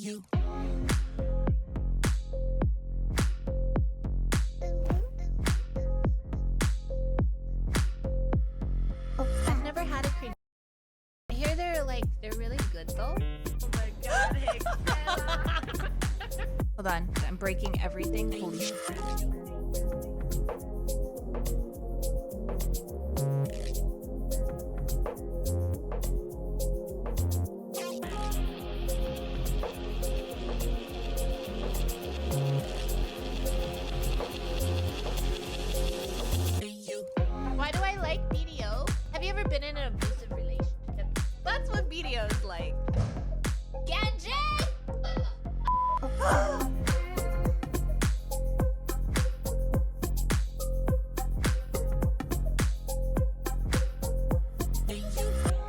I've never had a cream. I hear they're really good though. Oh my god, Hexella. Hold on, I'm breaking everything. Holy shit. Why do I like BDO? Have you ever been in an abusive relationship? That's what BDO is like. Gadget!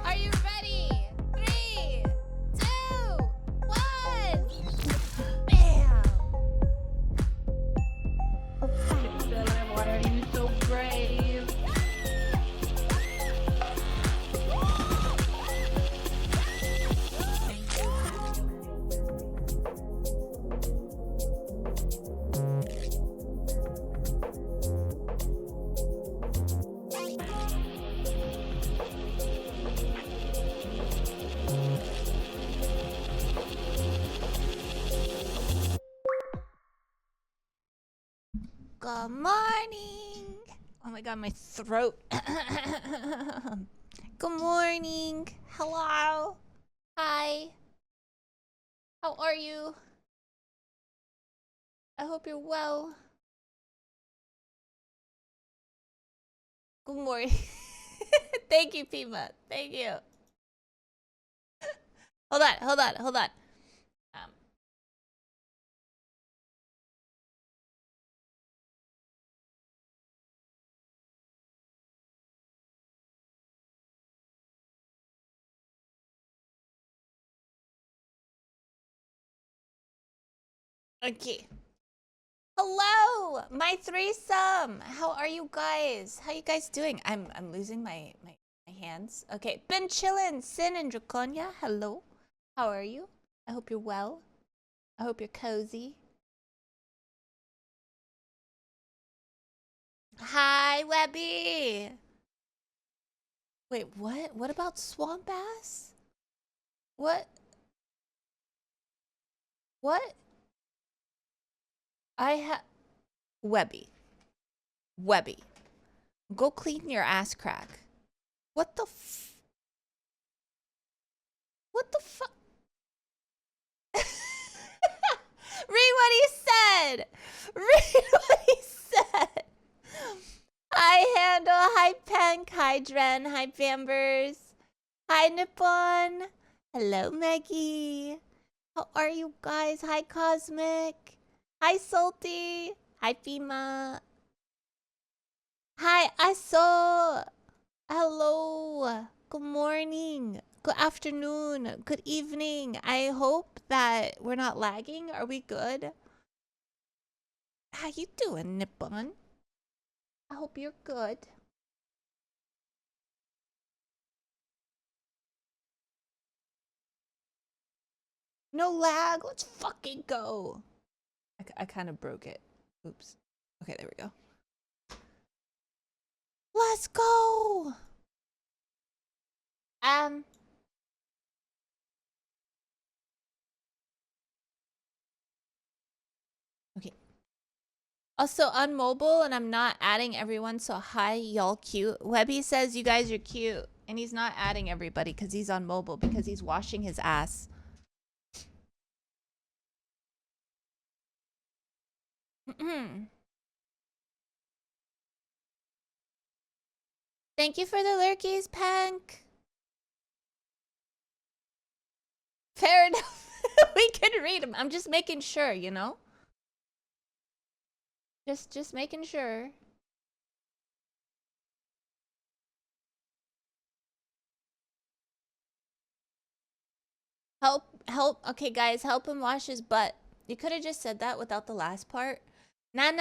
Are you ready? 3, 2, 1. Bam! Hexella, why are you so brave? Good morning. Oh my god, my throat. Good morning. Hello. Hi. How are you? I hope you're well. Good morning. Thank you, Pima. Thank you. Hold on. Okay. Hello, my threesome. How are you guys? How you guys doing? I'm losing my hands. Okay, been chillin'. Sin and Draconia. Hello. How are you? I hope you're well. I hope you're cozy. Hi, Webby. Wait, what? What about swamp ass? What? What? Webby. Go clean your ass crack. What the What the fuck? Read what he said! Read what he said! Hi, Handle. Hi, Penk. Hi, Dren. Hi, Bambers. Hi, Nippon. Hello, Maggie. How are you guys? Hi, Cosmic. Hi, Salty. Hi, Fima. Hi, Aso. Hello. Good morning. Good afternoon. Good evening. I hope that we're not lagging. Are we good? How you doing, Nippon? I hope you're good. No lag. Let's fucking go. I kind of broke it. Oops. Okay, there we go. Let's go. Okay. Also on mobile, and I'm not adding everyone, so hi, y'all cute. Webby says you guys are cute, and he's not adding everybody because he's on mobile because he's washing his ass. Thank you for the lurkies, Pank. Fair enough. We can read them. I'm just making sure, you know? Just making sure. Help. Okay, guys, help him wash his butt. You could have just said that without the last part. Nah.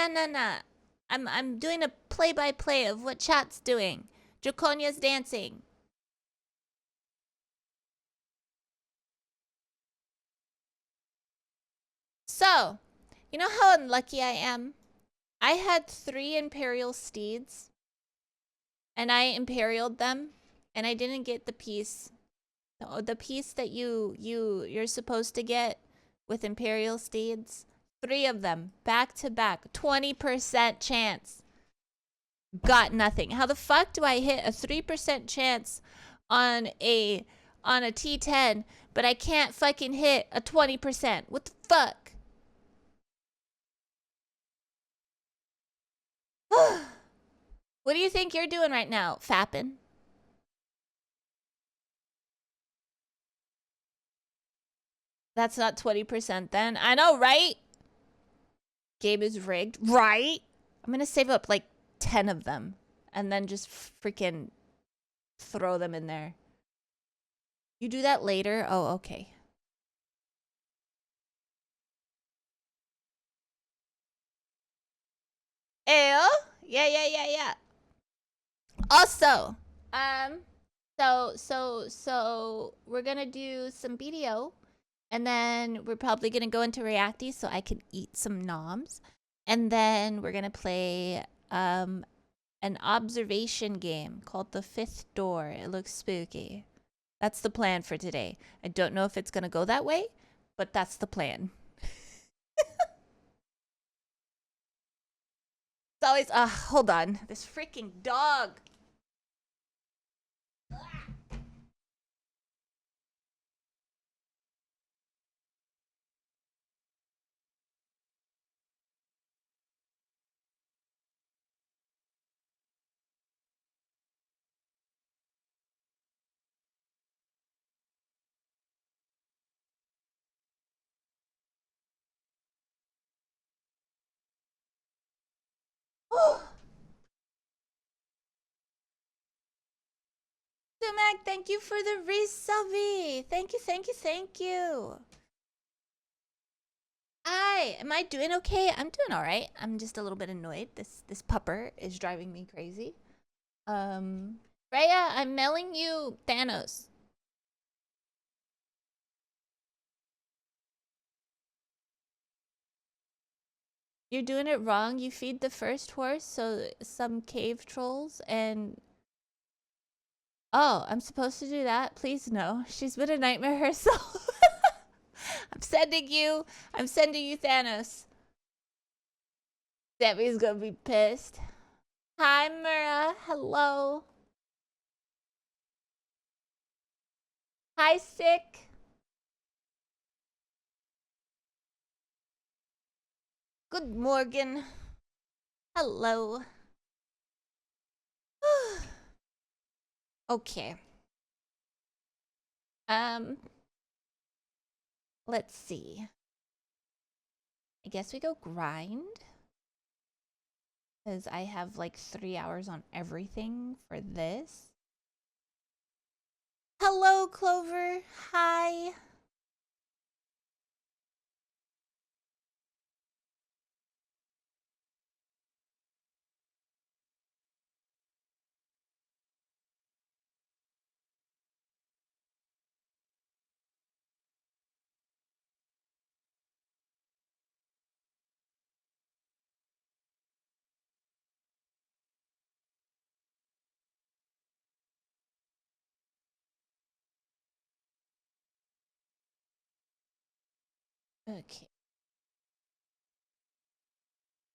I'm doing a play-by-play of what chat's doing. Draconia's dancing. So, you know how unlucky I am? I had 3 Imperial steeds, and I Imperialed them, and I didn't get the piece. The piece that you're supposed to get with Imperial steeds. 3 of them, back to back, 20% chance. Got nothing. How the fuck do I hit a 3% chance on a T10, but I can't fucking hit a 20%? What the fuck? What do you think you're doing right now, fappin'? That's not 20% then. I know, right? Game is rigged, right? I'm gonna save up like 10 of them and then just freaking throw them in there. You do that later? Oh, okay. Ew. Yeah. Also, so we're gonna do some video, and then we're probably gonna go into Reacty so I can eat some noms, and then we're gonna play an observation game called The Fifth Door. It looks spooky. That's the plan for today. I don't know if it's gonna go that way, but that's the plan. It's always hold on. This freaking dog. Sumac, thank you for the resubby. Thank you. Am I doing okay? I'm doing all right. I'm just a little bit annoyed. This pupper is driving me crazy. Rhea, I'm mailing you Thanos. You're doing it wrong. You feed the first horse, so some cave trolls and... Oh, I'm supposed to do that? Please no. She's been a nightmare herself. I'm sending you Thanos. Debbie's gonna be pissed. Hi, Mura. Hello. Hi, Sick. Good morning. Hello. Okay. Let's see. I guess we go grind. Because I have like 3 hours on everything for this. Hello, Clover. Hi. Okay.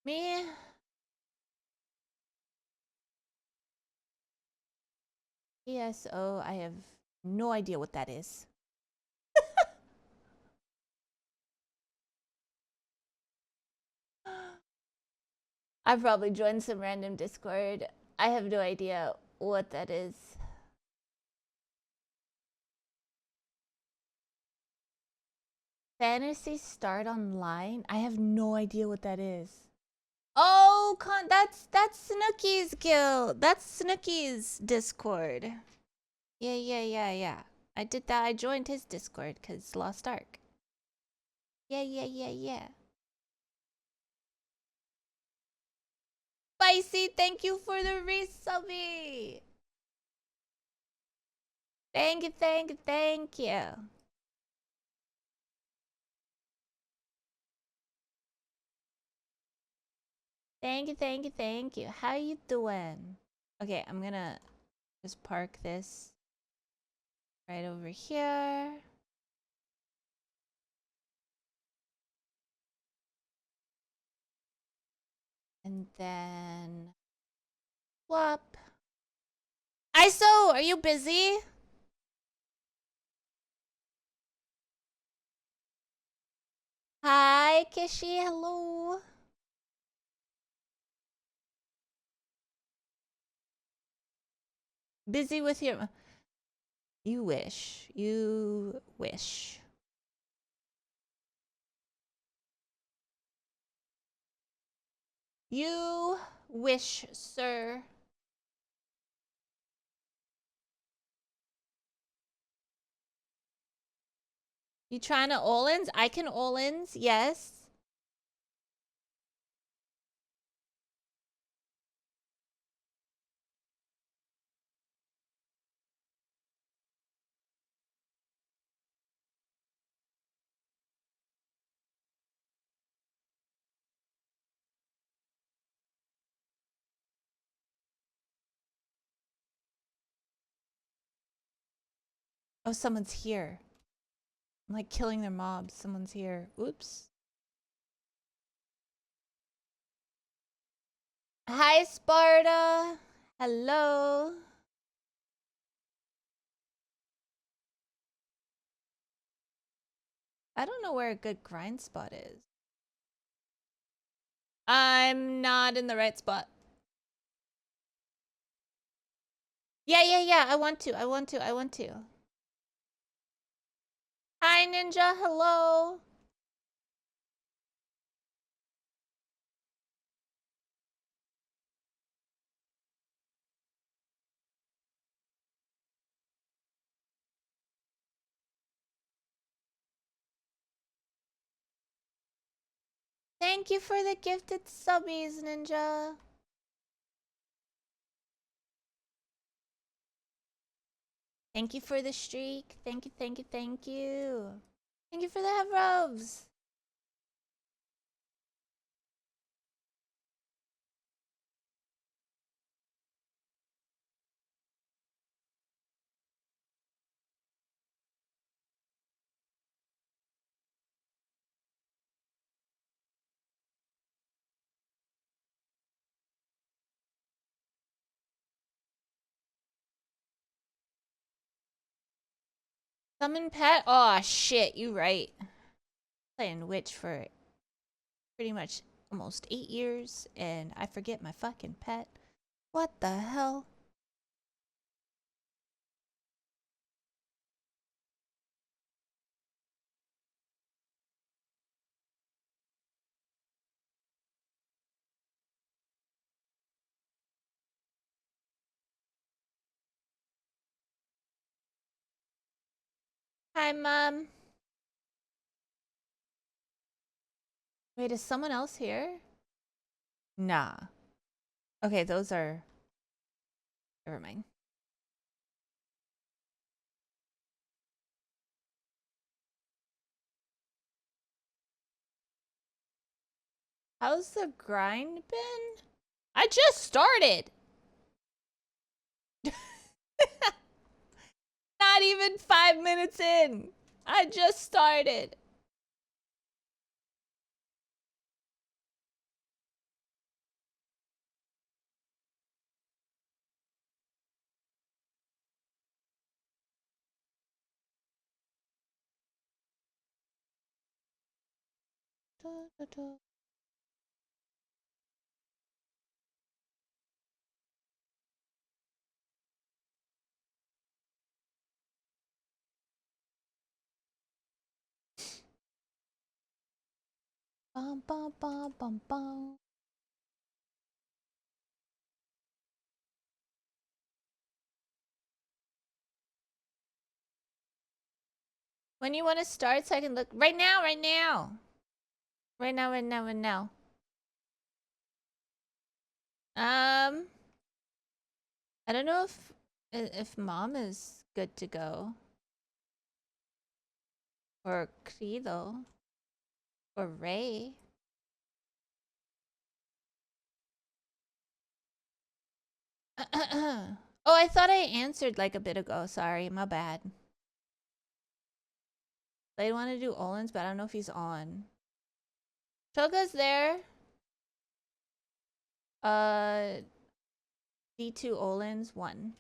Me. ESO, I have no idea what that is. I probably joined some random Discord. I have no idea what that is. Fantasy Start Online? I have no idea what that is. Oh, that's Snooky's guild. That's Snooky's Discord. Yeah. I did that. I joined his Discord because Lost Ark. Yeah. Spicy, thank you for the resubby. Thank you. Thank you, thank you, thank you. How you doing? Okay, I'm gonna just park this right over here. And then swap. ISO, are you busy? Hi, Kishi, hello. Busy with your... You wish. You wish. You wish, sir. You trying to all-ins? I can all-ins, yes. Oh, someone's here. I'm like killing their mobs. Someone's here. Oops. Hi, Sparta. Hello. I don't know where a good grind spot is. I'm not in the right spot. Yeah. I want to. Hi, Ninja. Hello. Thank you for the gifted subbies, Ninja. Thank you for the streak. Thank you. Thank you for the head robes. Summon pet? Oh shit, you right. Playing Witch for pretty much almost 8 years and I forget my fucking pet. What the hell? Hi, Mom. Wait, is someone else here? Nah. Okay, those are... Never mind. How's the grind been? I just started! Not even 5 minutes in! I just started! Bum, bum, bum, bum, bum. When you want to start so I can look... Right now! Right now! I don't know if Mom is good to go. Or Credo. Or Ray. Oh, I thought I answered like a bit ago. Sorry, my bad. I want to do Olin's, but I don't know if he's on. Choga's there. D2 Olin's 1.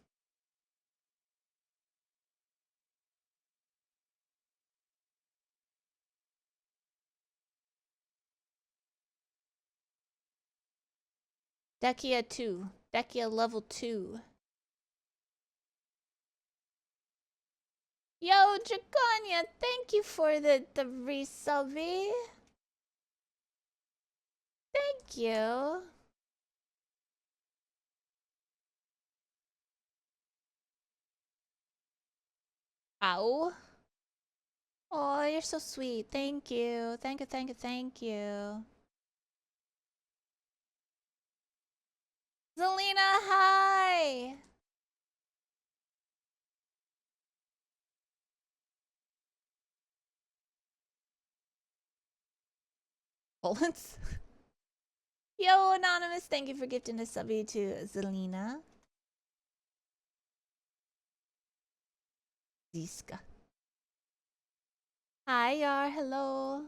Dekia 2. Dekia level 2. Yo, Draconia, thank you for the resubby. Thank you. Ow. Oh, you're so sweet. Thank you. Thank you, thank you, thank you. Zelina, hi. Olens? Yo, Anonymous, thank you for gifting a subby to Zelina. Ziska. Hi, Yar. Hello.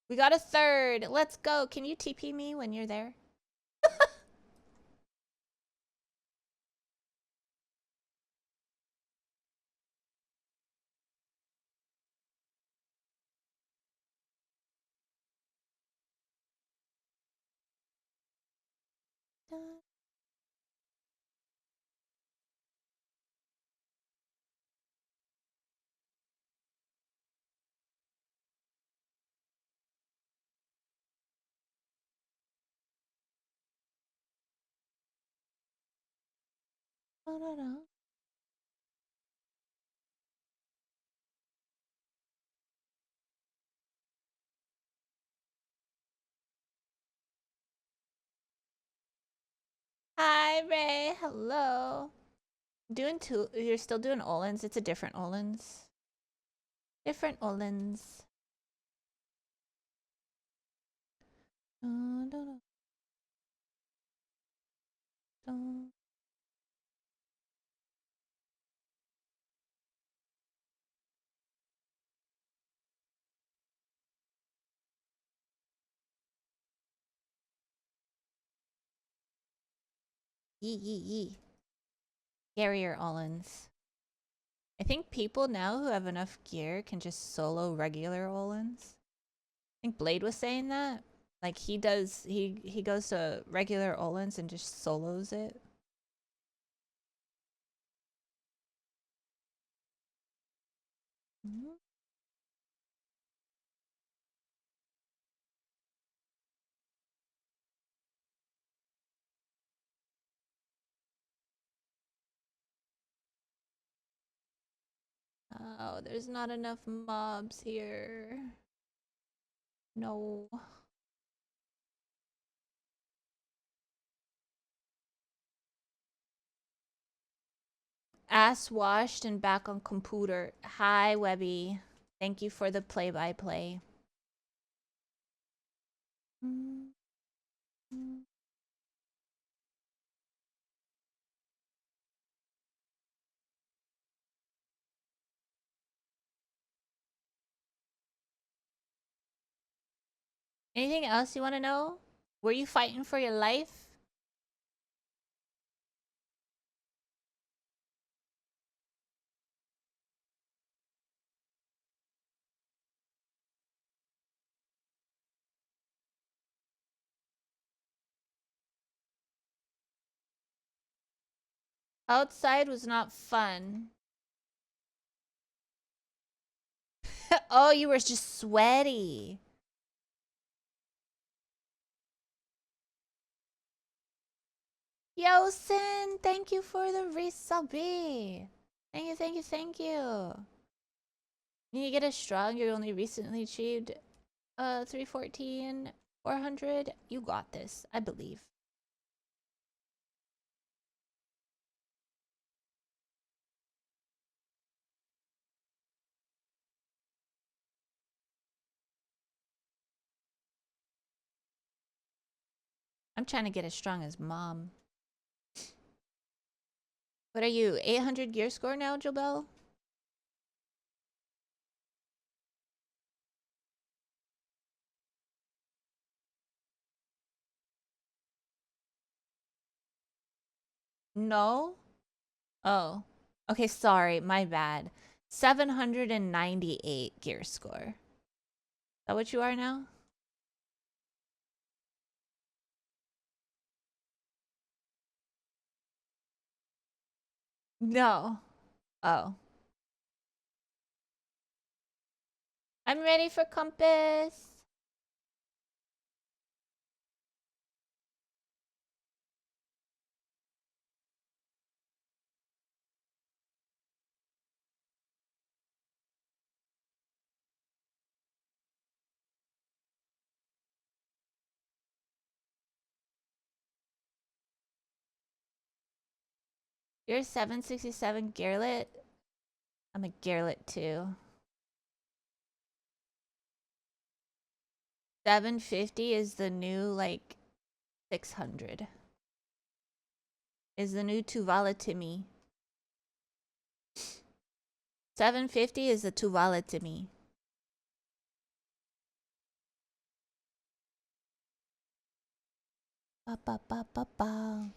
We got a third. Let's go. Can you TP me when you're there? No. Hi, Ray. Hello. Doing two. You're still doing Olens. It's a different Olens. Different Olens. Yee. Carrier Olens. I think people now who have enough gear can just solo regular Olens. I think Blade was saying that. Like he does, he goes to regular Olens and just solos it. Oh, there's not enough mobs here. No. Ass washed and back on computer. Hi, Webby. Thank you for the play-by-play. Anything else you want to know? Were you fighting for your life? Outside was not fun. Oh, you were just sweaty. Yo, Sin, thank you for the resubby. Thank you. You need to get a strong. You only recently achieved 314, 400. You got this, I believe. I'm trying to get as strong as mom. What are you, 800 gear score now, Jobel? No? Oh. Okay, sorry, my bad. 798 gear score. Is that what you are now? No. Oh. I'm ready for compass. You're 767 Gearlet. I'm a Gearlet too. 750 is the new, like, 600. Is the new Tuvala Timmy. 750 is the Tuvala Timmy. Ba ba ba ba ba.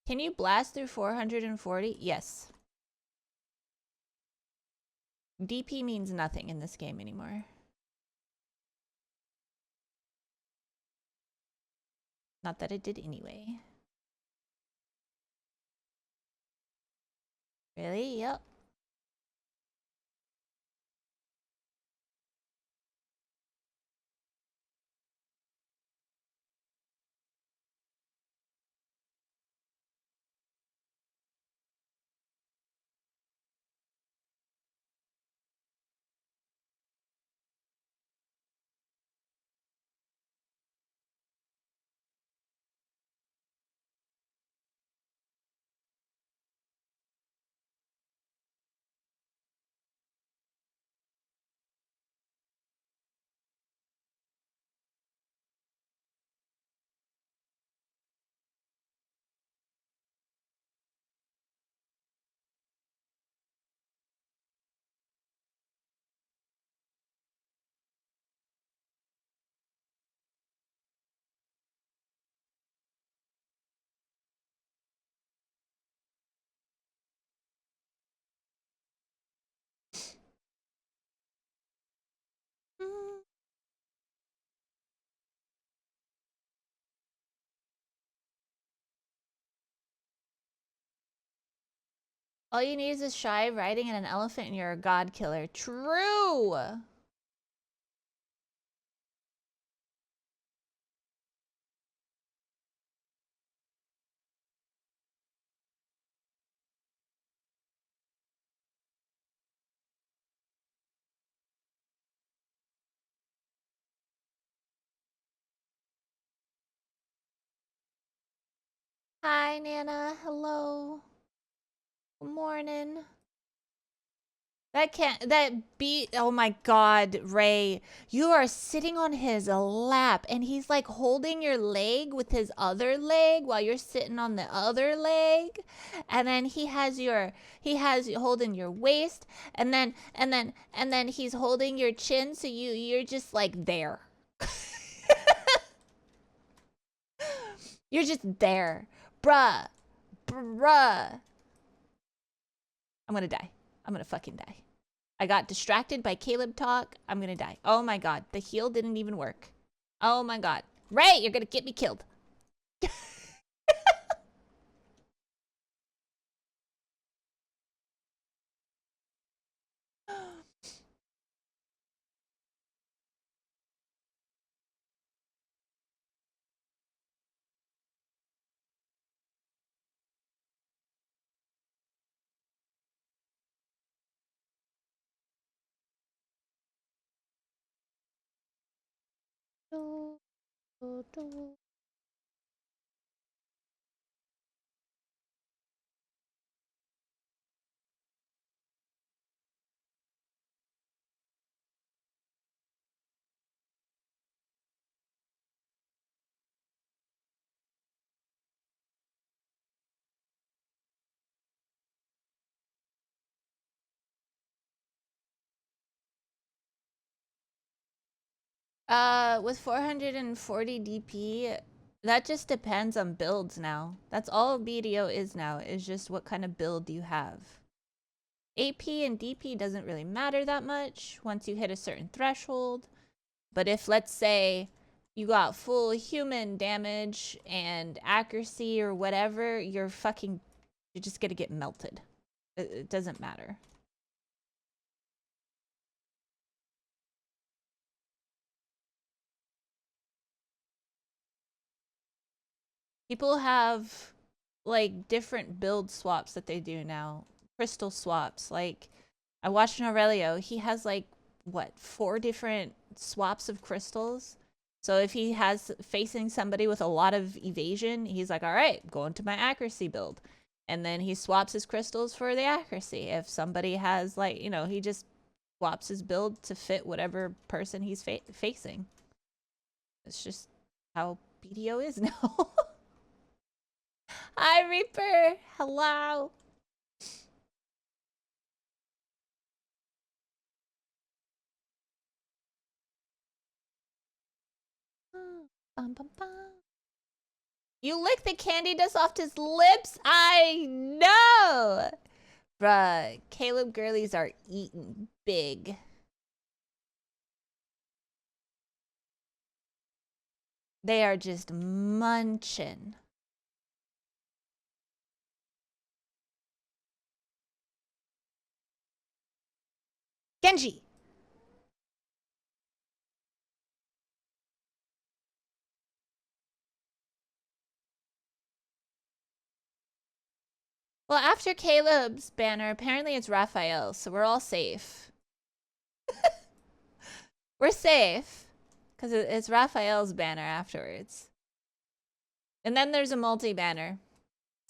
Can you blast through 440? Yes. DP means nothing in this game anymore. Not that it did anyway. Really? Yep. Mm. All you need is a shy riding and an elephant and you're a god killer. True! Hi, Nana. Hello. Good morning. That beat. Oh my God, Ray. You are sitting on his lap and he's like holding your leg with his other leg while you're sitting on the other leg. And then he has you holding your waist and then he's holding your chin so you're just like there. You're just there. Bruh. Bruh. I'm gonna die. I'm gonna fucking die. I got distracted by Caleb talk. I'm gonna die. Oh my God. The heal didn't even work. Oh my God. Ray, you're gonna get me killed. With 440 DP, that just depends on builds now. That's all BDO is now, is just what kind of build you have. AP and DP doesn't really matter that much once you hit a certain threshold. But if, let's say, you got full human damage and accuracy or whatever, you're just gonna get melted. It doesn't matter. People have like different build swaps that they do now. Crystal swaps. Like I watched an Aurelio, he has like what, 4 different swaps of crystals. So if he has facing somebody with a lot of evasion, he's like, all right, go into my accuracy build. And then he swaps his crystals for the accuracy. If somebody has like, you know, he just swaps his build to fit whatever person he's facing. It's just how BDO is now. Hi, Reaper. Hello. Bum, bum, bum. You lick the candy dust off his lips? I know! Bruh, Caleb girlies are eating big. They are just munching. Genji! Well, after Caleb's banner, apparently it's Raphael, so we're all safe. We're safe. Because it's Raphael's banner afterwards. And then there's a multi-banner.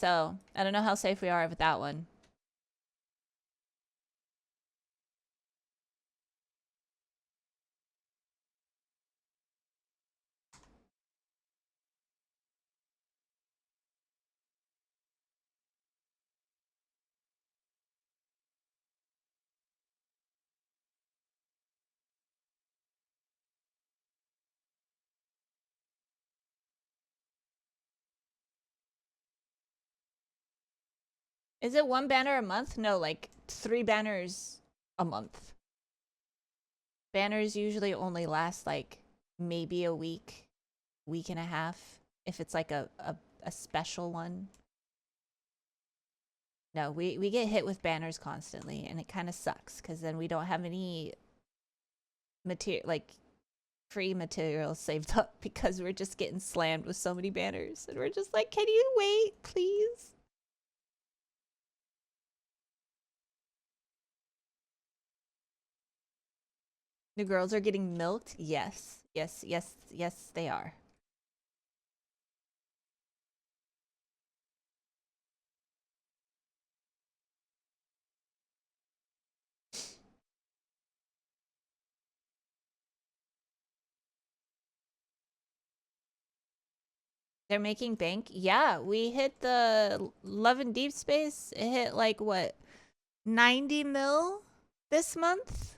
So, I don't know how safe we are with that one. Is it 1 banner a month? No, like 3 banners a month. Banners usually only last like maybe a week, week and a half, if it's like a special one. No, we get hit with banners constantly, and it kind of sucks because then we don't have any material, like free material saved up because we're just getting slammed with so many banners, and we're just like, can you wait, please? The girls are getting milked? Yes. Yes, yes, yes, they are. They're making bank. Yeah, we hit the Love and Deep Space. It hit like what, 90 mil this month.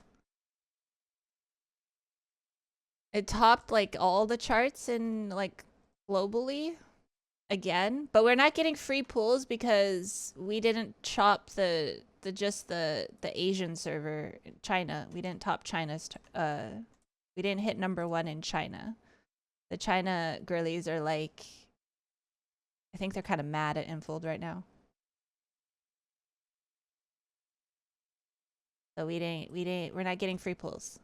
It topped like all the charts and like globally again. But we're not getting free pools because we didn't chop the Asian server in China. We didn't top China's. We didn't hit #1 in China. The China girlies are like, I think they're kind of mad at Infold right now. So we're not getting free pulls.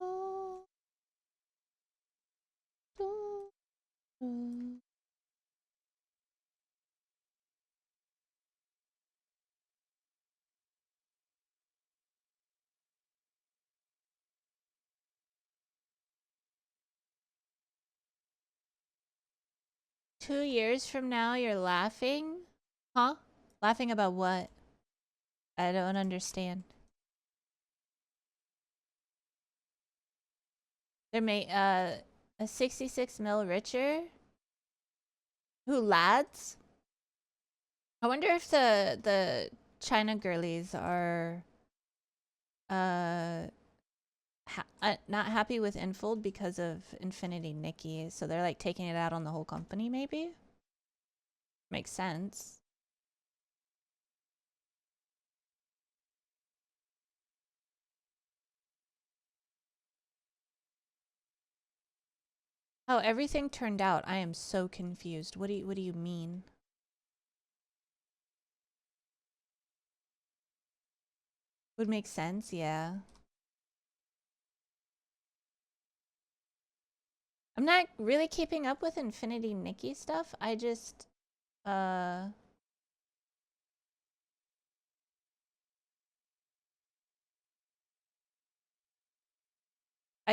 Oh. 2 years from now, you're laughing? Huh? Laughing about what? I don't understand. They're a 66 mil richer? Who, lads? I wonder if the China girlies are not happy with Infold because of Infinity Nikki, so they're like taking it out on the whole company, maybe? Makes sense. Oh, everything turned out. I am so confused. What do you mean? Would make sense, yeah. I'm not really keeping up with Infinity Nikki stuff. I just I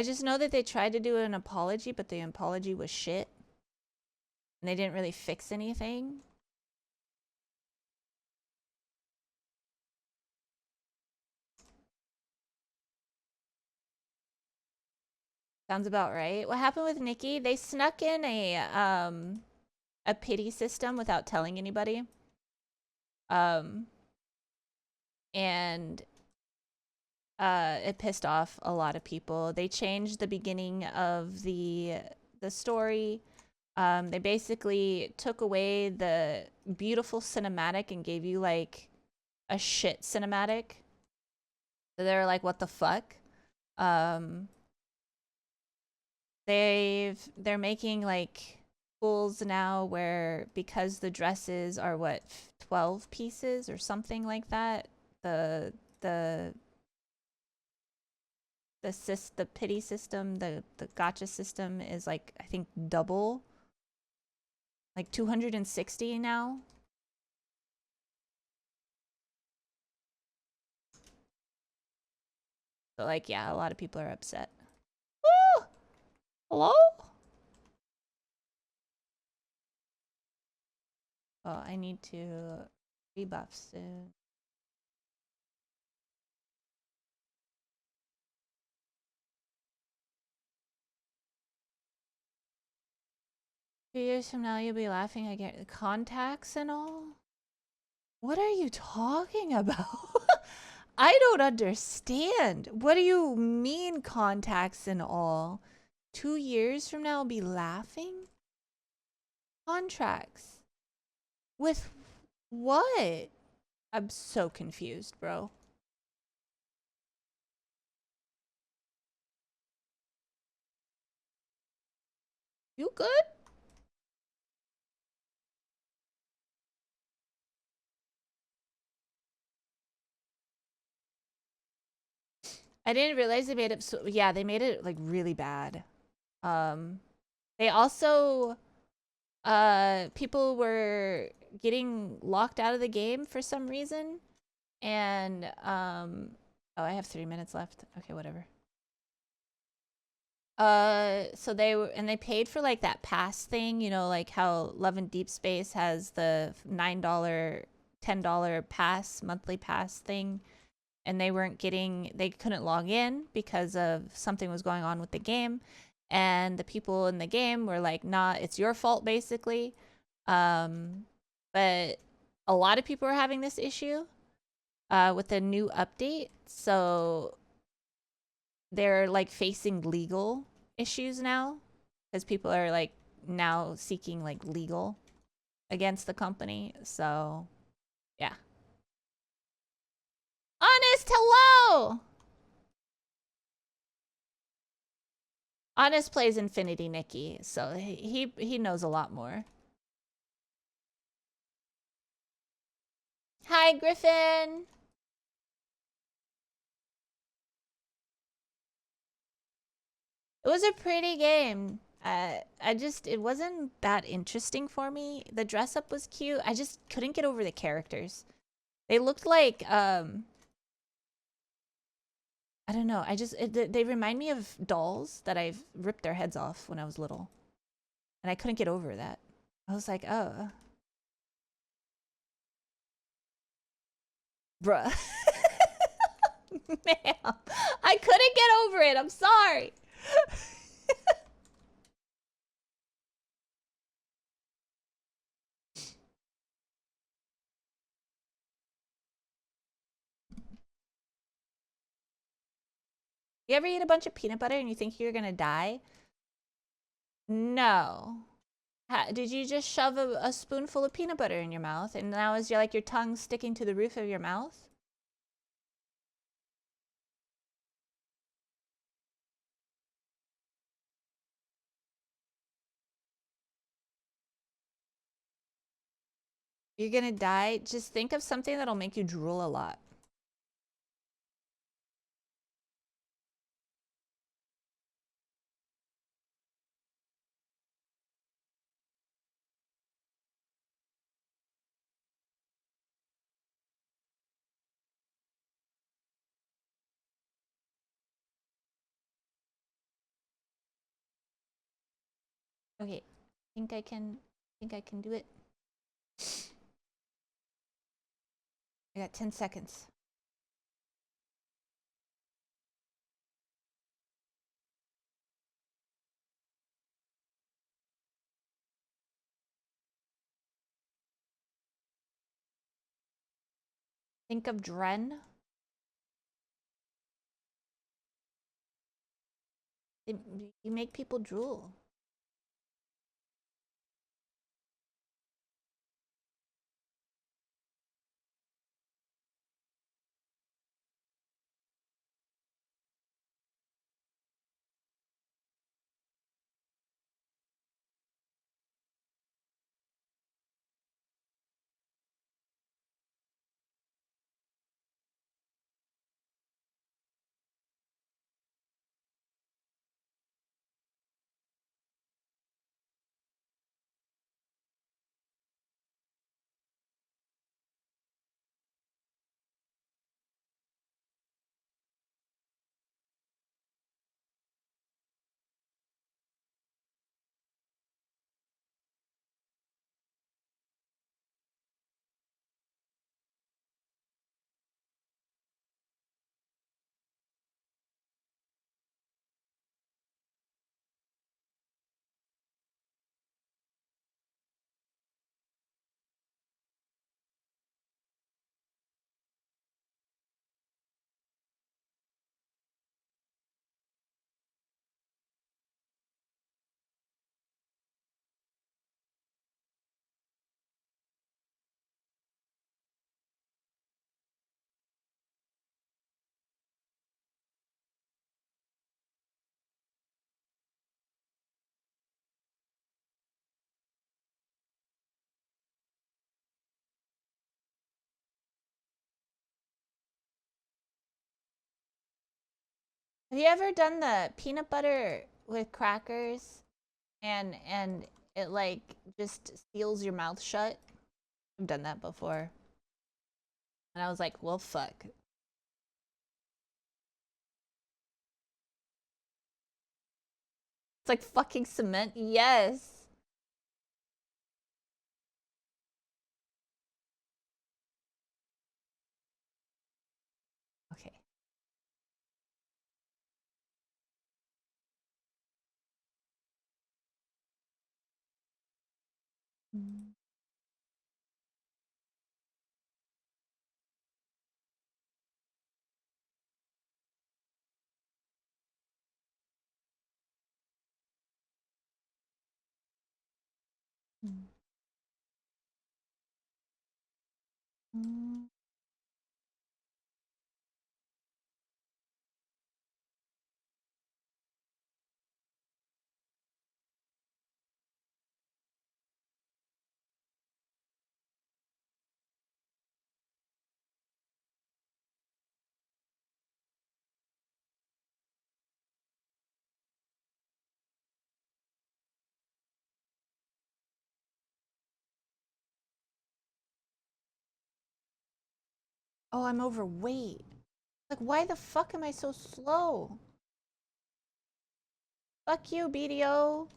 just know that they tried to do an apology, but the apology was shit. And they didn't really fix anything. Sounds about right. What happened with Nikki? They snuck in a pity system without telling anybody. And it pissed off a lot of people. They changed the beginning of the story. They basically took away the beautiful cinematic and gave you like a shit cinematic. So they're like, what the fuck? They're making like pools now where, because the dresses are what, 12 pieces or something like that, the pity system, the gotcha system is like, I think double, like 260 now. So like, yeah, a lot of people are upset. Woo! Hello? Oh, I need to rebuff soon. Two years from now, you'll be laughing again. Contacts and all? What are you talking about? I don't understand. What do you mean contacts and all? 2 years from now, I'll be laughing? Contracts. With what? I'm so confused, bro. You good? I didn't realize they made it so, yeah, they made it like really bad. They also people were getting locked out of the game for some reason, and oh, I have 3 minutes left. Okay, whatever. So they paid for like that pass thing, you know, like how Love and Deep Space has the $9, $10 pass, monthly pass thing, and they couldn't log in because of something was going on with the game, and the people in the game were like, nah, it's your fault basically. But a lot of people are having this issue with the new update, so they're like facing legal issues now because people are like now seeking like legal against the company. So yeah. Honest, hello. Honest plays Infinity Nikki, so he knows a lot more. Hi, Griffin. It was a pretty game. It wasn't that interesting for me. The dress up was cute. I just couldn't get over the characters. They looked like, I don't know. They remind me of dolls that I've ripped their heads off when I was little. And I couldn't get over that. I was like, oh. Bruh. Ma'am, I couldn't get over it. I'm sorry. You ever eat a bunch of peanut butter and you think you're gonna die? No. Did you just shove a spoonful of peanut butter in your mouth and now is your tongue sticking to the roof of your mouth? You're gonna die? Just think of something that'll make you drool a lot. Okay, think I can do it. I got 10 seconds. Think of Dren. You make people drool. Have you ever done the peanut butter with crackers and it like just seals your mouth shut. I've done that before. And I was like, well, fuck. It's like fucking cement. Yes. Okay. Oh, I'm overweight. Like, why the fuck am I so slow? Fuck you, BDO.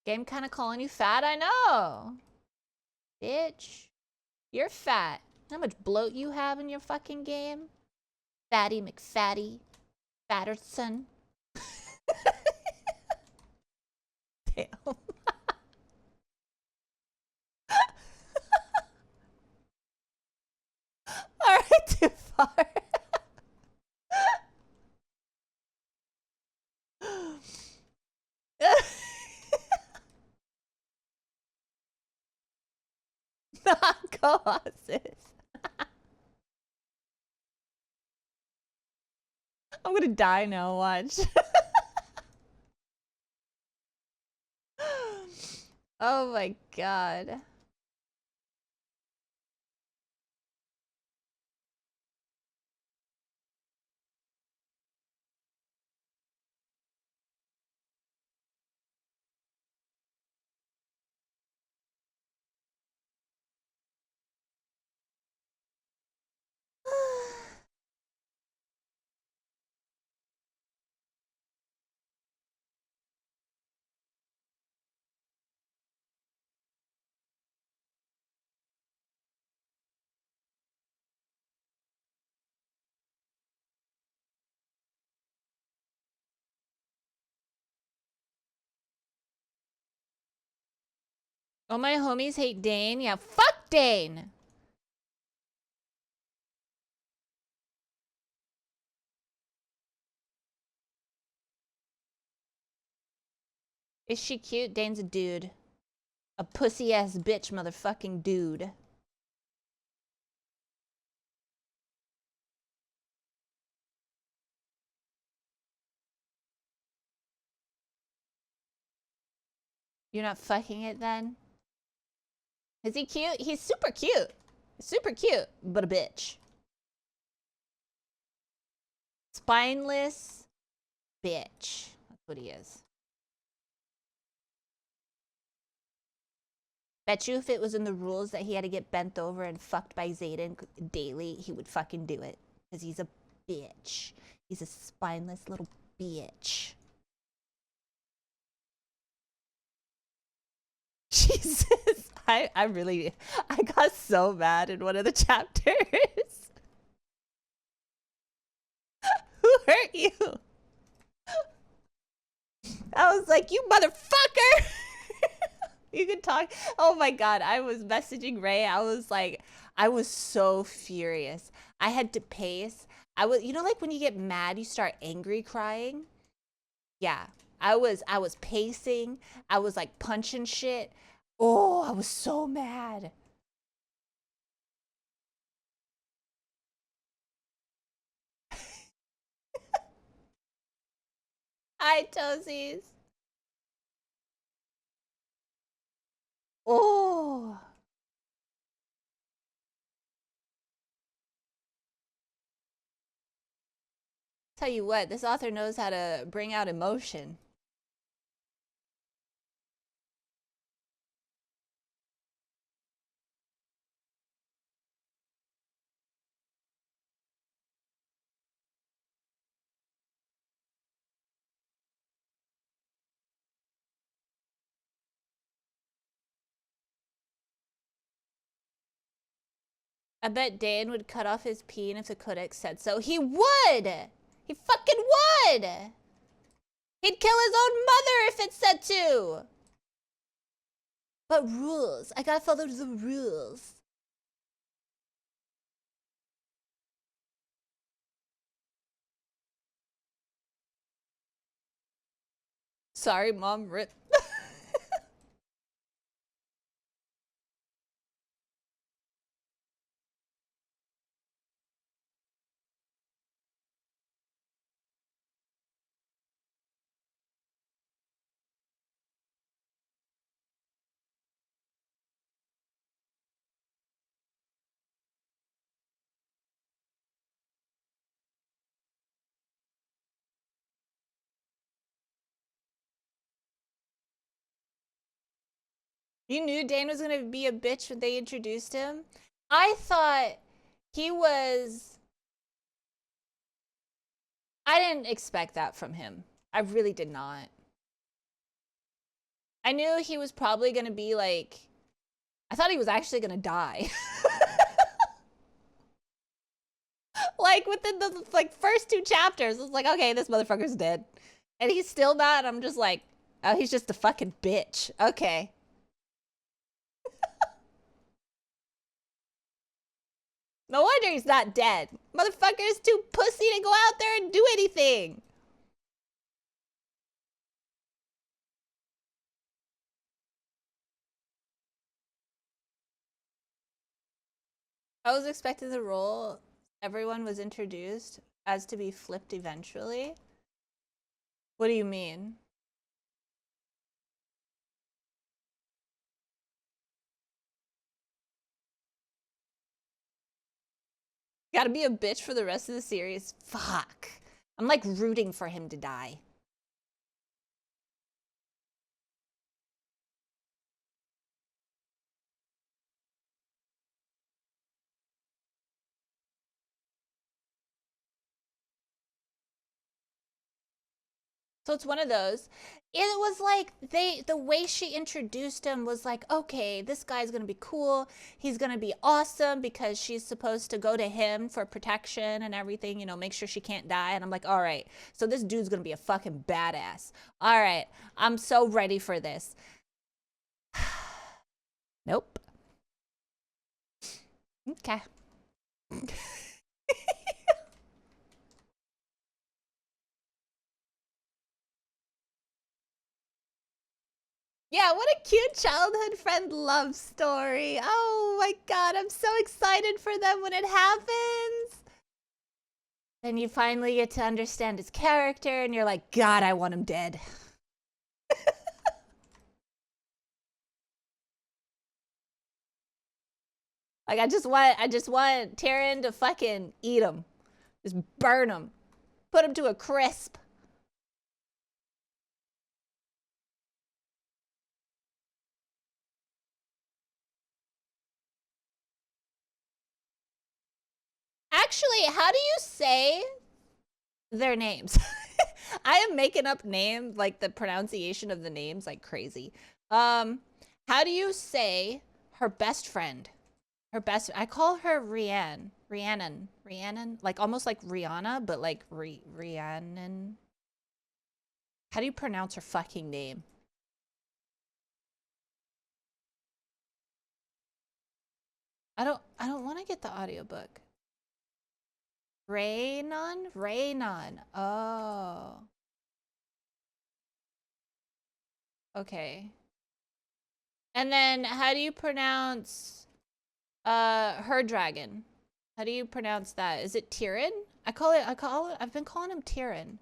Game kind of calling you fat? I know. Bitch. You're fat. How much bloat you have in your fucking game? Fatty McFatty. Fatterson. Damn. Alright, too far. Non-co-ausis. I'm gonna die now, watch. Oh my god. Oh, my homies hate Dane. Yeah, fuck Dane. Is she cute? Dane's a dude. A pussy-ass bitch motherfucking dude. You're not fucking it then? Is he cute? He's super cute. Super cute, but a bitch. Spineless bitch. That's what he is. Bet you if it was in the rules that he had to get bent over and fucked by Zayden daily, he would fucking do it. Because he's a bitch. He's a spineless little bitch. Jesus. I got so mad in one of the chapters. Who hurt you? I was like, you motherfucker! You can talk. Oh my god, I was messaging Ray. I was like, I was so furious. I had to pace. You know, like when you get mad, you start angry crying? Yeah, I was pacing. I was like punching shit. Oh, I was so mad. Hi, Toesies. Oh. Tell you what, this author knows how to bring out emotion. I bet Dan would cut off his peen if the codex said so. He would! He fucking would! He'd kill his own mother if it said to! But rules. I gotta follow the rules. Sorry, Mom. Rip. You knew Dan was gonna be a bitch when they introduced him? I thought he was... I didn't expect that from him. I really did not. I knew he was probably gonna be like... I thought he was actually gonna die. Like, within the first 2 chapters, I was like, okay, this motherfucker's dead. And he's still not, and I'm just like, oh, he's just a fucking bitch. Okay. No wonder he's not dead. Motherfucker's too pussy to go out there and do anything. I was expecting the role everyone was introduced as to be flipped eventually. What do you mean? Gotta be a bitch for the rest of the series. Fuck. I'm like rooting for him to die. So it's one of those. It was like the way she introduced him was like, okay, this guy's gonna be cool. He's gonna be awesome because she's supposed to go to him for protection and everything, you know, make sure she can't die. And I'm like, all right, so this dude's gonna be a fucking badass. All right, I'm so ready for this. Nope. Okay. Yeah, what a cute childhood friend love story. Oh my god, I'm so excited for them when it happens. Then you finally get to understand his character and you're like, God, I want him dead. Like, I just want Tyrion to fucking eat him. Just burn him. Put him to a crisp. Actually, how do you say their names? I am making up names, like the pronunciation of the names, like crazy. How do you say her best friend? Her best, I call her Rhiannon, like almost like Rihanna, but like Rhiannon. How do you pronounce her fucking name? I don't want to get the audiobook. Raynon? Raynon. Oh. Okay. And then how do you pronounce her dragon? How do you pronounce that? Is it Tyrion? I've been calling him Tyrion.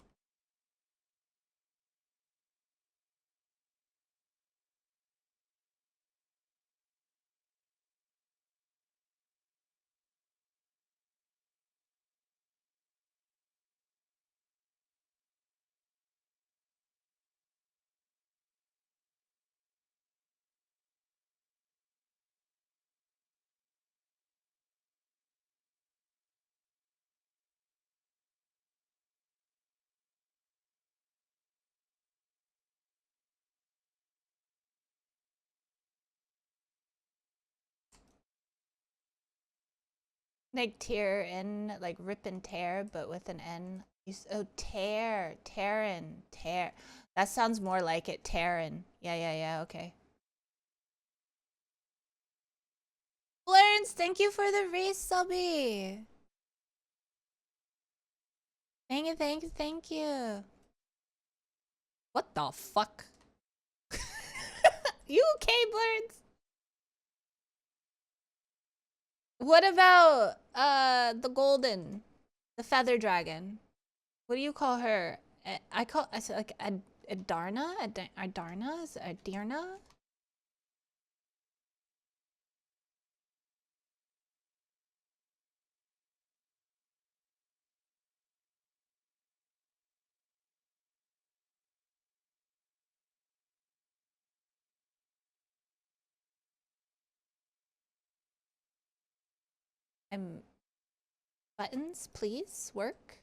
Like tear in, like rip and tear, but with an N. Oh, tear, Terran, tear. That sounds more like it, Terran. Yeah, okay. Florence, thank you for the race, subby. Thank you. What the fuck? You okay, Blurns? What about the golden, the feather dragon? What do you call her? I said like Adarna, Adarna, is it Adirna? Buttons, please work.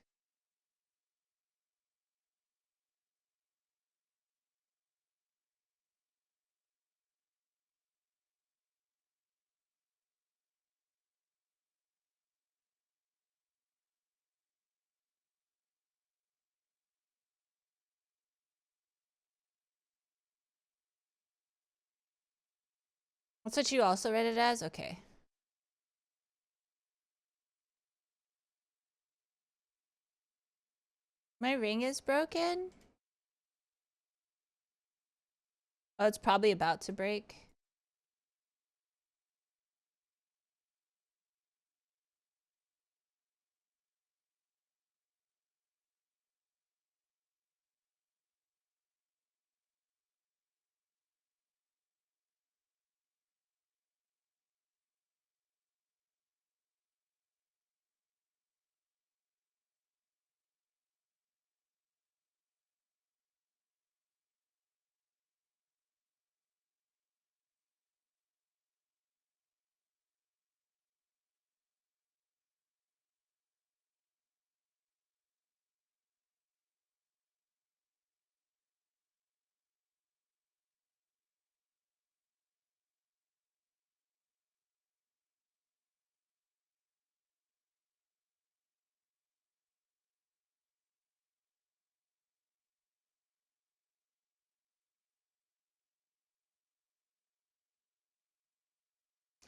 That's what you also read it as? Okay. My ring is broken? Oh, it's probably about to break.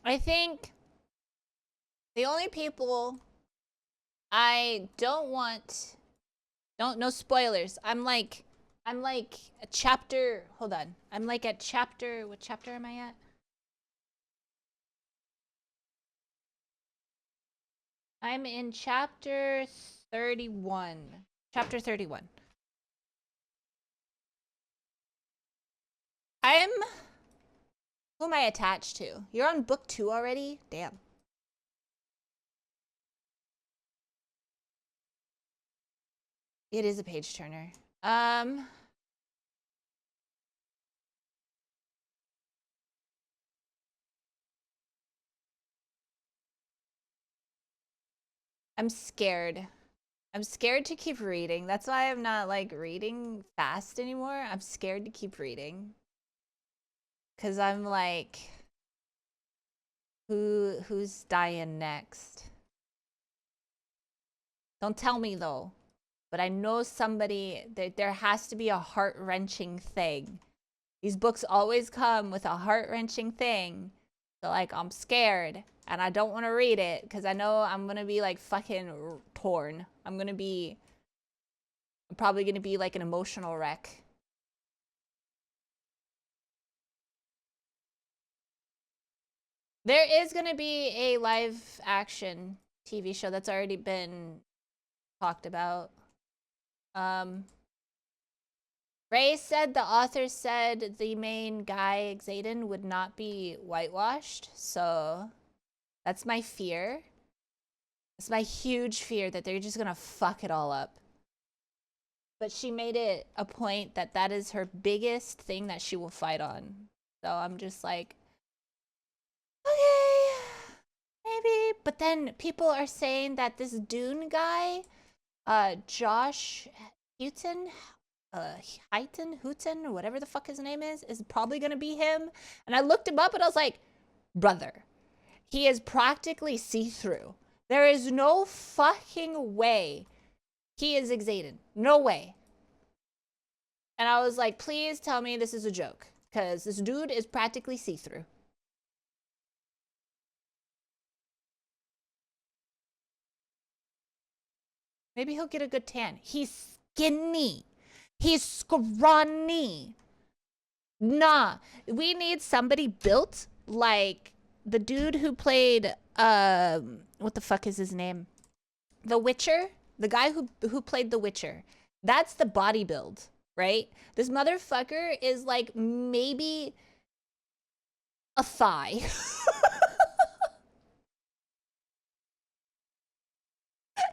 I think the only people I don't want, no spoilers. I'm like a chapter, hold on. I'm like at chapter, what chapter am I at? I'm in chapter 31. Chapter 31. Who am I attached to? You're on book 2 already? Damn. It is a page turner. I'm scared. I'm scared to keep reading. That's why I'm not like reading fast anymore. I'm scared to keep reading. Cause I'm like, who's dying next? Don't tell me though. But I know somebody, there has to be a heart-wrenching thing. These books always come with a heart-wrenching thing. So like, I'm scared and I don't want to read it because I know I'm gonna be like fucking torn. I'm probably gonna be like an emotional wreck. There is gonna be a live action TV show that's already been talked about. Ray said the author said the main guy, Xaden, would not be whitewashed, so that's my fear. It's my huge fear that they're just gonna fuck it all up. But she made it a point that that is her biggest thing that she will fight on. So I'm just like, okay, maybe. But then people are saying that this Dune guy, Josh Houghton, Houghton, or whatever the fuck his name is probably gonna be him. And I looked him up and I was like, brother, he is practically see-through. There is no fucking way he is Xaden. No way. And I was like, please tell me this is a joke. Because this dude is practically see-through. Maybe he'll get a good tan. He's skinny. He's scrawny. Nah. We need somebody built like the dude who played, what the fuck is his name? The Witcher? The guy who played The Witcher. That's the body build, right? This motherfucker is like maybe a thigh.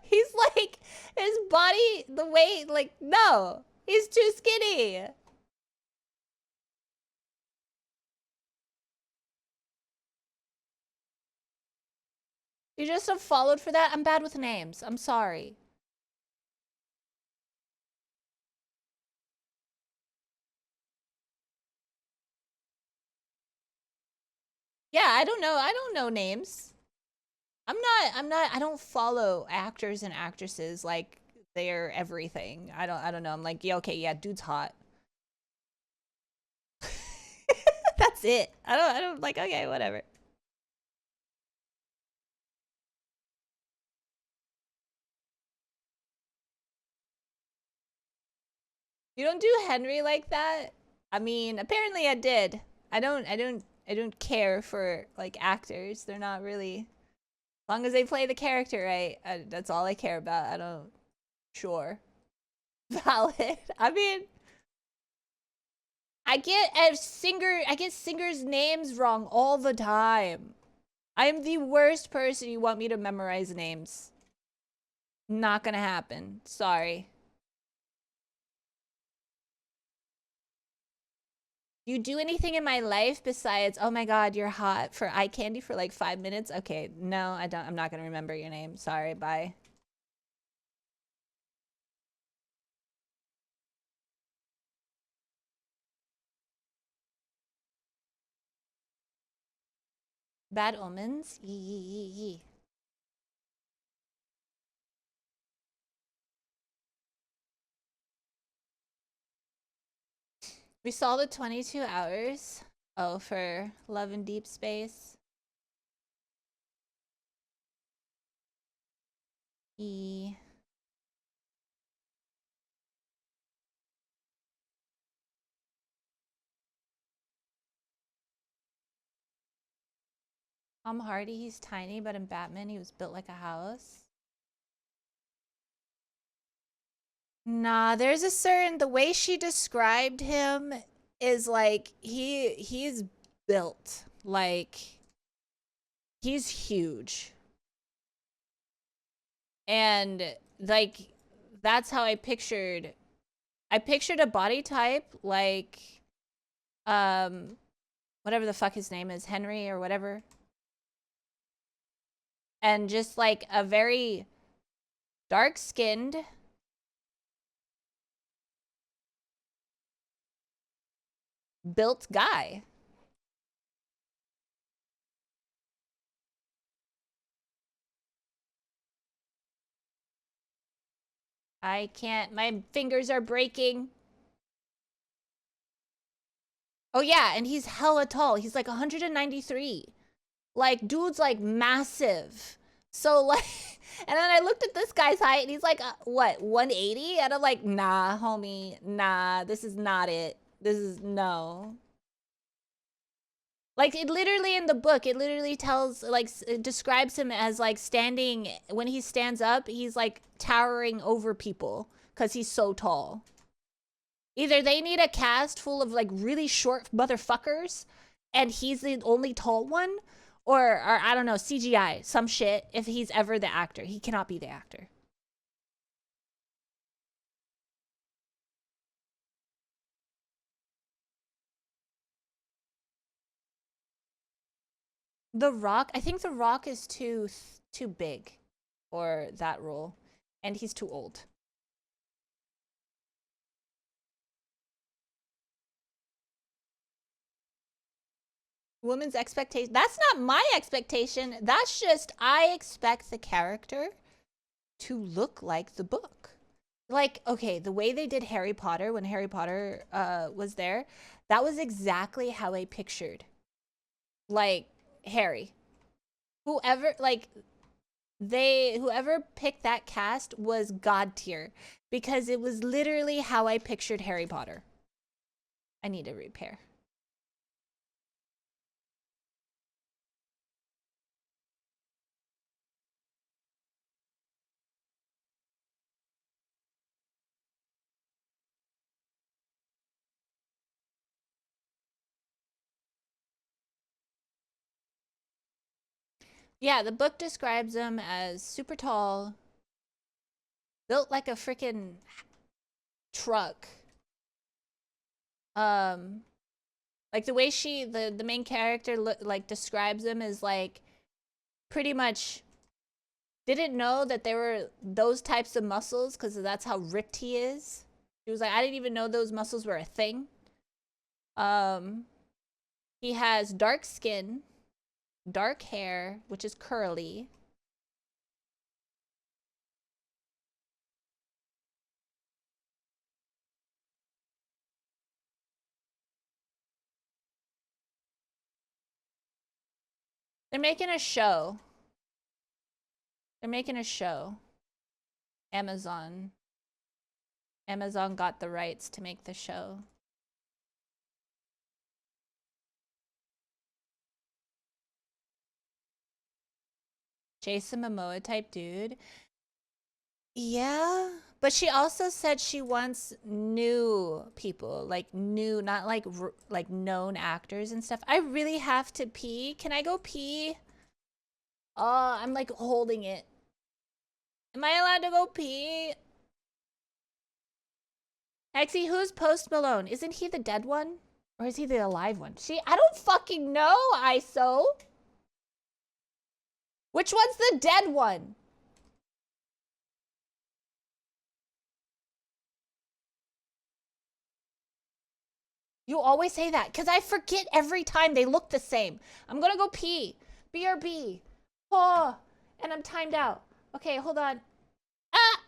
He's like, his body, the weight, like, no. He's too skinny. You just unfollowed for that? I'm bad with names. I'm sorry. Yeah, I don't know. I don't know names. I don't follow actors and actresses like they're everything. I don't know. I'm like, yeah, okay, yeah, dude's hot. That's it. I don't like, okay, whatever. You don't do Henry like that? I mean, apparently I did. I don't care for like actors. They're not really, as long as they play the character right, that's all I care about. I don't, sure. Valid. I mean, I get singers' names wrong all the time. I am the worst person you want me to memorize names. Not gonna happen. Sorry. You do anything in my life besides, oh my god, you're hot for eye candy for like 5 minutes? Okay, no, I don't. I'm not gonna remember your name. Sorry, bye. Bad omens? Yee. We saw the 22 hours. Oh, for Love in Deep Space. E. Tom Hardy, he's tiny, but in Batman, he was built like a house. Nah, there's a certain, the way she described him is like, he's built. Like, he's huge. And, like, that's how I pictured a body type, like, whatever the fuck his name is, Henry or whatever. And just, like, a very dark-skinned, built guy. I can't, my fingers are breaking. Oh yeah, and he's hella tall. He's like 193. Like, dude's like massive. So like, and then I looked at this guy's height and he's like, what, 180? And I'm like, nah, homie, nah, this is not it. This is, no. Like, it literally in the book, it literally tells, like, it describes him as, like, standing, when he stands up, he's, like, towering over people because he's so tall. Either they need a cast full of, like, really short motherfuckers and he's the only tall one, or I don't know, CGI, some shit, if he's ever the actor. He cannot be the actor. The Rock, I think The Rock is too big for that role, and he's too old. Woman's expectation. That's not my expectation. That's just I expect the character to look like the book. Like, okay, the way they did Harry Potter when Harry Potter was there, that was exactly how I pictured, like, Harry. Whoever, like, whoever picked that cast was god tier because it was literally how I pictured Harry Potter. I need a repair. Yeah, the book describes him as super tall, built like a freaking truck. Like the way the main character like describes him is like pretty much didn't know that there were those types of muscles because that's how ripped he is. He was like, I didn't even know those muscles were a thing. He has dark skin, dark hair, which is curly. They're making a show. They're making a show. Amazon. Amazon got the rights to make the show. Jason Momoa type dude. Yeah, but she also said she wants new people, like new, not like like known actors and stuff. I really have to pee. Can I go pee? Oh, I'm like holding it. Am I allowed to go pee? Hexy, who's Post Malone? Isn't he the dead one? Or is he the alive one? See, I don't fucking know, ISO. Which one's the dead one? You always say that because I forget every time. They look the same. I'm gonna go pee. BRB. Oh, and I'm timed out. Okay, hold on. Ah!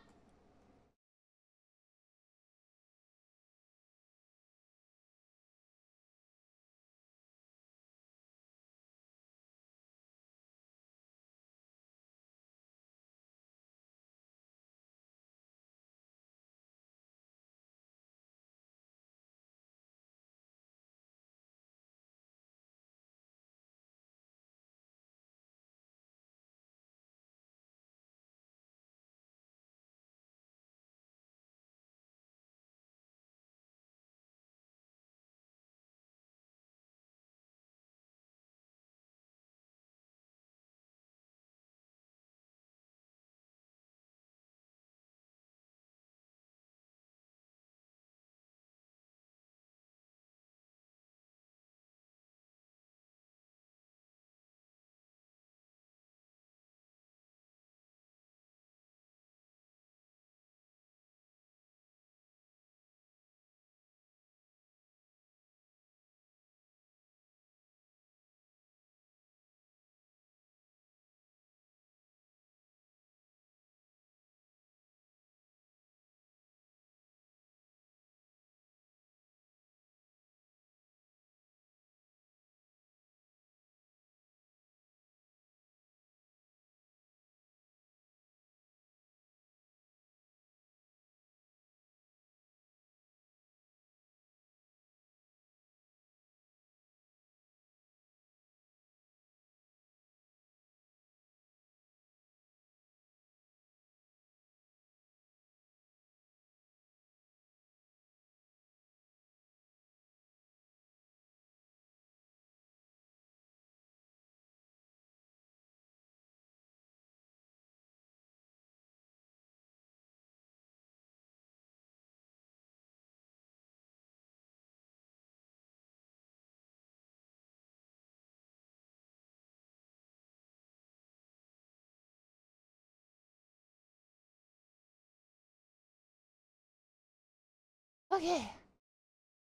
Okay.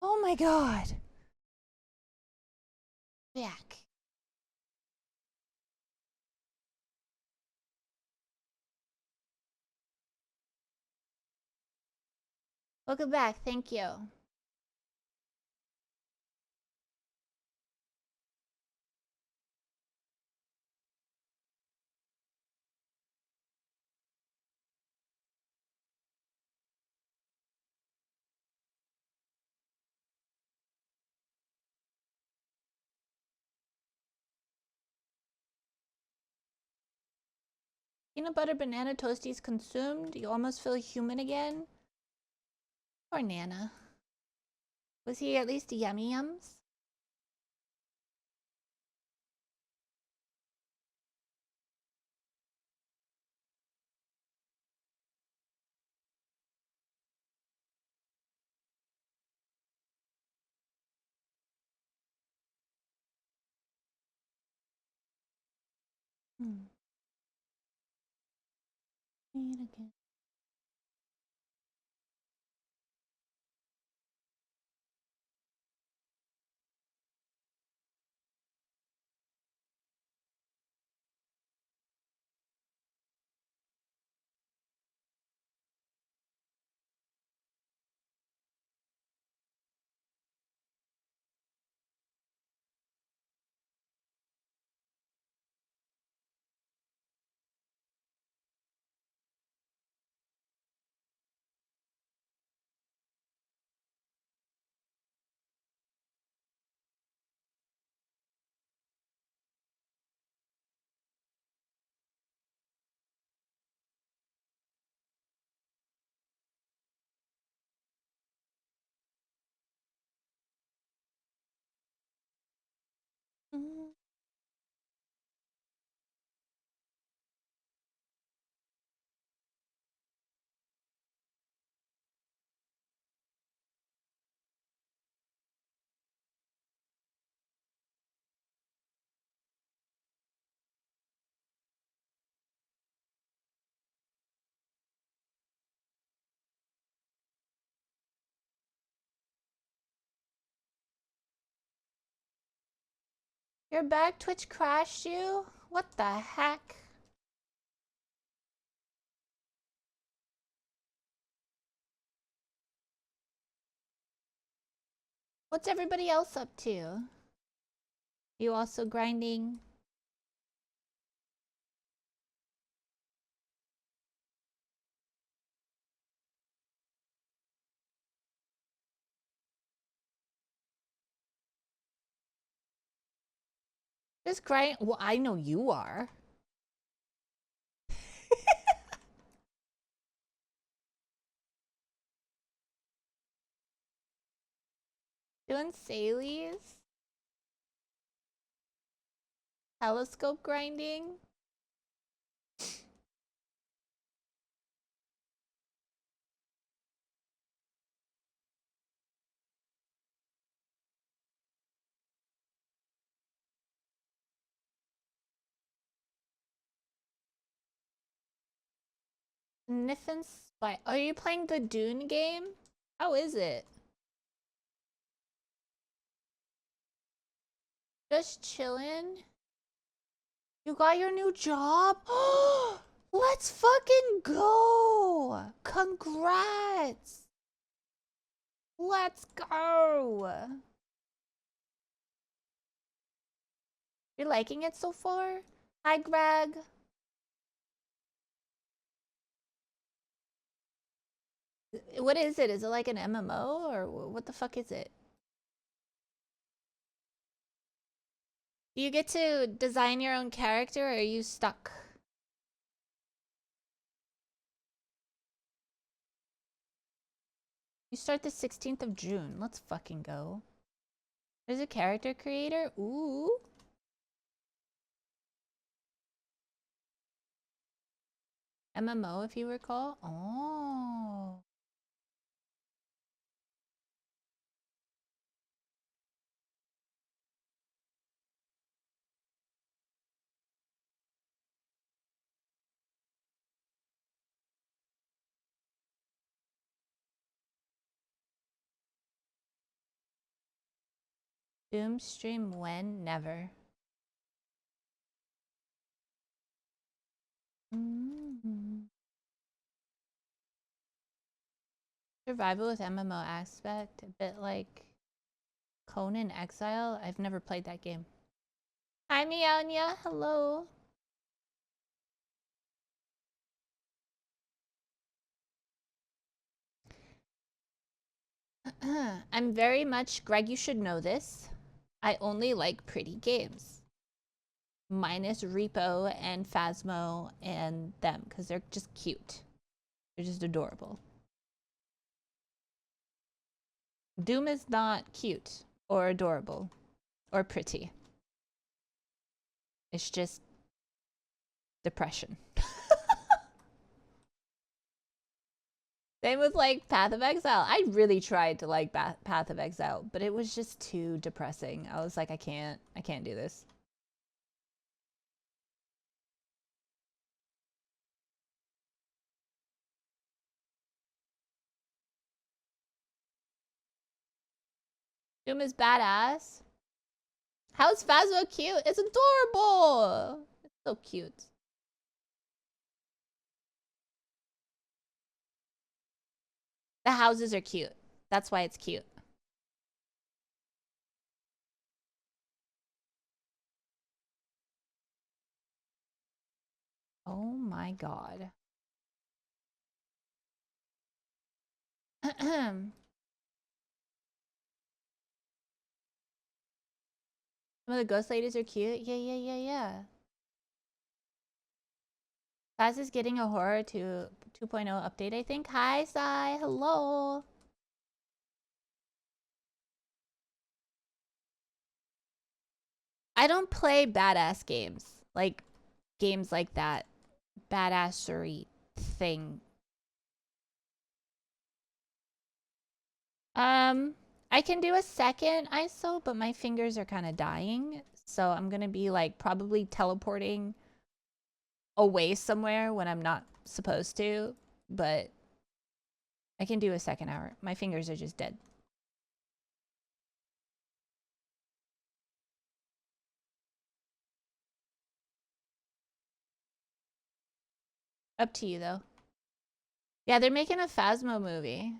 Oh my god. Back. Welcome back. Thank you. Peanut butter banana toasties consumed. You almost feel human again. Poor Nana. Was he at least yummy yums? Hmm. Eat again. Mm. You're back? Twitch crashed you? What the heck? What's everybody else up to? You also grinding? Just grind. Well, I know you are. Doing Saley's? Telescope grinding? Sniffin' Spy. Are you playing the Dune game? How is it? Just chillin'? You got your new job? Let's fucking go! Congrats! Let's go! You're liking it so far? Hi, Greg. What is it? Is it like an MMO or what the fuck is it? Do you get to design your own character or are you stuck? You start the 16th of June. Let's fucking go. There's a character creator? Ooh. MMO if you recall. Oh. Doom stream when? Never. Survival with MMO aspect, a bit like KanonXO. I've never played that game. Hi, Mianya. Hello. I'm very much, Greg, you should know this. I only like pretty games. Minus Repo and Phasmo and them, because they're just cute. They're just adorable. Doom is not cute or adorable or pretty. It's just depression. Same with like Path of Exile. I really tried to like Path of Exile, but it was just too depressing. I was like, I can't do this. Doom is badass. How's Phasmo cute? It's adorable. It's so cute. The houses are cute. That's why it's cute. Oh my god. Some of the ghost ladies are cute. Yeah. Faz is getting a horror to 2.0 update, I think. Hi, Sai. Hello. I don't play badass games. Like, games like that. Badassery thing. I can do a second ISO, but my fingers are kind of dying. So I'm going to be like probably teleporting away somewhere when I'm not supposed to. But I can do a second hour. My fingers are just dead. Up to you, though. Yeah, they're making a Phasmo movie.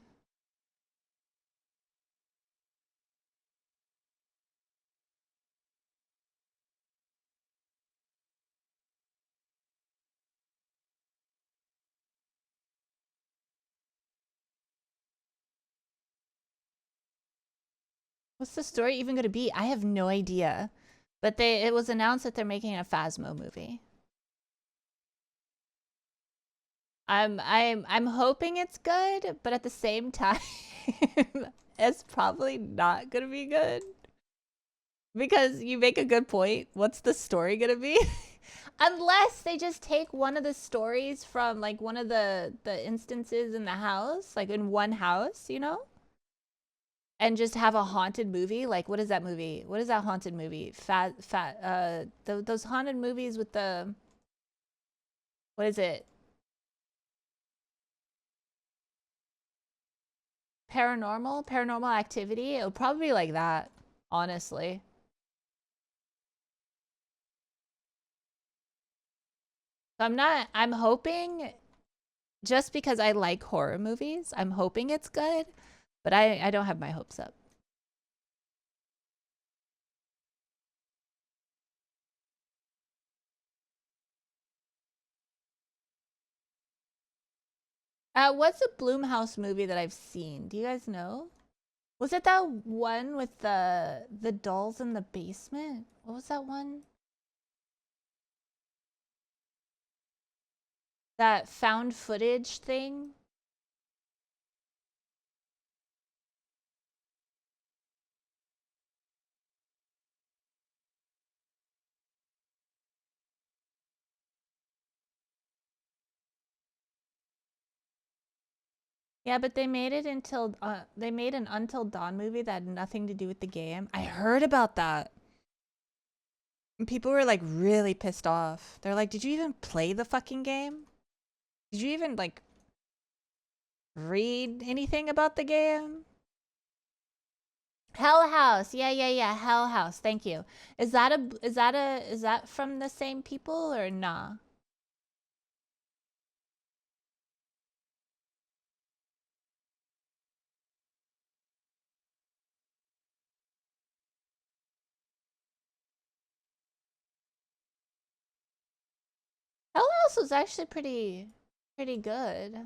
What's the story even going to be? I have no idea. But it was announced that they're making a Phasmo movie. I'm hoping it's good, but at the same time, it's probably not gonna be good. Because you make a good point. What's the story gonna be? Unless they just take one of the stories from like one of the instances in the house, like in one house, you know? And just have a haunted movie. Like, what is that movie? What is that haunted movie? Those haunted movies with the, what is it? Paranormal Activity. It'll probably be like that, honestly. So I'm hoping, just because I like horror movies, I'm hoping it's good, but I don't have my hopes up. What's a Blumhouse movie that I've seen? Do you guys know? Was it that one with the dolls in the basement? What was that one? That found footage thing? Yeah, but they made it until they made an Until Dawn movie that had nothing to do with the game. I heard about that. And people were like really pissed off. They're like, "Did you even play the fucking game? Did you even like read anything about the game?" Hell House. Yeah. Hell House. Thank you. Is that from the same people or nah? Hell House was actually pretty good.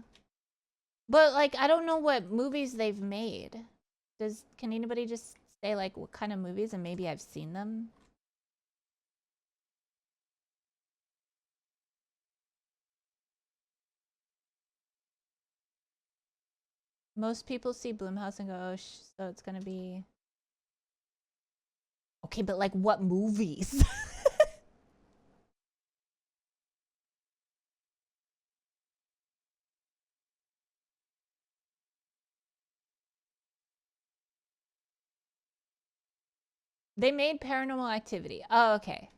But like I don't know what movies they've made. Can anybody just say like what kind of movies and maybe I've seen them? Most people see Blumhouse and go, oh, so it's gonna be okay. But like, what movies? They made Paranormal Activity. Oh, okay.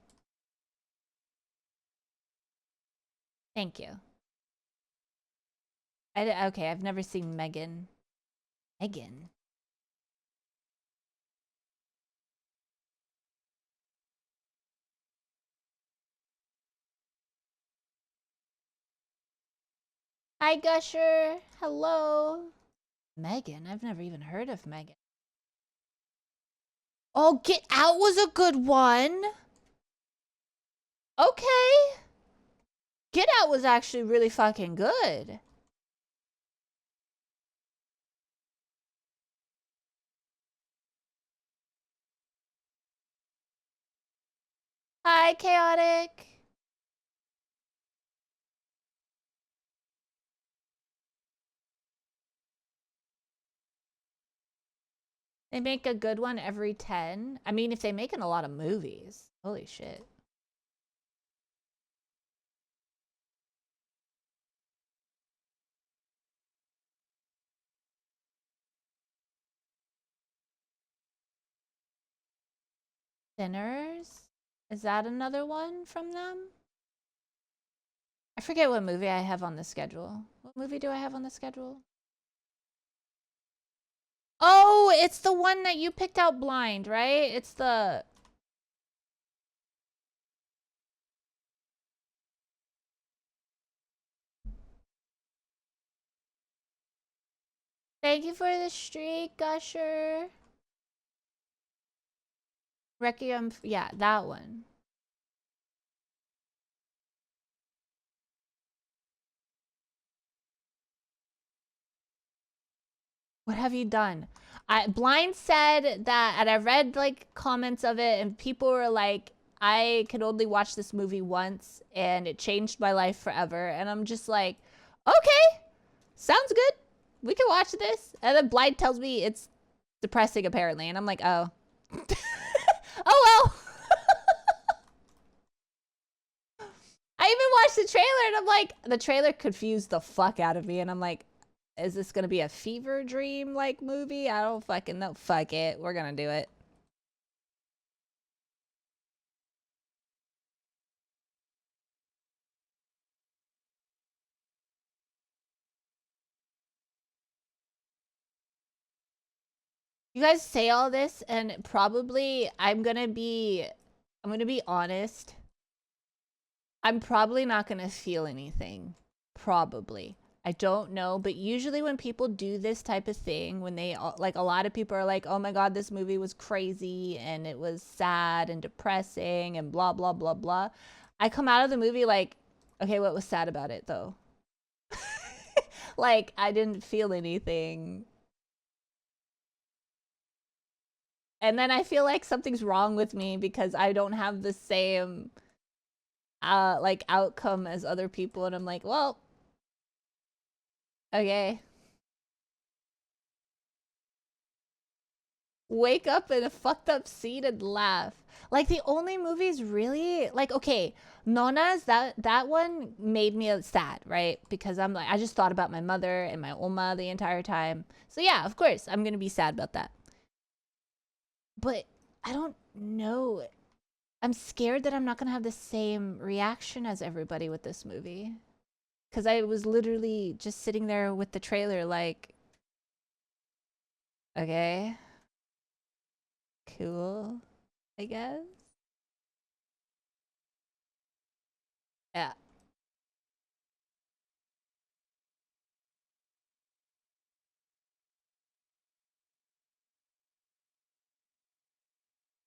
Thank you. Okay, I've never seen Megan. Megan. Hi, Gusher. Hello. Megan. I've never even heard of Megan. Oh, Get Out was a good one. Okay. Get Out was actually really fucking good. Hi, Chaotic. They make a good one every 10. I mean, if they make a lot of movies. Holy shit. Sinners? Is that another one from them? I forget what movie I have on the schedule. What movie do I have on the schedule? Oh, it's the one that you picked out blind, right? It's the... Thank you for the streak, Gusher. Requiem, yeah, that one. What have you done? Blind said that, and I read like comments of it, and people were like, I could only watch this movie once, and it changed my life forever. And I'm just like, okay, sounds good. We can watch this. And then Blind tells me it's depressing, apparently, and I'm like, oh, oh well. I even watched the trailer, and I'm like, the trailer confused the fuck out of me, and I'm like, is this gonna be a fever dream like movie? I don't fucking know. Fuck it. We're gonna do it. You guys say all this and probably I'm gonna be honest. I'm probably not gonna feel anything. Probably. I don't know, but usually when people do this type of thing, when they like a lot of people are like, "Oh my god, this movie was crazy and it was sad and depressing and blah blah blah blah." I come out of the movie like, "Okay, what was sad about it though?" Like I didn't feel anything. And then I feel like something's wrong with me because I don't have the same like outcome as other people, and I'm like, well, okay. Wake up in a fucked up seat and laugh. Like the only movies really like okay, Nona's that one made me sad, right? Because I'm like I just thought about my mother and my Oma the entire time. So yeah, of course, I'm going to be sad about that. But I don't know. I'm scared that I'm not going to have the same reaction as everybody with this movie. Because I was literally just sitting there with the trailer like, okay. cool, I guess. Yeah.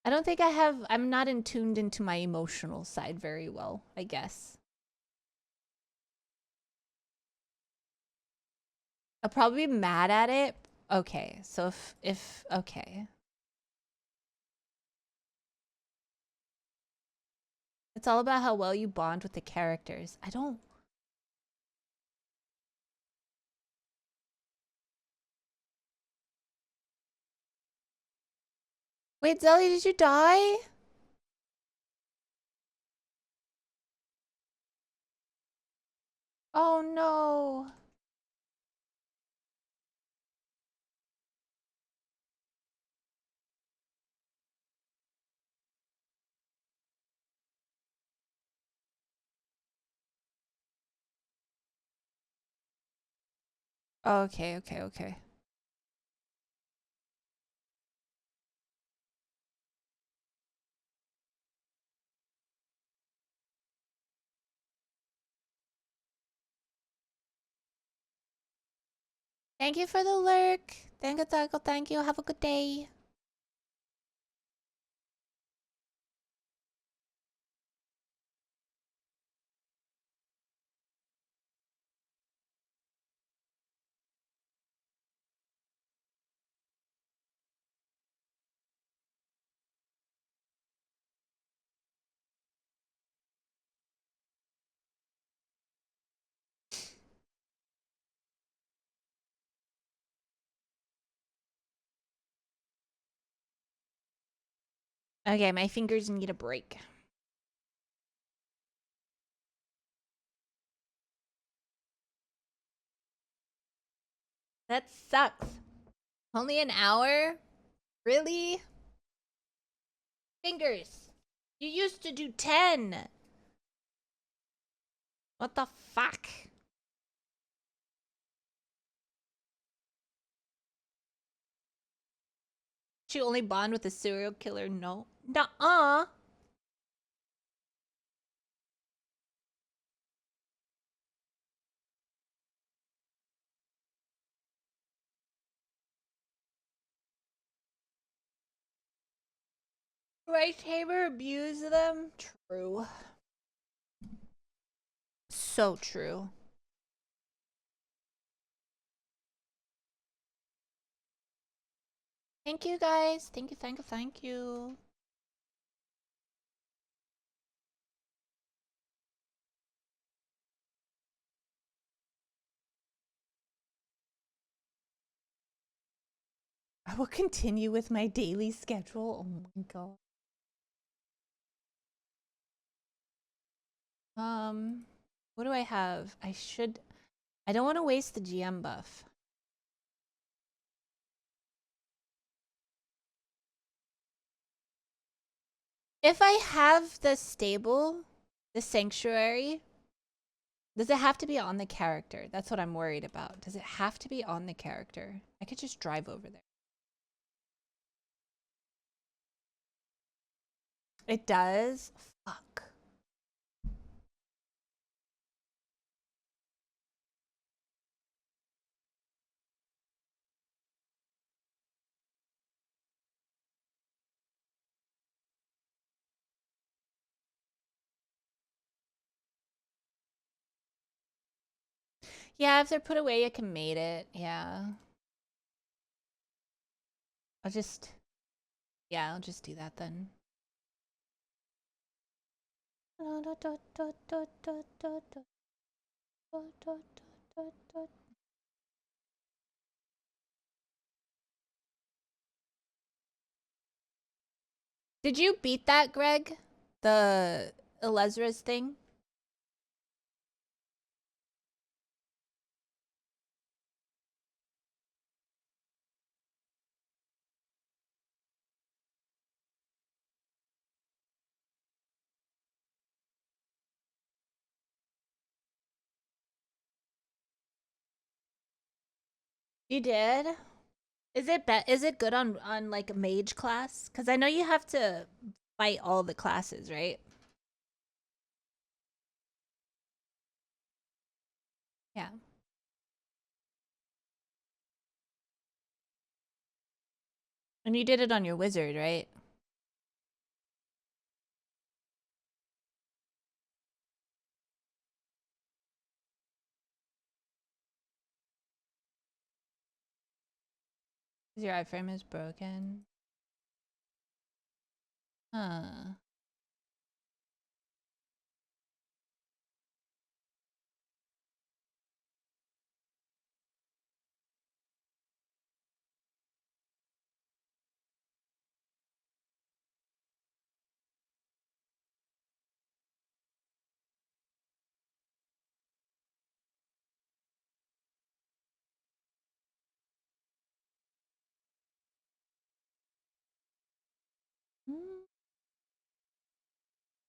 I don't think I'm not tuned into my emotional side very well, I guess. I'll probably be mad at it. Okay, so okay. It's all about how well you bond with the characters. I don't... Wait, Zelly, did you die? Oh no. Okay, okay, okay. Thank you for the lurk. Thank you, Taco. Thank you. Have a good day. Okay, my fingers need a break. That sucks. Only an hour? Really? Fingers. You used to do 10. What the fuck? She only bond with a serial killer? No. Nuh-uh. Right, Tabor? Abuse them? True. So true. Thank you, guys. Thank you, thank you, thank you. I will continue with my daily schedule. Oh my god. What do I have? I don't want to waste the GM buff. If I have the stable, the sanctuary, does it have to be on the character? That's what I'm worried about. Does it have to be on the character? I could just drive over there. It does? Fuck. Yeah, if they're put away, I can mate it. Yeah. I'll just do that then. Did you beat that, Greg? The Elezra's thing? You did? Is it good on like a mage class? Cuz I know you have to fight all the classes, right? Yeah. And you did it on your wizard, right? Your iframe is broken. Huh.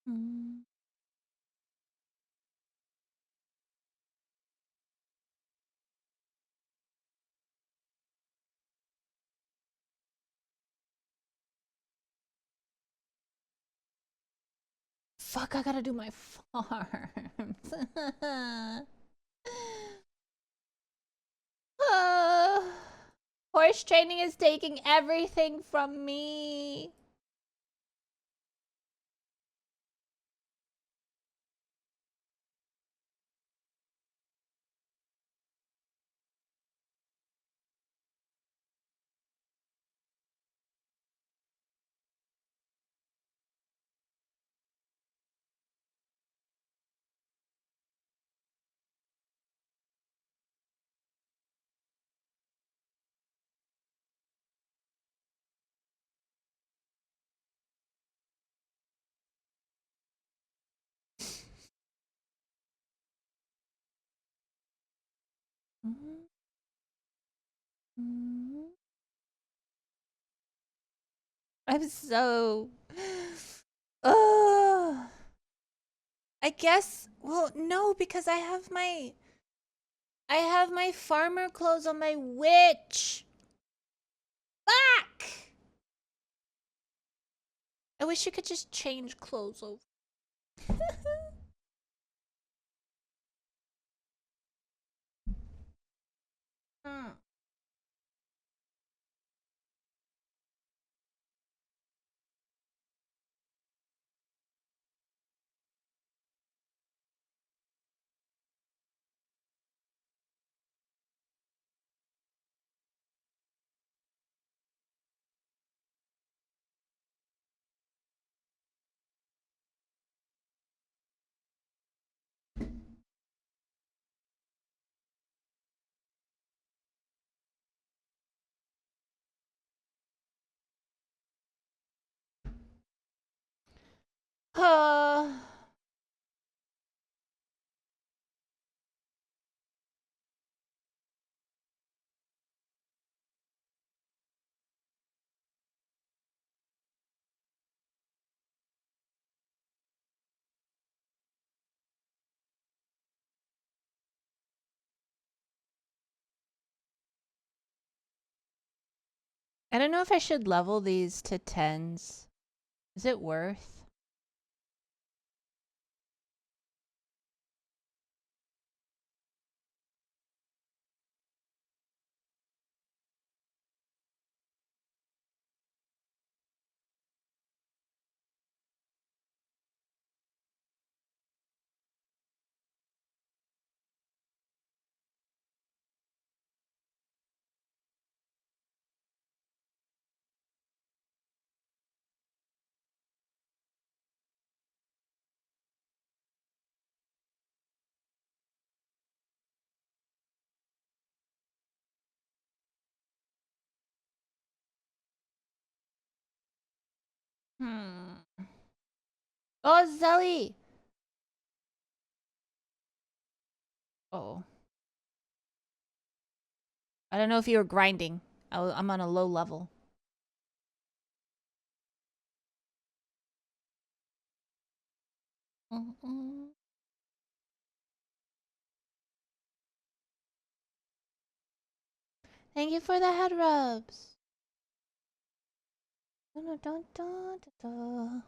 Mm. Fuck, I gotta do my farms. Horse training is taking everything from me. I'm so. Ugh. I guess. Well, no, because I have my farmer clothes on my witch. Fuck! I wish you could just change clothes over. Hmm. Uh, I don't know if I should level these to 10s. Is it worth? Hmm. Oh, Zelly! Oh. I don't know if you were grinding. I'm on a low level. Mm-mm. Thank you for the head rubs. Dun, dun, dun, dun, dun,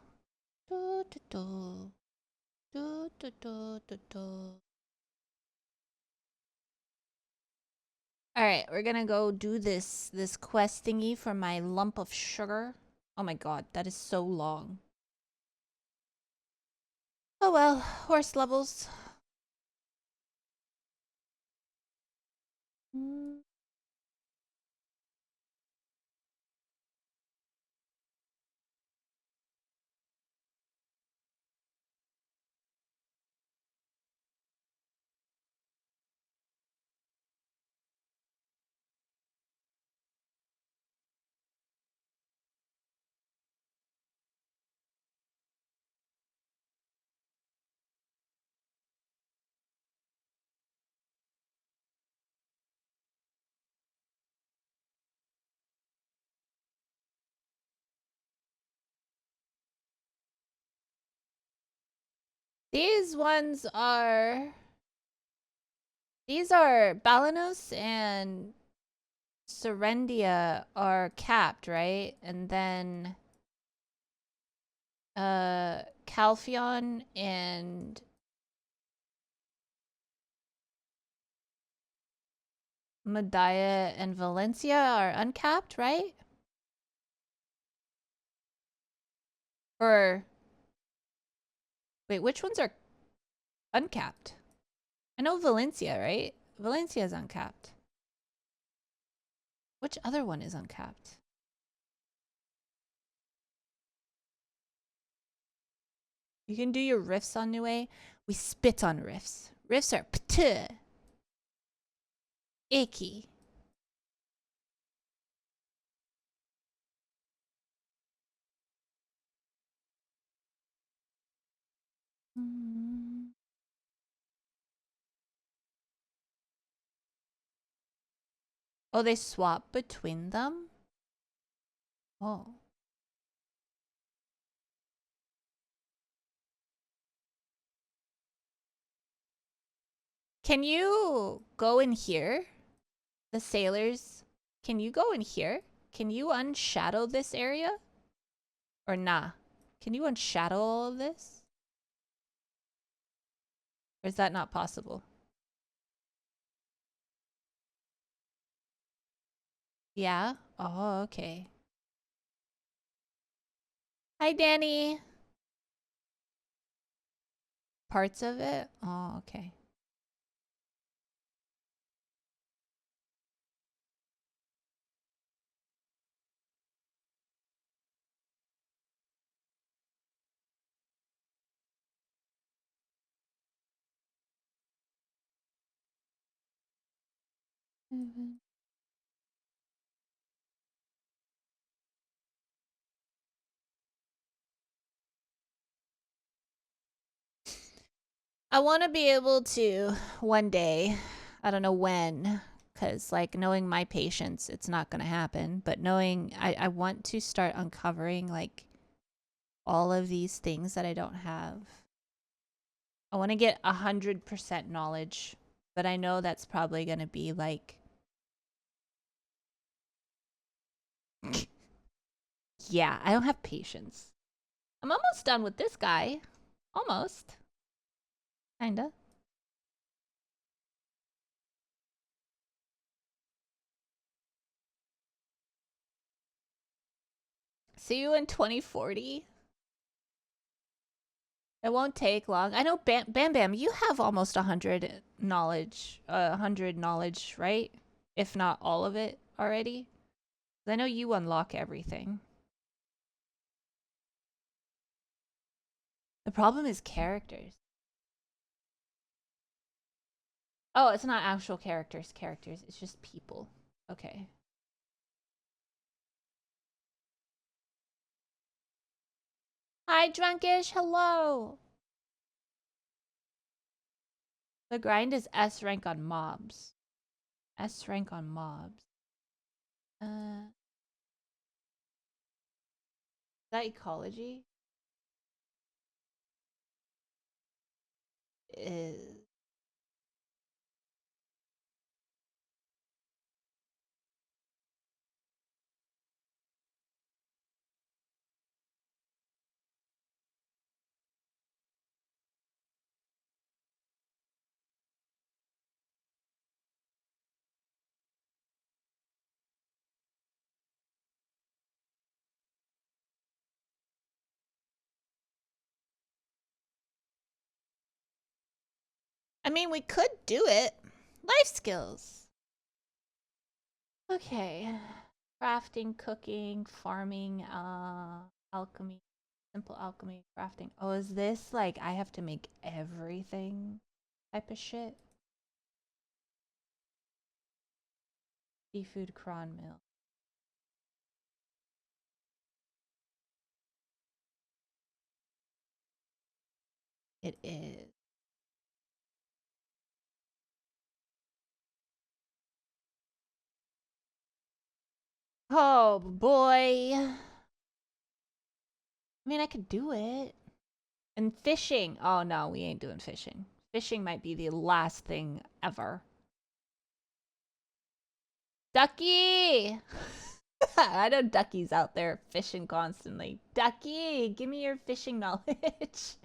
dun, dun, dun, dun, dun, dun, dun. All right, we're gonna go do this quest thingy for my lump of sugar. Oh my god, that is so long. Oh well, horse levels. Mm. These ones are... These are Balanos and Serendia are capped, right? And then Calpheon and Medaya and Valencia are uncapped, right? Or wait, which ones are uncapped? I know Valencia, right? Valencia is uncapped. Which other one is uncapped? You can do your riffs on Nue. We spit on riffs. Riffs are ptuh. Icky. Oh, they swap between them? Oh. Can you go in here? The sailors. Can you go in here? Can you unshadow this area? Or nah? Can you unshadow all of this? Or is that not possible? Yeah? Oh, okay. Hi, Danny. Parts of it? Oh, okay. I want to be able to one day, I don't know when, because like knowing my patience, it's not going to happen, but knowing I want to start uncovering like all of these things that I don't have. I want to get 100% knowledge, but I know that's probably going to be like... Yeah, I don't have patience. I'm almost done with this guy. Almost. Kinda. See you in 2040. It won't take long. I know Bam Bam, you have almost 100 knowledge, 100 knowledge, right? If not all of it already. I know you unlock everything. The problem is characters. Oh, it's not actual characters, It's just people. Okay. Hi, Drunkish. Hello. The grind is S rank on mobs. S rank on mobs. Is that ecology? Is... I mean, we could do it. Life skills. Okay. Crafting, cooking, farming, alchemy, simple alchemy, crafting. Oh, is this like I have to make everything type of shit? Seafood cron mill. It is. Oh boy. I mean, I could do it. And fishing. Oh no, we ain't doing fishing. Fishing might be the last thing ever. Ducky! I know Ducky's out there fishing constantly. Ducky, give me your fishing knowledge.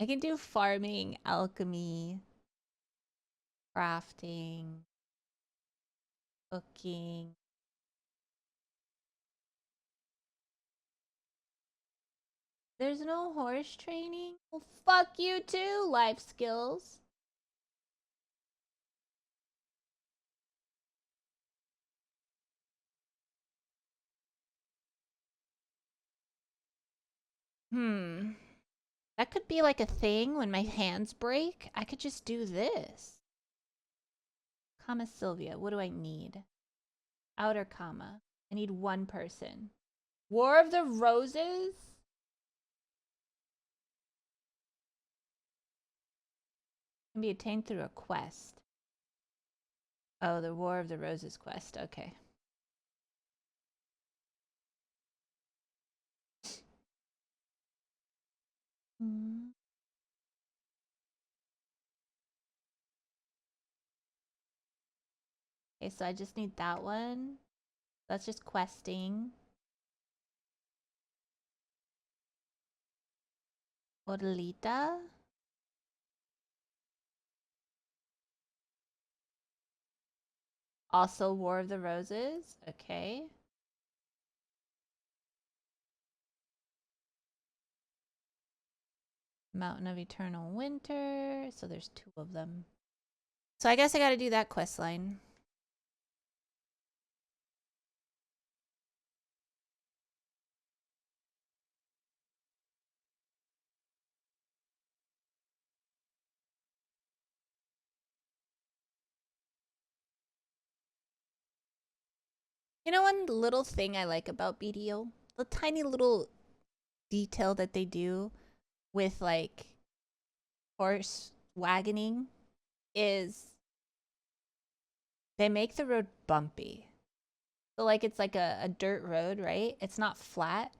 I can do farming, alchemy, crafting, cooking. There's no horse training? Well, fuck you too, life skills. That could be like a thing when my hands break. I could just do this. Comma Sylvia, what do I need? Outer comma. I need one person. War of the Roses? Can be attained through a quest. Oh, the War of the Roses quest. Okay. Okay, so I just need that one. That's just questing. Odalita. Also War of the Roses. Okay. Mountain of Eternal Winter. So there's 2 of them. So I guess I gotta do that quest line. You know one little thing I like about BDO? The tiny little detail that they do with like horse wagoning is they make the road bumpy. So like it's like a dirt road, right? It's not flat.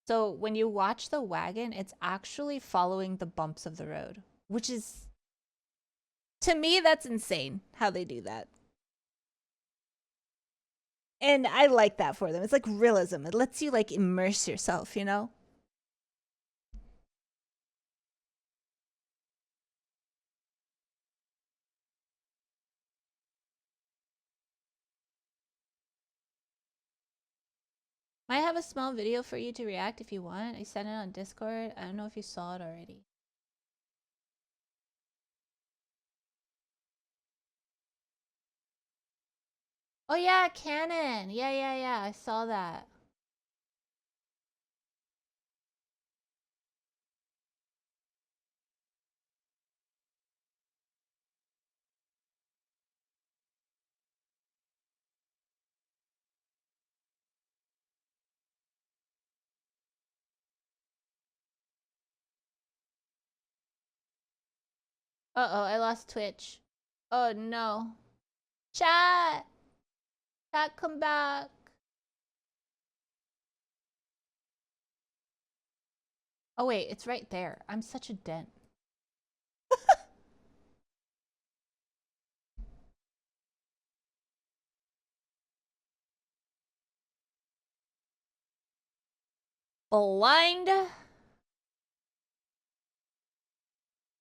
So when you watch the wagon, it's actually following the bumps of the road, which is, to me, that's insane how they do that. And I like that for them. It's like realism. It lets you like immerse yourself, you know? Might have a small video for you to react if you want. I sent it on Discord. I don't know if you saw it already. Oh yeah, Canon. Yeah. I saw that. Uh-oh, I lost Twitch. Oh no. Chat! Chat, come back. Oh wait, it's right there. I'm such a dent. Blind.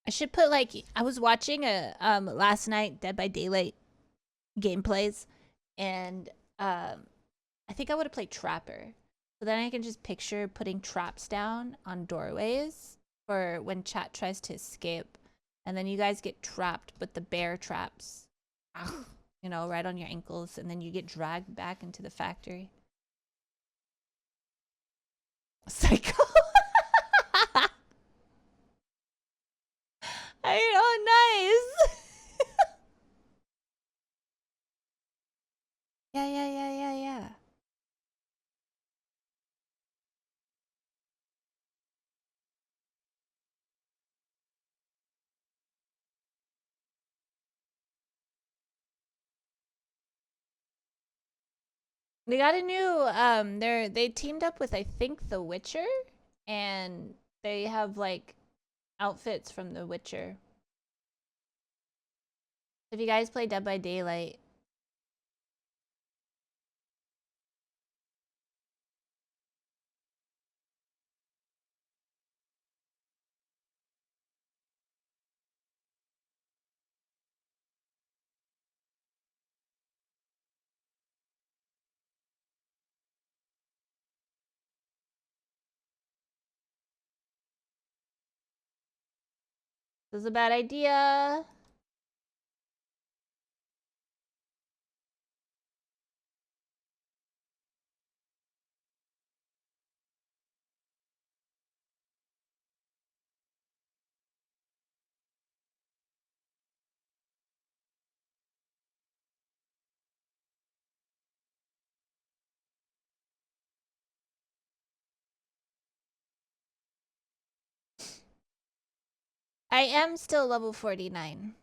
I should put like, I was watching a last night Dead by Daylight gameplays, and I think I would have played Trapper. So then I can just picture putting traps down on doorways for when chat tries to escape. And then you guys get trapped with the bear traps. You know, right on your ankles. And then you get dragged back into the factory. Psycho. I know, nice. Yeah. They got a new they teamed up with I think The Witcher, and they have like outfits from The Witcher. If you guys play Dead by Daylight, this is a bad idea. I am still level 49.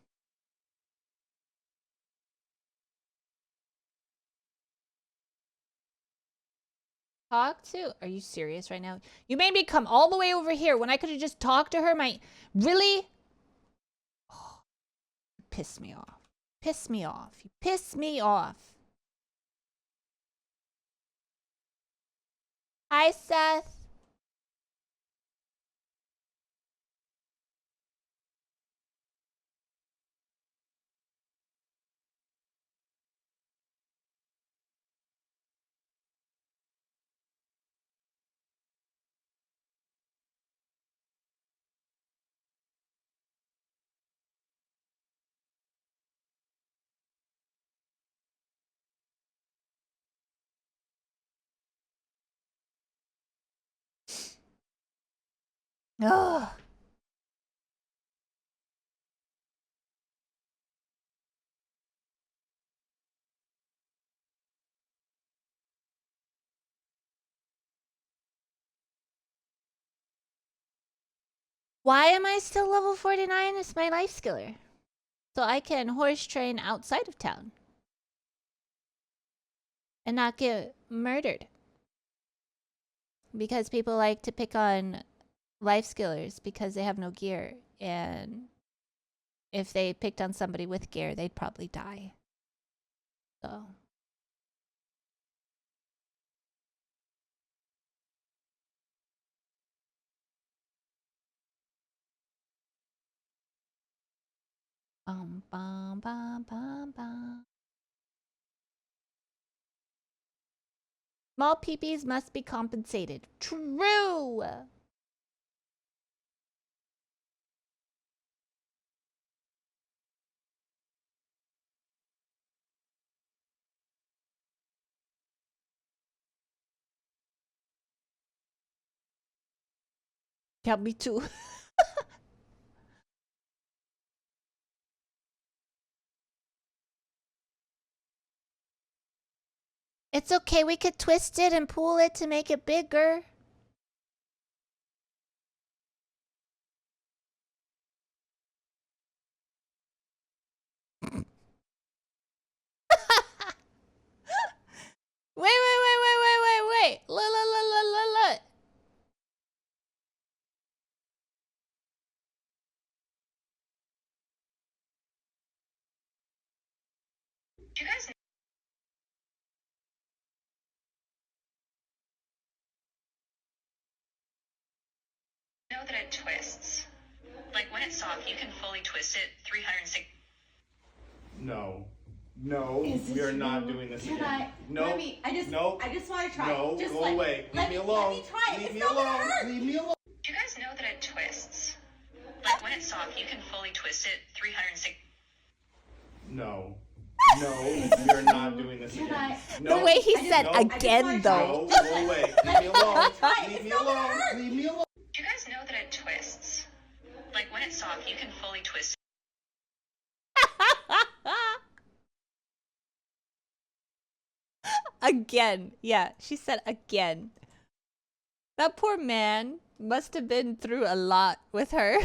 Talk to? Are you serious right now? You made me come all the way over here when I could have just talked to her. Really? Oh, you piss me off. Piss me off. You piss me off. Hi, Seth. Ugh. Why am I still level 49? It's my life skiller. So I can horse train outside of town. And not get murdered. Because people like to pick on life skillers because they have no gear. And if they picked on somebody with gear, they'd probably die. So... Bum, bum, bum. Small peepees must be compensated. True! Yeah, me too. It's okay, we could twist it and pull it to make it bigger. Wait. Look. Do you guys know that it twists? Like when it's soft, you can fully twist it 360. No. No, Is we this are not real? doing this Can again. No. Let me, I just want to try No, it. Just go like, away. Let Leave me alone. Let me try it. Leave It's me not alone. gonna hurt. Leave me alone. Do you guys know that it twists? Like when it's soft, you can fully twist it 360. No. No, we are not doing this again. No, The way he said no, again, though. No, go away. Leave me alone. Try it. Leave It's me not gonna alone. hurt. Leave me alone. Do you guys know that it twists? Like when it's soft, you can fully twist Again. Yeah, she said again. That poor man must have been through a lot with her.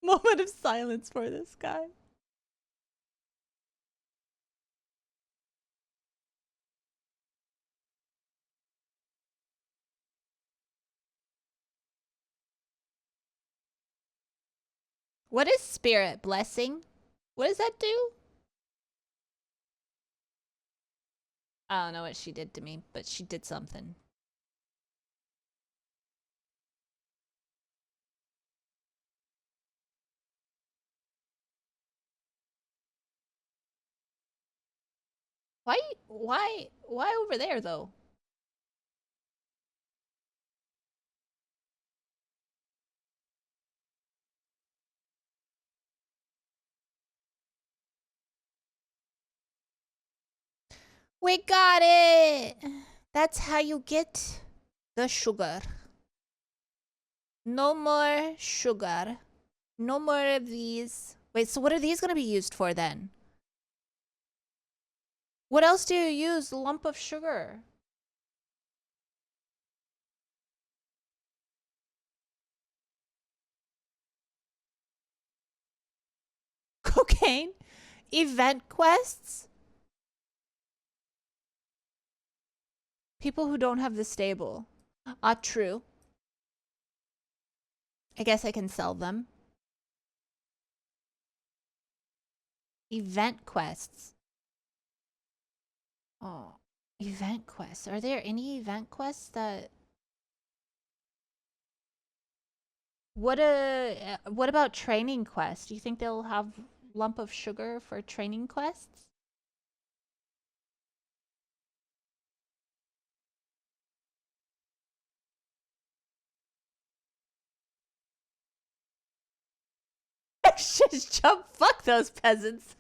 Moment of silence for this guy. What is spirit blessing? What does that do? I don't know what she did to me, but she did something. Why over there though? We got it! That's how you get the sugar. No more sugar. No more of these. Wait, so what are these gonna be used for then? What else do you use a lump of sugar? Cocaine? Event quests? People who don't have the stable. True. I guess I can sell them. Event quests. Oh, event quests. Are there any event quests that... What about training quests? Do you think they'll have lump of sugar for training quests? Just jump. Fuck those peasants.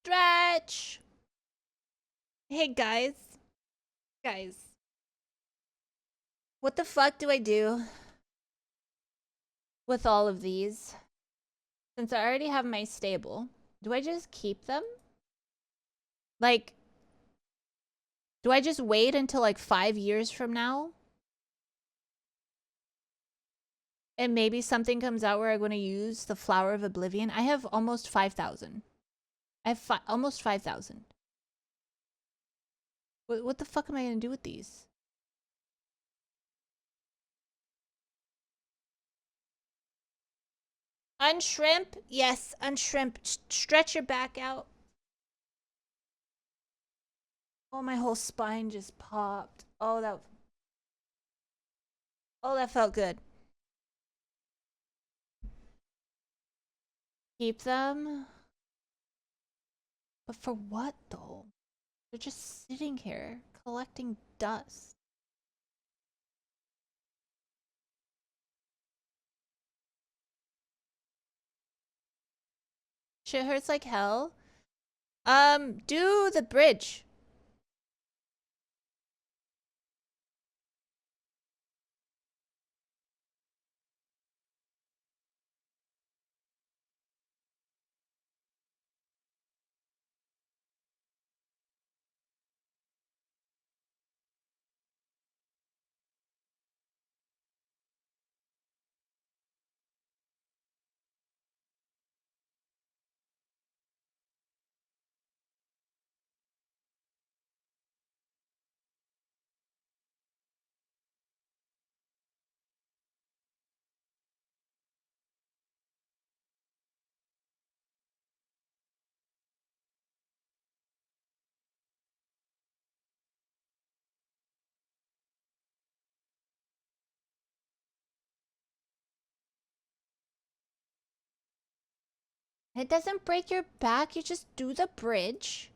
Stretch. Hey guys. Guys. What the fuck do I do with all of these? Since I already have my stable, do I just keep them? Like, do I just wait until like 5 years from now? And maybe something comes out where I'm going to use the Flower of Oblivion. I have almost 5,000. I have almost 5,000. What the fuck am I going to do with these? Unshrimp? Yes, unshrimp. Stretch your back out. Oh, my whole spine just popped. Oh, that felt good. Keep them. But for what, though? They're just sitting here, collecting dust. Shit hurts like hell. Do the bridge. It doesn't break your back. You just do the bridge.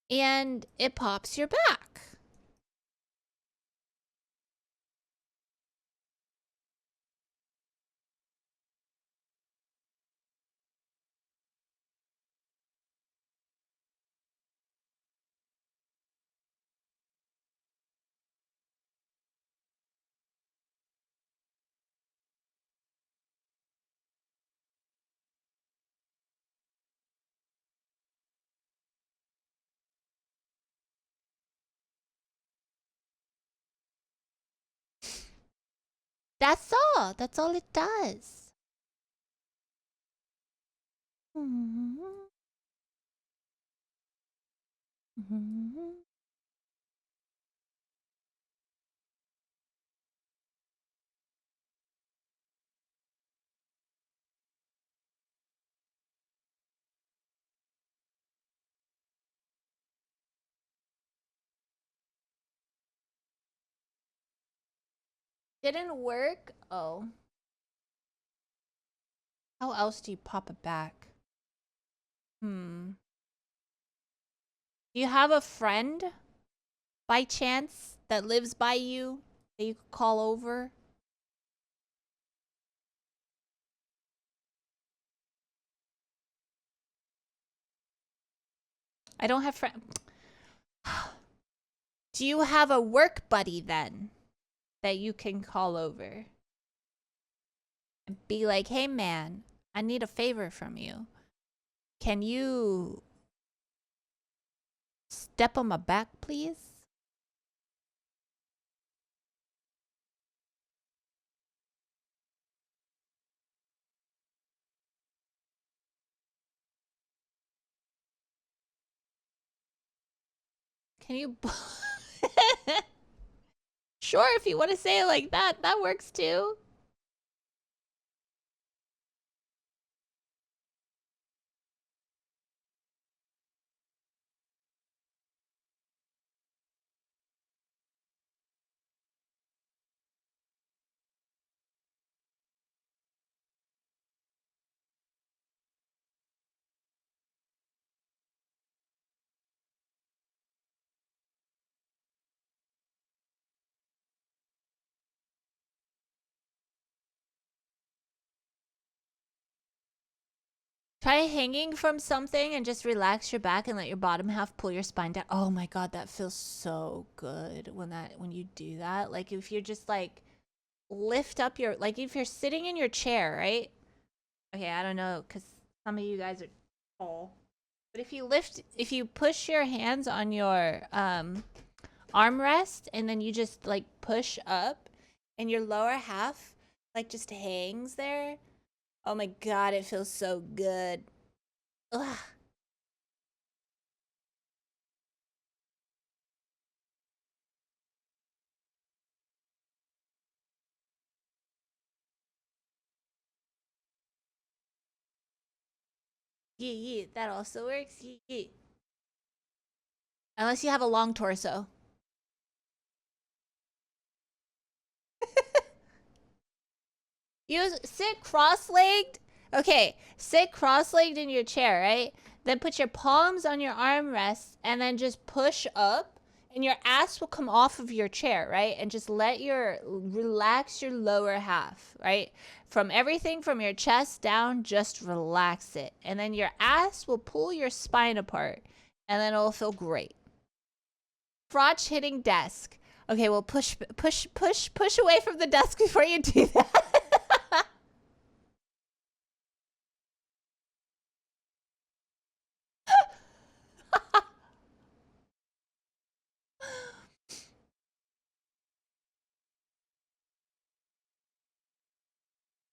And it pops your back. That's all. That's all it does. Didn't work? Oh. How else do you pop it back? Do you have a friend by chance that lives by you that you could call over? I don't have friend. Do you have a work buddy then that you can call over? And be like, hey man, I need a favor from you. Can you step on my back, please? Can you? Sure, if you want to say it like that, that works too. Try hanging from something and just relax your back and let your bottom half pull your spine down. Oh my god, that feels so good when you do that. Like if you're just like lift up your like if you're sitting in your chair, right? Okay, I don't know cuz some of you guys are tall. But if you push your hands on your armrest and then you just like push up and your lower half like just hangs there. Oh my god, it feels so good. Ugh. Yeah, that also works. Yeah. Unless you have a long torso. Sit cross-legged. Okay, sit cross-legged in your chair, right? Then put your palms on your armrests and then just push up and your ass will come off of your chair, right? And just relax your lower half, right? From everything from your chest down, just relax it. And then your ass will pull your spine apart and then it'll feel great. Crotch hitting desk. Okay, well push away from the desk before you do that.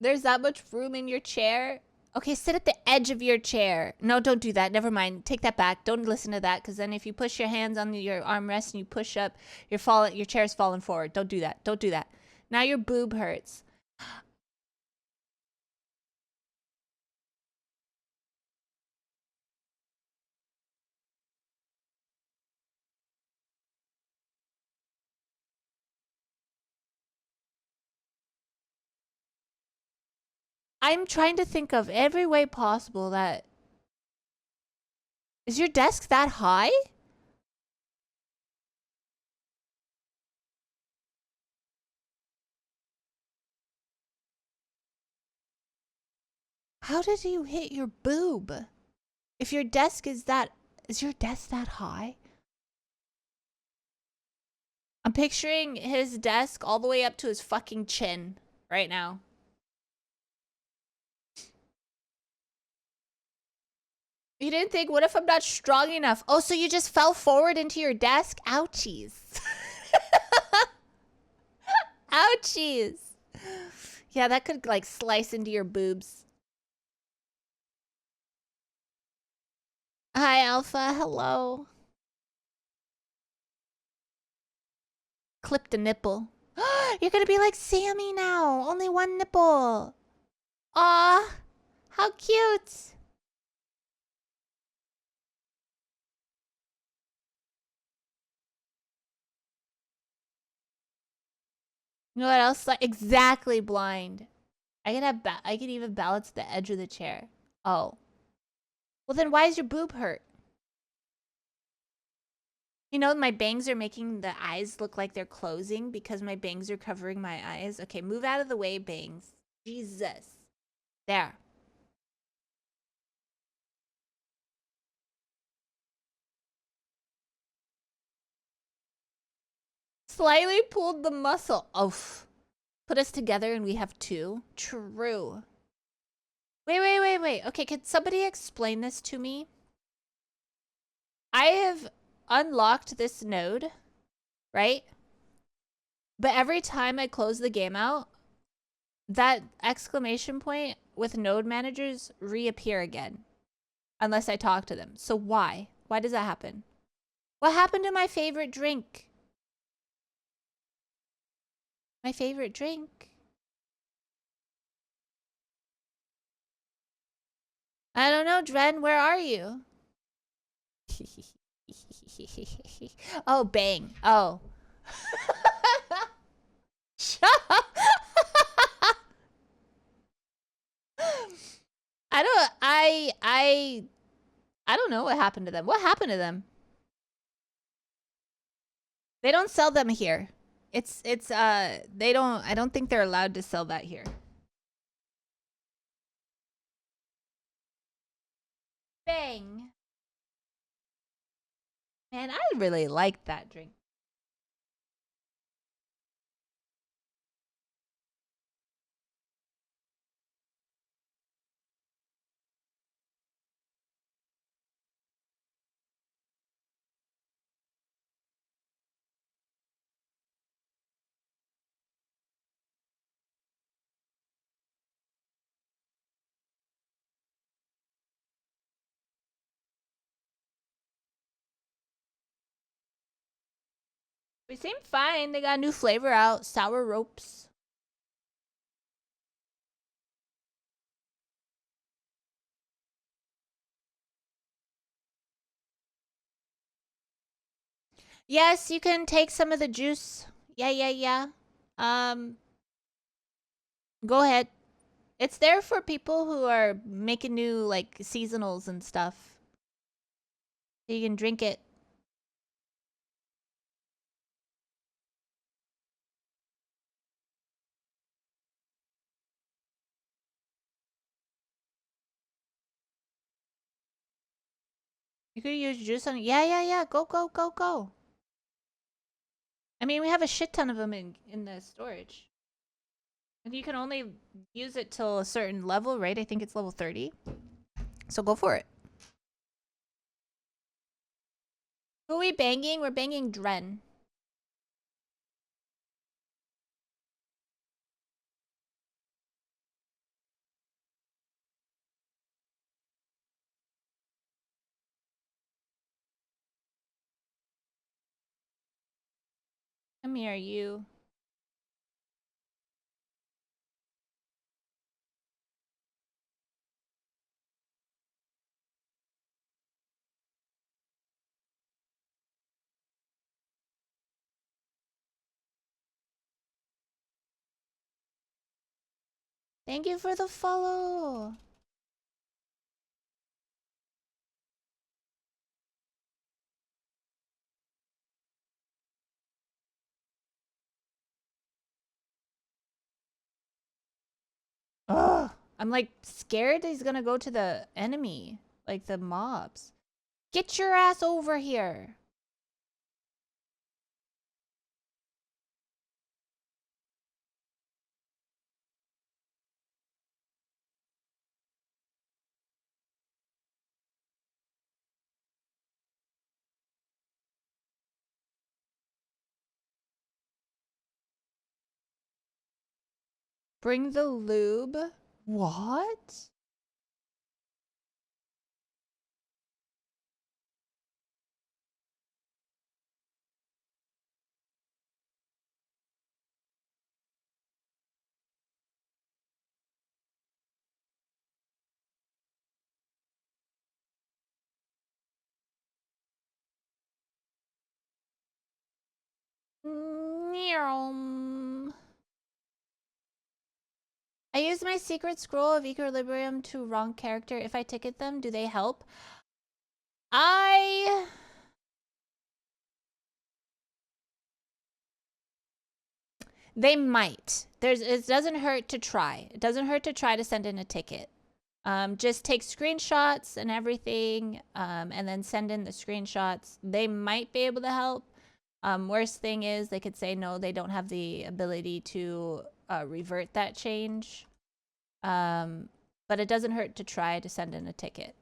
There's that much room in your chair. Okay, sit at the edge of your chair. No, don't do that. Never mind. Take that back. Don't listen to that because then if you push your hands on your armrest and you push up, your chair's falling forward. Don't do that. Don't do that. Now your boob hurts. I'm trying to think of every way possible that... Is your desk that high? How did you hit your boob? If your desk is that... Is your desk that high? I'm picturing his desk all the way up to his fucking chin right now. You didn't think, what if I'm not strong enough? Oh, so you just fell forward into your desk? Ouchies. Ouchies. Yeah, that could like slice into your boobs. Hi, Alpha. Hello. Clipped a nipple. You're gonna be like Sammy now. Only one nipple. Aw. How cute. You know what else? Like exactly blind. I could even balance the edge of the chair. Oh. Well then why is your boob hurt? You know, my bangs are making the eyes look like they're closing because my bangs are covering my eyes. Okay, move out of the way, bangs. Jesus. There. Slightly pulled the muscle. Oof. Put us together and we have two. True. Wait. Okay, can somebody explain this to me? I have unlocked this node, right? But every time I close the game out, that exclamation point with node managers reappear again. Unless I talk to them. So why? Why does that happen? What happened to my favorite drink? My favorite drink? I don't know, Dren, where are you? Oh, bang. Oh. Shut up. I don't know what happened to them. What happened to them? They don't sell them here. I don't think they're allowed to sell that here. Bang. Man, I really like that drink. We seem fine. They got a new flavor out. Sour ropes. Yes, you can take some of the juice. Yeah. Go ahead. It's there for people who are making new, like, seasonals and stuff. So you can drink it. You could use juice on it. Yeah. Go. I mean, we have a shit ton of them in the storage. And you can only use it till a certain level, right? I think it's level 30. So go for it. Who are we banging? We're banging Dren. Come here, you. Thank you for the follow. Ugh. I'm like scared he's gonna go to the enemy, like the mobs. Get your ass over here. Bring the lube. What? Meow. I use my secret scroll of equilibrium to wrong character. If I ticket them, do they help? They might. It doesn't hurt to try. It doesn't hurt to try to send in a ticket. Just take screenshots and everything, and then send in the screenshots. They might be able to help. Worst thing is they could say no, they don't have the ability to revert that change. But it doesn't hurt to try to send in a ticket.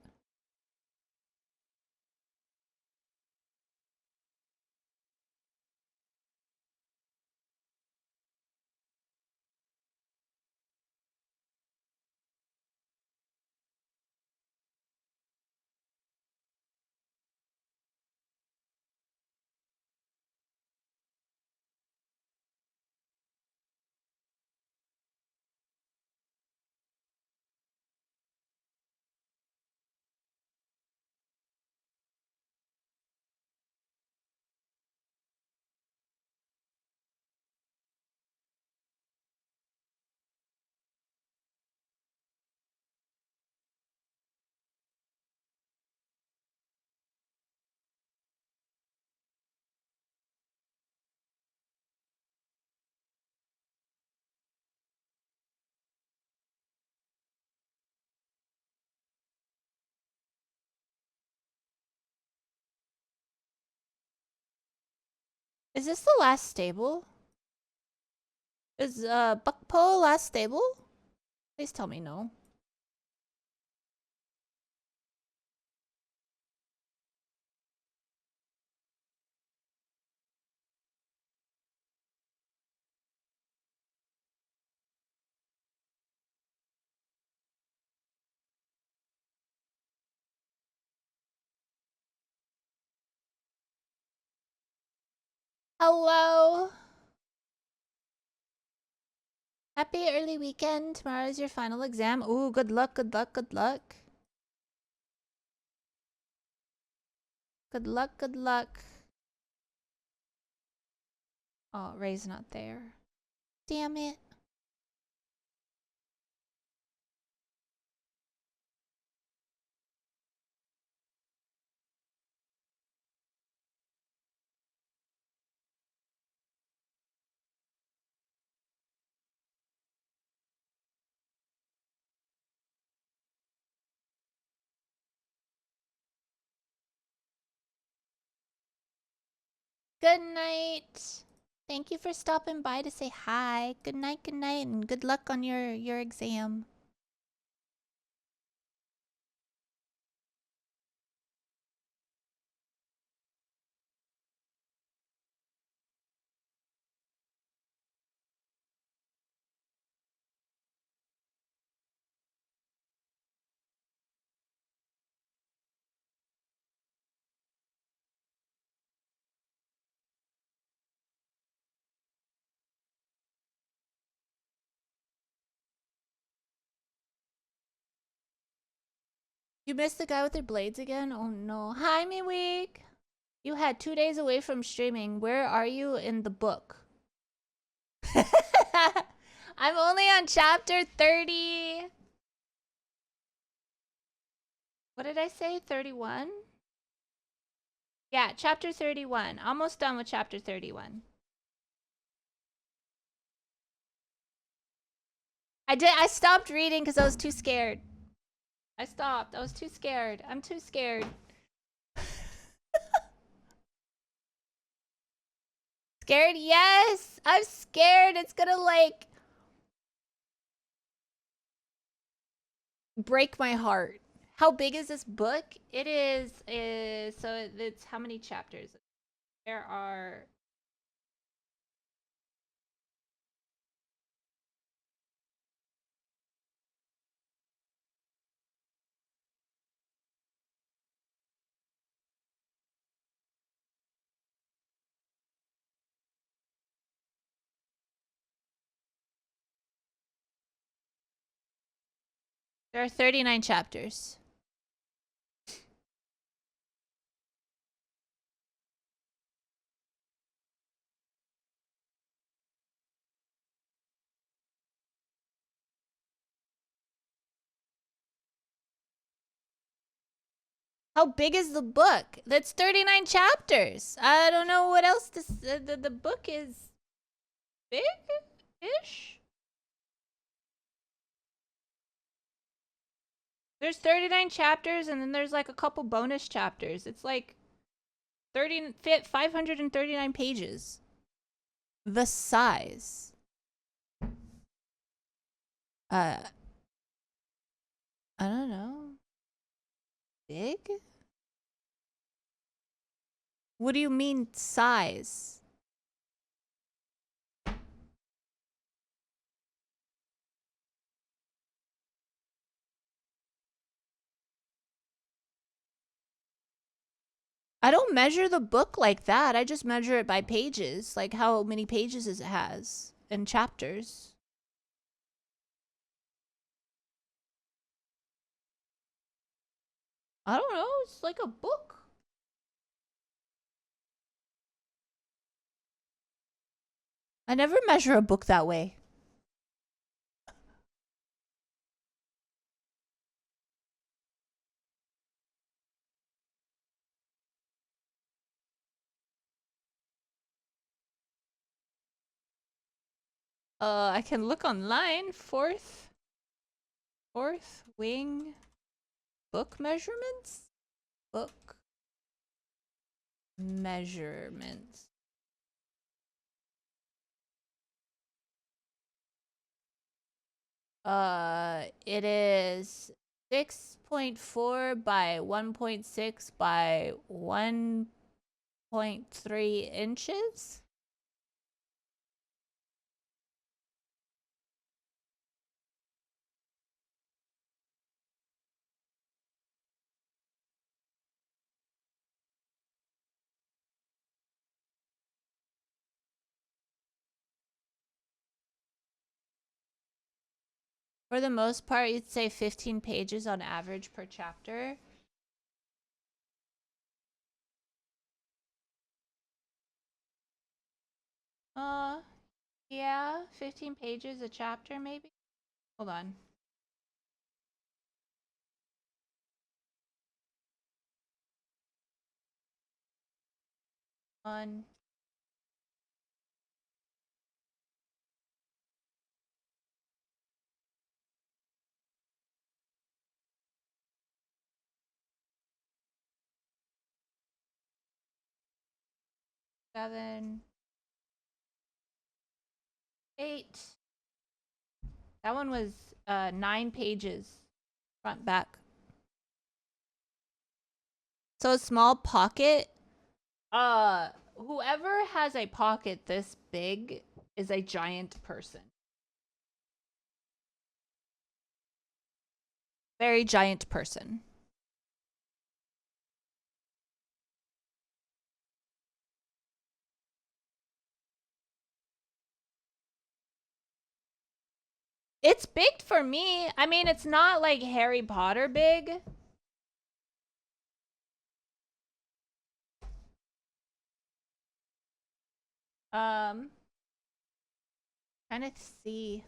Is this the last stable? Is Buckpo last stable? Please tell me no. Hello. Happy early weekend. Tomorrow's your final exam. Ooh, good luck, good luck, good luck. Good luck, good luck. Oh, Ray's not there. Damn it. Good night. Thank you for stopping by to say hi. Good night, and good luck on your exam. You missed the guy with their blades again? Oh no. Hi, Miweek. You had 2 days away from streaming. Where are you in the book? I'm only on chapter 30. What did I say? 31? Yeah, chapter 31. Almost done with chapter 31. I stopped reading because I was too scared. I stopped. I was too scared. I'm too scared. Scared? Yes! I'm scared. It's gonna, like, break my heart. How big is this book? It is so it's how many chapters? There are there are 39 chapters. How big is the book? That's 39 chapters. I don't know what else to the book is big-ish. There's 39 chapters and then there's like a couple bonus chapters. It's like 539 pages. The size. I don't know. Big? What do you mean size? I don't measure the book like that. I just measure it by pages, like how many pages it has and chapters. I don't know. It's like a book. I never measure a book that way. I can look online. Fourth wing book measurements? Book measurements. It is 6.4 by 1.6 by 1.3 inches. For the most part, you'd say 15 pages on average per chapter. Yeah, 15 pages a chapter maybe. Hold on. On 7, 8. That one was 9 pages front back. So a small pocket. Whoever has a pocket this big is a giant person. Very giant person. It's big for me. I mean, it's not like Harry Potter big. Trying to see.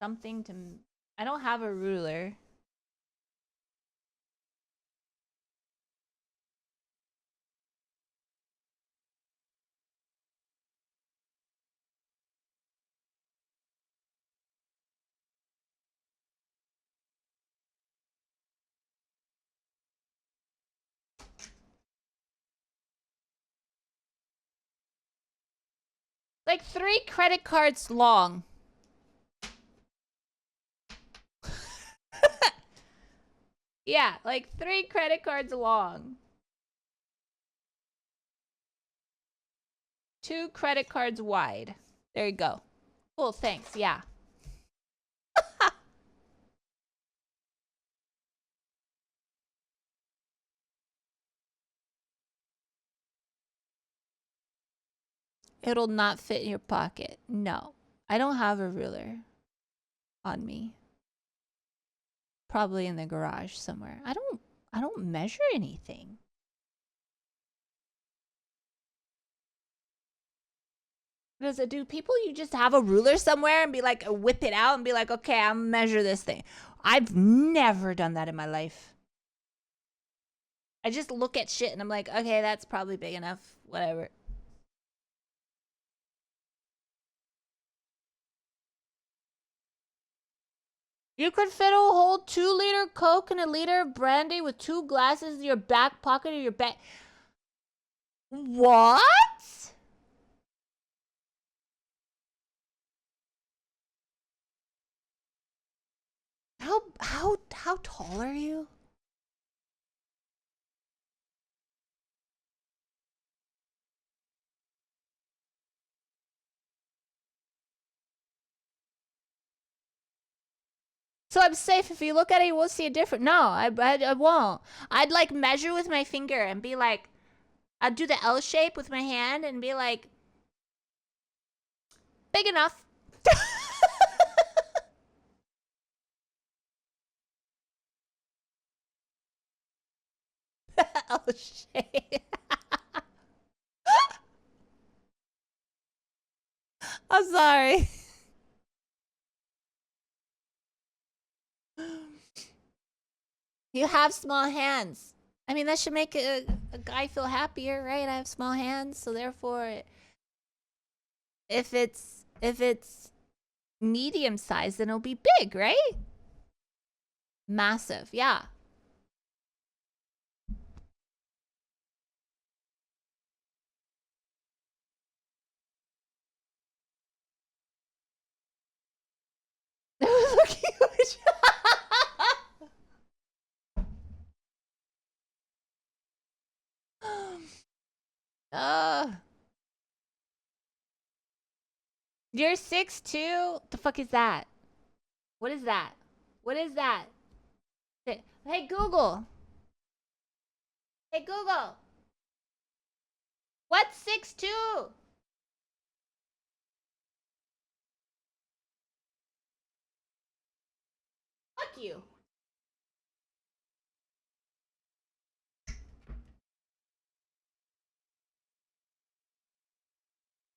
something to... I don't have a ruler. Like 3 credit cards long. Yeah, like 3 credit cards long. 2 credit cards wide. There you go. Cool, thanks. Yeah. It'll not fit in your pocket. No. I don't have a ruler on me. Probably in the garage somewhere. I don't measure anything. Do people you just have a ruler somewhere and be like, whip it out and be like, okay, I'll measure this thing. I've never done that in my life. I just look at shit and I'm like, okay, that's probably big enough. Whatever. You could fit a whole 2-liter Coke and a liter of brandy with 2 glasses in your back pocket of your bag. What? How tall are you? So I'm safe. If you look at it, you won't see a difference. No, I won't. I'd like measure with my finger and be like, I'd do the L shape with my hand and be like, big enough. L shape. I'm sorry. You have small hands. I mean, that should make a guy feel happier, right? I have small hands, so therefore, if it's medium size, then it'll be big, right? Massive, yeah. It was huge. You're 6'2"? The fuck is that? What is that? What is that? Hey Google. Hey Google. What's 6'2"? Fuck you.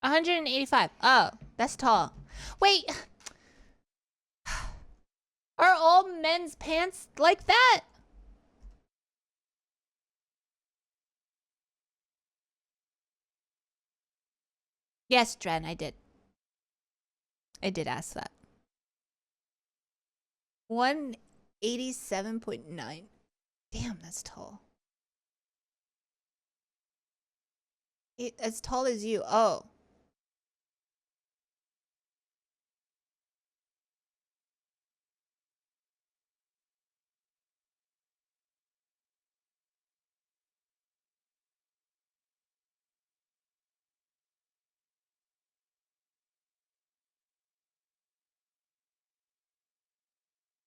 $185. Oh, that's tall. Wait. Are all men's pants like that? Yes, Dren, I did. I did ask that. 187.9. Damn, that's tall. As tall as you. Oh.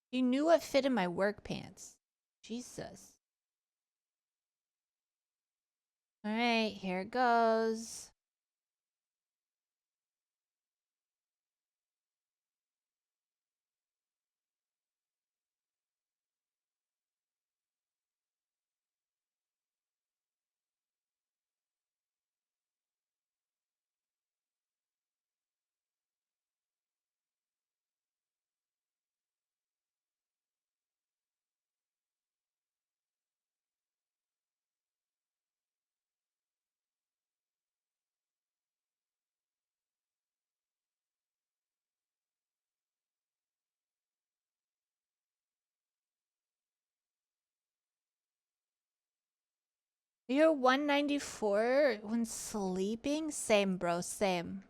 You knew what fit in my work pants. Jesus. Alright, here it goes. You're 194 when sleeping? Same, bro, same.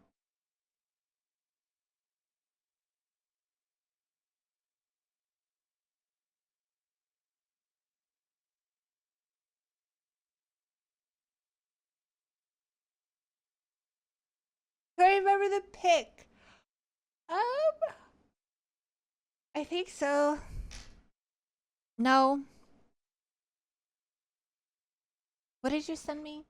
I remember the pic. I think so. No. What did you send me?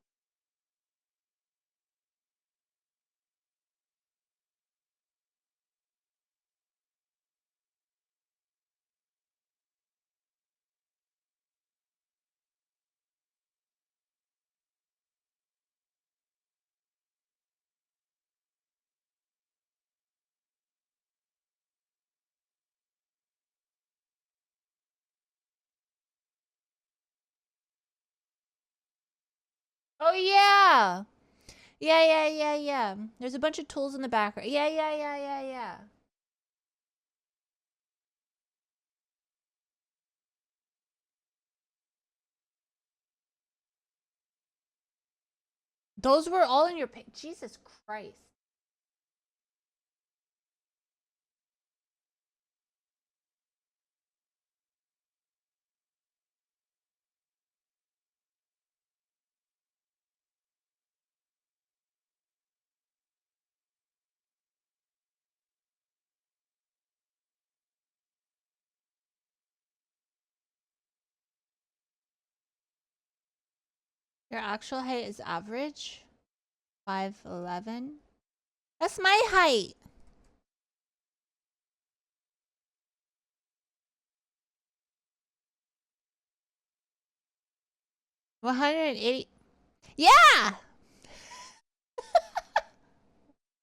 Oh, yeah. Yeah. There's a bunch of tools in the background. Yeah. Those were all in your Jesus Christ. Your actual height is average? 5'11"? That's my height. $180. Yeah!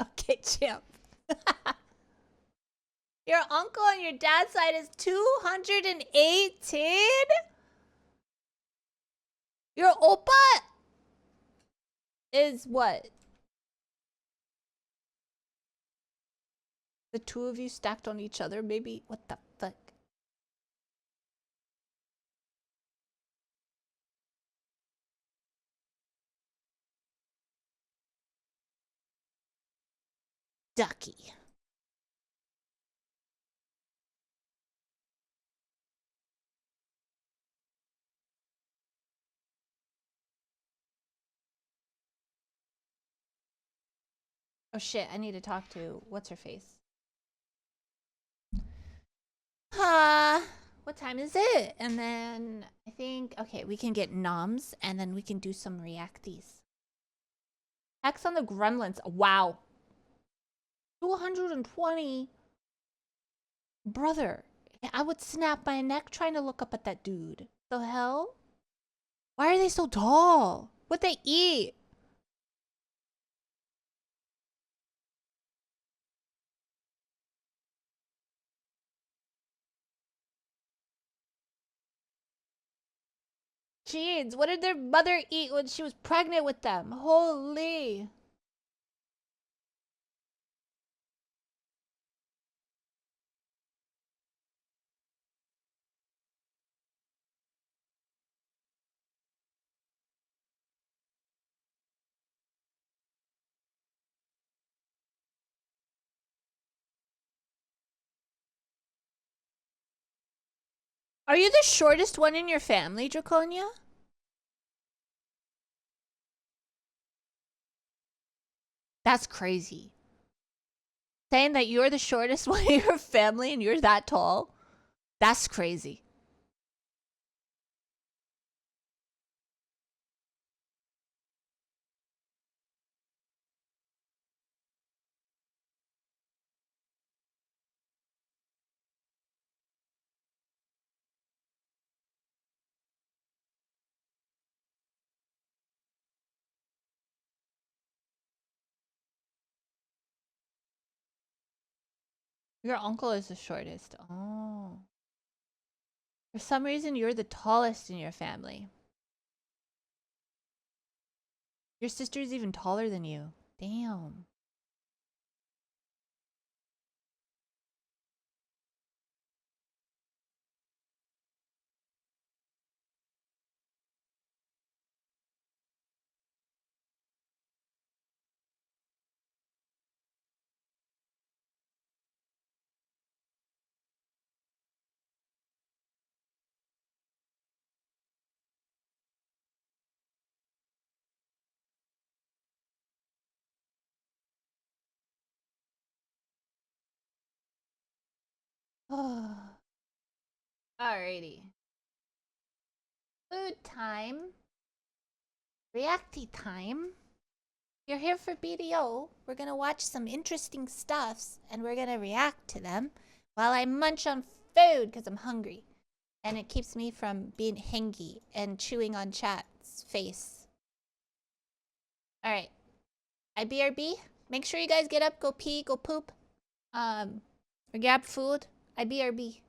Okay, champ. Your uncle on your dad's side is 218? Your oppa is what? The two of you stacked on each other, maybe? What the fuck? Ducky. Oh shit, I need to talk to what's her face. What time is it? And then I think okay, we can get noms and then we can do some reacties. X on the gremlins. Wow. 220. Brother, I would snap my neck trying to look up at that dude. The hell? Why are they so tall? What they eat? Jeez, what did their mother eat when she was pregnant with them? Holy. Are you the shortest one in your family, Draconia? That's crazy. Saying that you're the shortest one in your family and you're that tall? That's crazy. Your uncle is the shortest. Oh. For some reason, you're the tallest in your family. Your sister's even taller than you. Damn. Alrighty. Food time. Reacty time. You're here for BDO. We're gonna watch some interesting stuffs and we're gonna react to them while I munch on food because I'm hungry. And it keeps me from being hangy and chewing on chat's face. Alright. IBRB. Make sure you guys get up, go pee, go poop. Or grab food. IBRB.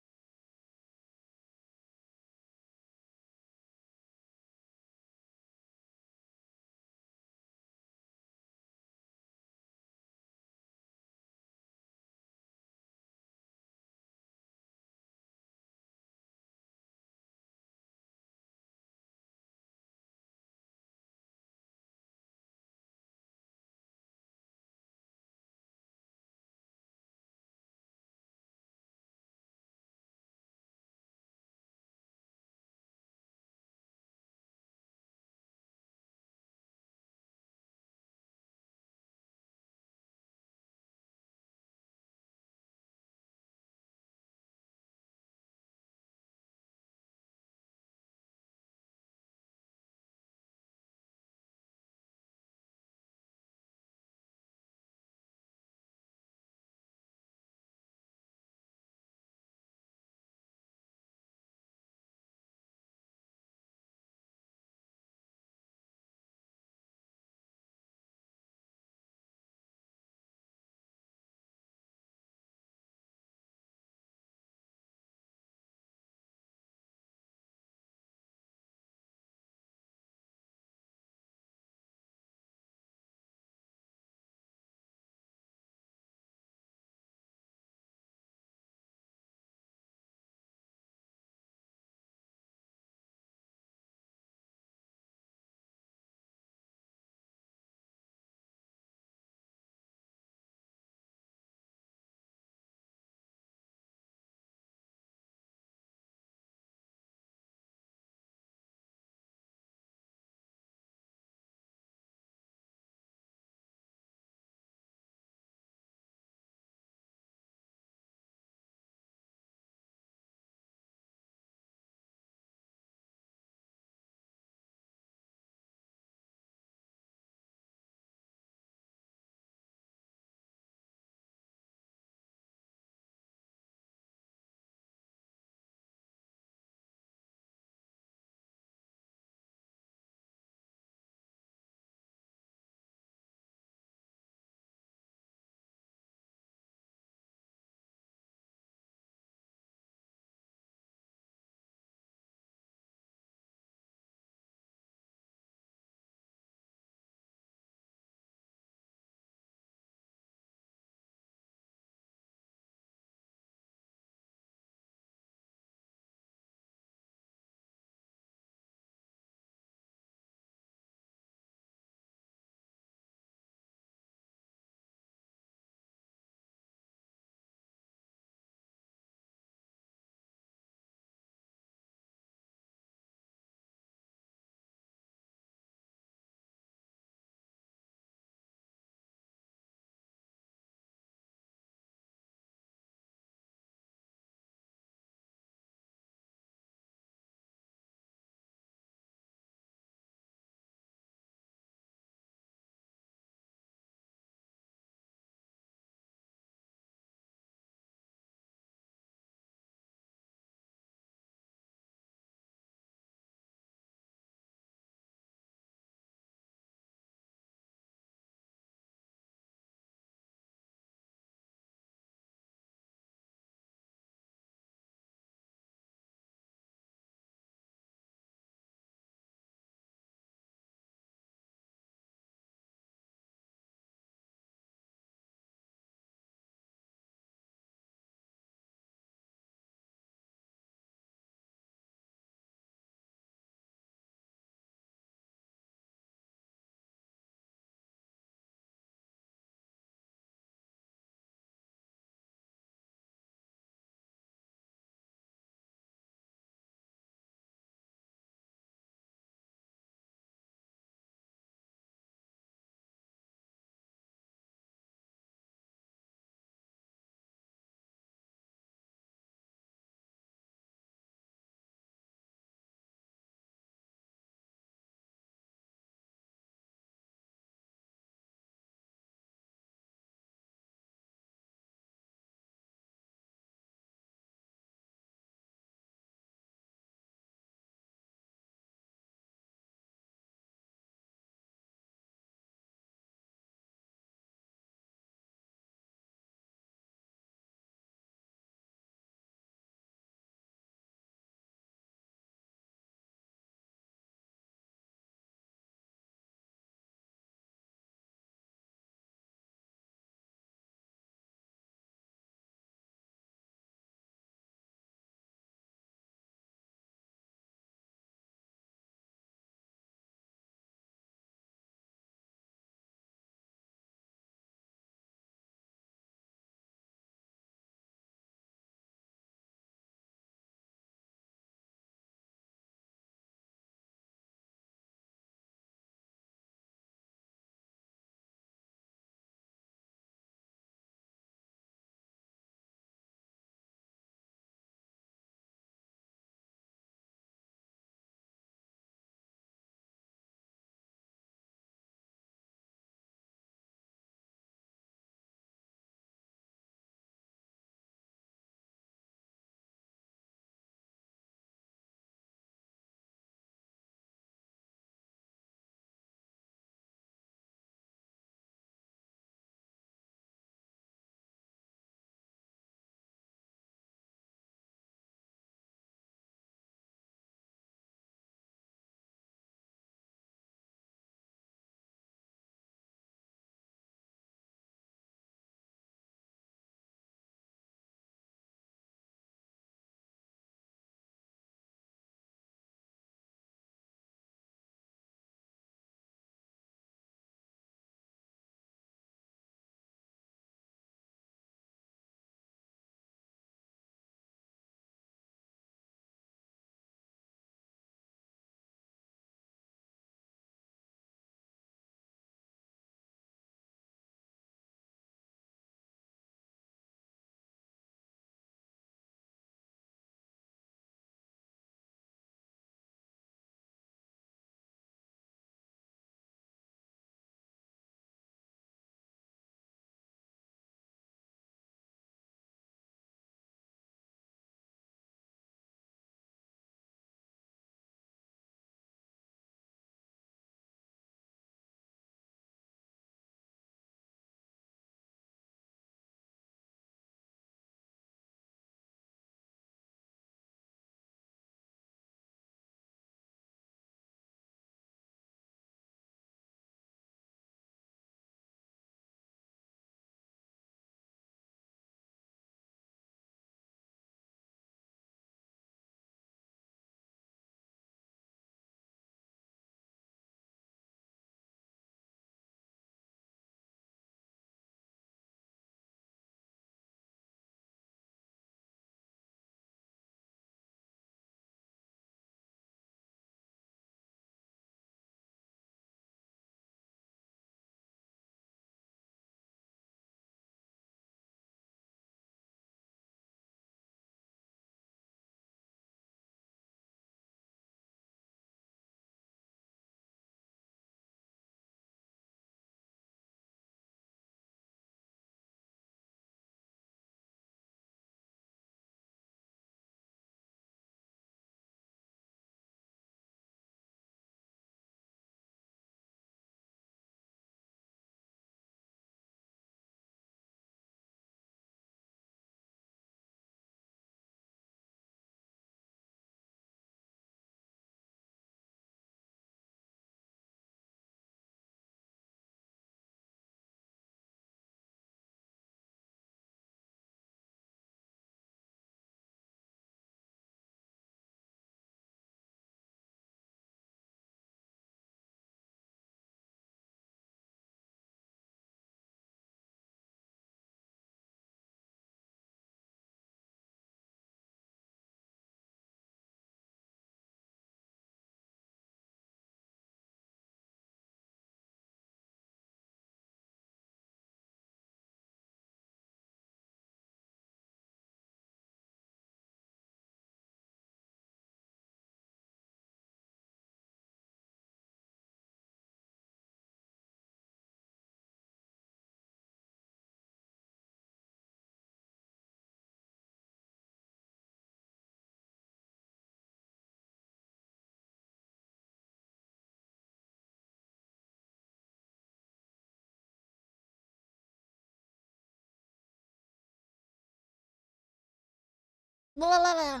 Blah, blah, blah.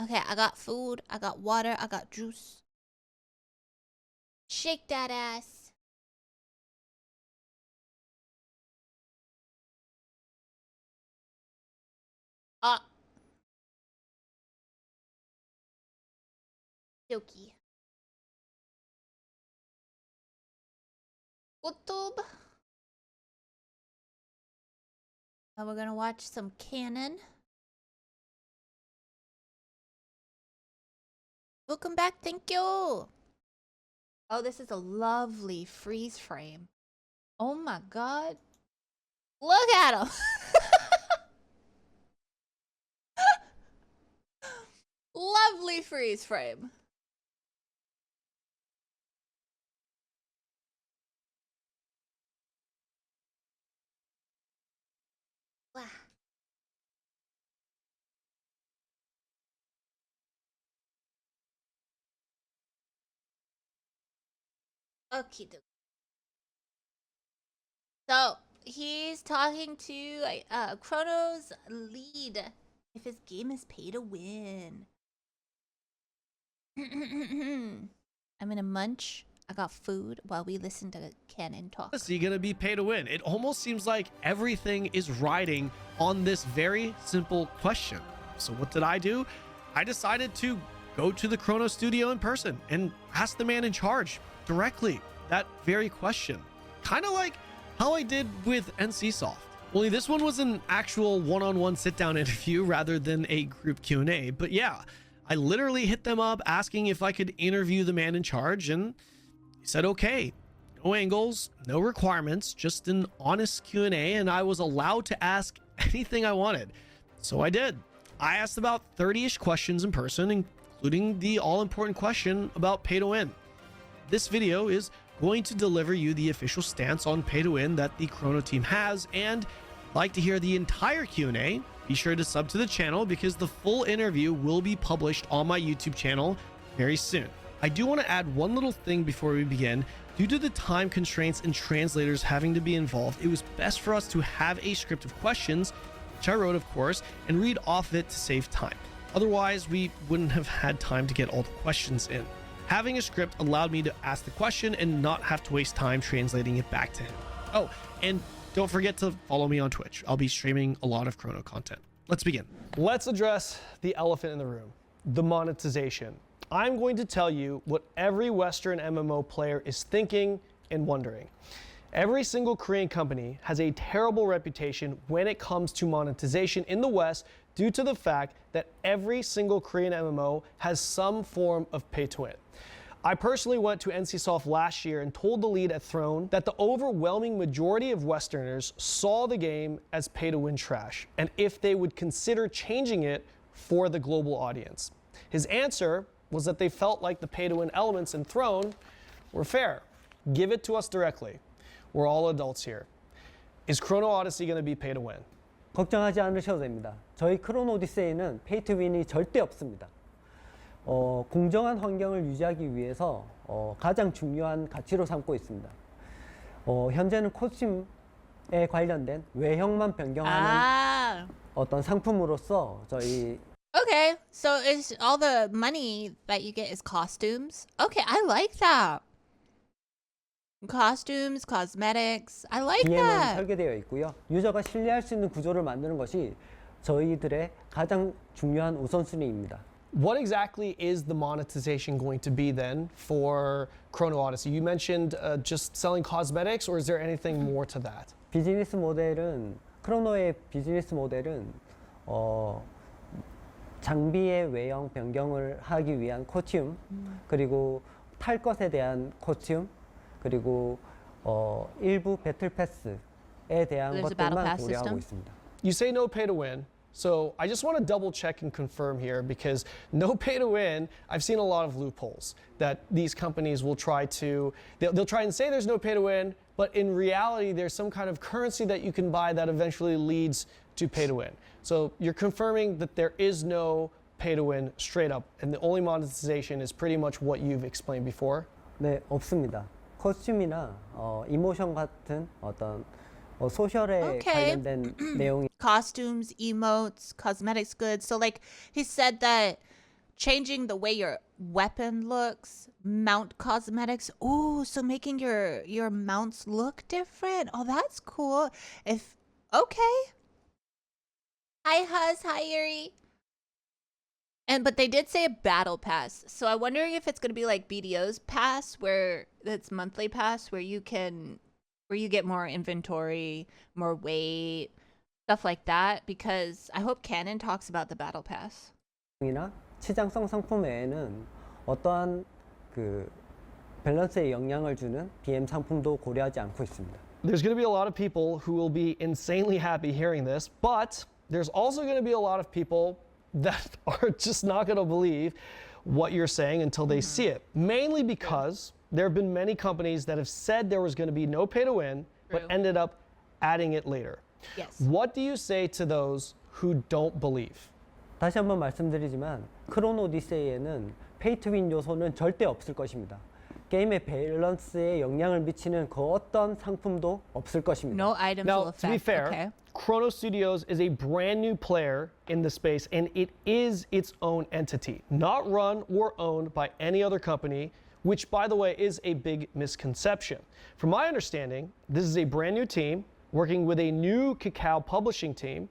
Okay, I got food, I got water, I got juice. Shake that ass. Ah. Silky. YouTube. Now we're gonna watch some Canon. Welcome back, thank you. Oh, this is a lovely freeze frame. Oh my god. Look at him. Lovely freeze frame. Wow. Okay. So he's talking to Chrono's lead if his game is pay to win. I'm gonna munch. I got food while we listen to Canon talk. Is he gonna be pay to win? It almost seems like everything is riding on this very simple question. So what did I do? I decided to go to the Chrono studio in person and ask the man in charge directly that very question. Kind of like how I did with NCSoft. Only this one was an actual one-on-one sit-down interview rather than a group Q&A. But yeah, I literally hit them up asking if I could interview the man in charge, and he said okay. No angles, no requirements, just an honest Q&A, and I was allowed to ask anything I wanted. So I did. I asked about 30-ish questions in person, including the all-important question about pay to win. This video is going to deliver you the official stance on pay to win that the Chrono team has, and if you'd like to hear the entire Q&A, be sure to sub to the channel because the full interview will be published on my YouTube channel very soon. I do want to add one little thing before we begin. Due to the time constraints and translators having to be involved, it was best for us to have a script of questions, which I wrote of course, and read off of it to save time. Otherwise, we wouldn't have had time to get all the questions in. Having a script allowed me to ask the question and not have to waste time translating it back to him. Oh, and don't forget to follow me on Twitch. I'll be streaming a lot of Chrono content. Let's begin. Let's address the elephant in the room, the monetization. I'm going to tell you what every Western MMO player is thinking and wondering. Every single Korean company has a terrible reputation when it comes to monetization in the West due to the fact that every single Korean MMO has some form of pay to win. I personally went to NCSoft last year and told the lead at Throne that the overwhelming majority of Westerners saw the game as pay to win trash, and if they would consider changing it for the global audience. His answer was that they felt like the pay to win elements in Throne were fair. Give it to us directly. We're all adults here. Is Chrono Odyssey going to be pay to win? 걱정하지 않으셔도 됩니다. 저희 크로노 오디세이는 페이 투 윈이 절대 없습니다. 공정한 환경을 유지하기 위해서 가장 중요한 가치로 삼고 있습니다. 현재는 코스튬에 관련된 외형만 변경하는 어떤 상품으로서 저희 Okay, so is all the money that you get is costumes? Okay, I like that. Costumes, cosmetics. I like DM은 that. 설계되어 있고요. 유저가 신뢰할 수 있는 구조를 만드는 것이 저희들의 가장 중요한 우선순위입니다. What exactly is the monetization going to be then for Chrono Odyssey? You mentioned just selling cosmetics, or is there anything more to that? 비즈니스 모델은 크로노의 비즈니스 모델은 장비의 외형 변경을 하기 위한 코스튬, 그리고 탈 것에 대한 코스튬, 그리고 일부 배틀 패스에 대한 There's a battle 것들만 pass 고려하고 system? 있습니다. You say no pay to win. So I just want to double check and confirm here, because no pay to win, I've seen a lot of loopholes that these companies will try to, they'll try and say there's no pay to win, but in reality, there's some kind of currency that you can buy that eventually leads to pay to win. So you're confirming that there is no pay to win straight up, and the only monetization is pretty much what you've explained before? 네, 없습니다. 코스튬이나 이모션 같은 어떤 소셜에 Okay. 관련된 내용이 Costumes, emotes, cosmetics goods. So like he said that changing the way your weapon looks, mount cosmetics. Ooh, so making your mounts look different. Oh, that's cool. If okay. Hi Huz, hi Yuri. But they did say a battle pass. So I'm wondering if it's gonna be like BDO's pass where it's monthly pass where you get more inventory, more weight, stuff like that. Because I hope Canon talks about the battle pass. 이나 치장성 상품 외에는 어떠한 그 밸런스에 영향을 주는 BM 상품도 고려하지 않고 있습니다. There's going to be a lot of people who will be insanely happy hearing this, but there's also going to be a lot of people that are just not going to believe what you're saying until they see it. Mainly because there have been many companies that have said there was going to be no pay to win, but ended up adding it later. Yes. What do you say to those who don't believe? 다시 한번 말씀드리지만 크로노 오디세이에는 페이 투 윈 요소는 절대 없을 것입니다. 게임의 밸런스에 영향을 미치는 그 어떤 상품도 없을 것입니다. No items Now, will to be affect. fair, Okay. Chrono Studios is a brand new player in the space, and it is its own entity, not run or owned by any other company, which, by the way, is a big misconception. From my understanding, this is a brand new team working with a new Cacao publishing team,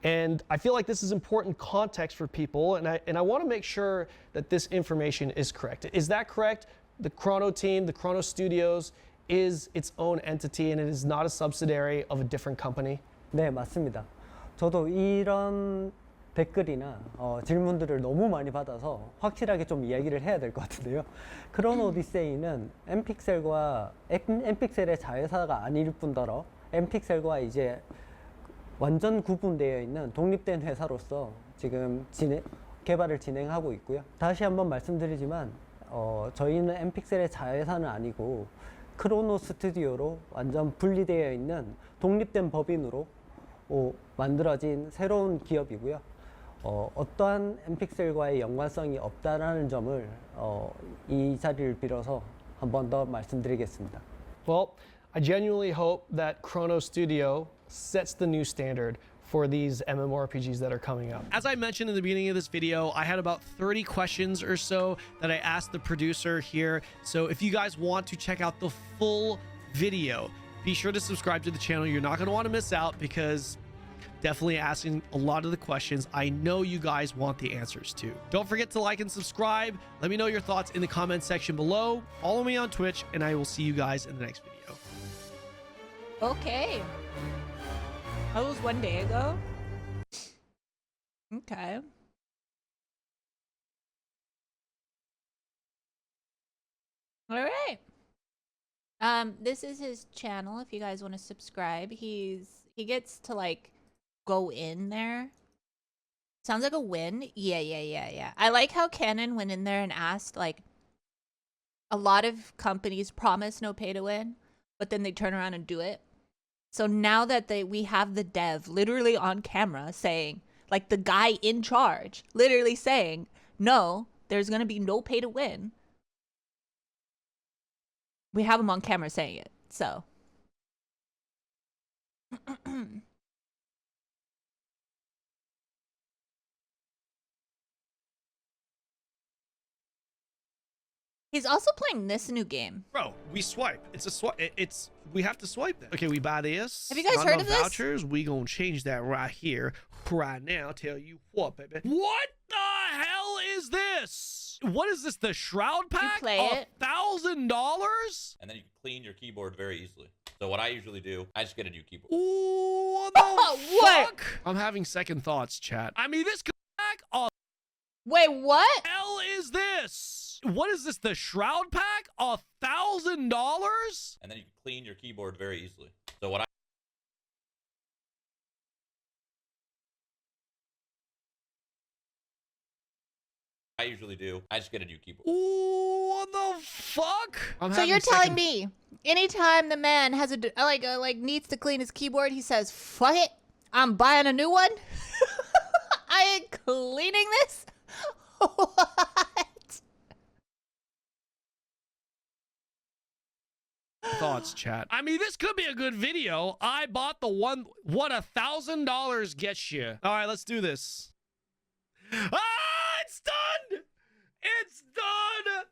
and I feel like this is important context for people, and I want to make sure that this information is correct. Is that correct? The Chrono team, the Chrono Studios, is its own entity, and it is not a subsidiary of a different company? 네, 맞습니다. 저도 이런 댓글이나 질문들을 너무 많이 받아서 확실하게 좀 이야기를 해야 될 것 같은데요. 크로노 오디세이는 엠픽셀의 자회사가 아닐 뿐더러 엠픽셀과 이제 완전 구분되어 있는 독립된 회사로서 지금 개발을 진행하고 있고요. 다시 한번 말씀드리지만 저희는 엠픽셀의 자회사는 아니고 크로노 스튜디오로 완전 분리되어 있는 독립된 법인으로 만들어진 새로운 기업이고요. 어떠한 엠픽셀과의 연관성이 없다라는 점을 이 자리를 빌어서 한 번 더 말씀드리겠습니다. Well, I genuinely hope that Chrono Studio sets the new standard for these MMORPGs that are coming up. As I mentioned in the beginning of this video, I had about 30 questions or so that I asked the producer here. So if you guys want to check out the full video, be sure to subscribe to the channel. You're not going to want to miss out because definitely asking a lot of the questions I know you guys want the answers to. Don't forget to like and subscribe. Let me know your thoughts in the comment section below. Follow me on Twitch, and I will see you guys in the next video. Okay. That was 1 day ago. Okay. All right. This is his channel. If you guys want to subscribe, he gets to like go in there. Sounds like a win. Yeah. I like how Canon went in there and asked, like, a lot of companies promise no pay to win, but then they turn around and do it. So now that we have the dev literally on camera saying, like the guy in charge literally saying, no, there's going to be no pay to win. We have him on camera saying it. So he's also playing this new game. Bro, we swipe. It's a swipe. We have to swipe that. Okay, we buy this. Have you guys Not heard enough of this? vouchers. We gonna change that right here, right now. Tell you what, baby. What the hell is this? What is this? The Shroud pack? play it? $1,000? And then you can clean your keyboard very easily. So what I usually do, I just get a new keyboard. Ooh, what the What? fuck? I'm having second thoughts, chat. I mean, this pack. Oh, Wait, what? hell is this? What is this? The Shroud pack? $1,000? And then you can clean your keyboard very easily. So what I usually do, I just get a new keyboard. Ooh, what the fuck? I'm So having you're telling second- me anytime the man has like needs to clean his keyboard, he says, "Fuck it, I'm buying a new one." I ain't cleaning this. What? thoughts, chat? I mean, this could be a good video. I bought the one. What $1,000 gets you? All right, let's do this. Ah, it's done. It's done.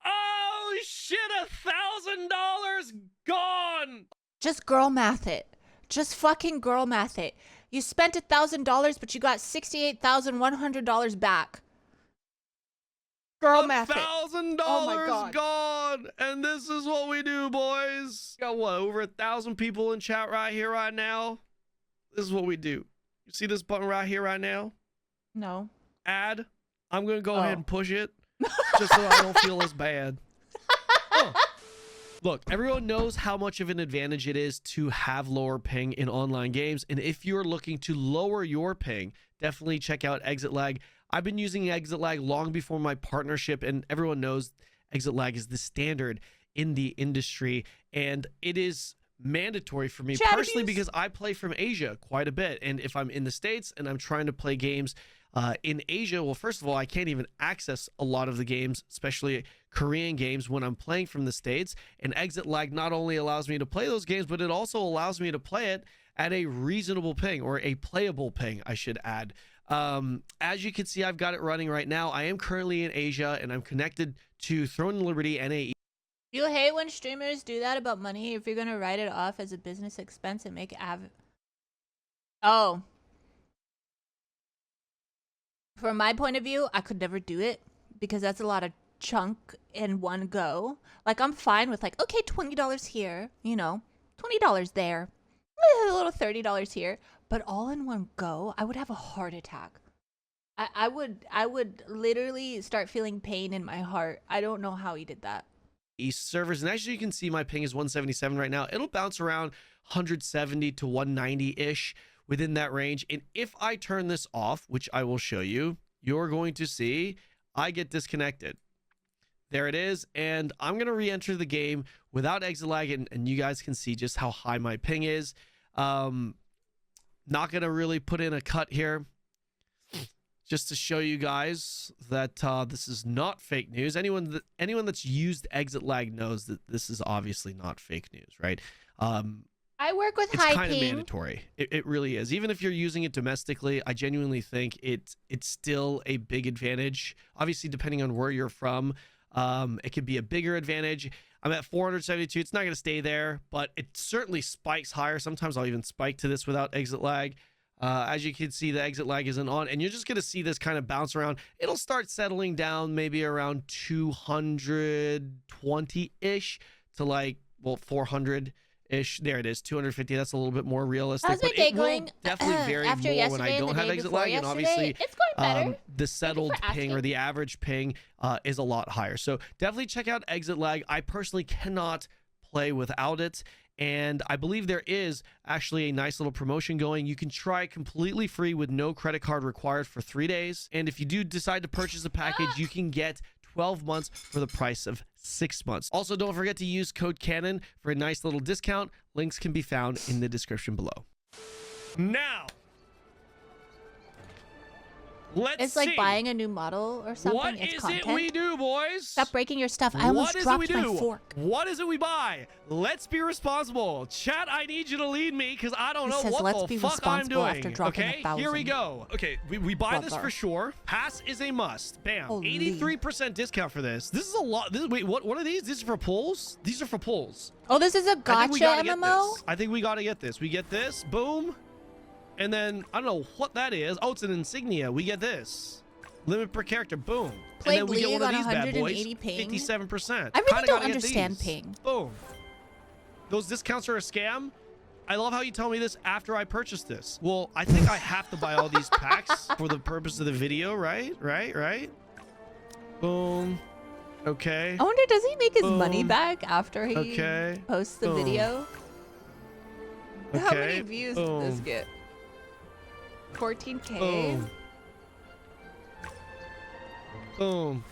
Oh shit, $1,000 gone. Just girl math it. Just fucking girl math it. You spent $1,000, but you got $68,100 back. Girl math it. $1,000 Oh my God. gone, and this is what we do, boys. Got what, over 1,000 people in chat right here, right now. This is what we do. You see this button right here, right now? No. Add. I'm gonna go ahead and push it, just so I don't feel as bad. Oh. Look, everyone knows how much of an advantage it is to have lower ping in online games, and if you're looking to lower your ping, definitely check out Exit Lag. I've been using Exit Lag long before my partnership, and everyone knows Exit Lag is the standard in the industry, and it is mandatory for me personally because I play from Asia quite a bit, and if I'm in the States and I'm trying to play games in Asia, well, first of all, I can't even access a lot of the games, especially Korean games, when I'm playing from the States, and Exit Lag not only allows me to play those games, but it also allows me to play it at a reasonable ping, or a playable ping, I should add. As you can see, I've got it running right now. I am currently in Asia, and I'm connected to Throne and Liberty NAE. You hate when streamers do that about money if you're gonna write it off as a business expense and make it Oh. From my point of view, I could never do it because that's a lot of chunk in one go. Like, I'm fine with like, okay, $20 here, you know, $20 there, a little $30 here, but all in one go, I would have a heart attack. I would literally start feeling pain in my heart. I don't know how he did that. East servers, and as you can see, my ping is 177 right now. It'll bounce around 170 to 190-ish within that range, and if I turn this off, which I will show you, you're going to see I get disconnected. There it is, and I'm gonna re-enter the game without Exit Lag, and you guys can see just how high my ping is. Not gonna really put in a cut here, just to show you guys that this is not fake news. Anyone that's used Exit Lag knows that this is obviously not fake news, right? I work with it's high kind of ping. mandatory. It really is. Even if you're using it domestically, I genuinely think it's still a big advantage. Obviously, depending on where you're from, it could be a bigger advantage. I'm at 472. It's not going to stay there, but it certainly spikes higher. Sometimes I'll even spike to this without Exit Lag. As you can see, the Exit Lag isn't on, and you're just going to see this kind of bounce around. It'll start settling down maybe around 220-ish to like, well, 400-ish. There it is, 250. That's a little bit more realistic. How's my but day it will going definitely vary after more when yesterday I and don't the have day Exit before Lag, and yesterday? obviously It's going better. the settled ping, asking. or the average ping, is a lot higher. So definitely check out Exit Lag. I personally cannot play without it, and I believe there is actually a nice little promotion going. You can try completely free with no credit card required for 3 days, and if you do decide to purchase a package, you can get 12 months for the price of 6 months. Also, don't forget to use code Canon for a nice little discount. Links can be found in the description below. Now, let's It's like see. buying a new model or something. What it's is content. it we do, boys? Stop breaking your stuff. I almost dropped my fork. What is it we buy? Let's be responsible. Chat, I need you to lead me because I don't He know says, what "Let's the be fuck I'm responsible doing." after dropping Okay, 1,000. here we go. Okay, we buy this Brother. for sure. Pass is a must. Bam. Holy. 83% discount for this. This is a lot. Wait, what are these? These are for pulls? These are for pulls. Oh, this is a I think we gotcha gotta get MMO? this. I think we gotta get this. We get this. Boom. And then, I don't know what that is. Oh, it's an insignia. We get this. Limit per character, boom. Played and then we get League one of on these bad boys, 180 ping. 57%. I really Kinda don't gotta get understand these. ping. Boom. Those discounts are a scam. I love how you tell me this after I purchased this. Well, I think I have to buy all these packs for the purpose of the video, right? Right? Boom. Okay. I wonder, does he make his money Boom. back after he Okay. posts the Boom. video? How many Okay. views did this Boom. get? 14K? Boom. Boom.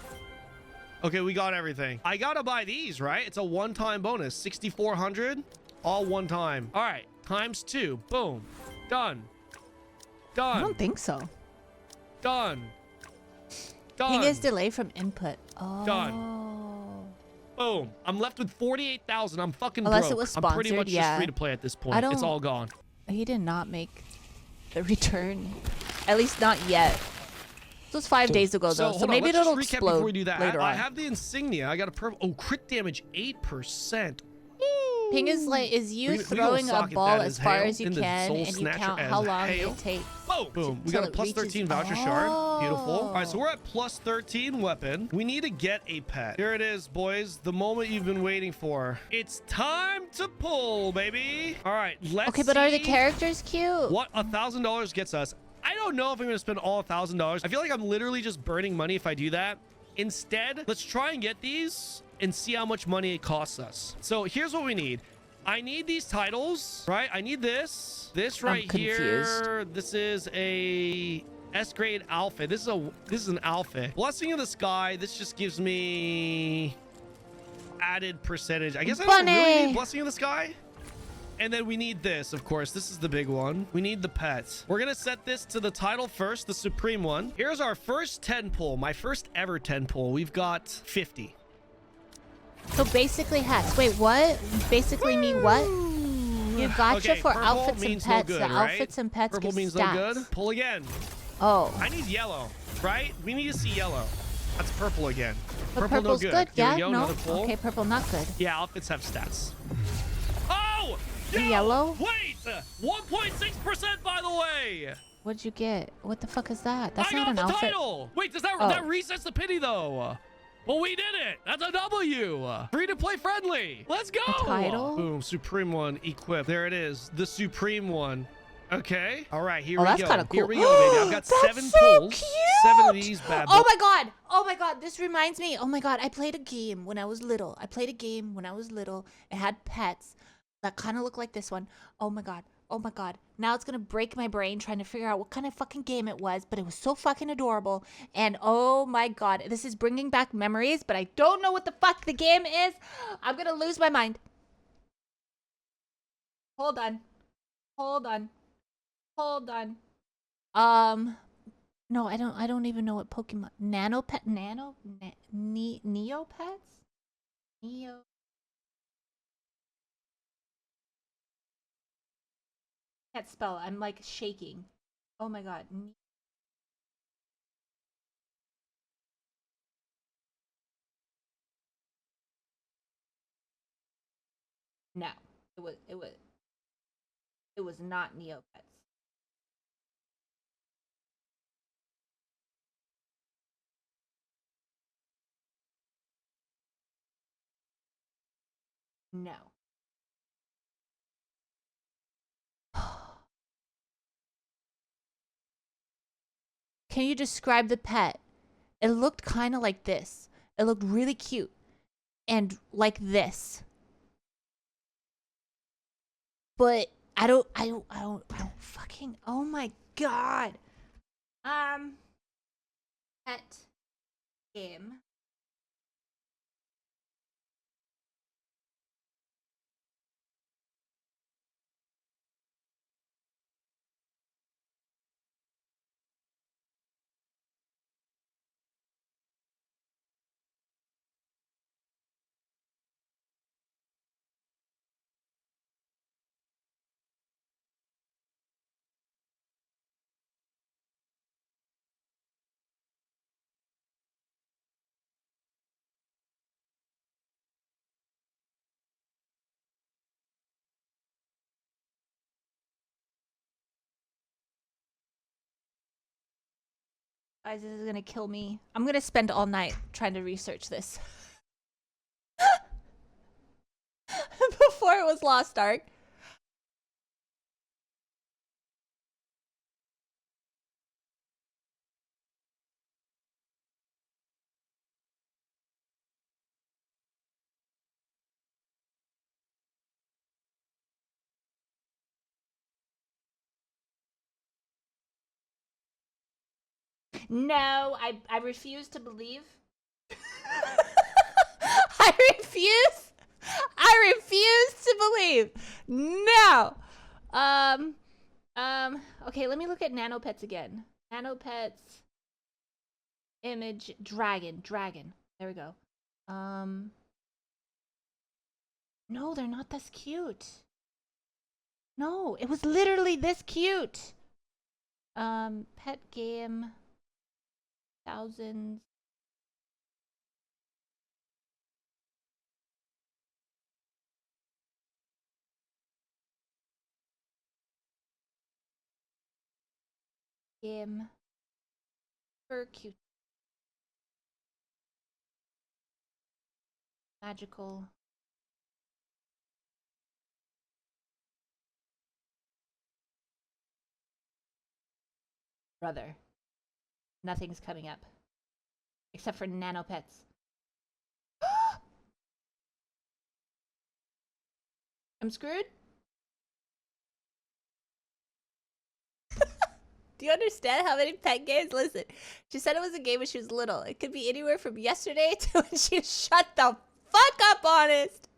Okay, we got everything. I gotta buy these, right? It's a one-time bonus. 6,400, all one time. All right, times 2. Boom. Done. Done. I don't think so. Done. Done. Ping is delay from input. Oh. Done. Boom. I'm left with 48,000. I'm fucking Unless broke. it was I'm pretty sponsored, much just yeah. free to play at this point. I It's don't- all gone. He did not make the return. At least not yet. This was 5 days ago, though, so hold on, maybe let's it'll just recap explode before we do that. later I on. have the insignia. I got a purple. Oh, crit damage 8%. Ping is like you We gonna throwing a socket ball that as as far hail as you into the can, Soul and you Snatcher count as how long hail. it takes. Boom. We till got a it plus reaches- 13 voucher shard. Beautiful. All right, so Oh. we're at plus 13 weapon. We need to get a pet. Here it is, boys. The moment you've been waiting for. It's time to pull, baby. All right, let's Okay, but are the see characters cute? what $1,000 gets us. I don't know if I'm going to spend all $1,000. I feel like I'm literally just burning money if I do that. Instead, let's try and get these and see how much money it costs us. So here's what we need. I need these titles, right? I need this right here. This is a S grade outfit. This is an outfit. Blessing of the Sky. This just gives me added percentage. I guess I don't really need Blessing of the Sky. And then we need this, of course. This is the big one. We need the pets. We're going to set this to the title first, the Supreme one. Here's our first 10 pull. My first ever 10 pull. We've got 50. So basically hats. Wait, what? Basically mean what? You gotcha Okay, for purple outfits and means pets. no good, The right? outfits and pets Purple give means stats. no good. Pull again. Oh. I need yellow, right? We need to see yellow. That's purple again. But Purple no purple's good. good. Here Yeah, we go, no. another pull. Okay, purple not good. Yeah, outfits have stats. Oh! Yo, Yellow? Wait! 1.6% by the way! What'd you get? What the fuck is that? That's I not got an the outfit. title! Wait, does that Oh. that resets the pity though? Well, we did it! That's a W! Free to play friendly! Let's go! A title? Boom, Supreme one, equip. There it is, the Supreme one. Okay. All right, here Oh, we that's go. kind of cool. Here we go, baby. I've got That's 7 so pulls. cute! 7 of these bad boys. Oh my god! Oh my god! This reminds me. Oh my god! I played a game when I was little. It had pets that kind of looked like this one. Oh my god! Oh my god! Now it's gonna break my brain trying to figure out what kind of fucking game it was, but it was so fucking adorable. And oh my god, this is bringing back memories, but I don't know what the fuck the game is. I'm gonna lose my mind. Hold on. No, I don't even know what Pokemon. Neopets? Neo. Can't spell. I'm like shaking. Oh my god. No, it was not Neopets. No. Can you describe the pet? It looked kind of like this. It looked really cute. And like this. But I don't fucking, oh my god. Pet game. Guys, this is gonna kill me. I'm gonna spend all night trying to research this. Before it was Lost Ark. No, I refuse to believe. I refuse to believe. No. Okay, let me look at Nanopets again. Nanopets image dragon. There we go. No, they're not this cute. No, it was literally this cute. Pet game. Thousands. Game. Super cute. Magical. Brother. Nothing's coming up. Except for nano pets. I'm screwed? Do you understand how many pet games? Listen, she said it was a game when she was little. It could be anywhere from yesterday to when she shut the fuck up, honest.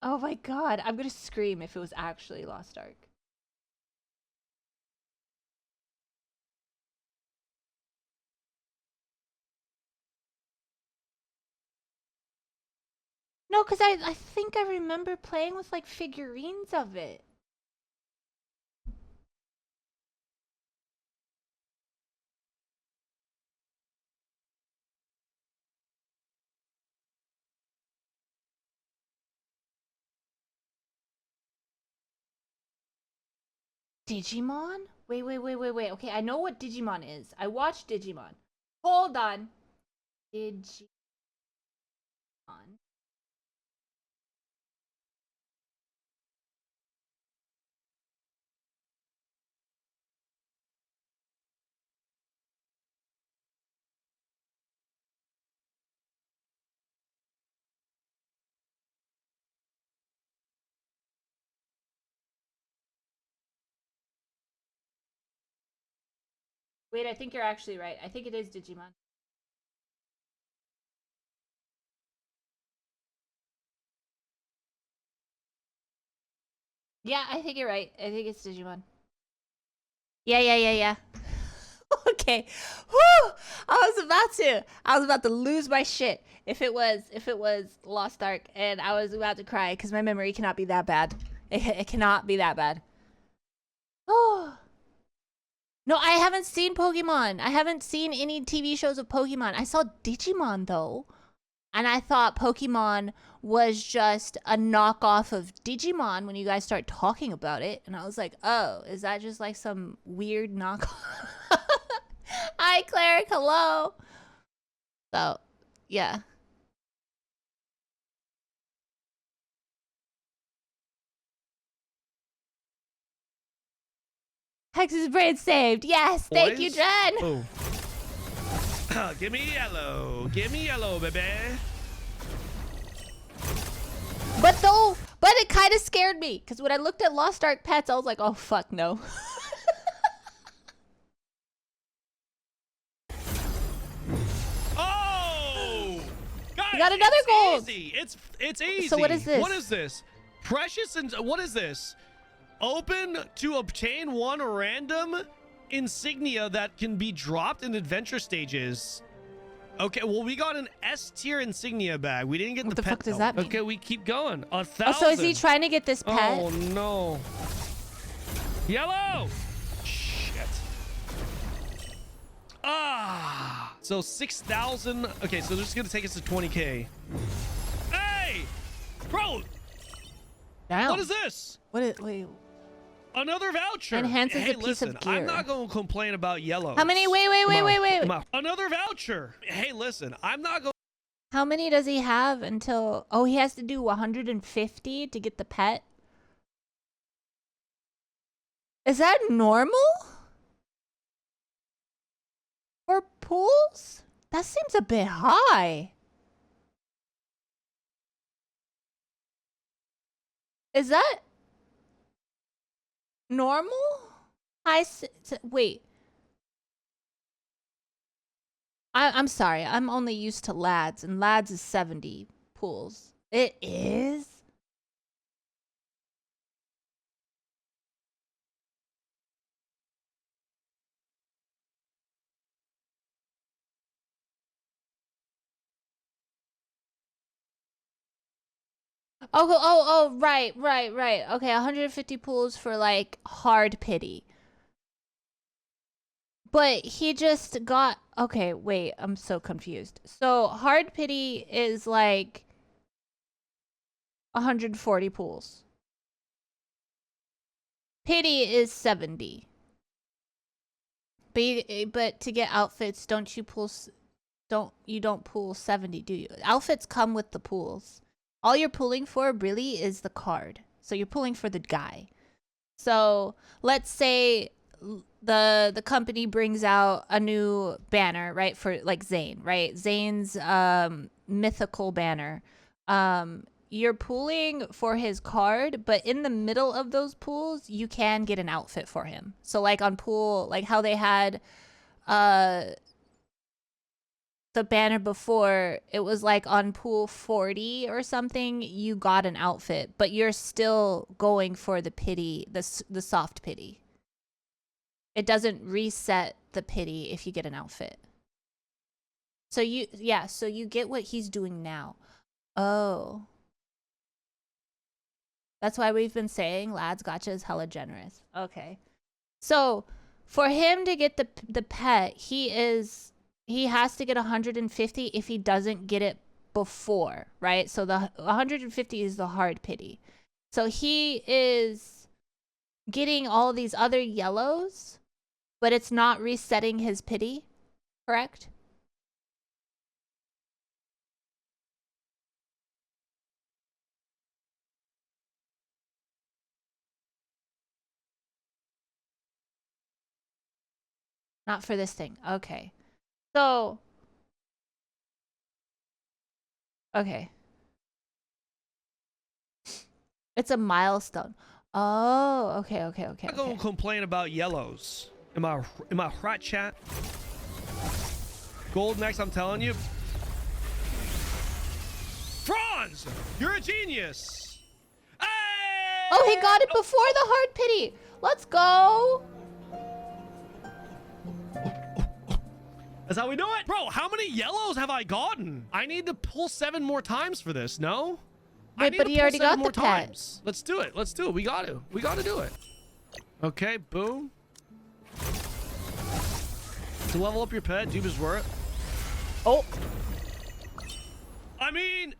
Oh my god, I'm gonna scream if it was actually Lost Ark. No, because I think I remember playing with like figurines of it. Digimon? Wait. Okay, I know what Digimon is. I watched Digimon. Hold on. Digimon. Wait, I think you're actually right. I think it is Digimon. Yeah, I think you're right. I think it's Digimon. Yeah. Okay. Whew! I was about to lose my shit if it was Lost Ark, and I was about to cry because my memory cannot be that bad. It cannot be that bad. Oh. No, I haven't seen Pokemon. I haven't seen any TV shows of Pokemon. I saw Digimon though. And I thought Pokemon was just a knockoff of Digimon when you guys start talking about it. And I was like, oh, is that just like some weird knockoff? Hi, Cleric. Hello. So, yeah. Hex's brain saved. Yes. Thank you, Boys? Dren. Oh. Give me yellow, baby. But it kind of scared me because when I looked at Lost Ark pets, I was like, oh, fuck no. Oh! Guys, You got another it's gold. Easy. It's easy. So what is this? What is this? Precious and what is this? Open to obtain one random insignia that can be dropped in adventure stages. Okay, well, we got an S tier insignia bag. We didn't get What the the pet fuck does though. that mean? Okay, we keep going. 1,000. Oh, so is he trying to get this pet? Oh no. Yellow. Shit. Ah. So 6,000. Okay, so this is gonna take us to 20K. Hey, bro. Damn. What is this? Wait. Another voucher. Enhances hey, a piece listen, of gear. I'm not going to complain about yellow. How many? Wait. Another voucher. Hey, listen, I'm not going. How many does he have until... Oh, he has to do 150 to get the pet? Is that normal? For pools? That seems a bit high. Is that normal? Wait. I'm sorry. I'm only used to lads, and lads is 70 pools. It is? Right. Okay, 150 pools for like hard pity. But he just got, okay, wait, I'm so confused. So hard pity is like 140 pools. Pity is 70. But to get outfits, don't pool 70, do you? Outfits come with the pools. All you're pulling for really is the card. So you're pulling for the guy. So let's say the company brings out a new banner, right? For like Zane, right? Zane's mythical banner. You're pooling for his card, but in the middle of those pools, you can get an outfit for him. So like on pool, like how they had the banner before, it was like on pool 40 or something, you got an outfit, but you're still going for the pity, the soft pity. It doesn't reset the pity if you get an outfit. So you get what he's doing now. Oh. That's why we've been saying Lads Gotcha is hella generous. Okay. So for him to get the pet, he has to get 150 if he doesn't get it before, right? So the 150 is the hard pity. So he is getting all these other yellows, but it's not resetting his pity, correct? Not for this thing. Okay. So, okay. It's a milestone. Oh, okay. I'm not gonna complain about yellows. Am I right, chat? Gold next, I'm telling you. Franz, you're a genius. Hey! Oh, he got it before the hard pity. Let's go. That's how we do it. Bro, how many yellows have I gotten? I need to pull 7 more times for this, no? Wait, but he already got the pet. Times. Let's do it. We got to do it. Okay, boom. To level up your pet, dude is worth. Oh. I mean,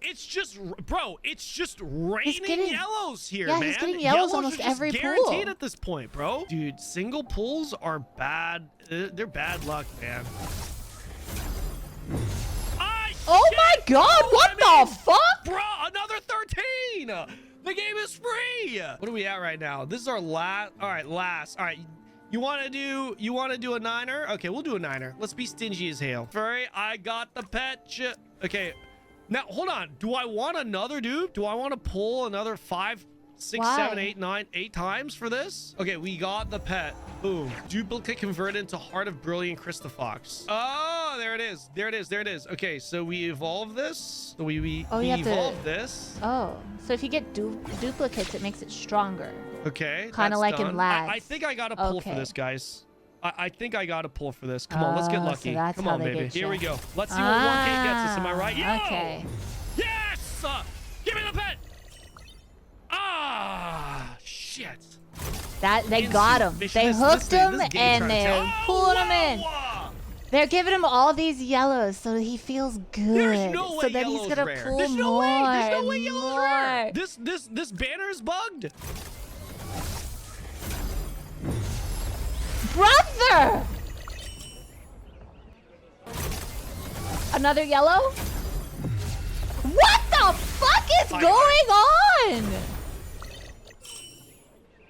it's just raining yellows here, man. Yeah, he's getting yellows almost every pool. Guaranteed at this point, bro. Dude, single pulls are bad. They're bad luck, man. Oh my god, what the fuck? Bro, another 13! The game is free! What are we at right now? This is our last. All right, last. All right. You want to do a 9er? Okay, we'll do a 9er. Let's be stingy as hell. Furry, I got the pet. Okay. Now, hold on. Do I want another dude? Do I want to pull another 5, 6, Why? 7, 8, 9, 8 times for this? Okay, we got the pet. Boom. Duplicate converted into Heart of Brilliant Krista Fox. Oh, there it is. There it is. Okay, so we evolve this. So we evolve this. Oh, so if you get duplicates, it makes it stronger. Okay. Kind of like done. in Lads. I think I got to pull for this, guys. I think I got to pull for this. Come on, let's get lucky. So Come on, baby. Here we go. Let's see what 1K gets us. Am I right? Yo! Okay. Yes! Give me the pet! Ah, shit. They got him. They hooked him and they pulled him in. They're giving him all these yellows so he feels good. There's no way so that he's gonna rare. pull There's no more. way. There's no way and yellow's more. rare. This banner is bugged. Brother! Another yellow? What the fuck is going on?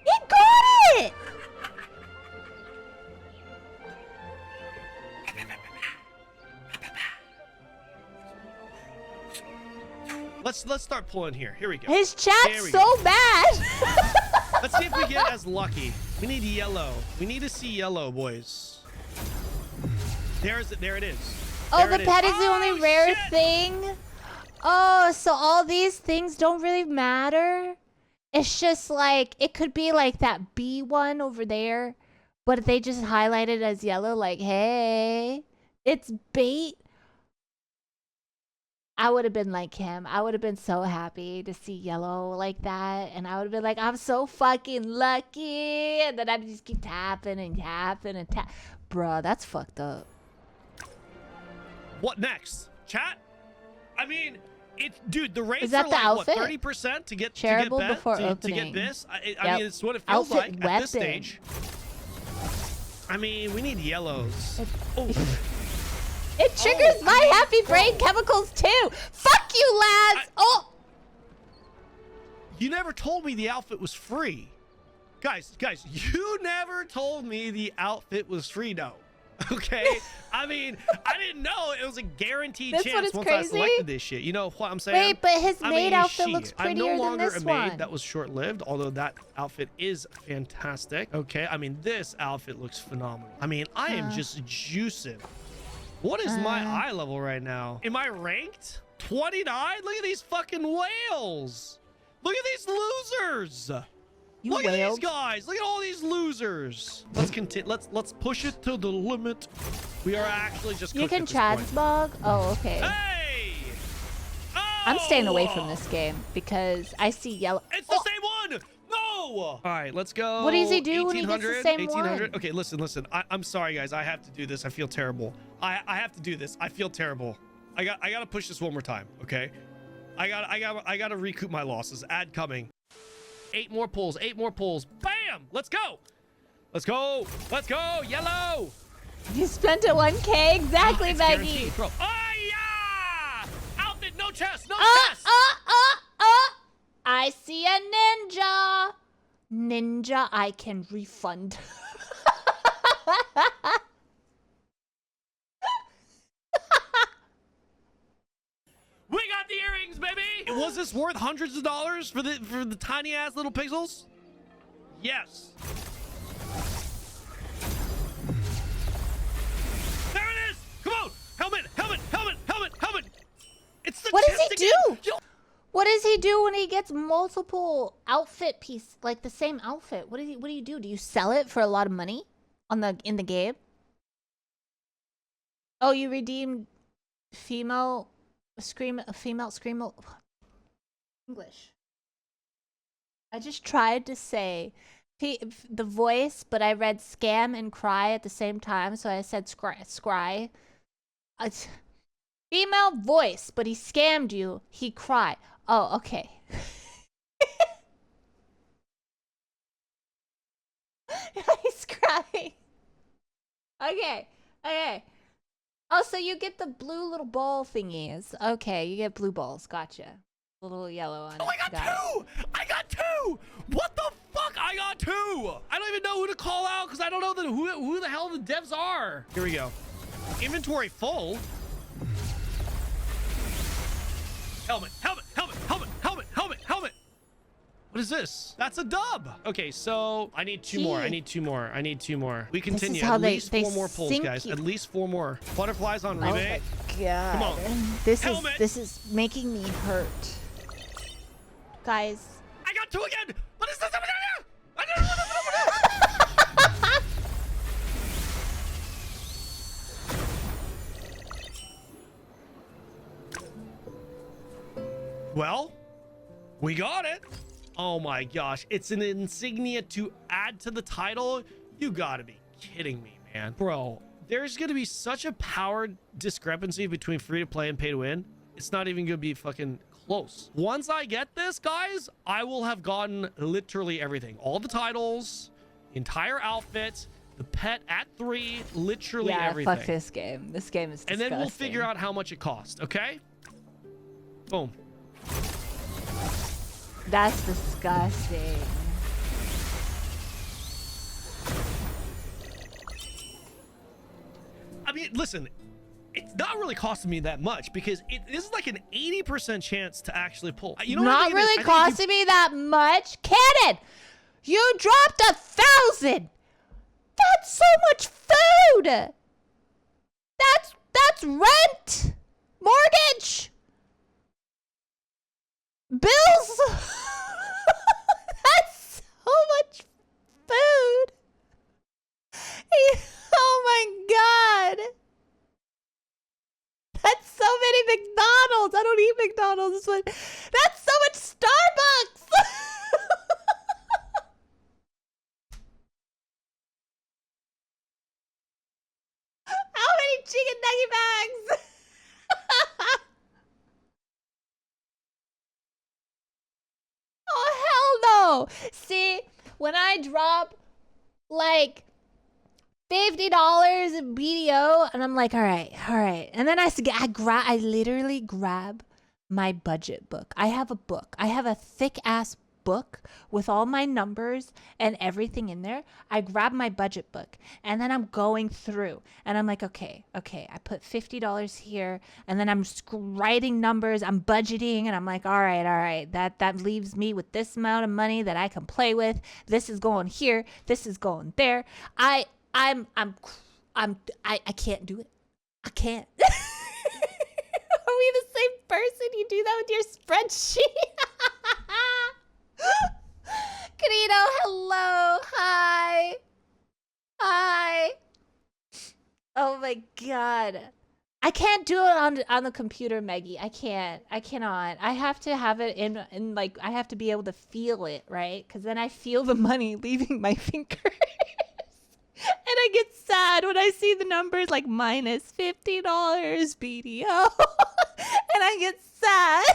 He got it! Let's start pulling here. Here we go. His chat's so bad. Let's see if we get as lucky. We need yellow. We need to see yellow, boys. There it is. Oh, the pet is the only rare thing? Oh, so all these things don't really matter? It's just like, it could be like that B one over there, but they just highlight it as yellow, like, hey, it's bait. I would have been like him. I would have been so happy to see yellow like that. And I would have been like, I'm so fucking lucky. And then I'd just keep tapping and tapping and tap. Bruh, that's fucked up. What next? Chat? I mean, it's dude. The rates Is that are the like outfit? what 30% to get Shareable bet, before to get opening. this. I Yep. mean, it's what it feels Outfit like at this weapon. stage. I mean, we need yellows. Oh. It triggers my happy brain chemicals too. Fuck you, lads. You never told me the outfit was free. Guys, you never told me the outfit was free, no. Okay? I mean, I didn't know it was a guaranteed That's what chance is once I crazy? selected this shit. You know what I'm saying? Wait, but his I maid mean, outfit shit. looks I'm prettier no longer than this a maid. one. That was short-lived, although that outfit is fantastic. Okay? I mean, this outfit looks phenomenal. I mean, I am just juicing. What is my eye level right now? Am I ranked? 29? Look at these fucking whales. Look at these losers. You Look at these wailed? guys. Look at all these losers. Let's continue. Let's push it to the limit. We are actually just You cooked can at this point. transmog? Oh, okay. Hey! I'm staying away Oh! from this game because I see yellow. It's the same one. No. All right, let's go. What does he do when he gets the 1800, same 1800. one? Okay, listen. I'm sorry, guys. I have to do this. I feel terrible. I have to do this. I feel terrible. I got to push this one more time. Okay. I got to recoup my losses. Ad coming. 8 more pulls. 8 more pulls. Bam! Let's go. Let's go. Let's go. Yellow. You spent a 1K? Exactly, It's Maggie. guaranteed, bro. Oh yeah! Outfit, no chest, no chest. I see a ninja. Ninja, I can refund. We got the earrings, baby. Was this worth hundreds of dollars for the tiny ass little pixels? Yes. There it is. Come on. Helmet. It's the What does chest he again. do? What does he do when he gets multiple outfit piece, like the same outfit? What do you do? Do you sell it for a lot of money in the game? Oh, you redeemed female screamo English. I just tried to say the voice, but I read scam and cry at the same time, so I said scry. Female voice, but he scammed you. He cried. Oh, okay. He's crying. Okay. Oh, so you get the blue little ball thingies. Okay, you get blue balls. Gotcha. Little yellow on it. Oh, I got two. What the fuck? I got 2. I don't even know who to call out because I don't know who the hell the devs are. Here we go. Inventory full. Helmet. What is this? That's a dub. Okay, so I need 2 more. I need 2 more. We continue. how At they- least they 4 more pulls, sink guys. you. At least 4 more. Butterflies on Oh rebate. my god. Come on. Helmet. This is making me hurt. Guys. I got 2 again. What is this? Well, we got it. Oh my gosh. It's an insignia to add to the title. You gotta be kidding me, man. Bro, there's gonna be such a power discrepancy between free to play and pay to win. It's not even gonna be fucking close. Once I get this, guys, I will have gotten literally everything. All the titles, entire outfit, the pet at 3, literally everything. Fuck this game. This game is And disgusting. then we'll figure out how much it costs, okay? Boom. That's disgusting. I mean, listen, it's not really costing me that much because this is like an 80% chance to actually pull. You know what I Not think it is? really I think costing me that much. Cannon, you dropped 1,000. That's so much food. That's rent, mortgage, bills. That's so much food. Oh my god. That's so many McDonald's. I don't eat McDonald's, but that's so much Starbucks. How many chicken nugget bags? Oh, hell no. See, when I drop like $50 in BDO, and I'm like, all right. And then I literally grab my budget book. I have a book. I have a thick ass book with all my numbers and everything in there. I grab my budget book and then I'm going through and I'm like, okay, I put $50 here, and then I'm writing numbers, I'm budgeting, and I'm like, all right, that leaves me with this amount of money that I can play with. This is going here, this is going there. I can't do it. I can't. Are we the same person? You do that with your spreadsheet? Chrono, hello. Hi. Oh my god. I can't do it on the computer, Maggie. I cannot. I have to have it in like, I have to be able to feel it, right? Because then I feel the money leaving my fingers. And I get sad when I see the numbers like minus $50 BDO. And I get sad.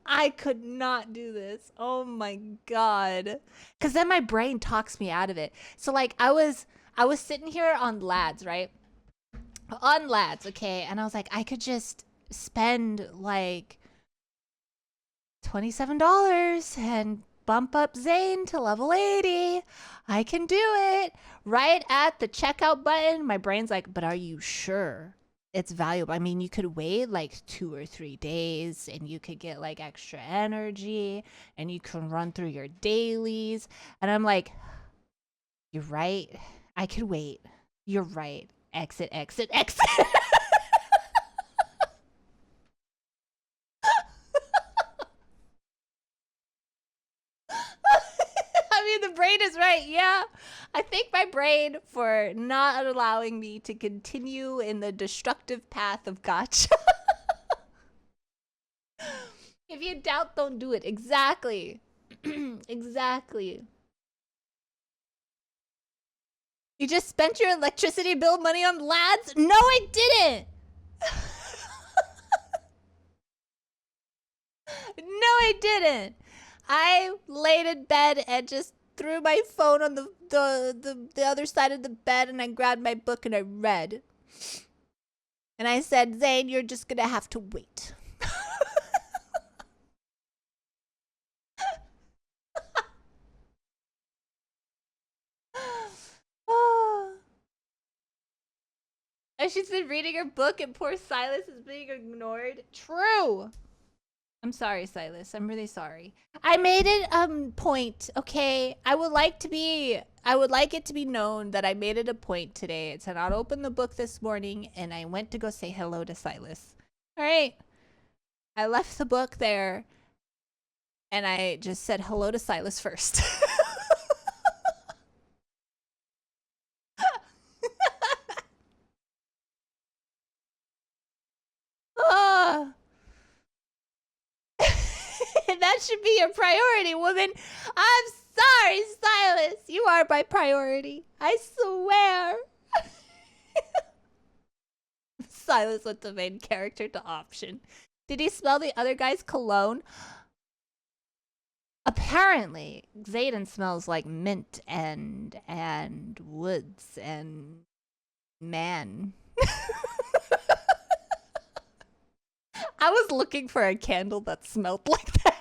I could not do this. Oh my god. Because then my brain talks me out of it. So like I was sitting here on Lads, right? On Lads, okay, and I was like, I could just spend like $27 and bump up Zane to level 80. I can do it. Right at the checkout button, my brain's like, but are you sure it's valuable? I mean, you could wait like 2 or 3 days and you could get like extra energy and you can run through your dailies. And I'm like, you're right. I could wait. You're right. Exit. I mean, the brain is right. Yeah. I thank my brain for not allowing me to continue in the destructive path of gacha. If you doubt, don't do it. Exactly. Exactly. You just spent your electricity bill money on Lads? No, I didn't. No, I didn't. I laid in bed and just threw my phone on the other side of the bed, and I grabbed my book and I read. And I said, Zane, you're just gonna have to wait. And she's been reading her book and poor Silas is being ignored. True. I'm sorry, Silas. I'm really sorry. I made it point, okay? I would like it to be known that I made it a point today to not open the book this morning, and I went to go say hello to Silas. All right. I left the book there and I just said hello to Silas first. Oh. That should be your priority, woman. I'm sorry, Silas. You are my priority. I swear. Silas went the main character to option. Did he smell the other guy's cologne? Apparently, Zayden smells like mint and woods and man. I was looking for a candle that smelled like that.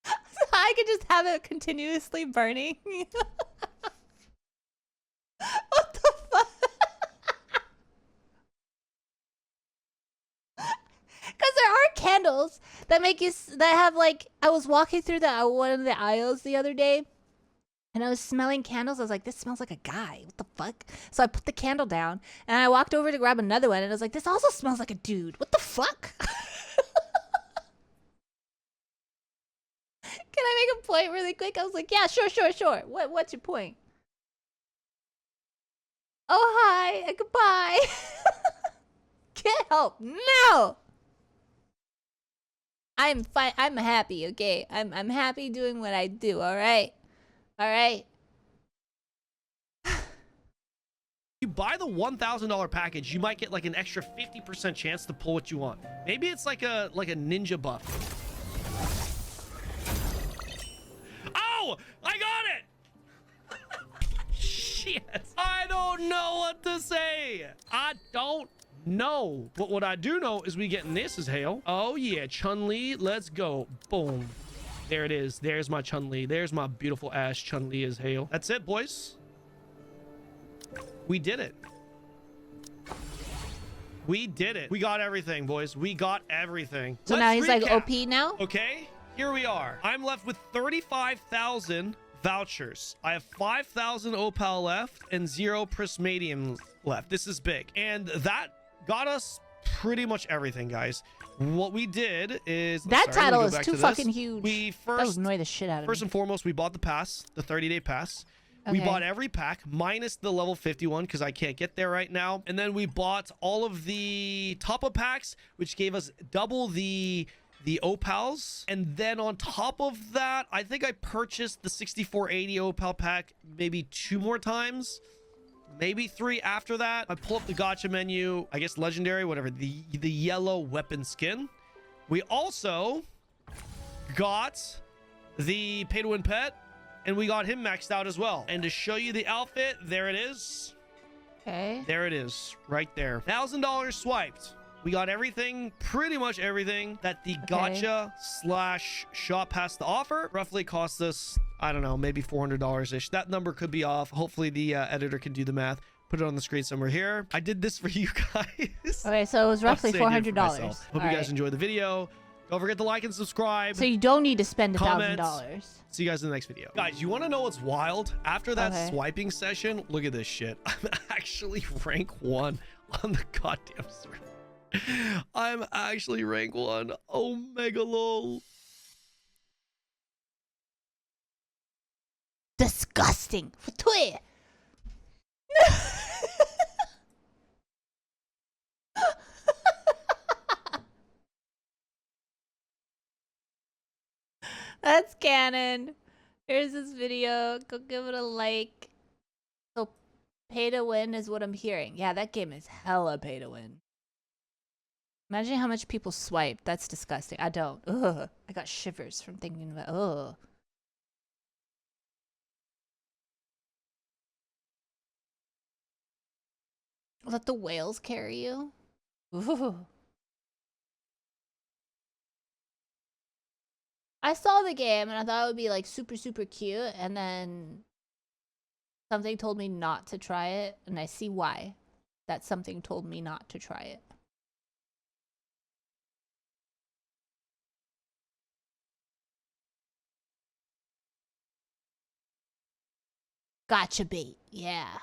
So I could just have it continuously burning. What the fuck? Because there are candles that make you, that have like, I was walking through one of the aisles the other day, and I was smelling candles. I was like, this smells like a guy. What the fuck? So I put the candle down, and I walked over to grab another one, and I was like, this also smells like a dude. What the fuck? Can I make a point really quick? I was like, yeah, sure. What's your point? Oh, hi, and goodbye. Can't help. No. I'm fine. I'm happy, okay? I'm happy doing what I do, all right? All right. You buy the $1,000 package, you might get like an extra 50% chance to pull what you want. Maybe it's like a ninja buff. Oh, I got it. Shit. I don't know what to say. I don't know. But what I do know is we getting this as hail. Oh yeah, Chun-Li, let's go. Boom. There it is. There's my Chun-Li. There's my beautiful ass Chun-Li as hail. That's it, boys. We did it. We did it. We got everything, boys. We got everything. So now he's like OP now? Okay, here we are. I'm left with 35,000 vouchers. I have 5,000 opal left and 0 prismadium left. This is big. And that got us pretty much everything, guys. What we did is... That sorry, title let me is go back too to this. fucking huge. We That would first... annoy the shit out of First me. and foremost, we bought the pass, the 30-day pass. We Okay. bought every pack minus the level 51 because I can't get there right now. And then we bought all of the top-up packs, which gave us double the opals. And then on top of that, I think I purchased the 6480 opal pack maybe 2 more times. Maybe 3 after that. I pull up the gacha menu, I guess legendary, whatever, the yellow weapon skin. We also got the pay-to-win pet. And we got him maxed out as well. And to show you the outfit, there it is. Okay. There it is, right there. $1,000 swiped. We got everything, pretty much everything that the gacha / shop has to offer. Roughly cost us, I don't know, maybe $400-ish. That number could be off. Hopefully the editor can do the math. Put it on the screen somewhere here. I did this for you guys. Okay, so it was roughly $400. Hope you guys enjoyed the video. Don't forget to like and subscribe. So you don't need to spend Comment. $1,000. See you guys in the next video. Guys, you want to know what's wild? After that Okay. swiping session, look at this shit. I'm actually rank 1 on the goddamn server. I'm actually rank 1. Oh, mega lol. Disgusting. Tweet. That's canon. Here's this video. Go give it a like. So pay to win is what I'm hearing. Yeah, that game is hella pay to win. Imagine how much people swipe. That's disgusting. I don't. Ugh. I got shivers from thinking about. Ugh. Let the whales carry you. Ooh. I saw the game and I thought it would be like super cute, and then something told me not to try it, and I see why that something told me not to try it. Gotcha bait, yeah.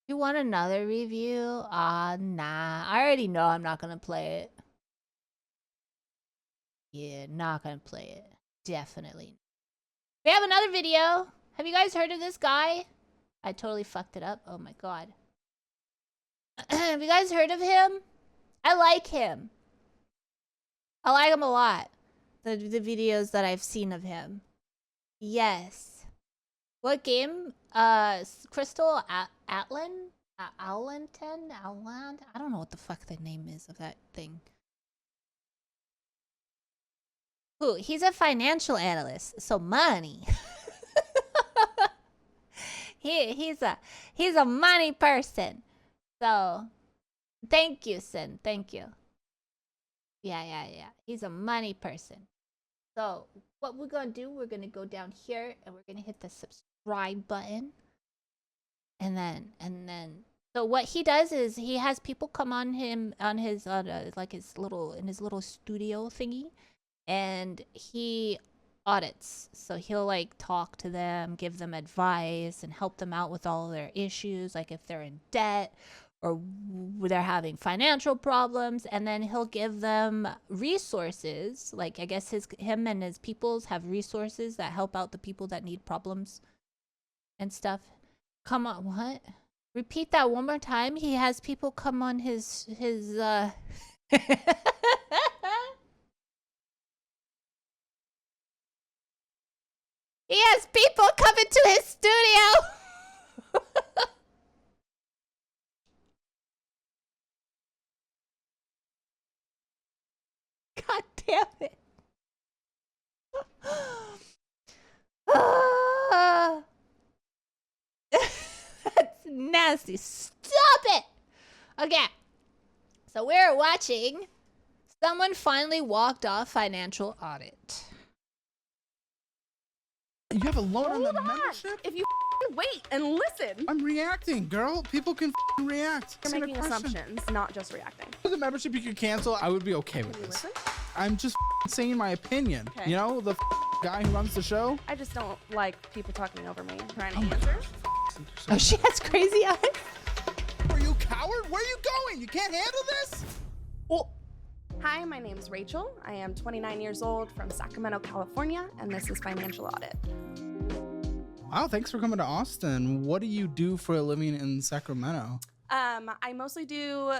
You want another review? Nah. I already know I'm not gonna play it. Yeah, not gonna play it. Definitely. We have another video. Have you guys heard of this guy? I totally fucked it up. Oh my god. Have you guys heard of him? I like him. I like him a lot. The videos that I've seen of him. Yes. What game? Crystal Atlan? Atlan? I don't know what the fuck the name is of that thing. Ooh, he's a financial analyst, so money. he's a money person. So thank you, Sin. Thank you. Yeah. He's a money person. So what we're gonna do, we're gonna go down here and we're gonna hit the subscribe button. And then so what he does is he has people come on him on his like his little studio thingy. And he audits. So he'll like talk to them, give them advice, and help them out with all their issues, like if they're in debt they're having financial problems, and then he'll give them resources. Like, I guess him and his peoples have resources that help out the people that need problems and stuff. Come on, what? Repeat that one more time. He has people come on his He has people coming to his studio. God damn it. That's nasty. Stop it. Okay. So we're watching. Someone finally walked off financial audit. You have a loan on the Hold on. membership? If you wait and listen, I'm reacting, girl. People can react. you're Answer the making question. assumptions, not just reacting. The membership you could cancel, I would be okay with Can you this. listen? I'm just saying my opinion. Okay. You know, the guy who runs the show. I just don't like people talking over me, trying to answer. Oh, she has crazy eyes. Are you a coward? Where are you going? You can't handle this? Well, Hi, my name is Rachel. I am 29 years old from Sacramento, California, and this is Financial Audit. wow, thanks for coming to Austin. What do you do for a living in Sacramento? I mostly do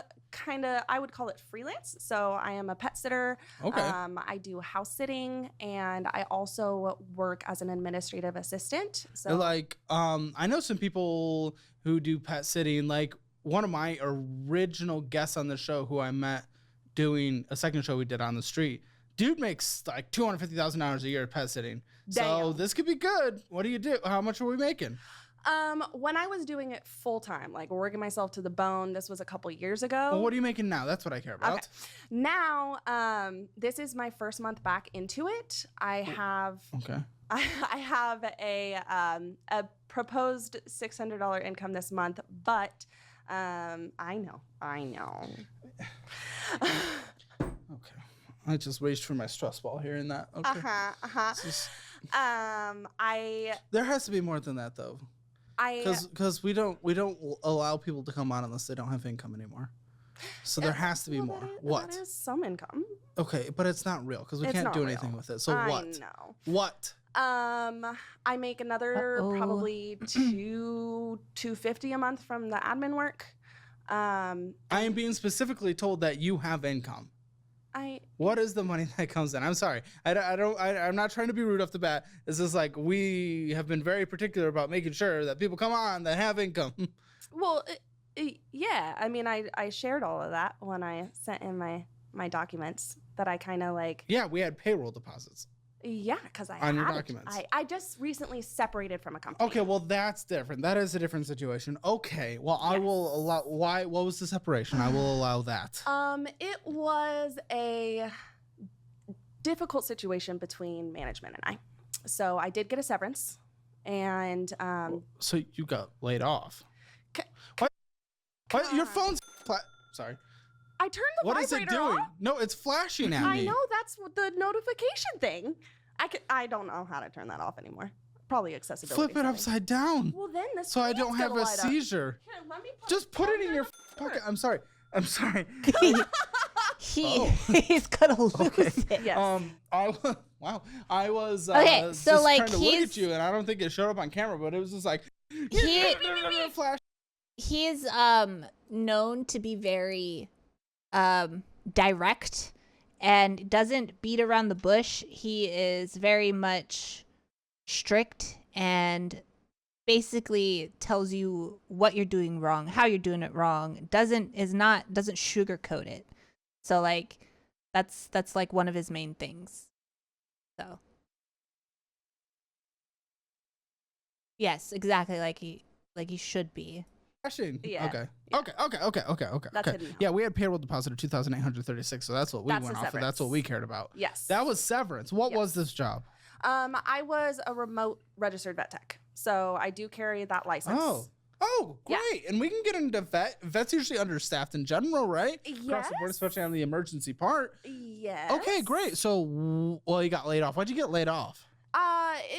I would call it freelance. So I am a pet sitter. Okay. I do house sitting, and I also work as an administrative assistant. So Like, I know some people who do pet sitting. Like, one of my original guests on the show who I met doing a second show we did on the street, dude makes like $250,000 a year pet sitting. So Damn. this could be good. What do you do? How much are we making? when I was doing it full time, like working myself to the bone, this was a couple years ago. Well, what are you making now? That's what I care about. Okay. Now, this is my first month back into it. I have Okay. I have a proposed $600 income this month, but I know. Okay. I just reached for my stress ball here and that. Okay. It's just- there has to be more than that though. Because we don't allow people to come on unless they don't have income anymore. So there has to be more. What? That is some income. Okay, but it's not real because we It's can't not do real. anything with it. So I what? know. What? I make another Uh-oh. probably $250 a month from the admin work. I am being specifically told that you have income. What is the money that comes in? I'm sorry. I'm not trying to be rude off the bat. This is like, we have been very particular about making sure that people come on that have income. Well, yeah. I mean, I shared all of that when I sent in my documents that I kind of like. Yeah, we had payroll deposits. Yeah, because I On your had it. documents. I just recently separated from a company. Okay, well that's different. That is a different situation. Okay, well I will allow. Why? What was the separation? I will allow that. It was a difficult situation between management and I. So I did get a severance, and So you got laid off. What? Your phone's. Sorry. I turned the What is vibrator it doing? off. No, it's flashing at me. I know, that's what the notification thing. I don't know how to turn that off anymore. Probably accessibility. Flip it setting. upside down. Well, then the So I don't screen's have gonna a light up. seizure. Here, let me Just put it in under your the pocket. cover. I'm sorry. He's gonna lose it. Yes. Wow. I was Okay, so, just like, trying to look he's- at you, and I don't think it showed up on camera, but it was just like He- flash. He's known to be very direct and doesn't beat around the bush. He is very much strict and basically tells you what you're doing wrong, how you're doing it wrong. Doesn't sugarcoat it. So like that's like one of his main things. So yes, exactly like he should be. Flashing. Yeah. Okay. Yeah. Okay. That's Okay. hidden Yeah, we had payroll deposit of 2,836, so that's what we That's went the off of. That's severance. what we cared about. Yes. That was severance. What was this job? I was a remote registered vet tech, so I do carry that license. Oh, Yeah. great. And we can get into vets usually understaffed in general, right? Across the board, Yes. especially on the emergency part. Yes. Okay, great. So, well, you got laid off. Why'd you get laid off? You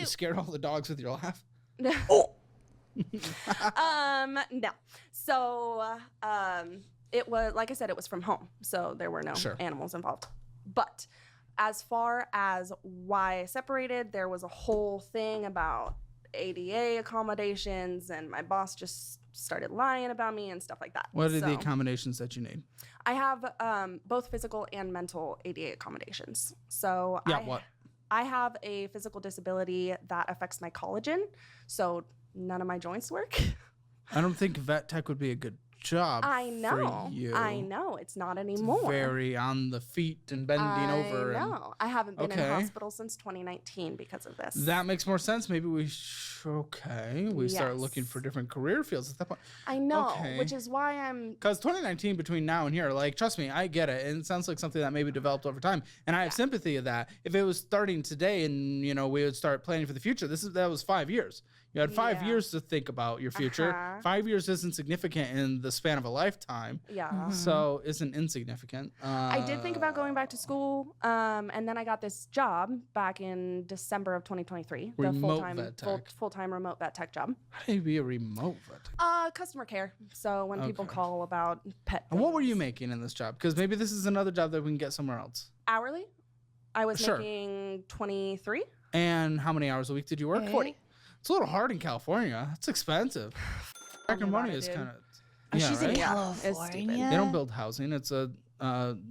It, scared all the dogs with your laugh? No. So it was, like I said, it was from home, so there were no animals involved. But as far as why I separated, there was a whole thing about ADA accommodations, and my boss just started lying about me and stuff like that. What are the accommodations that you need? I have both physical and mental ADA accommodations. So what? I have a physical disability that affects my collagen, so none of my joints work. I don't think vet tech would be a good job. I know. For you. I know. It's not anymore. It's very on the feet and bending over. I know. I haven't been in Okay. hospital since 2019 because of this. That makes more sense. Maybe we start looking for different career fields at that point. I know, which is why I'm... Because 2019 between now and here, like, trust me, I get it. And it sounds like something that maybe developed over time. And I have sympathy of that. If it was starting today and, you know, we would start planning for the future, that was 5 years. You had 5 years to think about your future. 5 years isn't significant in the span of a lifetime. Yeah. So isn't insignificant. I did think about going back to school, and then I got this job back in December of 2023. Remote vet The tech. full-time remote vet tech job. How do you be a remote vet tech? Customer care. So when people call about pet And what were things. you making in this job? Because maybe this is another job that we can get somewhere else. Hourly? I was Sure. making 23. And how many hours a week did you work? 40. It's a little hard in California. It's expensive. American money is kind of. She's in It's California. stupid. They don't build housing. It's a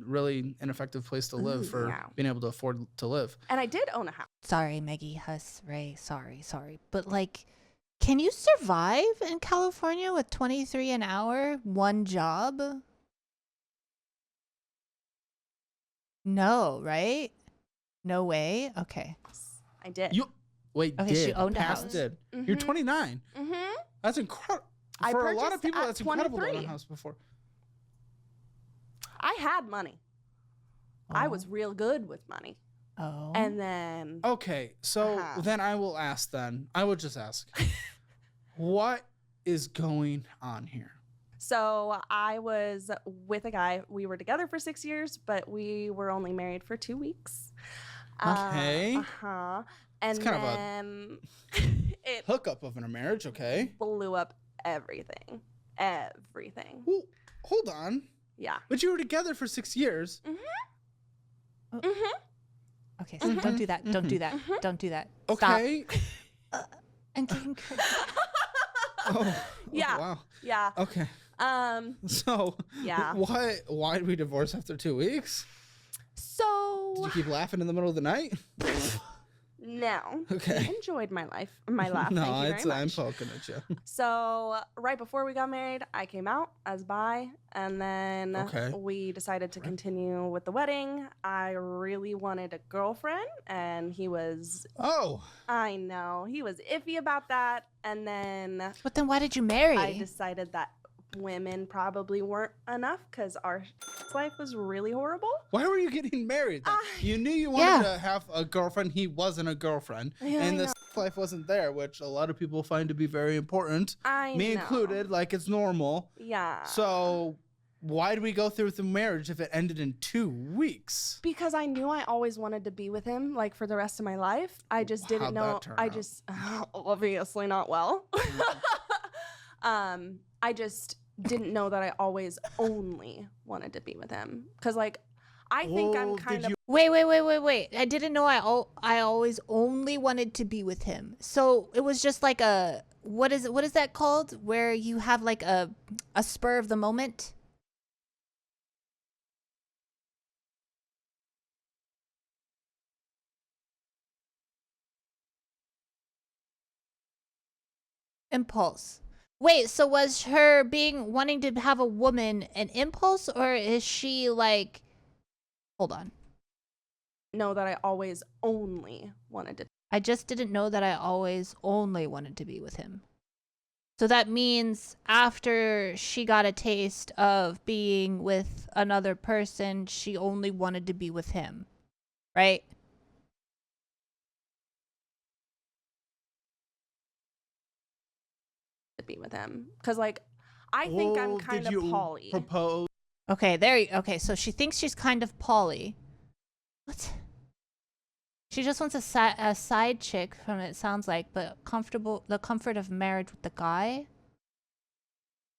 really ineffective place to live for being able to afford to live. And I did own a house. Sorry, Maggie Huss Ray. Sorry. But like, can you survive in California with 23 an hour, one job? No, right? No way. Okay. I did. Okay, she owned a house. Did. You're 29. Mm-hmm. That's incredible. I For a lot of purchased people, at that's incredible to own a 23. house before. I had money. I was real good with money. Oh. And then... Okay, so then I will ask then. I will just ask. What is going on here? So I was with a guy. We were together for 6 years, but we were only married for 2 weeks. Okay. And It's kind of then it Hookup of in a marriage, okay. blew up everything. Everything. Well, hold on. Yeah. But you were together for 6 years. Okay, so don't do that. Don't do that. Don't do that. Okay. Stop. I'm getting crazy. Yeah. Wow. Yeah. Okay. So Yeah. why did we divorce after 2 weeks? So Did you keep laughing in the middle of the night? no. Okay. He enjoyed my life. My laugh. No, Thank you very I'm much. poking at you. So right before we got married, I came out as bi, and then Okay. we decided to continue with the wedding. I really wanted a girlfriend, and he was, Oh. I know, he was iffy about that. And then But then why did you marry? I decided that women probably weren't enough because our life was really horrible. Why were you getting married then? You knew you wanted to have a girlfriend. He wasn't a girlfriend. Yeah, and I the life wasn't there, which a lot of people find to be very important. I Me know. included, like it's normal. Yeah. So why did we go through with the marriage if it ended in 2 weeks? Because I knew I always wanted to be with him, like for the rest of my life. I just didn't How'd know. that turn I out? just obviously not well. I just didn't know that I always only wanted to be with him. Because like, I think I'm kind of. Wait. I didn't know I always only wanted to be with him. So it was just like a what is that called? Where you have like a spur of the moment? Impulse. Wait, so was her wanting to have a woman an impulse, or is she like, hold on. Know that I always only wanted to. I just didn't know that I always only wanted to be with him. So that means after she got a taste of being with another person, she only wanted to be with him, right? Be with him because like I think I'm kind of poly. Propose? Okay, so she thinks she's kind of poly. What? She just wants a side chick from it sounds like, but the comfort of marriage with the guy.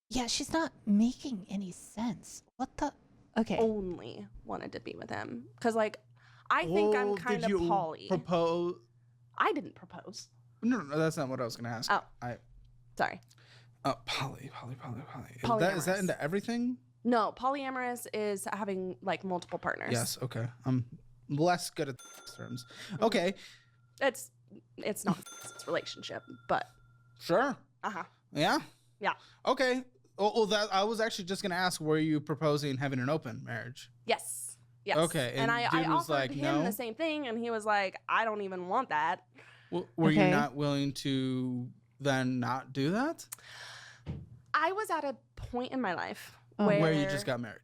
Yeah, she's not making any sense. What the? Okay. Only wanted to be with him because, like, I think I'm kind of poly. Propose? I didn't propose. No, that's not what I was gonna ask. Oh, sorry. Poly. Is that into everything? No, polyamorous is having like multiple partners. Yes. Okay. I'm less good at terms. Okay. It's not it's relationship, but sure. Yeah. Yeah. Okay. Well, that I was actually just gonna ask, were you proposing having an open marriage? Yes. Okay. And I offered like, him no? the same thing, and he was like, "I don't even want that." Were you not willing to then not do that? I was at a point in my life where you just got married.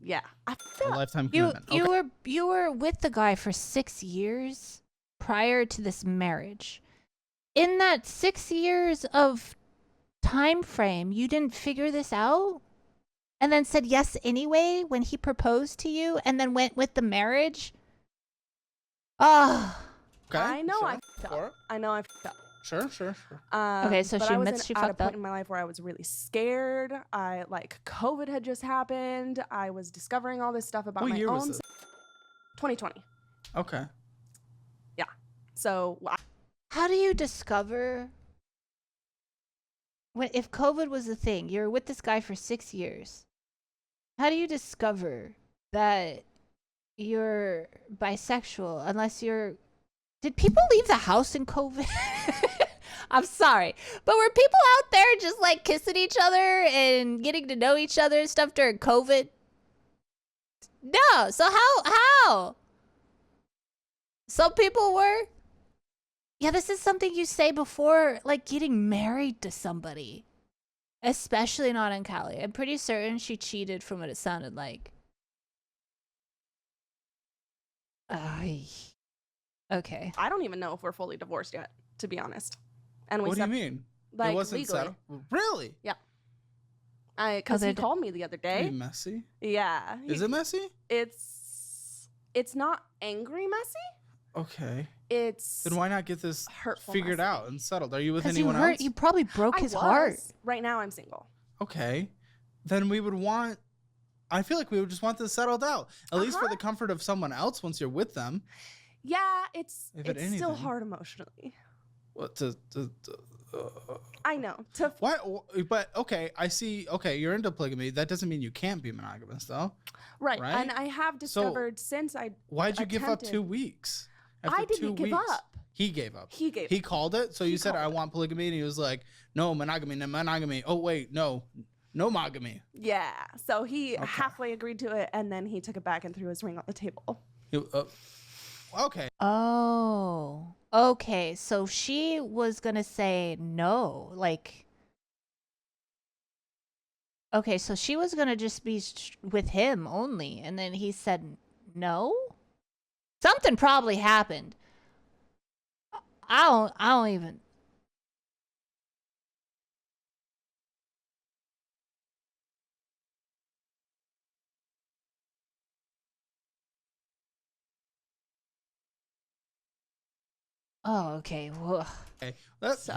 Yeah. A lifetime commitment. You were with the guy for 6 years prior to this marriage. In that 6 years of time frame, you didn't figure this out? And then said yes anyway when he proposed to you and then went with the marriage? Oh. Okay. I know I fucked up. I know I fucked up. Sure. Okay, so but she I was admits she at a fucked point up. in my life where I was really scared. COVID had just happened. I was discovering all this stuff about What my year own. was this? 2020. Okay. Yeah. So. How do you discover if COVID was a thing? You're with this guy for 6 years. How do you discover that you're bisexual unless you're... Did people leave the house in COVID? I'm sorry, but were people out there just like kissing each other and getting to know each other and stuff during COVID? No. So how? Some people were. Yeah, this is something you say before, like, getting married to somebody. Especially not in Cali. I'm pretty certain she cheated from what it sounded like. Okay. I don't even know if we're fully divorced yet, to be honest. And what do you mean? Like, it wasn't legally. settled? Really? Yeah. Because he called me the other day. Pretty messy? Yeah. Is it messy? It's not angry messy. Okay. It's then why not get this figured out and settled? Are you with 'Cause anyone else? You probably broke his heart. Right now I'm single. Okay. Then we would want... I feel like we would just want this settled out. At least for the comfort of someone else once you're with them. Yeah, it's still hard emotionally. What I know. What? But okay, I see. Okay, you're into polygamy. That doesn't mean you can't be monogamous, though. Right. And I have discovered since I. Why'd you give up 2 weeks? I didn't give up. He gave up. He called it. So you said I want polygamy, and he was like, "No monogamy, no monogamy." Oh wait, no monogamy. Yeah. So he halfway agreed to it, and then he took it back and threw his ring on the table. Okay. Oh. Okay. So she was gonna say no, like. Okay, so she was gonna just be with him only, and then he said no. Something probably happened. I don't even. Oh, okay. Whoa. Okay.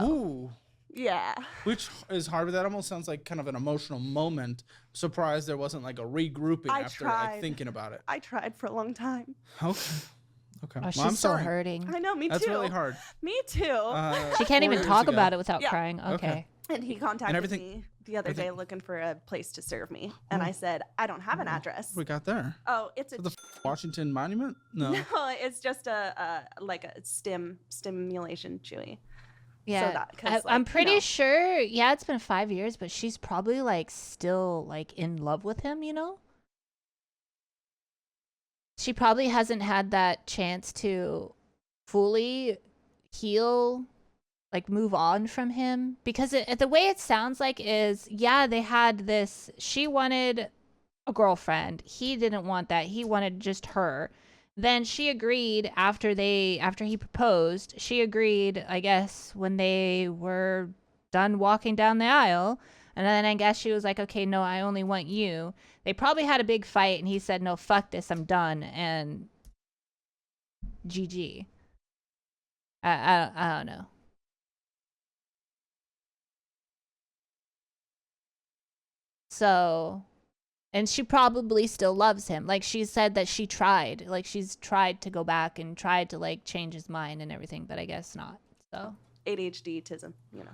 Ooh. Yeah. Which is hard, but that almost sounds like kind of an emotional moment. Surprised there wasn't like a regrouping after like thinking about it. I tried for a long time. Okay. Oh, well, she's I'm so sorry. hurting. I know, me too. That's really hard. Me too. She can't 4 even years talk ago. about it without crying. Okay. And he contacted me the other day looking for a place to serve me. And I said, I don't have an address. What we got there? Oh, it's a... The Washington Monument? No. No, it's just a stimulation chewy. Yeah, So I'm pretty sure. Yeah, it's been 5 years, but she's probably like still like in love with him. You know, she probably hasn't had that chance to fully heal, like move on from him, because the way it sounds like is, yeah, they had this. She wanted a girlfriend. He didn't want that. He wanted just her. Then she agreed after he proposed. She agreed, I guess, when they were done walking down the aisle. And then I guess she was like, okay, no, I only want you. They probably had a big fight and he said, no, fuck this, I'm done. And GG. I don't know. So, and she probably still loves him. Like, she said that she tried. Like, she's tried to go back and tried to, like, change his mind and everything, but I guess not. So ADHD, tism, you know.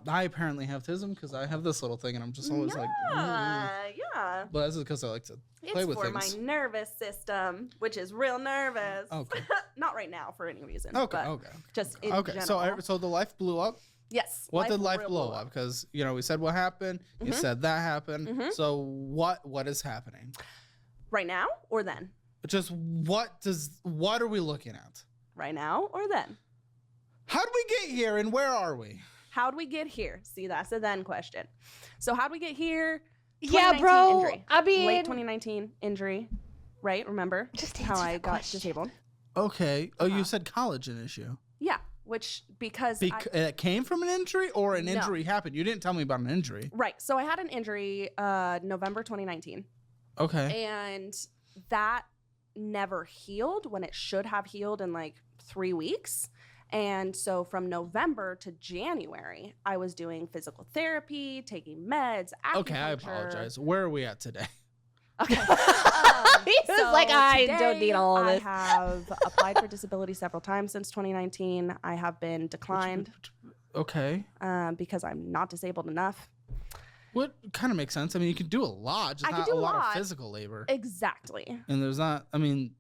I apparently have tism because I have this little thing, and I'm just always like, yeah. But that's because I like to play with things. It's for my nervous system, which is real nervous. Okay. Not right now for any reason. Okay. But Okay. Just in okay. general. So the life blew up. Yes. What did life blow up? Because we said what happened. You said that happened. So what is happening? Right now or then? Just what are we looking at? Right now or then? How did we get here and where are we? How'd we get here? See, that's a then question. So how'd we get here? Yeah, bro. Injury. I mean, late 2019 injury, right? Remember just how I got disabled? Okay. Oh, you said collagen issue. Yeah, which because it came from an injury or an injury happened. You didn't tell me about an injury. Right. So I had an injury November 2019. Okay. And that never healed when it should have healed in like 3 weeks. And so from November to January, I was doing physical therapy, taking meds, acupuncture. Okay, I apologize. Where are we at today? Okay. He was like, I don't need all of this. I have applied for disability several times since 2019. I have been declined. Okay. Because I'm not disabled enough. What kind of makes sense? I mean, you can do a lot, just not a lot of physical labor. Exactly. And there's not, I mean,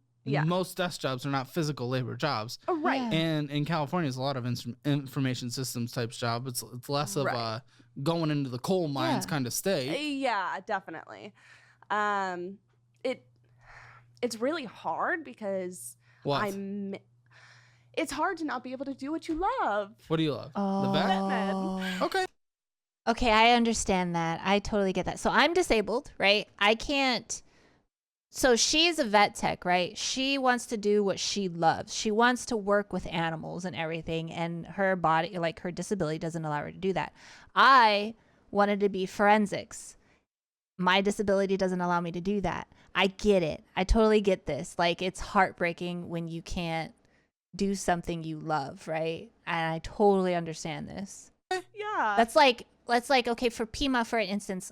most desk jobs are not physical labor jobs. Right. Yeah. And in California, it's a lot of information systems type job. It's less of going into the coal mines kind of state. Yeah, definitely. It's really hard because it's hard to not be able to do what you love. What do you love? The vet? Okay. Okay, I understand that. I totally get that. So I'm disabled, right? I can't. So she's a vet tech, right? She wants to do what she loves. She wants to work with animals and everything, and her body, like her disability, doesn't allow her to do that. I wanted to be forensics. My disability doesn't allow me to do that. I get it. I totally get this. Like, it's heartbreaking when you can't do something you love, right? And I totally understand this. Yeah. That's like, okay, for Pima, for instance,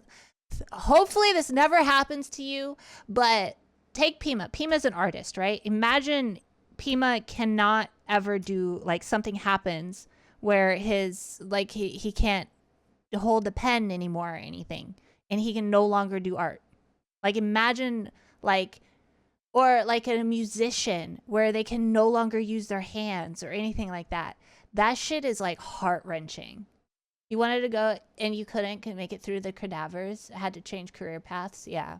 hopefully this never happens to you, but take Pima. Pima's an artist, right? Imagine Pima cannot ever do, like, something happens where his, like, he can't hold the pen anymore or anything, and he can no longer do art. Like, imagine, like, or like a musician where they can no longer use their hands or anything like that. That shit is, like, heart-wrenching. You wanted to go and you couldn't make it through the cadavers, had to change career paths. Yeah.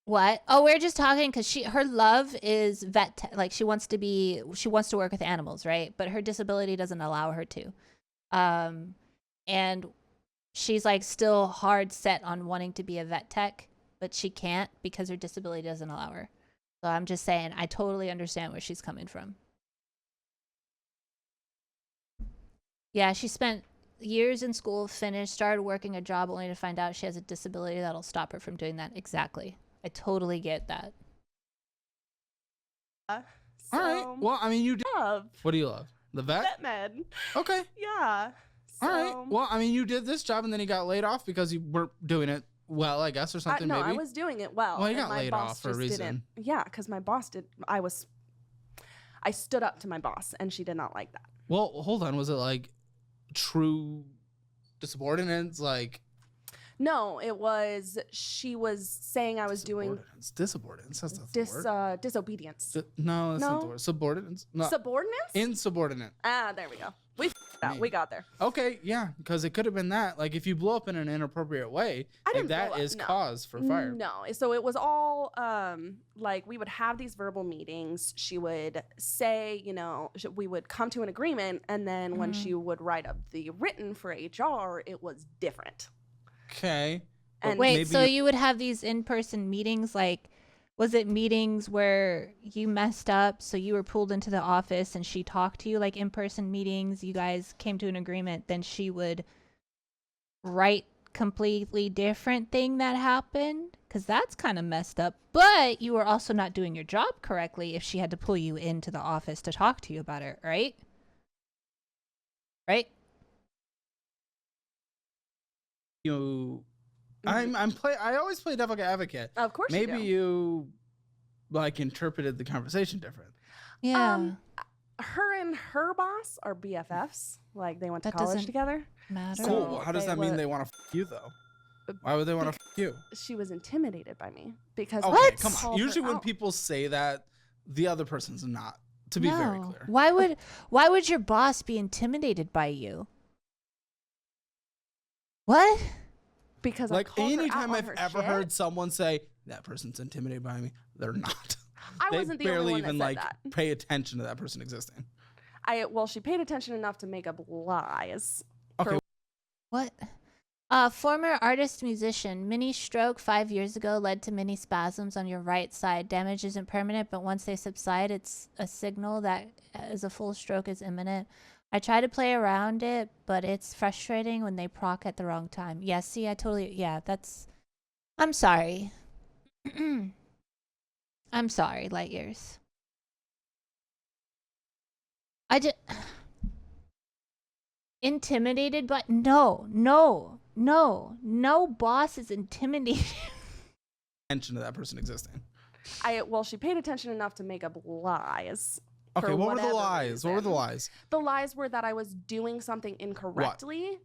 What? Oh, we're just talking because her love is like she wants to work with animals, right? But her disability doesn't allow her to. And she's like still hard set on wanting to be a vet tech, but she can't because her disability doesn't allow her. So I'm just saying, I totally understand where she's coming from. Yeah, she spent years in school, finished, started working a job only to find out she has a disability that'll stop her from doing that. Exactly. I totally get that. All right. Well, I mean, you do. What do you love? The vet? Vet med. Okay. Yeah. All right. Well, I mean, you did this job and then you got laid off because you weren't doing it well, I guess, or something. No, maybe. I was doing it well. Well, you got laid off for a reason. Yeah, because my boss did. I stood up to my boss, and she did not like that. Well, hold on. Was it like true subordinates? Like, no, it was. She was saying I was doing disubordinates. That's not the word. Disobedience. No, that's not the word. Subordinates. No. Subordinates. Insubordinate. Ah, there we go. We got there. Okay, yeah, because it could have been that. Like, if you blow up in an inappropriate way, that is cause for fire. No, so it was all like we would have these verbal meetings. She would say, we would come to an agreement, and then when she would write up the written for HR, it was different. Okay. And wait, so you would have these in-person meetings, like, was it meetings where you messed up, so you were pulled into the office and she talked to you, like in-person meetings, you guys came to an agreement, then she would write completely different thing that happened? because that's kind of messed up. But you were also not doing your job correctly if she had to pull you into the office to talk to you about it, right? Right? I always play devil's advocate. Of course Maybe you do. you like interpreted the conversation different. Yeah. Her and her boss are BFFs. Like they went to That college doesn't together. matter. Cool. So Well, how does that mean they want to you though? Why would they want to you? She was intimidated by me because Okay, I come on. called her Usually when out. people say that, the other person's not. To be very No. clear. Why would your boss be intimidated by you? What? Because I Like called her out anytime on I've her ever shit. heard someone say that person's intimidated by me, they're not. I They wasn't the barely only one even that like said that. pay attention to that person existing. Well, she paid attention enough to make up lies. Okay. What? Former artist musician. Mini stroke 5 years ago led to mini spasms on your right side. Damage isn't permanent, but once they subside, it's a signal that as a full stroke is imminent. I try to play around it, but it's frustrating when they proc at the wrong time. Yeah, see, that's... I'm sorry. I'm sorry, light years. Intimidated, but no boss is intimidated. Attention to that person existing. She paid attention enough to make up lies. Okay, for what were the whatever lies? What were the reason. lies? The lies were that I was doing something incorrectly.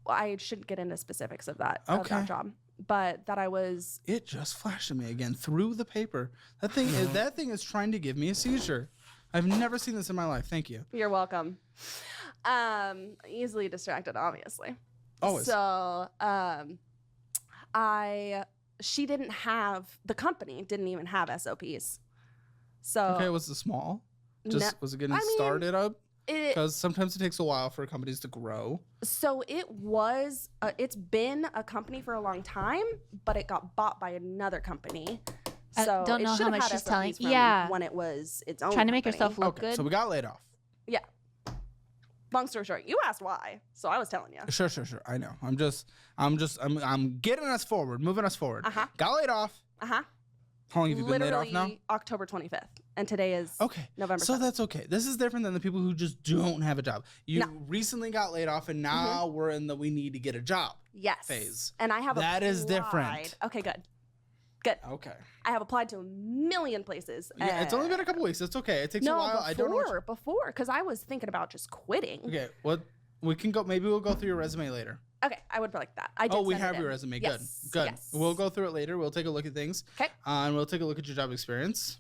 I shouldn't get into specifics of that, of Okay. that job, but that I was. It just flashed at me again through the paper. That thing is trying to give me a seizure. I've never seen this in my life. Thank you. You're welcome. Easily distracted, obviously. Always. So, the company didn't even have SOPs. So Okay, was it small? Was it getting started up? Because sometimes it takes a while for companies to grow. So it was. It's been a company for a long time, but it got bought by another company. So don't know it should how have much had she's SOPs telling. from Yeah. when it was its own. Trying to make company. yourself look Okay, good. so we got laid off. Yeah. Long story short, you asked why, so I was telling you. Sure. I know. I'm getting us forward, moving us forward. Got laid off. How long have you been laid off now? October 25th, and today is November. So 7th. that's okay. This is different than the people who just don't have a job. You recently got laid off, and now we're in the we need to get a job phase. And I have that is different. Okay, good. Okay. I have applied to a million places. Yeah, it's only been a couple weeks. It's okay. It takes a while. I don't know. Before, because I was thinking about just quitting. Okay, we can go. Maybe we'll go through your resume later. Okay, I would like that. I did. We send have it your in. resume. Yes, Good. yes. We'll go through it later. We'll take a look at things. Okay. And we'll take a look at your job experience.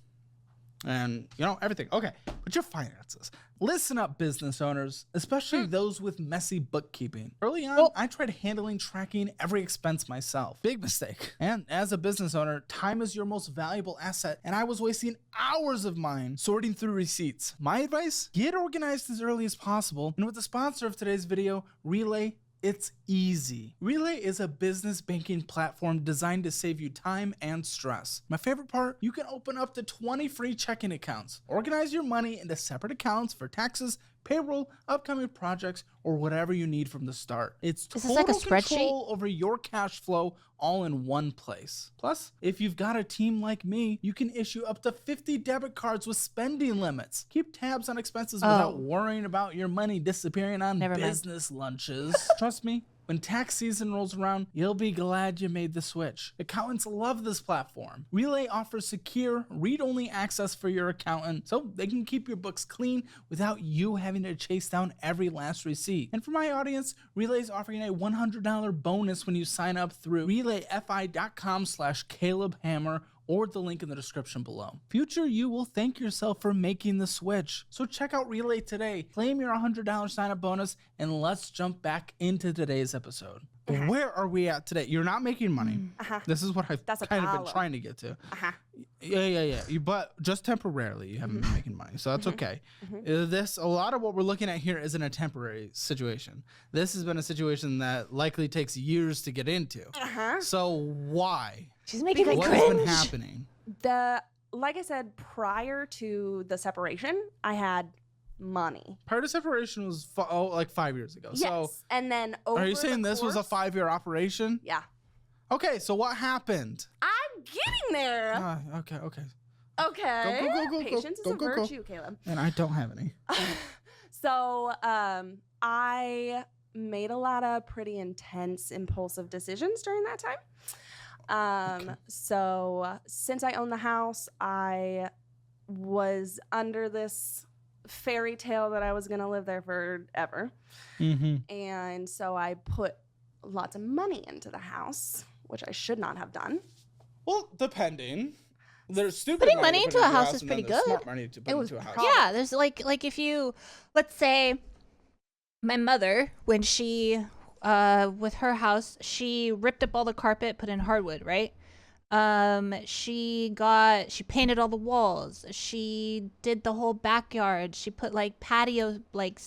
And, everything. Okay. But your finances. Listen up, business owners, especially those with messy bookkeeping. Early on, I tried handling tracking every expense myself. Big mistake. And as a business owner, time is your most valuable asset, and I was wasting hours of mine sorting through receipts. My advice? Get organized as early as possible. And with the sponsor of today's video, Relay, it's easy. Relay is a business banking platform designed to save you time and stress. My favorite part, you can open up to 20 free checking accounts. Organize your money into separate accounts for taxes, payroll, upcoming projects, or whatever you need from the start. It's total like a spreadsheet? control over your cash flow all in one place. Plus, if you've got a team like me, you can issue up to 50 debit cards with spending limits. Keep tabs on expenses without worrying about your money disappearing on business lunches. Trust me, when tax season rolls around, you'll be glad you made the switch. Accountants love this platform. Relay offers secure, read-only access for your accountant so they can keep your books clean without you having to chase down every last receipt. And for my audience, Relay's offering a $100 bonus when you sign up through relayfi.com/CalebHammer or the link in the description below. Future you will thank yourself for making the switch. So check out Relay today, claim your $100 sign-up bonus, and let's jump back into today's episode. Where are we at today? You're not making money. This is what I've kind of been trying to get to. Yeah. But just temporarily, you haven't been making money, so that's okay. A lot of what we're looking at here isn't a temporary situation. This has been a situation that likely takes years to get into. So why? She's making me What cringe. has been happening? Like I said, prior to the separation, I had money. Prior to separation was like 5 years ago. Yes. So and then over are you saying this was a 5-year operation? Yeah. Okay, so what happened? I'm getting there. Okay. Okay. Go. Patience is a virtue, Caleb. And I don't have any. So I made a lot of pretty intense, impulsive decisions during that time. So since I owned the house, I was under this fairy tale that I was going to live there forever. And so I put lots of money into the house, which I should not have done. Well, depending. There's stupid Putting money into a house is pretty good. Smart money to put into a house. Yeah, there's like if you, let's say, my mother, when she with her house, she ripped up all the carpet, put in hardwood, right? She painted all the walls. She did the whole backyard. She put like patio, like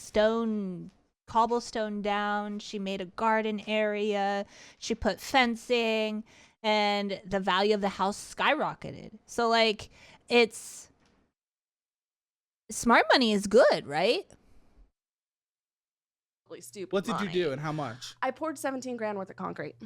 cobblestone down. She made a garden area. She put fencing, and the value of the house skyrocketed. So like, it's smart money is good, right? Really stupid. What did you do and how much? I poured 17 grand worth of concrete.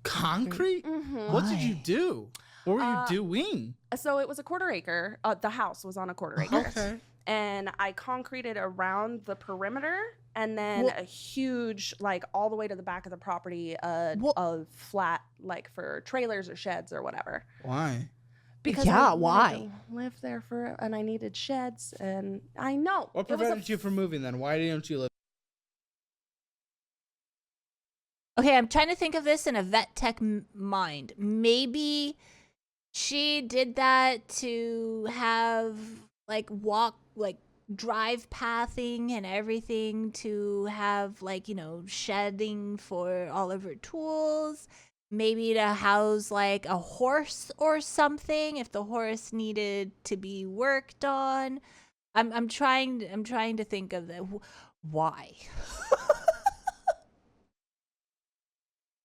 Concrete? What did you do? What were you doing? So it was a quarter acre. The house was on a quarter acre. Okay. And I concreted around the perimeter, and then a huge, like all the way to the back of the property, a flat, like for trailers or sheds or whatever. Why? Because I wanted to live there and I needed sheds, and I know. What prevented you from moving then? Why didn't you live? Okay, I'm trying to think of this in a vet tech mind. Maybe she did that to have drive pathing and everything, to have shedding for all of her tools. Maybe to house like a horse or something if the horse needed to be worked on. I'm trying to think of why.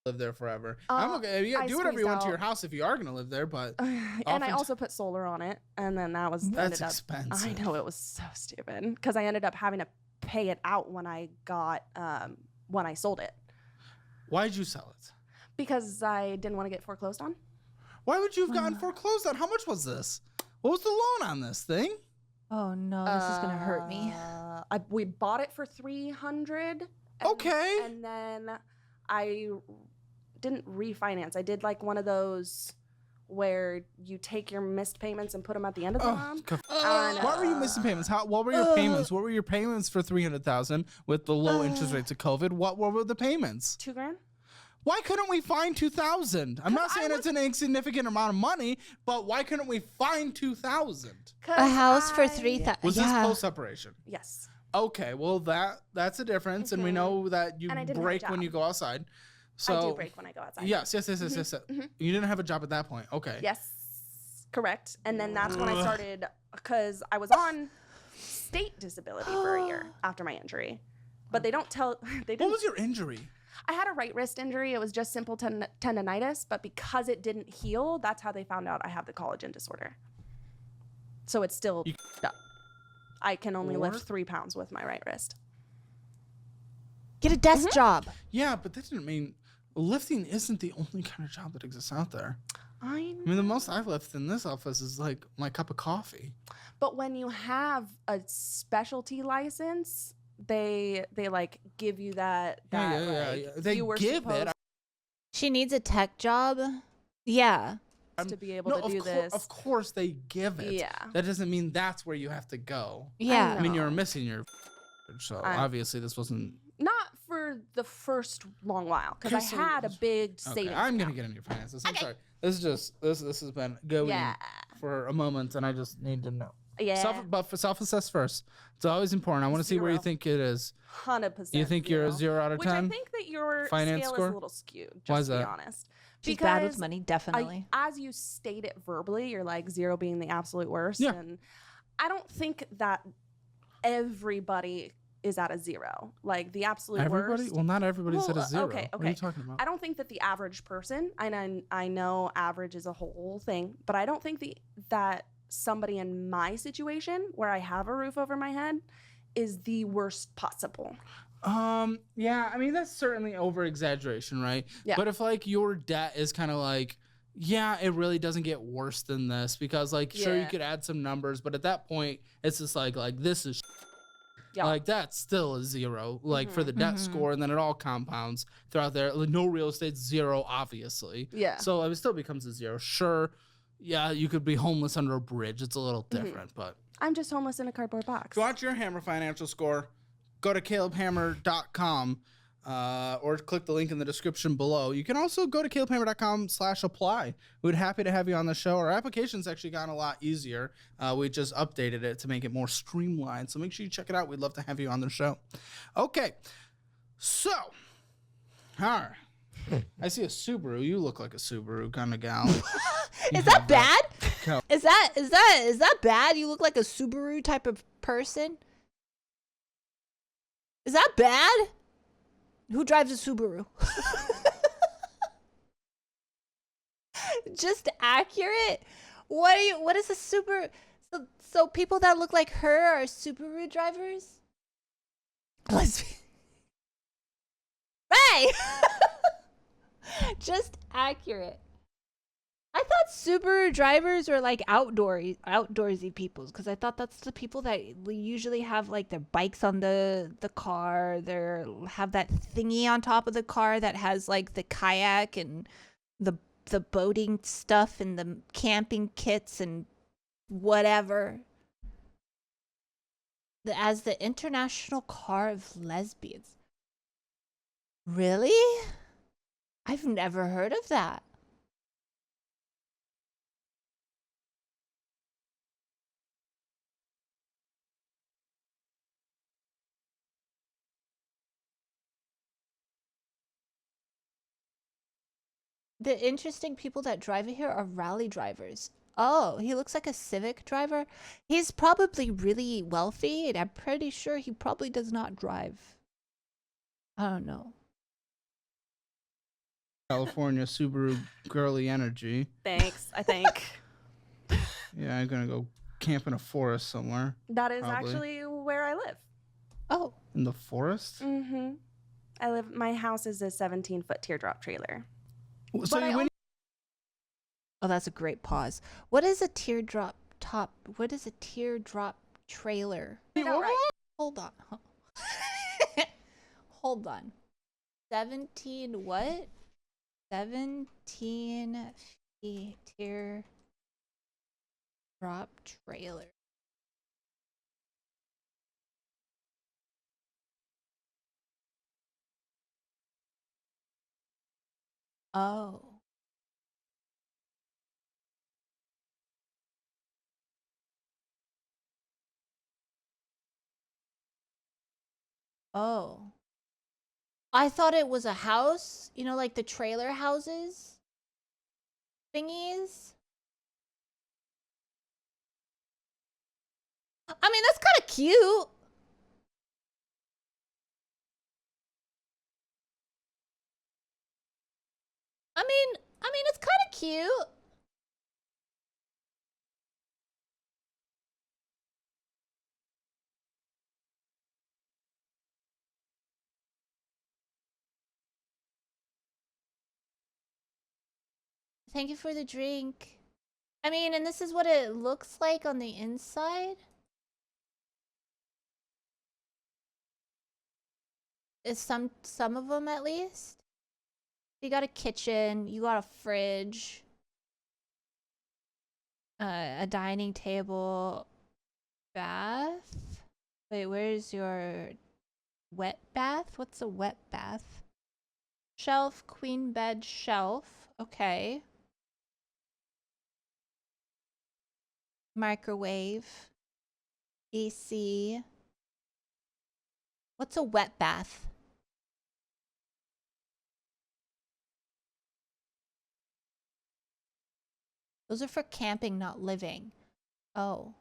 Live there forever. I'm okay. You do whatever you want to your house if you are gonna live there, but and I also put solar on it, and then that's expensive. I know, it was so stupid because I ended up having to pay it out when I sold it. Why did you sell it? Because I didn't want to get foreclosed on. Why would you have gotten foreclosed on? How much was this? What was the loan on this thing? Oh no, this is gonna hurt me. We bought it for $300. Okay. And then I didn't refinance. I did like one of those where you take your missed payments and put them at the end of the month. What were you missing payments? What were your payments? What were your payments for $300,000 with the low interest rates of COVID? What were the payments? $2 grand. Why couldn't we find $2,000? I'm not saying it's an insignificant amount of money, but why couldn't we find $2,000? A house for $3,000. Was this post separation? Yes. Okay, well that's a difference, and we know that you break when you go outside. So I do break when I go outside. Yes. You didn't have a job at that point. Okay. Yes, correct. And then that's when I started, because I was on state disability for a year after my injury, but they don't tell. What was your injury? I had a right wrist injury. It was just simple tendonitis, but because it didn't heal, that's how they found out I have the collagen disorder. So it's still up. I can only lift 3 pounds with my right wrist. Get a desk job. Yeah, but that didn't mean lifting isn't the only kind of job that exists out there. I mean, the most I've lifted in this office is like my cup of coffee. But when you have a specialty license, they like give you that. Yeah. They give it. She needs a tech job. Yeah. To be able to do this. Of course they give it. Yeah. That doesn't mean that's where you have to go. Yeah. I mean, you're missing your. So obviously this wasn't. Not for the first long while, because I had a big savings. I'm gonna get into your finances. I'm sorry. This has been going for a moment, and I just need to know. Yeah. But for self-assess first. It's always important. I want to see where you think it is. 100%. You think you're a 0 out of 10? Which I think that your finance scale score is a little skewed. Just Why is to be that? honest. She's bad with money, definitely. As you state it verbally, you're like 0 being the absolute worst. Yeah. And I don't think that everybody is at a 0. Like the absolute worst. Well, not everybody's at a 0. Okay. What are you talking about? I don't think that the average person, and I know average is a whole thing, but I don't think that somebody in my situation where I have a roof over my head is the worst possible. Yeah, I mean that's certainly over exaggeration, right? Yeah. But if like your debt is kind of like, yeah, it really doesn't get worse than this because like sure you Yeah. could add some numbers, but at that point it's just like this is Yeah. like that's still a zero like for the debt score, and then it all compounds throughout there. Like, no real estate's zero, obviously. Yeah. So it still becomes a zero. Sure, yeah, you could be homeless under a bridge. It's a little different, but I'm just homeless in a cardboard box. if you want your Hammer financial score, go to calebhammer.com or click the link in the description below. You can also go to calebhammer.com/apply. We'd happy to have you on the show. Our application's actually gotten a lot easier. We just updated it to make it more streamlined. So make sure you check it out. We'd love to have you on the show. Okay. So, all right. I see a Subaru. You look like a Subaru kind of gal. Is that bad? Is that bad? You look like a Subaru type of person? Is that bad? Who drives a Subaru? Just accurate? What is a Subaru? So people that look like her are Subaru drivers? Right! Just accurate. I thought Subaru drivers were like outdoorsy people, because I thought that's the people that usually have like their bikes on the car. They have that thingy on top of the car that has like the kayak and the boating stuff and the camping kits and whatever. As the international car of lesbians. Really? I've never heard of that. The interesting people that drive it here are rally drivers. Oh, he looks like a Civic driver. He's probably really wealthy, and I'm pretty sure he probably does not drive. I don't know. California Subaru girly energy. Thanks, I think. Yeah, I'm going to go camp in a forest somewhere. That is probably. actually where I live. Oh. In the forest? Mm-hmm. My house is a 17-foot teardrop trailer. So Oh, that's a great pause. What is a teardrop top? What is a teardrop trailer? Right. Hold on. Hold on. 17 what? 17 feet teardrop trailer. Oh. Oh. I thought it was a house, you know, like the trailer houses thingies. I mean, that's kind of cute. I mean, it's kind of cute. Thank you for the drink. I mean, and this is what it looks like on the inside. Is some of them at least. You got a kitchen, you got a fridge, a dining table, bath. Wait, where's your wet bath? What's a wet bath? Shelf, queen bed, shelf. Okay. Microwave. AC. What's a wet bath? Those are for camping, not living. Oh.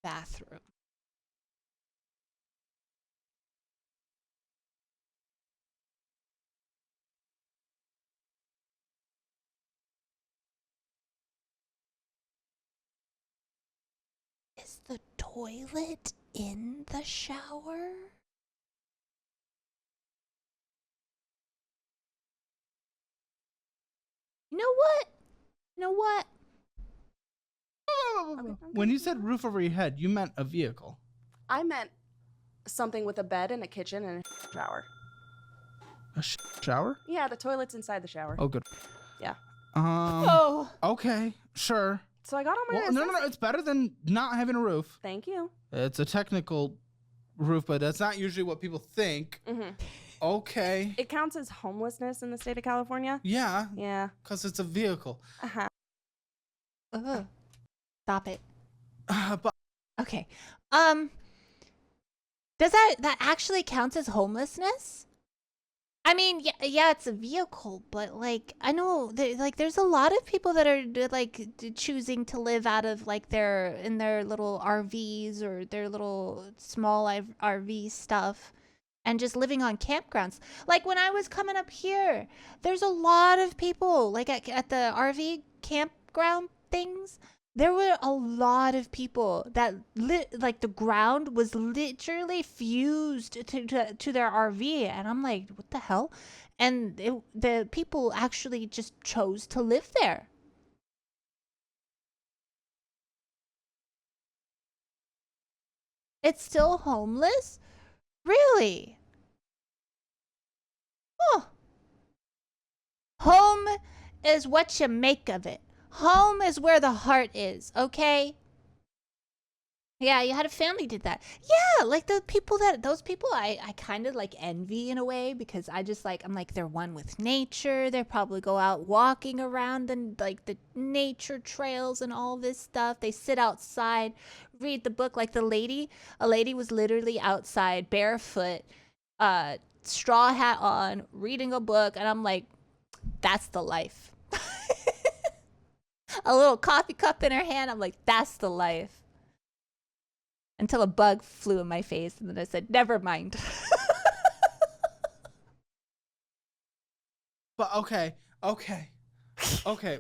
Bathroom. Is the toilet in the shower? You know what? You know what? When you said roof over your head, you meant a vehicle. I meant something with a bed and a kitchen and a shower. A shower? Yeah, the toilet's inside the shower. Oh, good. Yeah. Okay, sure. So I got all my No, it's better than not having a roof. Thank you. It's a technical roof, but that's not usually what people think. Mm-hmm. Okay. It counts as homelessness in the state of California? Yeah. Yeah. Because it's a vehicle. Uh-huh. Stop it. But Okay. Does that actually counts as homelessness? I mean, yeah, it's a vehicle, but like I know there's a lot of people that are like choosing to live out of like in their little RVs or their little small RV stuff and just living on campgrounds. Like when I was coming up here, there's a lot of people like at the RV campground things. There were a lot of people that like the ground was literally fused to their RV, and I'm like, what the hell? And the people actually just chose to live there. It's still homeless? Really? Huh. Home is what you make of it. Home is where the heart is, okay? Yeah, you had a family did that. Yeah, like those people I kind of like envy in a way because I'm like they're one with nature. They probably go out walking around and like the nature trails and all this stuff. They sit outside, read the book like a lady was literally outside barefoot, straw hat on, reading a book, and I'm like, that's the life. A little coffee cup in her hand. I'm like, that's the life. Until a bug flew in my face, and then I said, never mind. But okay.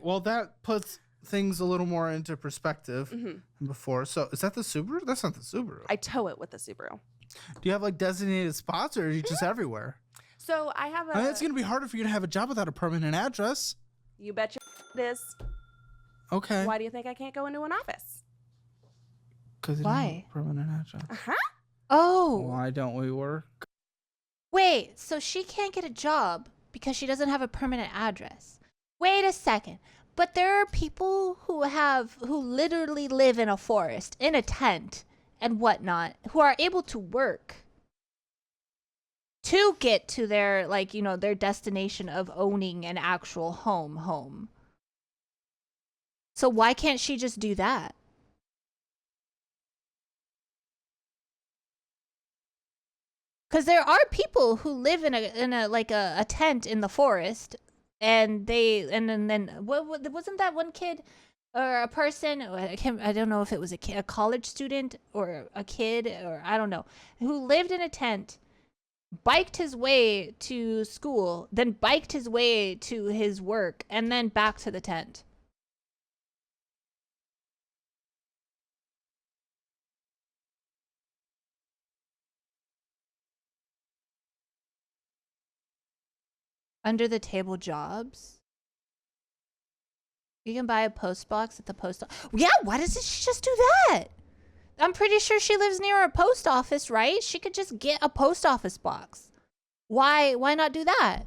Well, that puts things a little more into perspective than before. So, is that the Subaru? That's not the Subaru. I tow it with the Subaru. Do you have like designated spots, or are you just everywhere? So I have I mean, it's gonna be harder for you to have a job without a permanent address. You bet your it is. Okay. Why do you think I can't go into an office? Because Why? Permanent address. Uh-huh. Oh. Why don't we work? Wait, so she can't get a job because she doesn't have a permanent address. Wait a second. But there are people who literally live in a forest, in a tent and whatnot, who are able to work to get to their, like, you know, their destination of owning an actual home. So why can't she just do that? Because there are people who live in a tent in the forest, and then wasn't that one kid or a person? I don't know if it was a college student or a kid or I don't know, who lived in a tent, biked his way to school, then biked his way to his work, and then back to the tent. Under the table jobs. You can buy a post box at the post office. Yeah, why doesn't she just do that? I'm pretty sure she lives near a post office, right? She could just get a post office box. Why not do that?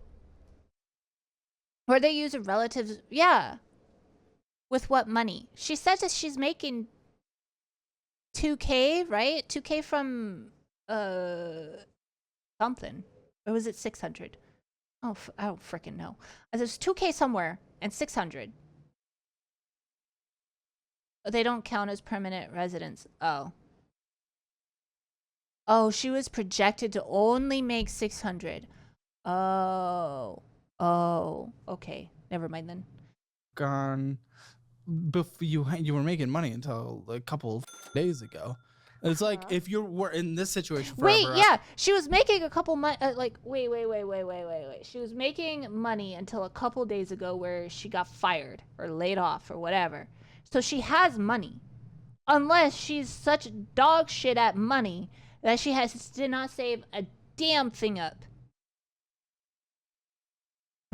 Or they use a relative's, yeah. With what money? She says that she's making 2K, right? 2K from something. Or was it 600? Oh, I don't freaking know. There's 2K somewhere and 600. They don't count as permanent residents. Oh, she was projected to only make 600. Oh, okay. Never mind then. Gone. You were making money until a couple of days ago. It's like if you were in this situation forever. Wait, yeah, she was making a couple wait. She was making money until a couple days ago where she got fired or laid off or whatever. So she has money. Unless she's such dog shit at money that she did not save a damn thing up.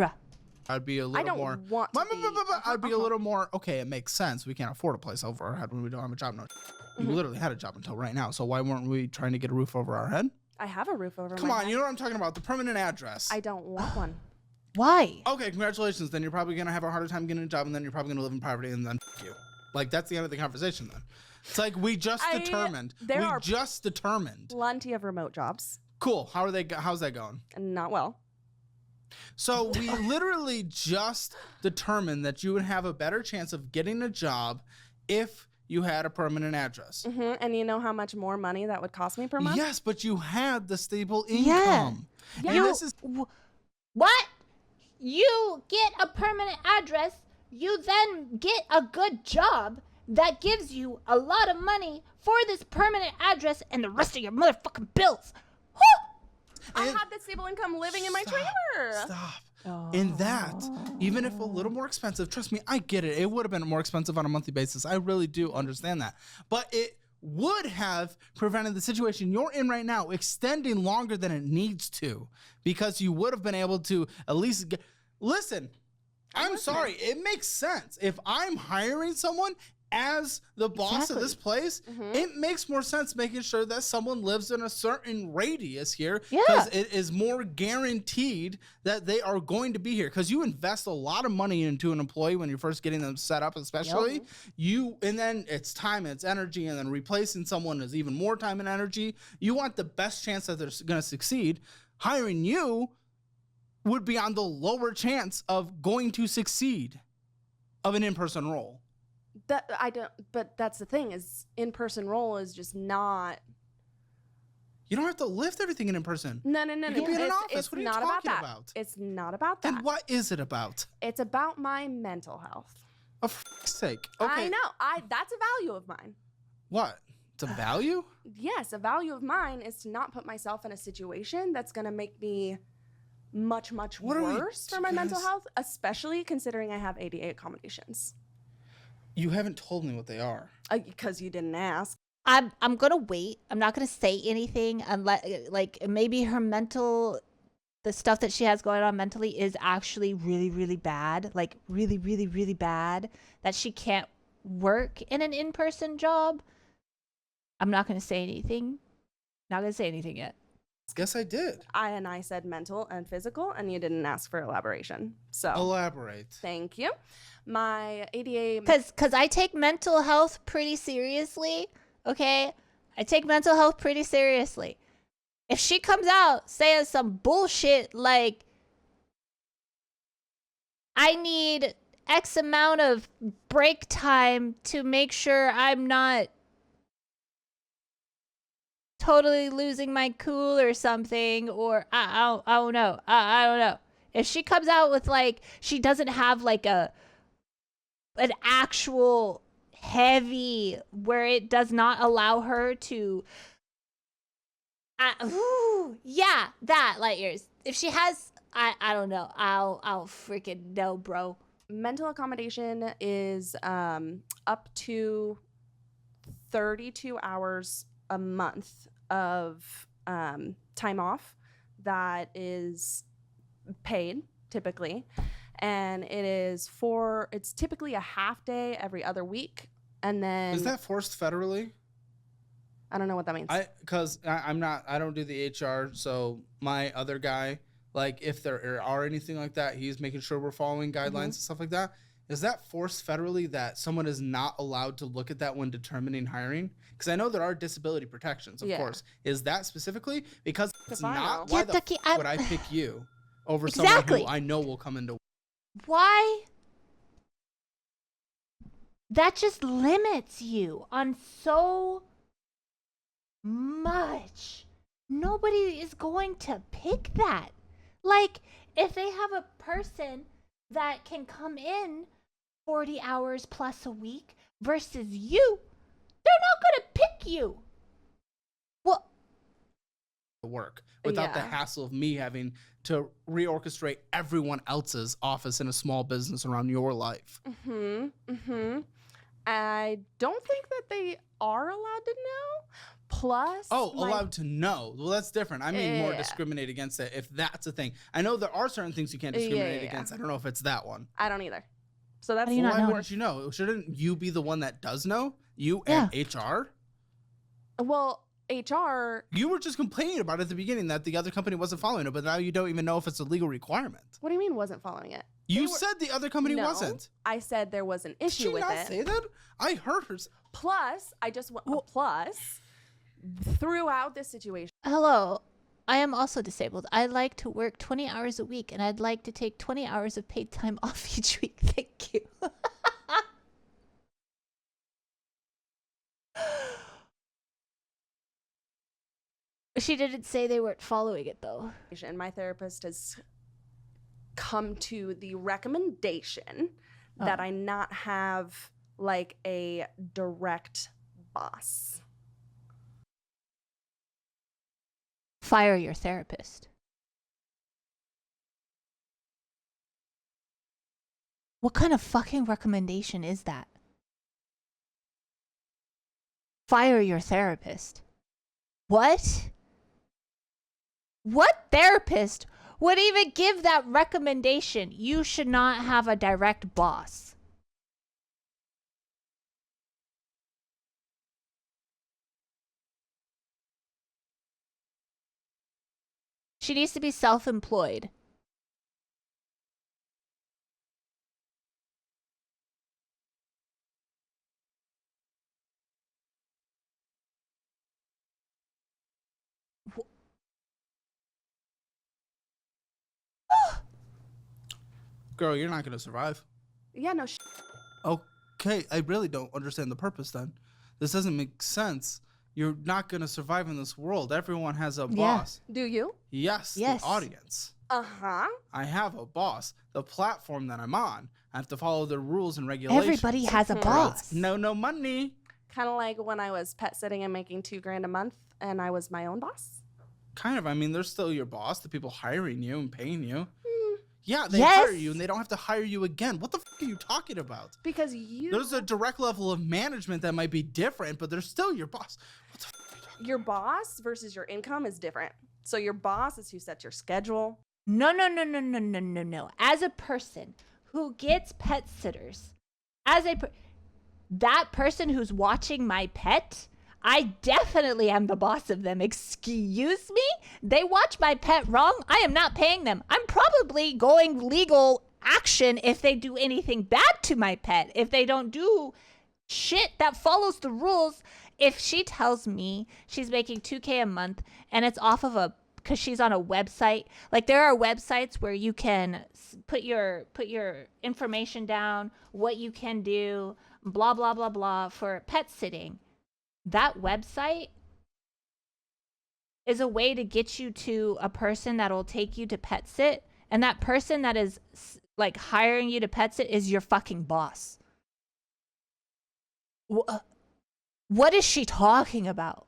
Bruh. I'd be a little more. I'd be a little more. Okay, it makes sense. We can't afford a place over our head when we don't have a job. No, we literally had a job until right now. So why weren't we trying to get a roof over our head? I have a roof over my head. Come on, you know what I'm talking about. The permanent address. I don't want one. Why? Okay, congratulations. Then you're probably going to have a harder time getting a job, and then you're probably going to live in poverty, and then you. Like, that's the end of the conversation then. It's like we just determined. Just determined. Plenty of remote jobs. Cool. How's that going? Not well. So we literally just determined that you would have a better chance of getting a job if you had a permanent address. And you know how much more money that would cost me per month? Yes, but you had the stable income. Yeah. What? You get a permanent address, you then get a good job that gives you a lot of money for this permanent address and the rest of your motherfucking bills. I had that stable income living in my trailer. Stop. And that, even if a little more expensive, trust me, I get it. It would have been more expensive on a monthly basis. I really do understand that. But it would have prevented the situation you're in right now extending longer than it needs to, because you would have been able to at least listen. I'm sorry. It makes sense. If I'm hiring someone as the boss of this place, it makes more sense making sure that someone lives in a certain radius here, because it is more guaranteed that they are going to be here, because you invest a lot of money into an employee when you're first getting them set up, especially and then it's time and it's energy, and then replacing someone is even more time and energy. You want the best chance that they're going to succeed. Hiring you would be on the lower chance of going to succeed of an in-person role. But that's the thing, is in-person role is just not. You don't have to lift everything in person. No. You can be in an office. What are you talking about? It's not about that. Then what is it about? It's about my mental health. Oh, for fuck's sake. Okay. I know. That's a value of mine. What? It's a value? Yes, a value of mine is to not put myself in a situation that's going to make me much worse for my mental health, especially considering I have ADA accommodations. You haven't told me what they are. Because you didn't ask. I'm gonna wait. I'm not gonna say anything unless, like, maybe her mental, the stuff that she has going on mentally is actually really, really bad. Like, really, really, really bad, that she can't work in an in-person job. I'm not gonna say anything. Not gonna say anything yet. Guess I did. I said mental and physical, and you didn't ask for elaboration. So elaborate. Thank you. My ADA. Because I take mental health pretty seriously. Okay, I take mental health pretty seriously. If she comes out saying some bullshit like, I need X amount of break time to make sure I'm not totally losing my cool or something, or I don't know. I don't know. If she comes out with, like, she doesn't have like an actual heavy where it does not allow her to that light years. If she has, I don't know. I'll freaking know, bro. Mental accommodation is up to 32 hours a month of time off that is paid typically, and it's typically a half day every other week. And then is that forced federally? I don't know what that means. I don't do the HR, so my other guy, like, if there are anything like that, he's making sure we're following guidelines and stuff like that. Is that forced federally that someone is not allowed to look at that when determining hiring? Because I know there are disability protections, of course. Is that specifically? Because it's not, why the fuck would I pick you over someone who I know will come into? Why? That just limits you on so much. Nobody is going to pick that. Like, if they have a person that can come in 40 hours plus a week versus you, they're not going to pick you. Well, work without the hassle of me having to reorchestrate everyone else's office in a small business around your life. I don't think that they are allowed to know. Plus, allowed to know. Well, that's different. I mean, more discriminate against it if that's a thing. I know there are certain things you can't discriminate against. I don't know if it's that one. I don't either. So that's why wouldn't you know? Shouldn't you be the one that does know? You and HR? Well, HR. You were just complaining about it at the beginning that the other company wasn't following it, but now you don't even know if it's a legal requirement. What do you mean wasn't following it? You said the other company wasn't. I said there was an issue with it. Did she not say that? I heard her. Plus, I just want plus throughout this situation. Hello. I am also disabled. I like to work 20 hours a week, and I'd like to take 20 hours of paid time off each week. Thank you. She didn't say they weren't following it, though. And my therapist has come to the recommendation that I not have like a direct boss. Fire your therapist. What kind of fucking recommendation is that? Fire your therapist. What? What therapist would even give that recommendation? You should not have a direct boss. She needs to be self-employed. Girl, you're not going to survive. Yeah, no. Okay, I really don't understand the purpose then. This doesn't make sense. You're not going to survive in this world. Everyone has a boss. Do you? Yes, the audience. Uh-huh. I have a boss. The platform that I'm on, I have to follow the rules and regulations. Everybody has a boss. No money. Kind of like when I was pet sitting and making $2,000 a month and I was my own boss. Kind of. I mean, they're still your boss, the people hiring you and paying you. Yeah, they hire you and they don't have to hire you again. What the fuck are you talking about? Because you... There's a direct level of management that might be different, but they're still your boss. What the fuck are you talking about? Your boss versus your income is different. So your boss is who sets your schedule. No. As a person who gets pet sitters, that person who's watching my pet, I definitely am the boss of them. Excuse me? They watch my pet wrong? I am not paying them. I'm probably going legal action if they do anything bad to my pet. If they don't do shit that follows the rules. If she tells me she's making $2,000 a month and it's off of because she's on a website, like there are websites where you can put your information down, what you can do, blah, blah, blah, blah for pet sitting. That website is a way to get you to a person that will take you to pet sit. And that person that is like hiring you to pet sit is your fucking boss. What is she talking about?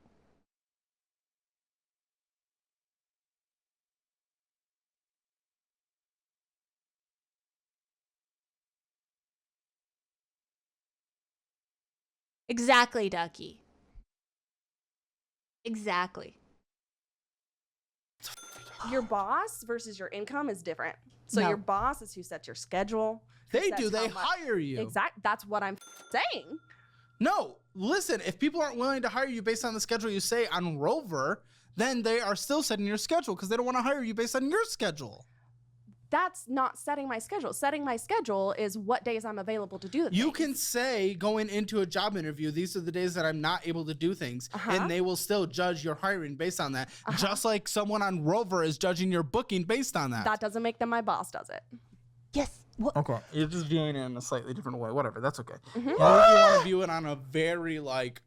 Exactly, Ducky. Exactly. Your boss versus your income is different. So your boss is who sets your schedule. They hire you. Exactly. That's what I'm saying. No, listen, if people aren't willing to hire you based on the schedule you say on Rover, then they are still setting your schedule because they don't want to hire you based on your schedule. That's not setting my schedule. Setting my schedule is what days I'm available to do the You can say going into a job interview, these are the days that I'm not able to do things, and they will still judge your hiring based on that, just like someone on Rover is judging your booking based on that. That doesn't make them my boss, does it? Yes. What? Okay, you're just viewing it in a slightly different way. Whatever, that's okay. Or if you want to view it on a very like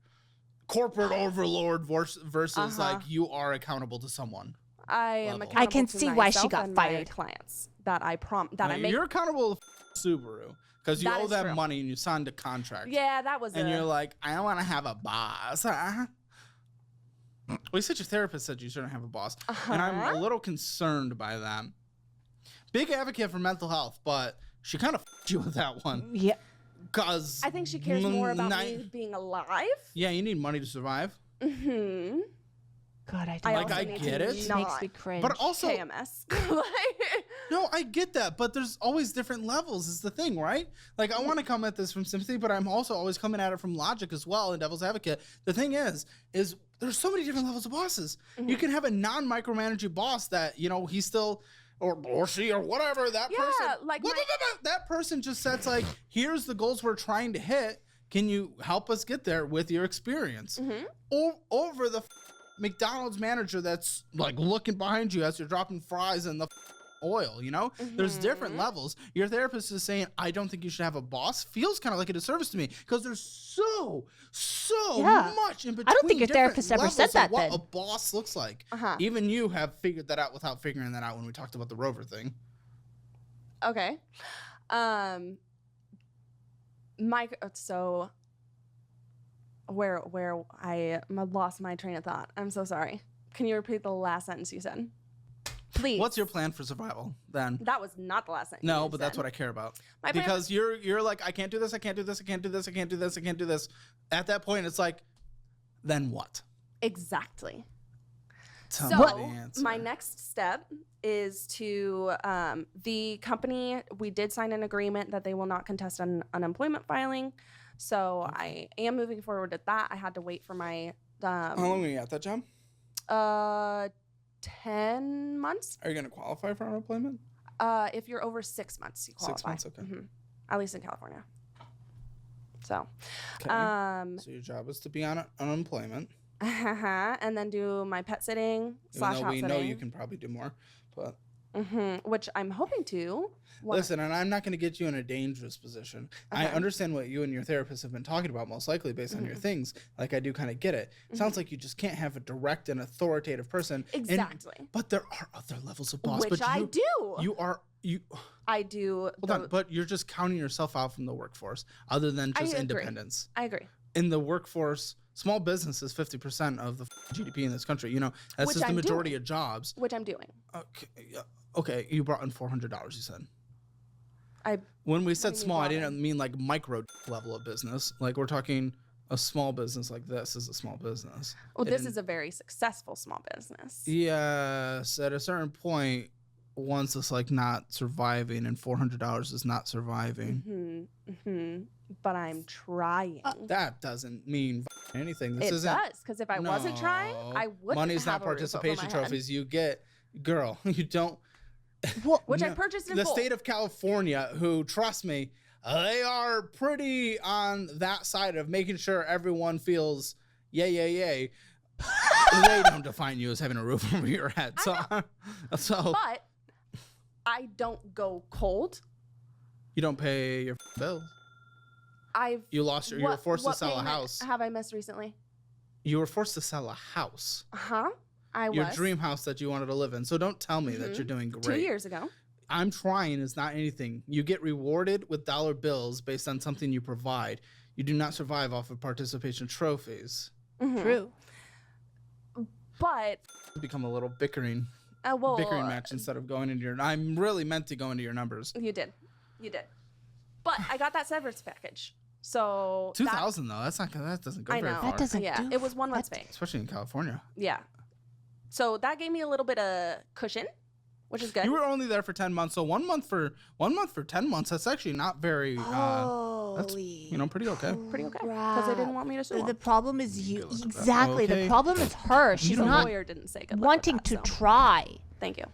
corporate overlord versus like you are accountable to someone. I am accountable. I can see why she got fired. Clients that I You're accountable to Subaru because you owe them money and you signed a contract. Yeah, that was. And you're like, I don't want to have a boss. Well, you said your therapist said you shouldn't have a boss, and I'm a little concerned by that. Big advocate for mental health, but she kind of f***ed you with that one. Yeah. Cause I think she cares more about me being alive. Yeah, you need money to survive. Mm-hmm. God, I get it. It makes me cringe. But also, KMS. no, I get that. But there's always different levels is the thing, right? Like, I want to come at this from sympathy, but I'm also always coming at it from logic as well and devil's advocate. The thing is there's so many different levels of bosses. You can have a non-micromanaging boss that, you know, he's still... Or she or whatever that person. Like that person just sets like, here's the goals we're trying to hit. Can you help us get there with your experience? Over the McDonald's manager that's like looking behind you as you're dropping fries in the oil, you know? There's different levels. Your therapist is saying, I don't think you should have a boss. Feels kind of like a disservice to me because there's so much in between. I don't think your therapist ever said that what then. a boss looks like. Even you have figured that out without figuring that out when we talked about the rover thing. Okay. So where I lost my train of thought. I'm so sorry. Can you repeat the last sentence you said? Please. What's your plan for survival then? That was not the last sentence. No, but that's what I care about. Because you're like, I can't do this, I can't do this, I can't do this, I can't do this, I can't do this. At that point, it's like, then what? Exactly. Tell so me the answer. My next step is to the company. We did sign an agreement that they will not contest an unemployment filing. So I am moving forward with that. I had to wait for my. How long were you at that job? 10 months. Are you going to qualify for unemployment? If you're over 6 months, you qualify. 6 months, okay. At least in California. So. Okay. So your job is to be on unemployment. And then do my pet sitting / house sitting. We know you can probably do more, but. Which I'm hoping to. Listen, and I'm not going to get you in a dangerous position. I understand what you and your therapist have been talking about, most likely based on your things. Like, I do kind of get it. Sounds like you just can't have a direct and authoritative person. Exactly. But there are other levels of boss. Which I do. I do. Hold on, but you're just counting yourself out from the workforce, other than just independence. I agree. In the workforce, small business is 50% of the GDP in this country. You know, that's just the majority of jobs. Which I'm doing. Okay, you brought in $400, you said. When we said small, I didn't mean like micro level of business. Like, we're talking a small business like this is a small business. Well, this is a very successful small business. Yes, at a certain point, once it's like not surviving and $400 is not surviving. But I'm trying. That doesn't mean anything. This it isn't, does, because if I wasn't trying, I wouldn't. Money's have not participation trophies. You get, girl, you don't. Which I purchased in the full. state of California, who, trust me, they are pretty on that side of making sure everyone feels yay. They don't define you as having a roof over your head. So but I don't go cold. You don't pay your bills. You were forced to sell a house. Have I missed recently? You were forced to sell a house. I was. Your dream house that you wanted to live in. So don't tell me that you're doing great. 2 years ago. I'm trying is not anything. You get rewarded with dollar bills based on something you provide. You do not survive off of participation trophies. True. But become a little bickering match instead of going into your. I'm really meant to go into your numbers. You did. But I got that severance package. So 2,000 though. That doesn't go very far. That doesn't. Yeah, it was 1 month's pay. Especially in California. Yeah. So that gave me a little bit of cushion, which is good. You were only there for 10 months, so 1 month for 10 months. That's actually not very. That's pretty okay. Pretty okay. Because they didn't want me to sue. The problem is you. Exactly. Okay. The problem is her. She's not lawyer didn't say good wanting luck with that, to try. Thank you.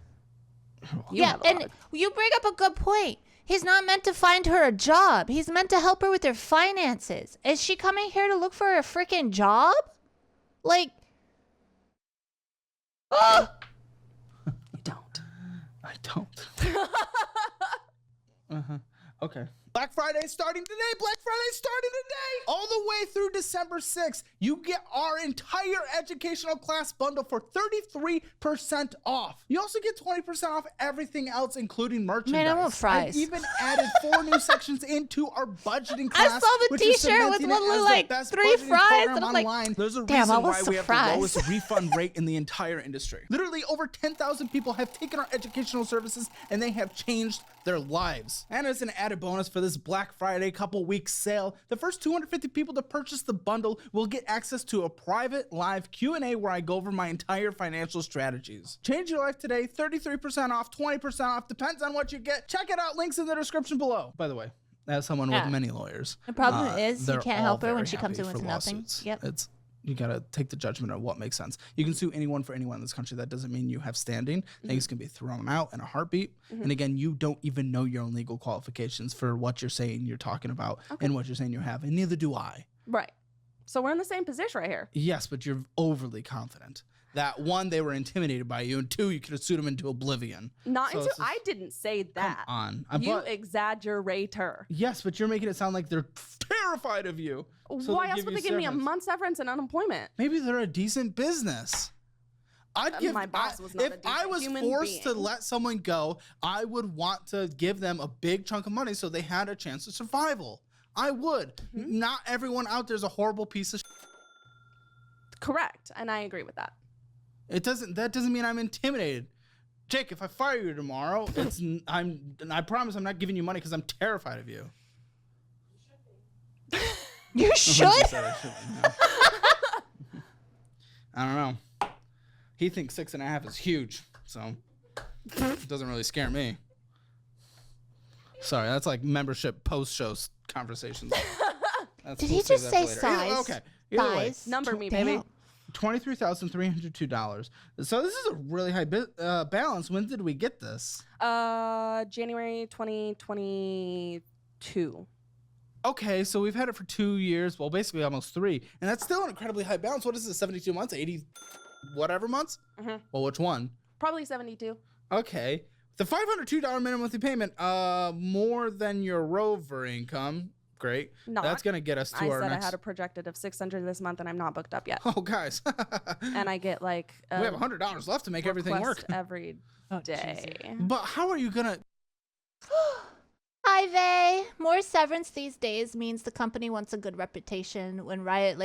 Yeah, and you bring up a good point. He's not meant to find her a job. He's meant to help her with her finances. Is she coming here to look for a freaking job? Like, oh! You don't. I don't. Okay. Black Friday starting today. All the way through December 6th, you get our entire educational class bundle for 33% off. You also get 20% off everything else, including merchandise. Man, I want fries. I've even added 4 new sections into our budgeting class. I saw the t-shirt with what looked like 3 fries, and I'm like, there's a damn, reason why we have the lowest refund rate in the entire industry. Literally over 10,000 people have taken our educational services and they have changed their lives. And as an added bonus for this Black Friday couple weeks sale, the first 250 people to purchase the bundle will get access to a private live Q&A where I go over my entire financial strategies. Change your life today, 33% off, 20% off, depends on what you get. Check it out, links in the description below. By the way, as someone with many lawyers, the problem is you they're can't all help her when very she comes in happy with for nothing. lawsuits. Yep. You gotta take the judgment of what makes sense. You can sue anyone for anyone in this country. That doesn't mean you have standing. Things can be thrown out in a heartbeat. And again, you don't even know your own legal qualifications for what you're saying you're talking about and what you're saying you have, and neither do I. Right. So we're in the same position right here. Yes, but you're overly confident that one, they were intimidated by you, and two, you could have sued them into oblivion. I didn't say that. Come on. You exaggerator. Yes, but you're making it sound like they're terrified of you. So Why else would they give me a month's severance and unemployment? Maybe they're a decent business. My boss was not a if I was forced to let someone go, I would want to give them a big chunk of money so they had a chance of survival. I would. Not everyone out there is a horrible piece of shit. Correct, and I agree with that. That doesn't mean I'm intimidated. Jake, if I fire you tomorrow, I promise I'm not giving you money because I'm terrified of you. You should. I don't know. He thinks 6.5 is huge, so it doesn't really scare me. Sorry, that's like membership post-show conversations. Did he just say size? Okay. Either way, number me, baby. $23,302. So this is a really high balance. When did we get this? January 2022. Okay, so we've had it for 2 years. Well, basically almost 3. And that's still an incredibly high balance. What is it, 72 months? 80 whatever months? Well, which one? Probably 72. Okay. The $502 minimum monthly payment, more than your rover income. Great. That's going to get us to our next... I had a projected of $600 this month, and I'm not booked up yet. Oh, guys. And I get like... we have $100 left to make everything work. Every day. But how are you going to... Hi, Vay. More severance these days means the company wants a good reputation. When Riot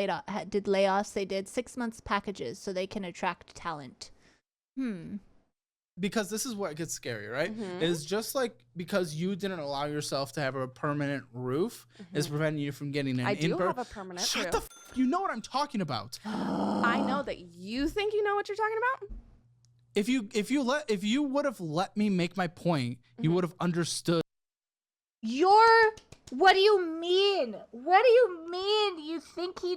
did layoffs, they did 6 months packages so they can attract talent. Because this is what gets scary, right? Is just like because you didn't allow yourself to have a permanent roof is preventing you from getting an I do have a permanent roof. Shut the f***. You know what I'm talking about. I know that you think you know what you're talking about. If you would have let me make my point, you would have understood. What do you mean? What do you mean? You think he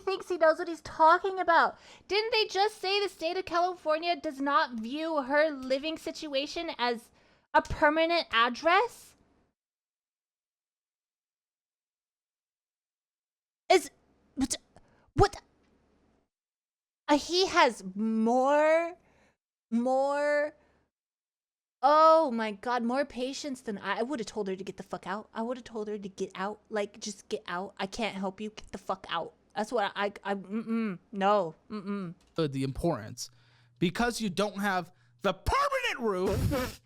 thinks he knows what he's talking about? Didn't they just say the state of California does not view her living situation as a permanent address? What? He has more. Oh my God, more patience than I would have told her to get the fuck out. I would have told her to get out. Like, just get out. I can't help you. Get the fuck out. That's what no. The importance. Because you don't have the permanent roof.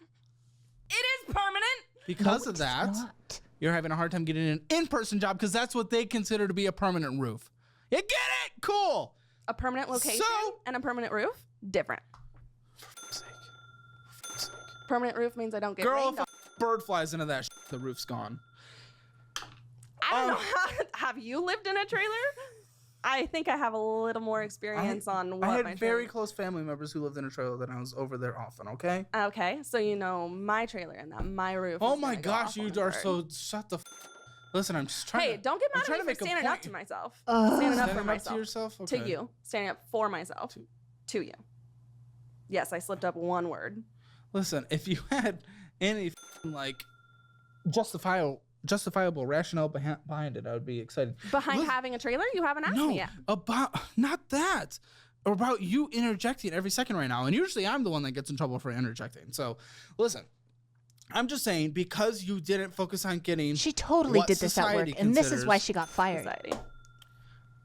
It is permanent. Because of that, you're having a hard time getting an in-person job because that's what they consider to be a permanent roof. You get it? Cool. A permanent location and a permanent roof? Different. Permanent roof means I don't get rained on. Bird flies into that the roof's gone. I don't know. Have you lived in a trailer? I think I have a little more experience on what I had very close family members who lived in a trailer that I was over there often, okay? Okay, so you know my trailer and that my roof. Oh my gosh, you are so... Shut the f... Listen, I'm just trying to... Hey, don't get mad at me for standing up to myself. Standing up for myself. To yourself? Okay. To you. Standing up for myself. To you. Yes, I slipped up one word. Listen, if you had any like justifiable rationale behind it, I would be excited. Behind having a trailer? You haven't asked me yet. About not that. About you interjecting every second right now. And usually I'm the one that gets in trouble for interjecting. So listen, I'm just saying because you didn't focus on getting She totally did this at work, and this is why she got fired.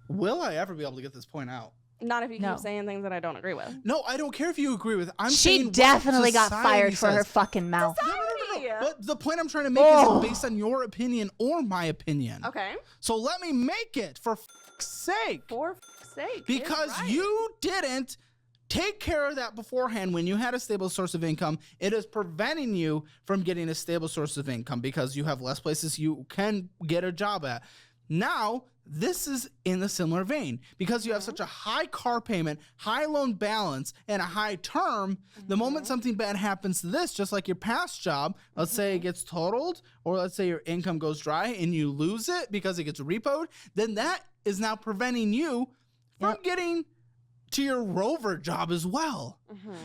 Will I ever be able to get this point out? Not if you keep saying things that I don't agree with. No, I don't care if you agree with. She definitely got fired for her fucking mouth. No. But the point I'm trying to make isn't based on your opinion or my opinion. Okay. So let me make it for f***'s sake. For f***'s sake. Because you didn't take care of that beforehand when you had a stable source of income. It is preventing you from getting a stable source of income because you have less places you can get a job at. Now, this is in a similar vein because you have such a high car payment, high loan balance, and a high term. The moment something bad happens to this, just like your past job, let's say it gets totaled, or let's say your income goes dry and you lose it because it gets repoed, then that is now preventing you from getting to your rover job as well.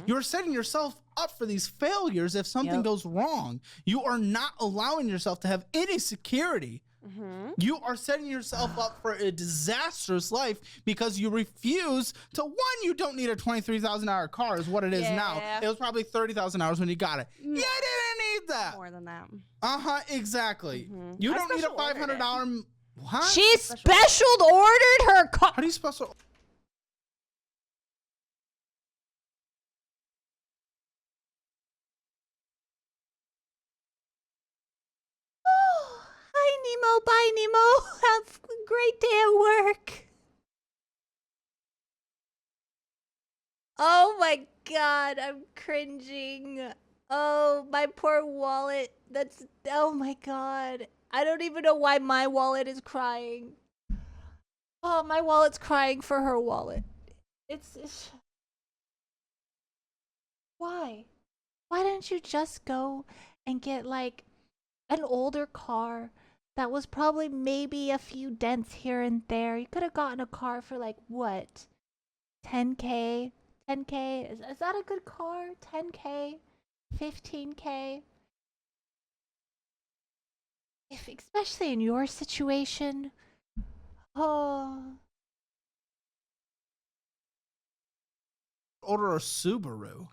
You're setting yourself up for these failures if something goes wrong. You are not allowing yourself to have any security. You are setting yourself up for a disastrous life because you refuse to, one, you don't need a $23,000 car is what it is now. It was probably $30,000 when you got it. You didn't need that. More than that. Exactly. You don't need a $500. What? She special ordered her car. How do you special? Hi, Nemo. Bye, Nemo. Have a great day at work. Oh my god, I'm cringing. Oh, my poor wallet. Oh my god. I don't even know why my wallet is crying. Oh, my wallet's crying for her wallet. It's why? Why didn't you just go and get like an older car that was probably maybe a few dents here and there? You could have gotten a car for like what? 10K? 10K? Is that a good car? 10K? 15K? Especially in your situation. Oh. Order a Subaru.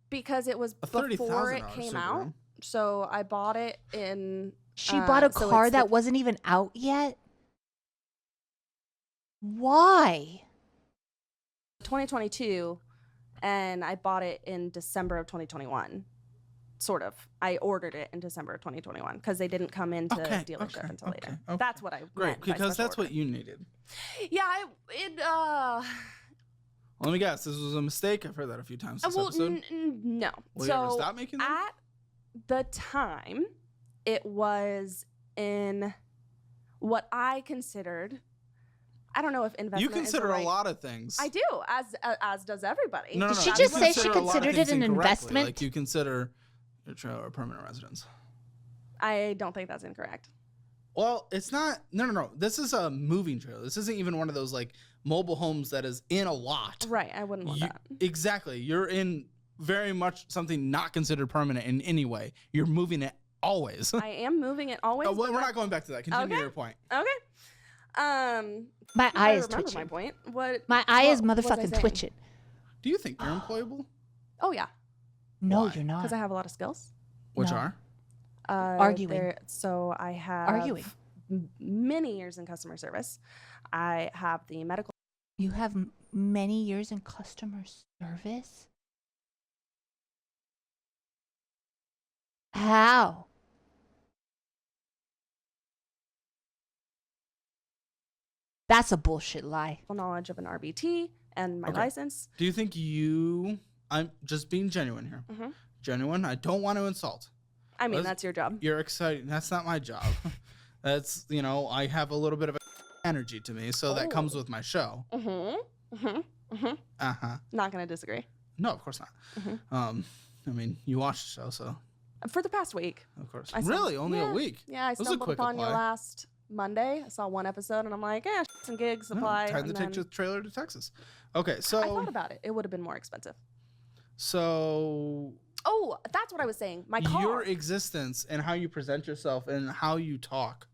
Because it was before it came out. So I bought it in. She bought a car that wasn't even out yet? Why? 2022, and I bought it in December of 2021. Sort of. I ordered it in December of 2021 because they didn't come into dealership until later. That's what I Great, because that's what you needed. Yeah, Let me guess. This was a mistake. I've heard that a few times this episode. No. Will you ever stop making them? At the time, it was in what I considered. I don't know if investment. You consider is a lot of things. I do, as does everybody. No, Did she just say she considered it an investment? Like you consider your trailer a permanent residence. I don't think that's incorrect. Well, it's not. No. This is a moving trailer. This isn't even one of those like mobile homes that is in a lot. Right. I wouldn't want that. Exactly. You're in very much something not considered permanent in any way. You're moving it always. I am moving it always. Well, we're not going back to that. Continue your point. Okay. My eye is twitching. My point. My eye is motherfucking twitching. Do you think you're employable? Oh yeah. No, you're not. Because I have a lot of skills. Which are? Arguing. So I have arguing. Many years in customer service. I have the medical. You have many years in customer service? How? That's a bullshit lie. Knowledge of an RBT and my license. Do you think I'm just being genuine here. Genuine. I don't want to insult. I mean, that's your job. You're excited. That's not my job. That's, I have a little bit of energy to me, so that comes with my show. Not going to disagree. No, of course not. I mean, you watched the show, so. For the past week. Of course. Really? Only a week? Yeah, I stumbled upon you last Monday. I saw one episode, and I'm like, some gigs apply. Time to take your trailer to Texas. Okay, so. I thought about it. It would have been more expensive. So. Oh, that's what I was saying. My car. Your existence and how you present yourself and how you talk.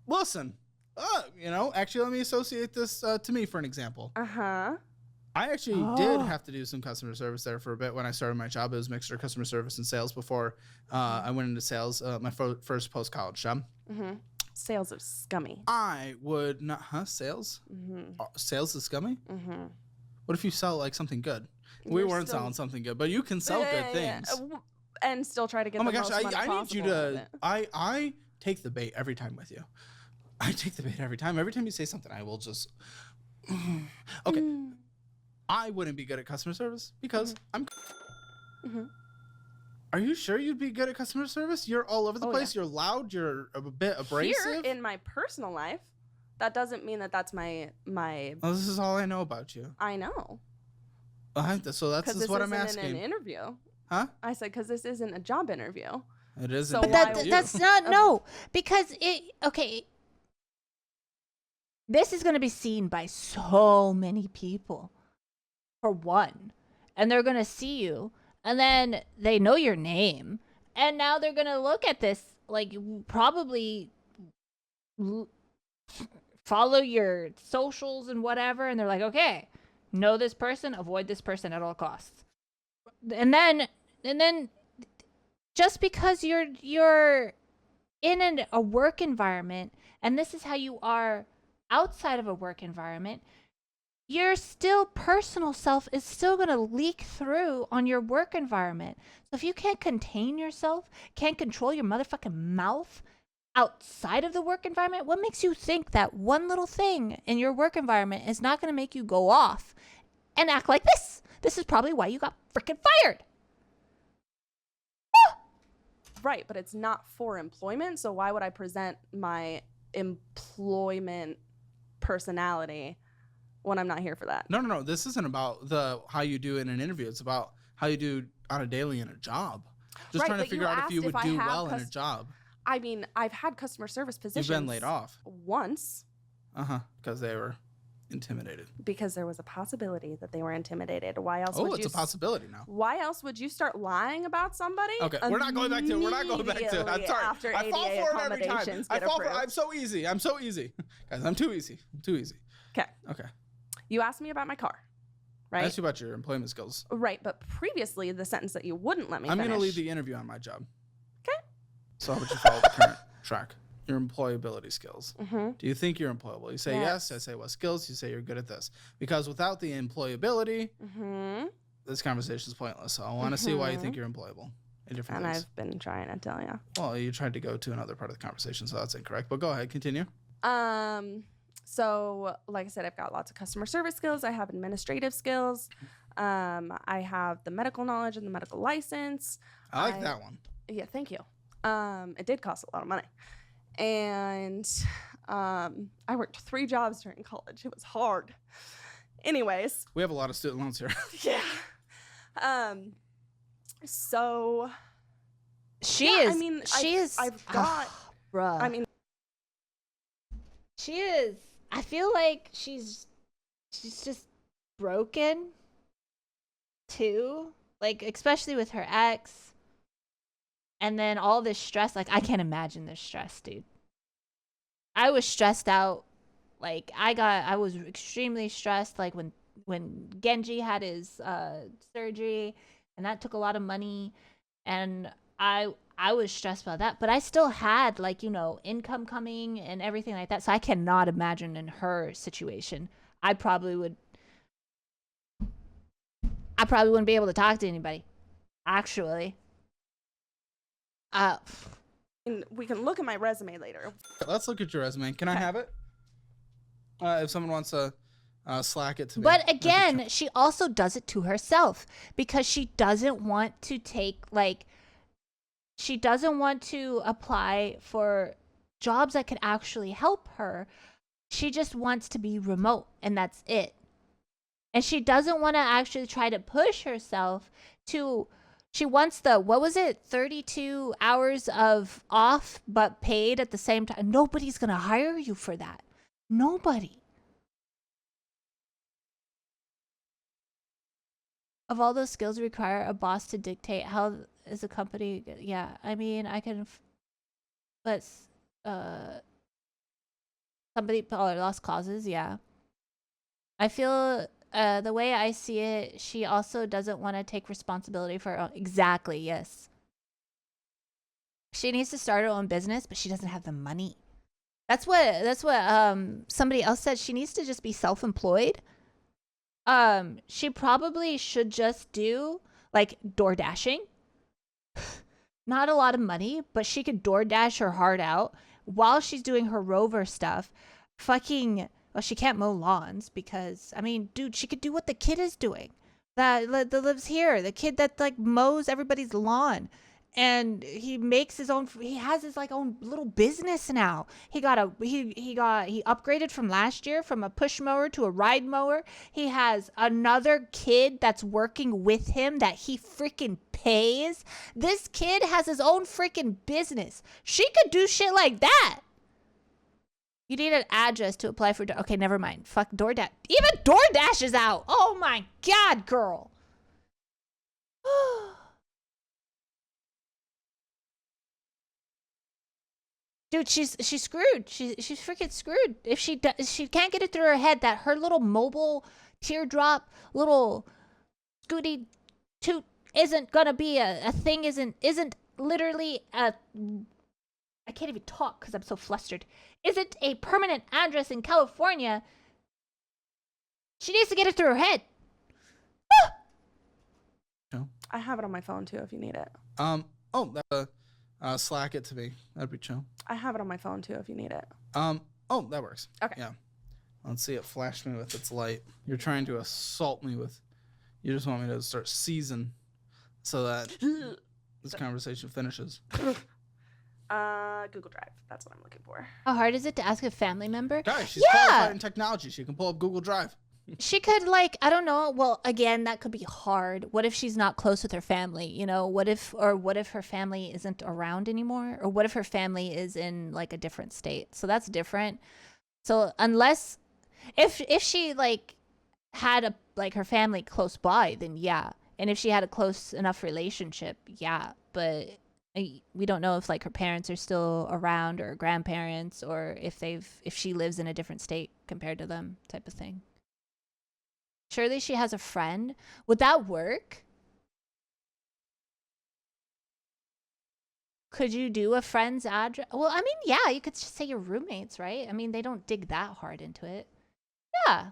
Listen, actually, let me associate this to me for an example. I actually did have to do some customer service there for a bit when I started my job. It was mixture of customer service and sales before I went into sales, my first post-college job. Sales is scummy. I would not, sales? Sales is scummy? What if you sell like something good? We weren't selling something good, but you can sell good things. And still try to get the most money possible. I need you to, I take the bait every time with you. I take the bait every time. Every time you say something, I will just Okay. I wouldn't be good at customer service because I'm. Are you sure you'd be good at customer service? You're all over the place. Yeah. You're loud. You're a bit abrasive. Here in my personal life, that doesn't mean that that's my. Well, this is all I know about you. I know. So that's just what I'm asking. An interview. Huh? I said because this isn't a job interview. It isn't. So but that's not no because this is going to be seen by so many people for one, and they're going to see you, and then they know your name, and now they're going to look at this like probably follow your socials and whatever, and they're like, okay, know this person, avoid this person at all costs, and then just because you're in a work environment and this is how you are outside of a work environment, your still personal self is still going to leak through on your work environment. So if you can't contain yourself, can't control your motherfucking mouth outside of the work environment, what makes you think that one little thing in your work environment is not going to make you go off and act like this? This is probably why you got freaking fired. Right, but it's not for employment, so why would I present my employment personality when I'm not here for that? No. This isn't about how you do in an interview. It's about how you do on a daily in a job. Just trying to figure out if you would do well in a job. I mean, I've had customer service positions. You've been laid off. Once. Because they were intimidated. Because there was a possibility that they were intimidated. Why else would you... Oh, it's a possibility now. Why else would you start lying about somebody? Okay, we're not going back to it. I'm sorry. After I fall for it every time. I'm so easy. Guys, I'm too easy. Okay. You asked me about my car, right? I asked you about your employment skills. Right, but previously, the sentence that you wouldn't let me I'm finish... going to leave the interview on my job. Okay. So how would you follow the current track? Your employability skills. Do you think you're employable? You say yes. I say what skills? You say you're good at this. Because without the employability, this conversation is pointless. So I want to see why you think you're employable in different things. I've been trying to tell you. Well, you tried to go to another part of the conversation, so that's incorrect. But go ahead, continue. So like I said, I've got lots of customer service skills. I have administrative skills. I have the medical knowledge and the medical license. I like that one. Yeah, thank you. It did cost a lot of money. And I worked 3 jobs during college. It was hard. Anyways. We have a lot of student loans here. Yeah. So. She is. I mean, I've got. Bruh. I mean. She is. I feel like she's just broken, too. Like, especially with her ex. And then all this stress, like, I can't imagine this stress, dude. I was stressed out. Like, I was extremely stressed, like, when Genji had his surgery, and that took a lot of money, and I was stressed about that. But I still had, like, income coming and everything like that, so I cannot imagine in her situation. I probably wouldn't be able to talk to anybody, actually. We can look at my resume later. Let's look at your resume. Can I have it? If someone wants to slack it to me. But again, she also does it to herself because she doesn't want to she doesn't want to apply for jobs that could actually help her. She just wants to be remote, and that's it. And she doesn't want to actually try to push herself to... She wants 32 hours of off but paid at the same time. Nobody's going to hire you for that. Nobody. Of all those skills require a boss to dictate how is a company. Yeah, I mean, I can. But somebody lost causes. Yeah. I feel. The way I see it, she also doesn't want to take responsibility for her own. Exactly, yes. She needs to start her own business, but she doesn't have the money. That's what somebody else said. She needs to just be self-employed. She probably should just do like door dashing. Not a lot of money, but she could DoorDash her heart out while she's doing her Rover stuff. Fucking Well, she can't mow lawns because, I mean, dude, she could do what the kid is doing. That lives here. The kid that like mows everybody's lawn. And he makes his own, he has his like own little business now. He upgraded from last year from a push mower to a ride mower. He has another kid that's working with him that he freaking pays. This kid has his own freaking business. She could do shit like that. You need an address to apply for, okay, never mind. Fuck DoorDash. Even DoorDash is out. Oh my God, girl. Dude, she's screwed. She's freaking screwed. If she can't get it through her head that her little mobile teardrop little scooty toot isn't gonna be a thing. Isn't literally a. I can't even talk because I'm so flustered. Isn't a permanent address in California. She needs to get it through her head. No. I have it on my phone too if you need it. Slack it to me. That'd be chill. I have it on my phone too if you need it. That works. Okay. Yeah. Let's see it flash me with its light. You're trying to assault me with. You just want me to start season, so that this conversation finishes. Google Drive. That's what I'm looking for. How hard is it to ask a family member? Guys, she's qualified in technology. She can pull up Google Drive. She could, like, I don't know. Well, again, that could be hard. What if she's not close with her family? You know, what if her family isn't around anymore? Or what if her family is in, like, a different state? So that's different. So unless, if she, like, had her family close by, then yeah. And if she had a close enough relationship, yeah. But we don't know if, like, her parents are still around or grandparents, or if she lives in a different state compared to them, type of thing. Surely she has a friend. Would that work? Could you do a friend's address? Well, I mean, yeah, you could just say your roommates, right? I mean, they don't dig that hard into it. Yeah.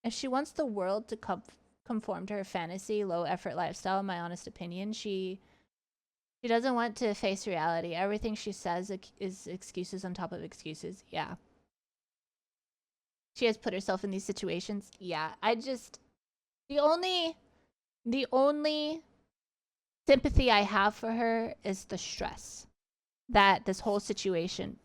If she wants the world to conform to her fantasy, low-effort lifestyle, in my honest opinion, she doesn't want to face reality. Everything she says is excuses on top of excuses. Yeah. She has put herself in these situations. Yeah, the only sympathy I have for her is the stress that this whole situation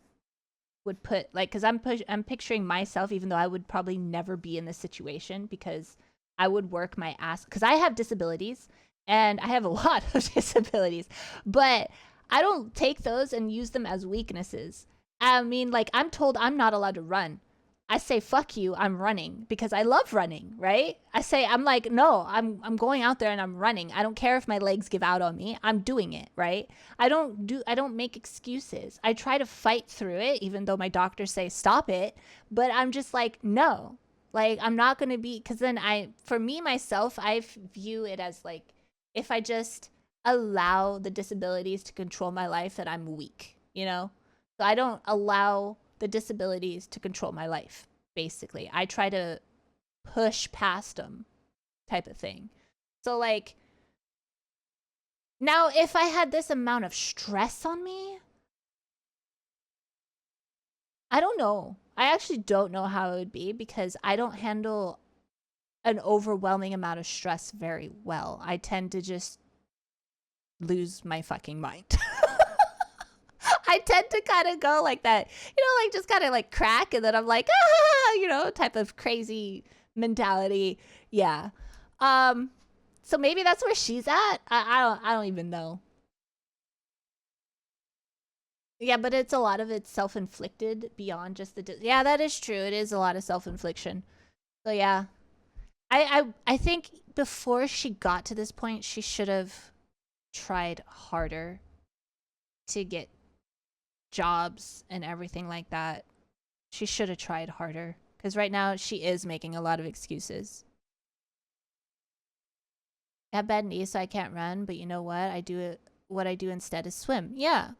would put, like, because I'm picturing myself, even though I would probably never be in this situation, because I would work my ass, because I have disabilities, and I have a lot of disabilities, but I don't take those and use them as weaknesses. I mean, like, I'm told I'm not allowed to run. I say, fuck you, I'm running, because I love running, right? I'm like, no, I'm going out there and I'm running. I don't care if my legs give out on me. I'm doing it, right? I don't make excuses. I try to fight through it, even though my doctors say stop it, but I'm just like, no. Like, I'm not going to be, because then for me, myself, I view it as, like, if I just allow the disabilities to control my life, that I'm weak, you know? So I don't allow the disabilities to control my life, basically. I try to push past them, type of thing. So, like, now if I had this amount of stress on me, I don't know. I actually don't know how it would be, because I don't handle an overwhelming amount of stress very well. I tend to just lose my fucking mind. I tend to kind of go like that, you know, like just kind of like crack, and then I'm like, you know, type of crazy mentality. Yeah. So maybe that's where she's at. I don't even know. Yeah, but it's a lot of it's self-inflicted beyond just yeah, that is true. It is a lot of self-infliction. So yeah, I think before she got to this point, she should have tried harder to get jobs and everything like that. She should have tried harder, because right now she is making a lot of excuses. I have bad knees, so I can't run, but you know what? What I do instead is swim. Yeah.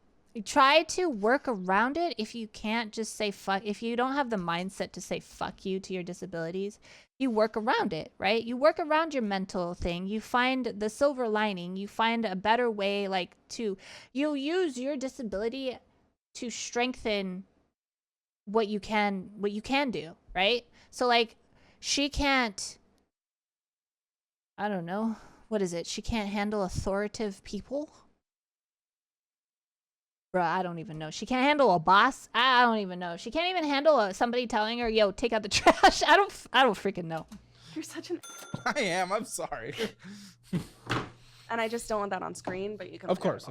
Try to work around it. If you can't just say fuck, if you don't have the mindset to say fuck you to your disabilities, you work around it, right? You work around your mental thing. You find the silver lining. You find a better way, like, you'll use your disability to strengthen what you can do, right? So like she can't, I don't know, what is it? She can't handle authoritative people? Bruh, I don't even know. She can't handle a boss? I don't even know. She can't even handle somebody telling her, yo, take out the trash. I don't freaking know. You're such an... I am. I'm sorry. And I just don't want that on screen, but you can... Of course.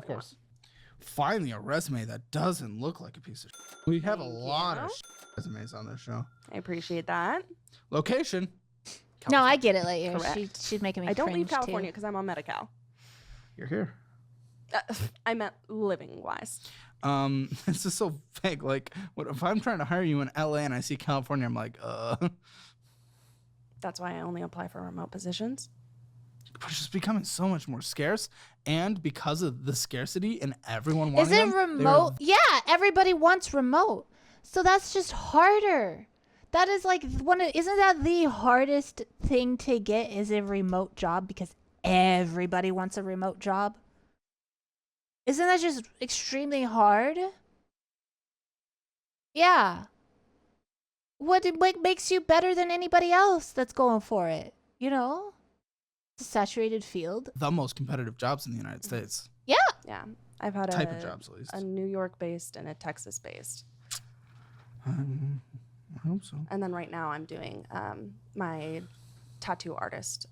Finally, a resume that doesn't look like a piece of shit. We have a lot of resumes on this show. I appreciate that. Location. No, I get it later. Correct. She's making me I don't leave cringe, California because I'm on Medi-Cal. You're here. I meant living-wise. It's just so vague. Like, what if I'm trying to hire you in LA and I see California? I'm like, That's why I only apply for remote positions. But it's just becoming so much more scarce, and because of the scarcity and everyone wanting Is it remote? Yeah, everybody wants remote. So that's just harder. That is like isn't that the hardest thing to get, is a remote job, because everybody wants a remote job? Isn't that just extremely hard? Yeah. What makes you better than anybody else that's going for it? You know? It's a saturated field. The most competitive jobs in the United States. Yeah. Yeah. I've had type of jobs, at least. A New York-based and a Texas-based. I hope so. And then right now I'm doing my tattoo artist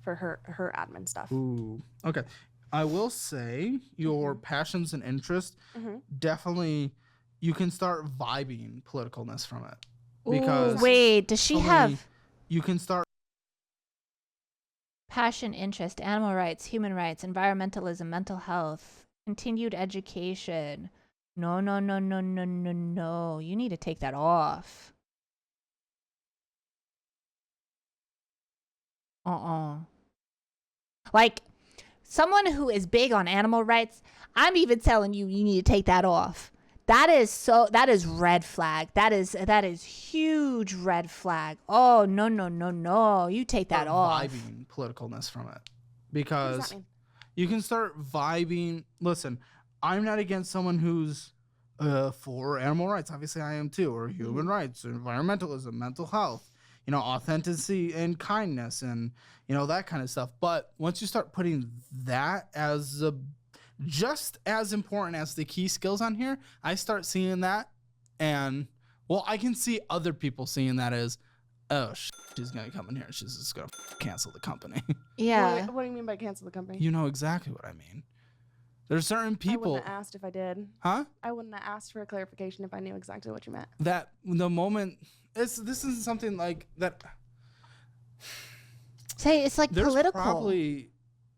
for her admin stuff. Ooh. Okay. I will say your passions and interests definitely, you can start vibing politicalness from it. Because wait, does she have... You can start... Passion, interest, animal rights, human rights, environmentalism, mental health, continued education. No. You need to take that off. Like, someone who is big on animal rights, I'm even telling you, you need to take that off. That is red flag. That is huge red flag. Oh, no. You take that off. Vibing politicalness from it. Because you can start vibing. Listen, I'm not against someone who's for animal rights. Obviously, I am too. Or human rights, environmentalism, mental health, authenticity and kindness and, that kind of stuff. But once you start putting that as just as important as the key skills on here, I start seeing that, and I can see other people seeing that as, oh, she's gonna come in here, she's just gonna cancel the company. Yeah. What do you mean by cancel the company? You know exactly what I mean. There's certain people. I wouldn't have asked if I did. Huh? I wouldn't have asked for a clarification if I knew exactly what you meant. That the moment this isn't something like that. Say it's like there's political. There's probably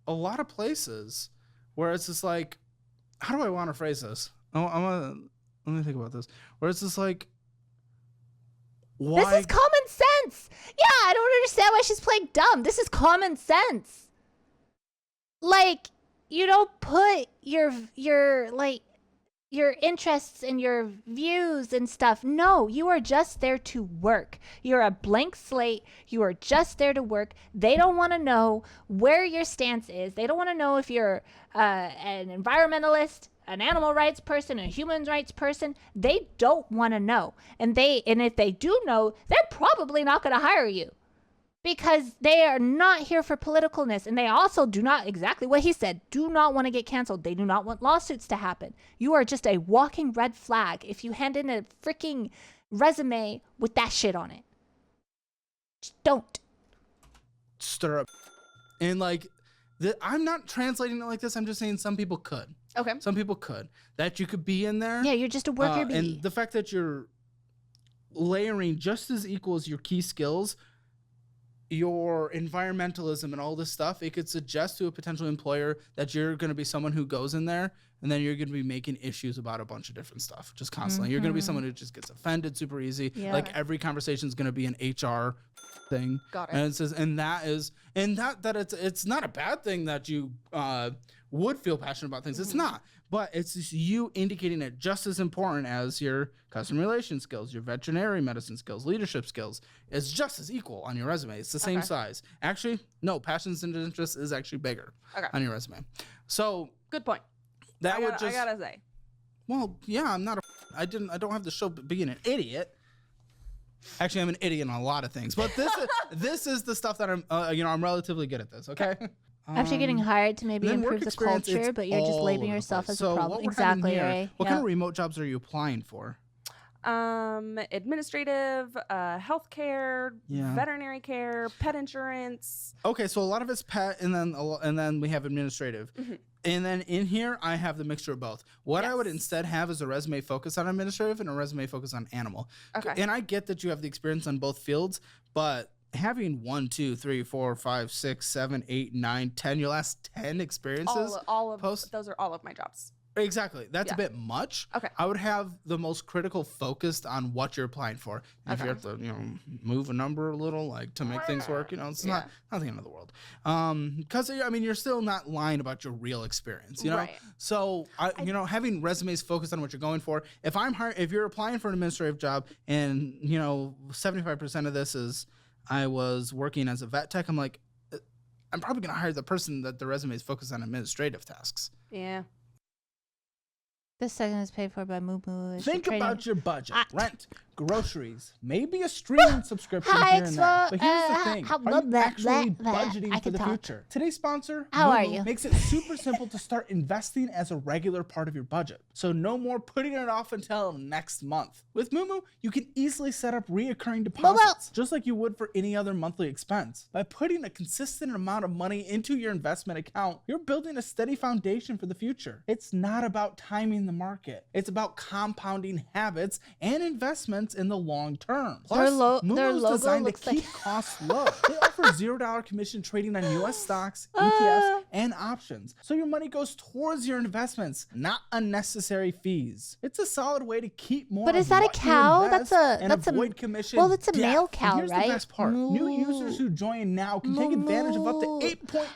a lot of places where it's just like, how do I want to phrase this? Let me think about this. Where it's just like, why? This is common sense. Yeah, I don't understand why she's playing dumb. This is common sense. Like, you don't put your interests and your views and stuff. No, you are just there to work. You're a blank slate. You are just there to work. They don't want to know where your stance is. They don't want to know if you're an environmentalist, an animal rights person, a human rights person. They don't want to know. And if they do know, they're probably not going to hire you. Because they are not here for politicalness. And they also do not, exactly what he said, do not want to get canceled. They do not want lawsuits to happen. You are just a walking red flag if you hand in a freaking resume with that shit on it. Just don't. Stir up. And like, I'm not translating it like this. I'm just saying some people could. Okay. Some people could. That you could be in there. Yeah, you're just a worker bee. And the fact that you're layering just as equal as your key skills, your environmentalism and all this stuff, it could suggest to a potential employer that you're going to be someone who goes in there and then you're going to be making issues about a bunch of different stuff just constantly. You're going to be someone who just gets offended super easy. Yeah. Like every conversation is going to be an HR thing. Got it. And it says, it's not a bad thing that you would feel passionate about things. It's not. But it's just you indicating it just as important as your customer relations skills, your veterinary medicine skills, leadership skills. It's just as equal on your resume. It's the same size. Actually, no, passions and interests is actually bigger on your resume. So good point. I gotta say. Well, yeah, I'm not a I don't have to show being an idiot. Actually, I'm an idiot on a lot of things, but this is the stuff that I'm I'm relatively good at this. Okay. After getting hired to maybe then improve work the experience, culture, it's but you're just all labeling over the yourself place. as a problem. What we're having Exactly, here, right? What kind of remote jobs are you applying for? Administrative, healthcare, Yeah. veterinary care, pet insurance. Okay, so a lot of it's pet, and then we have administrative. And then in here, I have the mixture of both. What I would instead have is a resume focus on administrative and a resume focus on animal. Okay. And I get that you have the experience on both fields, but having 1, 2, 3, 4, 5, 6, 7, 8, 9, 10, your last 10 experiences. All of those are all of my jobs. Exactly. That's a bit much. Okay. I would have the most critical focused on what you're applying for. And if you have to, move a number a little, like to make things work, it's not the end of the world. Because you're still not lying about your real experience, you know. Right. So having resumes focused on what you're going for. If you're applying for an administrative job, and 75% of this is I was working as a vet tech, I'm like, I'm probably gonna hire the person that the resume is focused on administrative tasks. Yeah. This segment is paid for by Moo Moo. Think about your budget. Rent, groceries, maybe a streaming subscription here and there. But here's the thing. Are you actually budgeting for the future? Today's sponsor, How Moo are Moo, you? makes it super simple to start investing as a regular part of your budget. So no more putting it off until next month. With Moo Moo, you can easily set up reoccurring deposits, just like you would for any other monthly expense. By putting a consistent amount of money into your investment account, you're building a steady foundation for the future. It's not about timing the market. It's about compounding habits and investments in the long term. Plus, Moo Moo is designed to keep costs low. They offer $0 commission trading on U.S. stocks, ETFs, and options. So your money goes towards your investments, not unnecessary fees. It's a solid way to keep more. But is of that a what you cow? invest That's and avoid commission. Well, it's a death. male And cow, here's right? the best part. New Moo. users who join now can take advantage of up to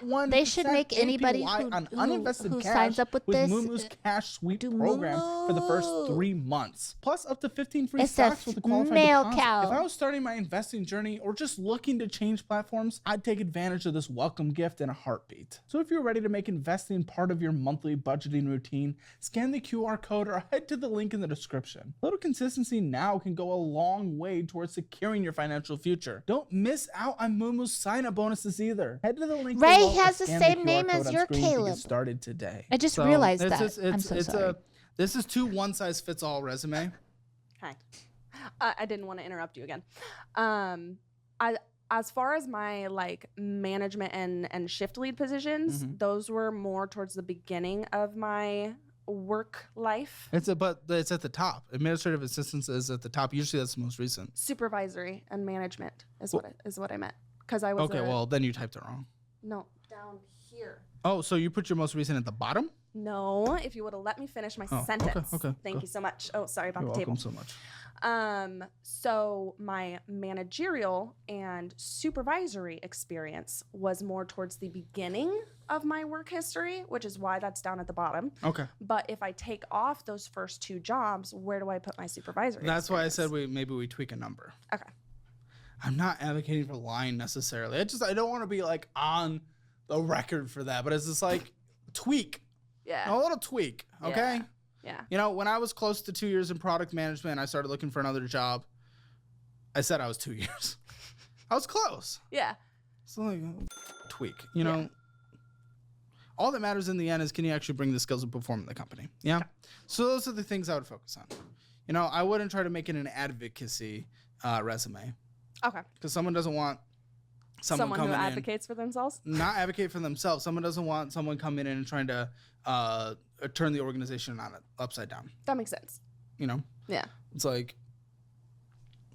8.1%. They should make anybody APY on uninvested who cash signs up with this, Moo Moo's cash sweep program Moo for the first 3 months, plus up to 15 free It's stocks a with a qualified male deposit. cow. If I was starting my investing journey or just looking to change platforms, I'd take advantage of this welcome gift in a heartbeat. So if you're ready to make investing part of your monthly budgeting routine, scan the QR code or head to the link in the description. A little consistency now can go a long way towards securing your financial future. Don't miss out on Moo Moo's sign-up bonuses either. Head to the link Ray below or has the scan same QR name code as on your screen to Caleb. get started today. I just realized that. I'm so it's sorry. This is too one-size-fits all resume. Hi. I didn't want to interrupt you again. As far as my management and shift lead positions, those were more towards the beginning of my work life. But it's at the top. Administrative assistance is at the top. Usually that's the most recent. Supervisory and management is what I meant. Because I was well then you typed it wrong. No, down here. Oh, so you put your most recent at the bottom? No, if you would have let me finish my sentence. Okay. Thank you so much. Oh, sorry about You're the table. welcome so much. So my managerial and supervisory experience was more towards the beginning of my work history, which is why that's down at the bottom. Okay. But if I take off those first 2 jobs, where do I put my supervisory That's why I said experience? maybe we tweak a number. Okay. I'm not advocating for lying necessarily. I don't want to be on the record for that, but it's just tweak. Yeah. A little tweak, okay? Yeah. When I was close to 2 years in product management, I started looking for another job. I said I was 2 years. I was close. Yeah. So tweak, you know. All that matters in the end is can you actually bring the skills and perform in the company? Yeah. Okay. So those are the things I would focus on. I wouldn't try to make it an advocacy resume. Okay. Because someone doesn't want someone who advocates for themselves? Not advocate for themselves. Someone doesn't want someone coming in and trying to turn the organization upside down. That makes sense. Yeah. It's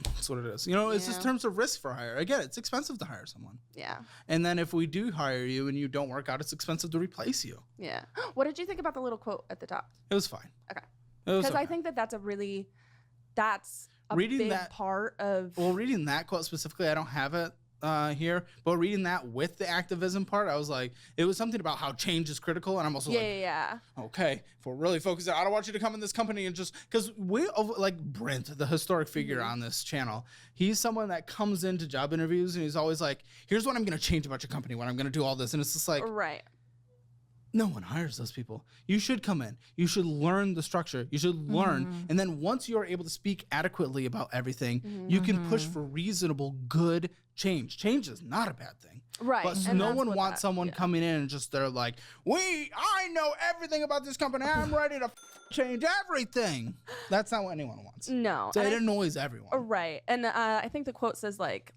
that's what it is. It's just terms of risk for hire. Again, it's expensive to hire someone. Yeah. And then if we do hire you and you don't work out, it's expensive to replace you. Yeah. What did you think about the little quote at the top? It was fine. Okay. Because I think that's a big part of... Well, reading that quote specifically, I don't have it here, but reading that with the activism part, I was like, it was something about how change is critical, and I'm also okay, if we're really focused, I don't want you to come in this company and just, because we, Brent, the historic figure on this channel, he's someone that comes into job interviews and he's always like, here's what I'm going to change about your company when I'm going to do all this, and it's just right. No one hires those people. You should come in. You should learn the structure. You should learn. And then once you're able to speak adequately about everything, you can push for reasonable, good change. Change is not a bad thing. Right. But no one wants someone coming in and just they're like, I know everything about this company. I'm ready to change everything. That's not what anyone wants. No. So it annoys everyone. Right. And I think the quote says like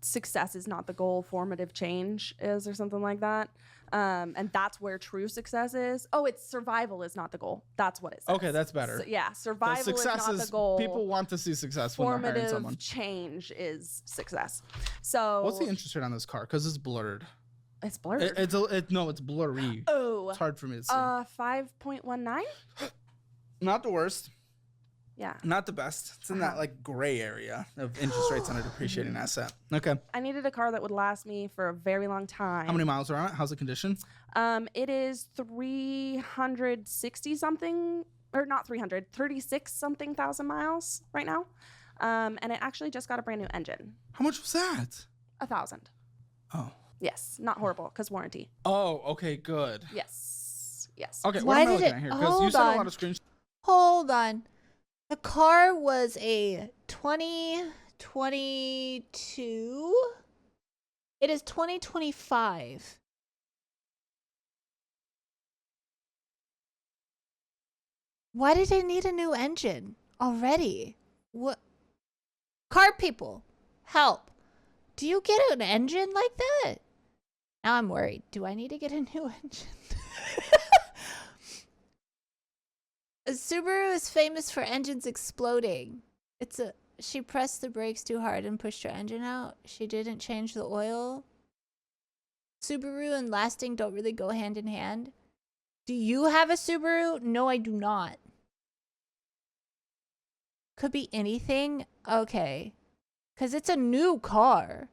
success is not the goal, formative change is, or something like that. And that's where true success is. Oh, it's survival is not the goal. That's what it says. Okay, that's better. So, yeah, survival success is not the goal. People want to see success when they're hiring someone. Formative change is success. So what's the interest rate on this car? Because it's blurred. It's blurred. It's blurry. Oh, it's hard for me to see. 5.19. Not the worst. Yeah. Not the best. It's in that like gray area of interest rates on a depreciating asset. Okay. I needed a car that would last me for a very long time. How many miles are on it? How's the condition? It is 360 something, or not 300, 36 something thousand miles right now. And it actually just got a brand new engine. How much was that? 1,000. Oh. Yes. Not horrible, because warranty. Oh, okay, good. Yes. Yes. Okay, Why what am I did looking it- at here? Because you hold said on. a lot of screenshots. Hold on. The car was a 2022. It is 2025. Why did it need a new engine already? What? Car people, help. Do you get an engine like that? Now I'm worried. Do I need to get a new engine? Subaru is famous for engines exploding. She pressed the brakes too hard and pushed her engine out. She didn't change the oil. Subaru and lasting don't really go hand in hand. Do you have a Subaru? No, I do not. Could be anything? Okay. Because it's a new car.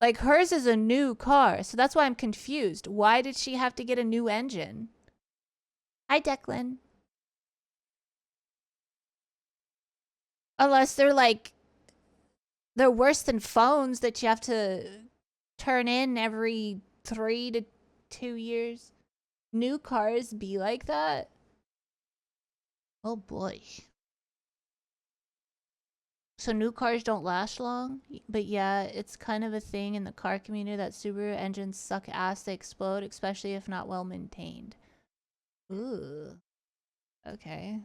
Like, hers is a new car, so that's why I'm confused. Why did she have to get a new engine? Hi, Declan. Unless they're worse than phones that you have to turn in every 3 to 2 years. New cars be like that? Oh boy. So new cars don't last long, but yeah, it's kind of a thing in the car community that Subaru engines suck ass, they explode, especially if not well maintained. Ooh. Okay.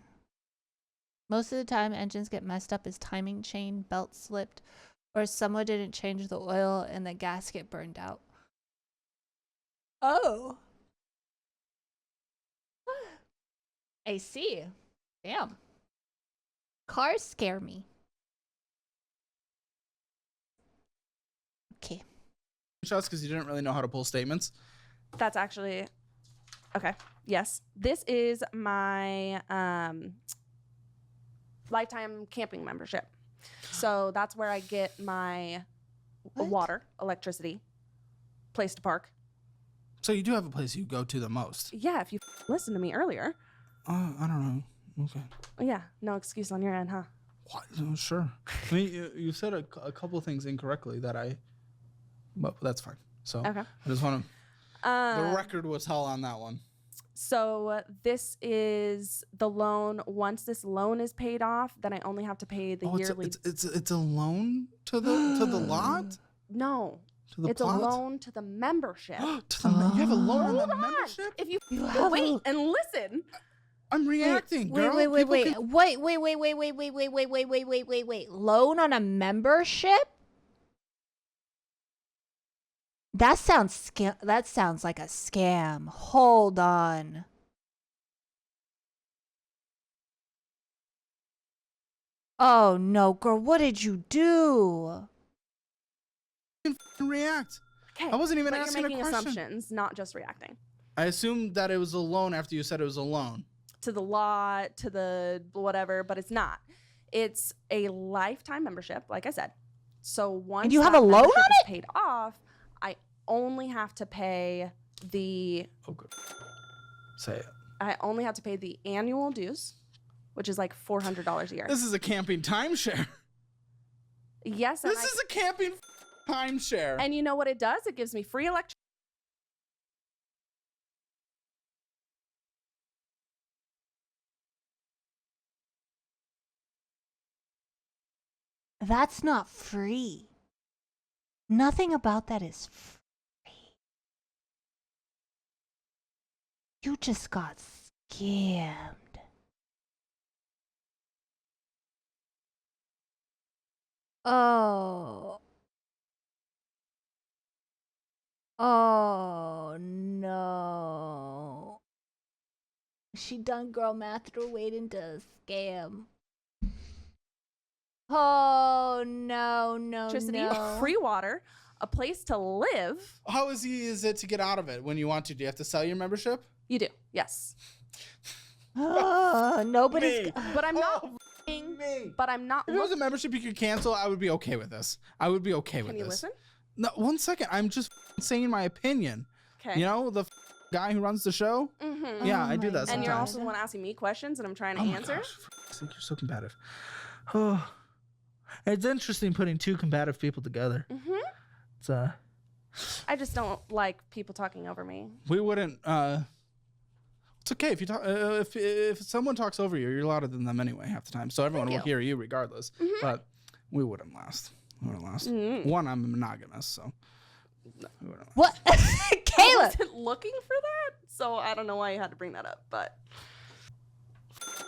Most of the time, engines get messed up as timing chain, belt slipped, or someone didn't change the oil and the gasket burned out. Oh. I see. Damn. Cars scare me. Okay. Shots because you didn't really know how to pull statements. That's actually okay. Yes, this is my lifetime camping membership. So that's where I get my water, electricity, place to park. So you do have a place you go to the most. Yeah, if you listened to me earlier. I don't know. Okay. Yeah, no excuse on your end, huh? What? No, sure. I mean, you said a couple things incorrectly but that's fine. So Okay. I just want to. The record was hell on that one. So this is the loan. Once this loan is paid off, then I only have to pay the yearly. It's a loan to the lot. No, To the it's plot? a loan to the membership. You have a loan on the membership? If you have wait a- and listen. I'm reacting, girl. Wait. People Wait. can- Loan on a membership? That sounds like a scam. Hold on. Oh no, girl, what did you do? React. Okay, I wasn't even but asking you're a making question. assumptions, not just reacting. I assumed that it was a loan after you said it was a loan. To the lot, to the whatever, but it's not. It's a lifetime membership, like I said. So once you have that a loan membership on is it? paid off, I only have to pay the Oh, good. Say it. I only have to pay the annual dues, which is like $400 a year. This is a camping timeshare. Yes, and This is a camping timeshare. And you know what it does? It gives me free electricity. That's not free. Nothing about that is free. You just got scammed. Oh. Oh no. She done girl math her way into a scam. Oh no, Electricity, no. free water, a place to live. How easy is it to get out of it when you want to? Do you have to sell your membership? You do, yes. Nobody's. But I'm not. Me. But I'm not. If it was a membership you could cancel, I would be okay with this. I would be okay with this. Can you listen? No, 1 second. I'm just saying my opinion. Okay. You know, the guy who runs the show? Mm-hmm. Yeah, I do that sometimes. And you're also the one asking me questions, and I'm trying to answer. Gosh, I think you're so combative. Oh, it's interesting putting two combative people together. Mm-hmm. It's I just don't like people talking over me. we wouldn't. It's okay if you talk. If someone talks over you, you're louder than them anyway half the time, so everyone will hear you regardless. Mm-hmm. But we wouldn't last. Mm-hmm. One, I'm monogamous, so. We wouldn't last. What? I Kayla! wasn't looking for that, so I don't know why you had to bring that up, but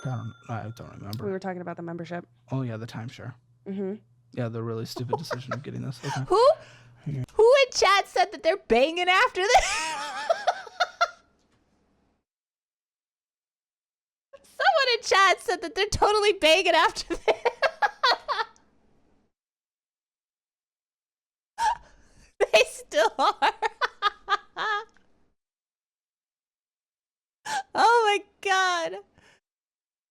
I don't remember. we were talking about the membership. Oh yeah, the timeshare. Mm-hmm. Yeah, the really stupid decision of getting this. Okay. Who in chat said that they're banging after this? Someone in chat said that they're totally banging after this. They still are. Oh my god.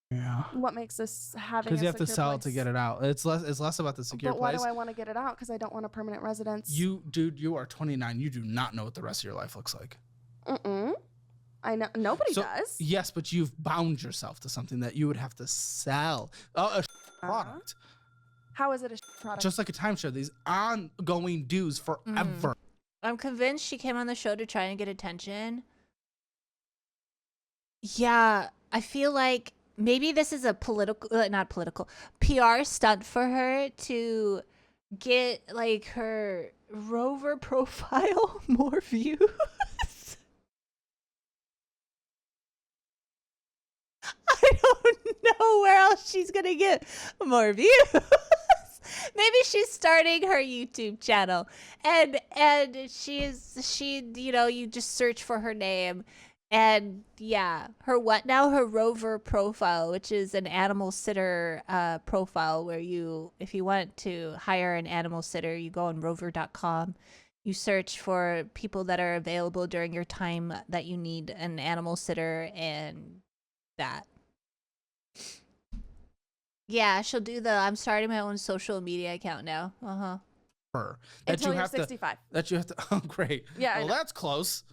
Yeah. What makes this having? Because you have to secure sell place? it to get it out. It's less about the secure But why place. do I want to get it out? Because I don't want a permanent residence. You are 29. You do not know what the rest of your life looks like. I know nobody does. Yes, but you've bound yourself to something that you would have to sell. A product. How is it a product? Just like a timeshare, these ongoing dues forever. I'm convinced she came on the show to try and get attention. Yeah, I feel like maybe this is a not political, PR stunt for her to get like her rover profile more views. I don't know where else she's gonna get more views. Maybe she's starting her YouTube channel, and she you just search for her name, and yeah, her what now? Her rover profile, which is an animal sitter profile where if you want to hire an animal sitter, you go on rover.com. You search for people that are available during your time that you need an animal sitter, and that. Yeah, she'll do I'm starting my own social media account now. That Until you you're have 65. That you have to. Oh, great. Yeah. Well, that's close.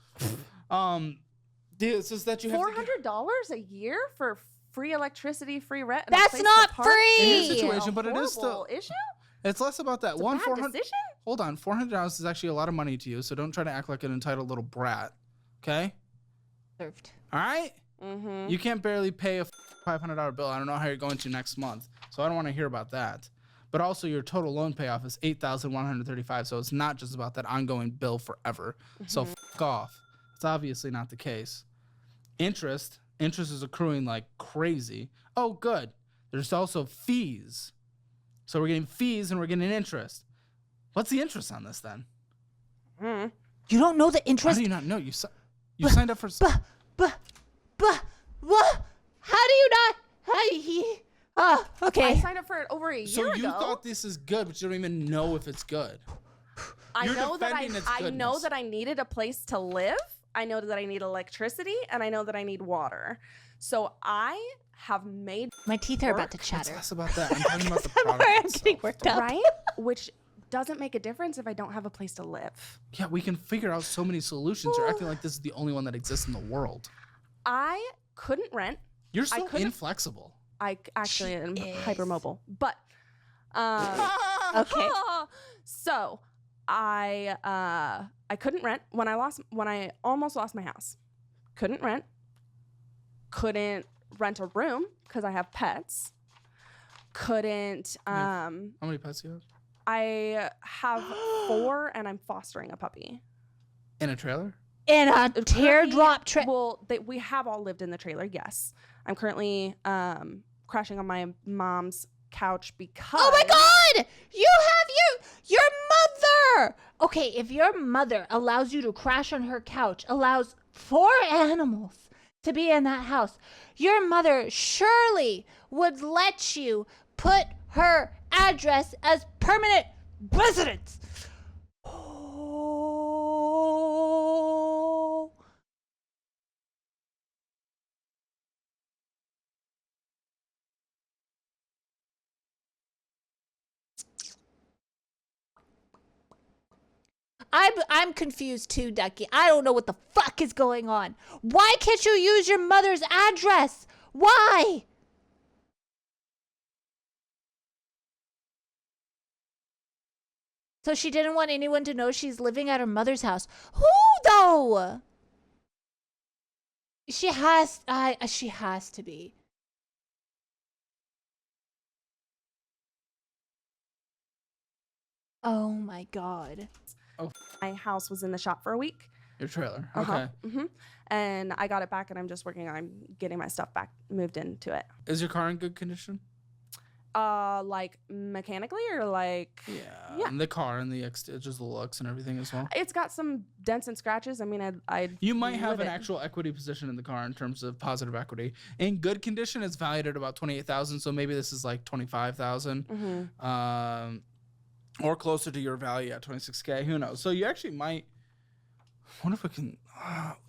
This is that you have $400 a year for free electricity, free rent. And That's not free. in your situation, but it is still horrible issue. It's less about that. It's One a bad 400. decision. Hold on, $400 is actually a lot of money to you, so don't try to act like an entitled little brat. Okay. Served. All right. Mm-hmm. You can't barely pay a $500 bill. I don't know how you're going to next month, so I don't want to hear about that. But also, your total loan payoff is $8,135, so it's not just about that ongoing bill forever. So fuck off. It's obviously not the case. Interest is accruing like crazy. Oh, good. There's also fees. So we're getting fees and we're getting interest. What's the interest on this then? You don't know the interest? How do you not know? You signed up for. What? How do you not? Okay. I signed up for it over a year So you ago. thought this is good, but you don't even know if it's good. I You're know that defending its I know goodness. that I needed a place to live. I know that I need electricity, and I know that I need water. So I have made My teeth are about to It's chatter. less about that. I'm talking about the Sorry, product I'm getting itself. worked up. right, which doesn't make a difference if I don't have a place to live. Yeah, we can figure out so many solutions. You're acting like this is the only one that exists in the world. I couldn't rent. You're so couldn't- inflexible. I actually am is. hypermobile, but Okay. So I couldn't rent when I almost lost my house. Couldn't rent a room because I have pets. Couldn't how many pets do you have? I have 4 and I'm fostering a puppy. In a trailer? In a teardrop trailer. Well, we have all lived in the trailer, yes. I'm currently crashing on my mom's couch because... Oh my God! You have your mother! Okay, if your mother allows you to crash on her couch, allows 4 animals to be in that house, your mother surely would let you put her address as permanent residence. Oh. I'm confused too, Ducky. I don't know what the fuck is going on. Why can't you use your mother's address? Why? So she didn't want anyone to know she's living at her mother's house. Who though? She has to be. Oh my God. Oh, my house was in the shop for a week. Your trailer. Uh-huh. Okay. And I got it back and I'm just working on getting my stuff back moved into it. Is your car in good condition? Like mechanically or like... Yeah. And the car and just the looks and everything as well? It's got some dents and scratches. I mean, You might have an actual equity position in the car in terms of positive equity. In good condition, it's valued at about $28,000, so maybe this is like $25,000. Or closer to your value at $26K. Who knows? So you actually might... What if we can...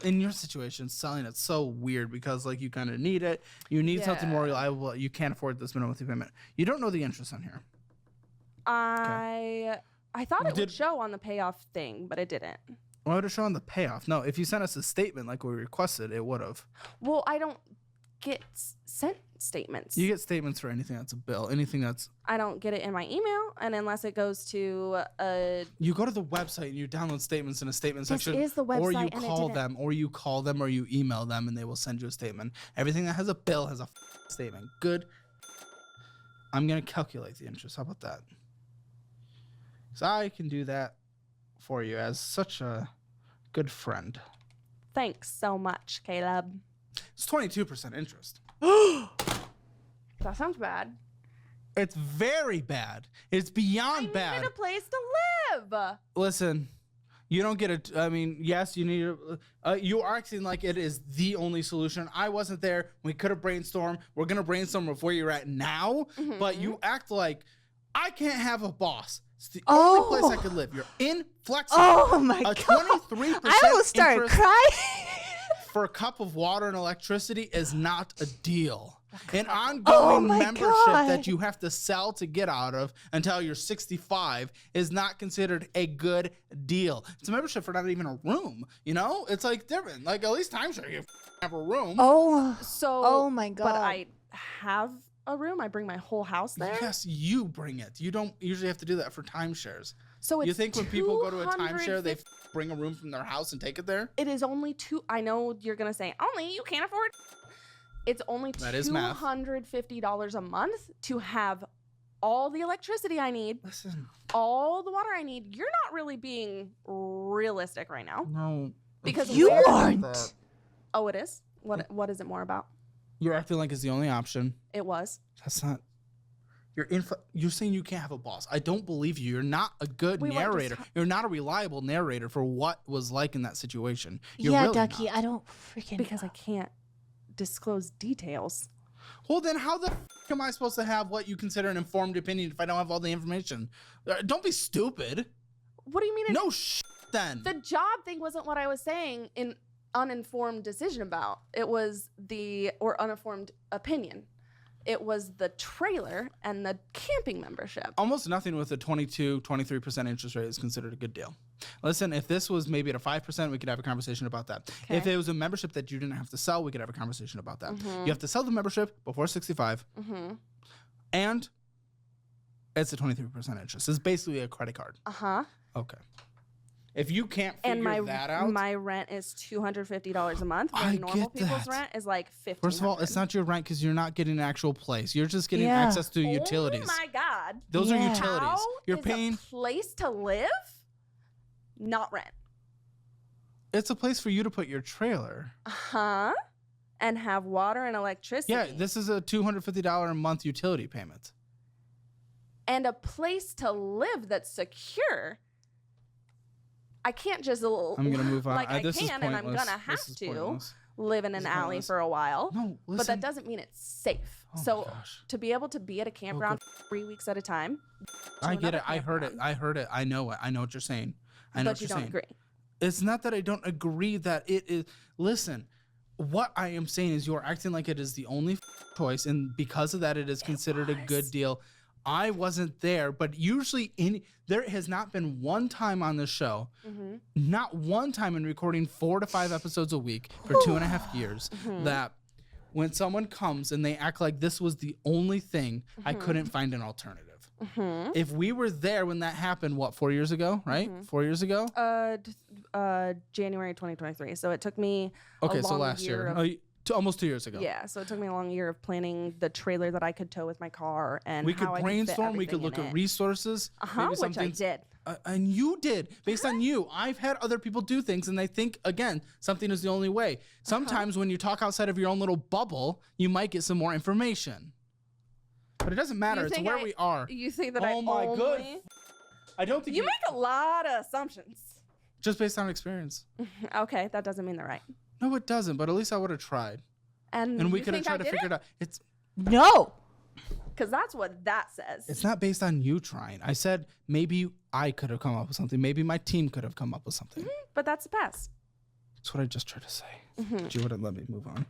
in your situation, selling it's so weird because like you kind of need it. You need something more reliable. You can't afford this minimum monthly payment. You don't know the interest on here. I thought it would show on the payoff thing, but it didn't. Why would it show on the payoff? No, if you sent us a statement like we requested, it would have. Well, I don't get sent statements. You get statements for anything that's a bill, anything that's... I don't get it in my email, and unless it goes to a... You go to the website and you download statements in a statement section. This is the website, or you and call them, or you email them, and they will send you a statement. Everything that has a bill has a statement. Good. I'm gonna calculate the interest. How about that? So I can do that for you as such a good friend. Thanks so much, Caleb. It's 22% interest. That sounds bad. It's very bad. It's beyond bad. I need a place to live. Listen, you don't get it. I mean, yes, you need you are acting like it is the only solution. I wasn't there. We could have brainstormed. We're going to brainstorm with where you're at now. But you act like I can't have a boss. It's the only place I could live. You're inflexible. Oh my God. 23% I almost started crying. For a cup of water and electricity is not a deal. An ongoing membership that you have to sell to get out of until you're 65 is not considered a good deal. It's a membership for not even a room, you know? It's like different. Like at least timeshare, you have a room. Oh my God. But I have a room. I bring my whole house there. Yes, you bring it. You don't usually have to do that for timeshares. So it's you think when people go to a timeshare, they bring a room from their house and take it there? It is only I know you're going to say, only you can't afford. It's only $250 a month to have all the electricity I need. Listen. All the water I need. You're not really being realistic right now. No. Because you aren't. Oh, it is? What is it more about? You're acting like it's the only option. It was. That's not. You're saying you can't have a boss. I don't believe you. You're not a good narrator. You're not a reliable narrator for what was like in that situation. You're really Ducky, not. I don't freaking Because I can't disclose details. Well, then how the am I supposed to have what you consider an informed opinion if I don't have all the information? Don't be stupid. What do you mean? No then. The job thing wasn't what I was saying in uninformed decision about. It was or uninformed opinion. It was the trailer and the camping membership. Almost nothing with a 23% interest rate is considered a good deal. Listen, if this was maybe at a 5%, we could have a conversation about that. Okay. If it was a membership that you didn't have to sell, we could have a conversation about that. You have to sell the membership before 65. And it's a 23% interest. It's basically a credit card. Okay. If you can't figure that out, my rent is $250 a month. Where I normal get people's that. rent is like $1,500. First of all, it's not your rent because you're not getting an actual place. You're just getting access to utilities. Oh my God. Those are utilities. How You're is paying. a place to live, not rent. It's a place for you to put your trailer. Huh? And have water and electricity. Yeah, this is a $250 a month utility payment. And a place to live that's secure. I can't just. I'm gonna move on. Like I this is can, and I'm pointless. gonna have This is to pointless. live in an This is alley pointless. for a while. No, listen. But that doesn't mean it's safe. Oh my so gosh. to be able to be at a campground 3 weeks at a time. I get it. another I heard it. campground. I heard it. I know it. I know what you're saying. I know But what you you're don't saying. agree. It's not that I don't agree that it is. Listen, what I am saying is you're acting like it is the only choice, and because of that, it is considered a good deal. I wasn't there, but usually there has not been one time on this show, not one time in recording 4 to 5 episodes a week for 2.5 years, that when someone comes and they act like this was the only thing, I couldn't find an alternative. If we were there when that happened, what, 4 years ago, right? 4 years ago? January 2023. So it took me. Okay, a so long last year. of- Almost 2 years ago. Yeah, so it took me a long year of planning the trailer that I could tow with my car and We could how I brainstorm. We could could look at resources. maybe which I something- did. And you did, based on you. I've had other people do things, and they think, again, something is the only way. Sometimes when you talk outside of your own little bubble, you might get some more information. But it doesn't matter. You It's think where I- we are. You think that Oh my good. I don't think You make a lot of assumptions. just based on experience. Okay, that doesn't mean they're right. No, it doesn't. But at least I would have tried, and we you could have think I tried to did figure it out. No. Because that's what that says. It's not based on you trying. I said maybe I could have come up with something. Maybe my team could have come up with something. But that's the past. That's what I just tried to say. But you wouldn't let me move on.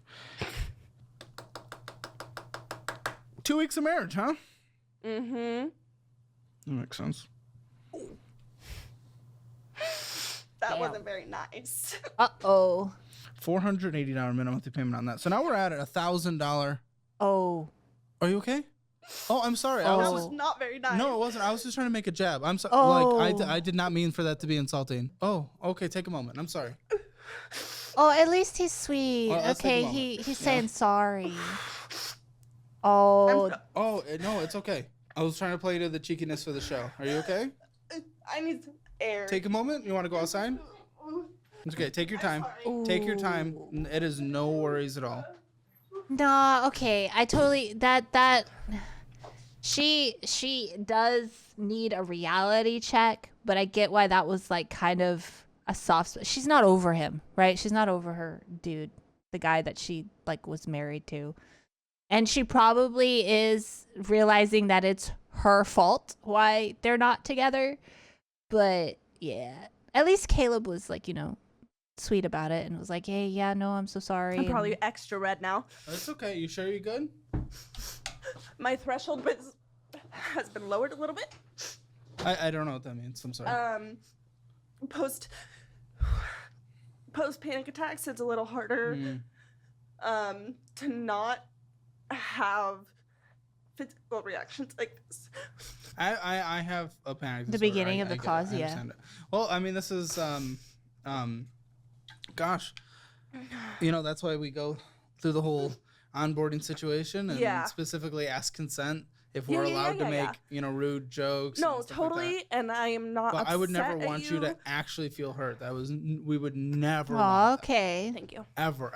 2 weeks of marriage, huh? Mm-hmm. That makes sense. That wasn't very nice. Uh-oh. $480 minimum monthly payment on that. So now we're at $1,000. Oh. Are you okay? Oh, I'm sorry. That was not very nice. No, it wasn't. I was just trying to make a jab. I'm sorry. Oh. Like I did not mean for that to be insulting. Oh, okay. Take a moment. I'm sorry. Oh, at least he's sweet. Well, let's take a Okay, moment. he's saying sorry. Oh, Oh, no, it's okay. I was trying to play to the cheekiness for the show. Are you okay? I need some air. Take a moment. You want to go outside? It's okay. Take your time. Take your time. It is no worries at all. nah, okay. I totally that she does need a reality check, but I get why that was like kind of a soft spot. She's not over him, right? She's not over her dude, the guy that she like was married to. And she probably is realizing that it's her fault why they're not together. But yeah, at least Caleb was like, sweet about it and was like, hey, yeah, no, I'm so sorry. I'm probably extra red now. It's okay. You sure you're good? My threshold has been lowered a little bit. I don't know what that means. I'm sorry. Post panic attacks, it's a little harder to not have physical reactions like this. I have a panic The disorder. beginning of I the get it. cause, I yeah. understand it. Well, I mean, this is gosh, that's why we go through the whole onboarding situation and Yeah. specifically ask consent if we're Yeah, allowed to yeah. make rude jokes. No, and stuff like totally, that. and I am not. But I would never upset at want you to actually feel hurt. We would never. Oh, want that. okay. Thank you. Ever.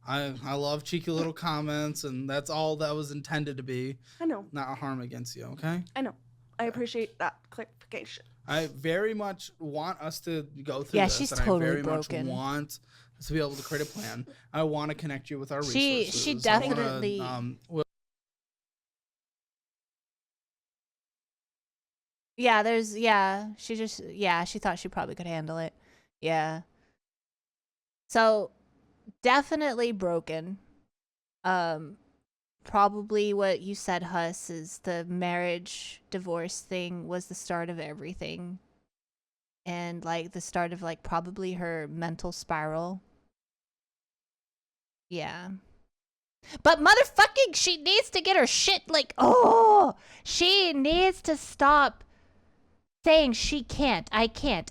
I love cheeky little comments, and that's all that was intended to be. I know. Not a harm against you, okay? I know. I appreciate that clarification. I very much want us to go through Yeah, this. she's and totally I very broken. much want us to be able to create a plan. I want to connect you with our She resources. definitely- Yeah, she thought she probably could handle it. Yeah. So definitely broken. Probably what you said, Huss, is the marriage divorce thing was the start of everything. And like the start of like probably her mental spiral. Yeah. But motherfucking she needs to get her shit like, she needs to stop saying she can't, I can't.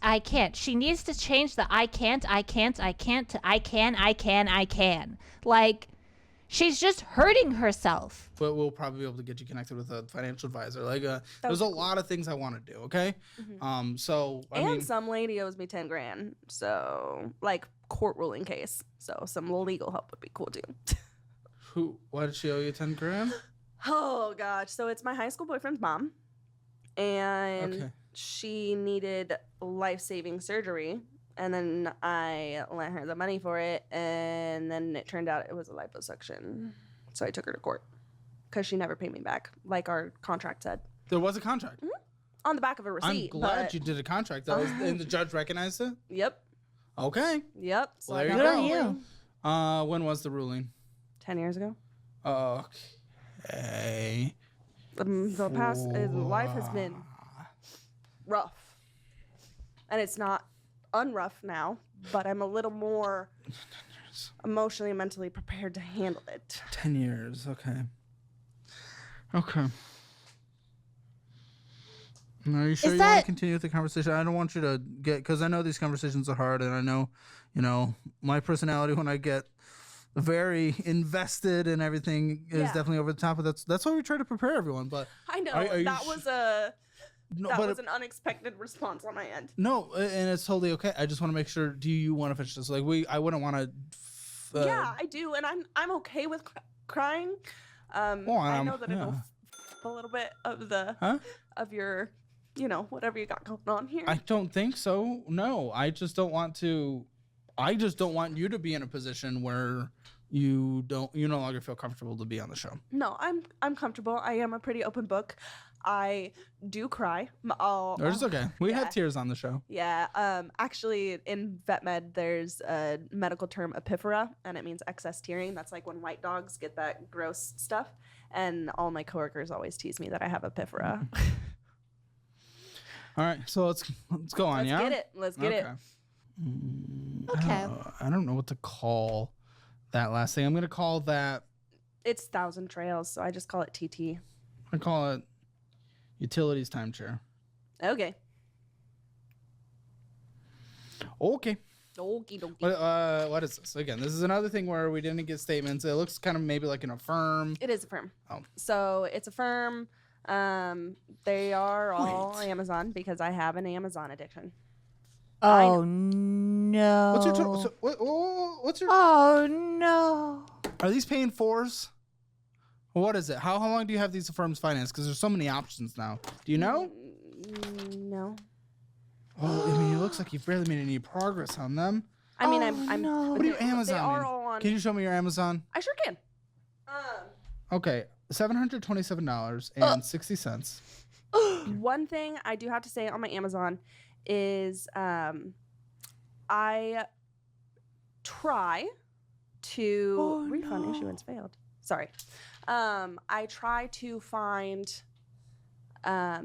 She needs to change the I can't to I can. Like, she's just hurting herself. But we'll probably be able to get you connected with a financial advisor. Like, there's a lot of things I want to do. Okay. So I mean, some lady owes me 10 grand. So like court ruling case. So some legal help would be cool too. Why did she owe you 10 grand? Oh gosh. So it's my high school boyfriend's mom. And she needed life-saving surgery. And then I lent her the money for it. And then it turned out it was a liposuction. So I took her to court. Because she never paid me back, like our contract said. There was a contract? On the back of a receipt. I'm glad you did a contract. And the judge recognized it? Yep. Okay. Yep. So well, there you go. When was the ruling? 10 years ago. Okay. The past life has been rough. And it's not unrough now, but I'm a little more emotionally and mentally prepared to handle it. 10 years, okay. Okay. Are you sure you want to continue with the conversation? I don't want you to get, because I know these conversations are hard, and I know, my personality when I get very invested and everything is definitely over the top. But that's why we try to prepare everyone. But I know that was an unexpected response on my end. No, and it's totally okay. I just want to make sure. Do you want to finish this? Like I wouldn't want to. Yeah, I do, and I'm okay with crying. I know that it'll a little bit of the of your, whatever you got going on here. I don't think so. No, I just don't want to. I just don't want you to be in a position where you no longer feel comfortable to be on the show. No, I'm comfortable. I am a pretty open book. I do cry. It's okay. We have tears on the show. Yeah. Actually, in vet med, there's a medical term, epiphora, and it means excess tearing. That's like when white dogs get that gross stuff. And all my coworkers always tease me that I have epiphora. All right, so let's go on. Let's get it. Okay. I don't know what to call that last thing. I'm gonna call that. It's Thousand Trails, so I just call it TT. I call it utilities timeshare. Okay. Okay. Okie dokie. What is this? Again, this is another thing where we didn't get statements. It looks kind of maybe like in a firm. It is a firm. Oh. So it's a firm. They are all Amazon because I have an Amazon addiction. Oh no. What's your total? What's your? Oh no. Are these paying fours? What is it? How long do you have these firms financed? Because there's so many options now. Do you know? No. Well, I mean, it looks like you've barely made any progress on them. I mean, I'm. What are your Amazon? They are all on. Can you show me your Amazon? I sure can. Okay, $727.60. One thing I do have to say on my Amazon is I try to refund issuance failed. Sorry. I try to find not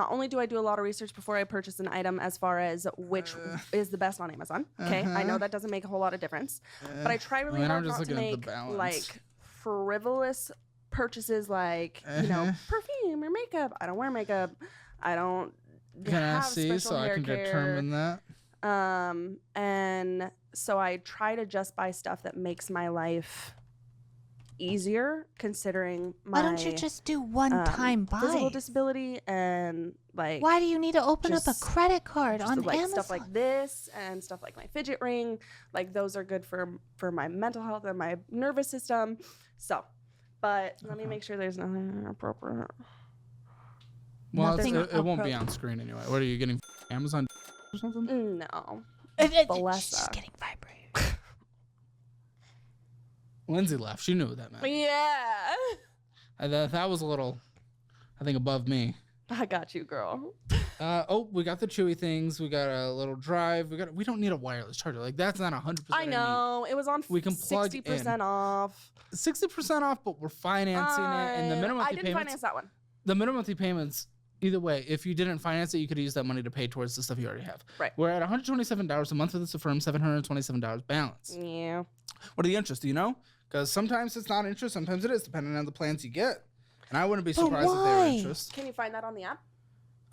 only do I do a lot of research before I purchase an item as far as which is the best on Amazon. Okay, I know that doesn't make a whole lot of difference, but I try really hard not to make like frivolous purchases like perfume or makeup. I don't wear makeup. I don't have special hair I can care. determine that. And so I try to just buy stuff that makes my life easier, considering my why don't you just do one-time buys? Physical disability and like. Why do you need to open up a credit card on like Amazon? Stuff like this and stuff like my fidget ring, like those are good for my mental health and my nervous system. So, but let me make sure there's nothing inappropriate. Well, it won't be on screen anyway. What are you getting? Amazon or something? No. She's getting vibrated. Lindsay left. She knew what that meant. Yeah. That was a little, I think, above me. I got you, girl. We got the Chewy things. We got a little drive. We don't need a wireless charger. Like that's not 100%. I know. It was on. We can plug 60% off. 60% off, but we're financing it, and the minimum monthly I didn't finance that one. The minimum monthly payments. Either way, if you didn't finance it, you could use that money to pay towards the stuff you already have. Right. We're at $127 a month with this firm, $727 balance. Yeah. What are the interests? Do you know? Because sometimes it's not interest, sometimes it is, depending on the plans you get. And I wouldn't be surprised if they were interest. Can you find that on the app?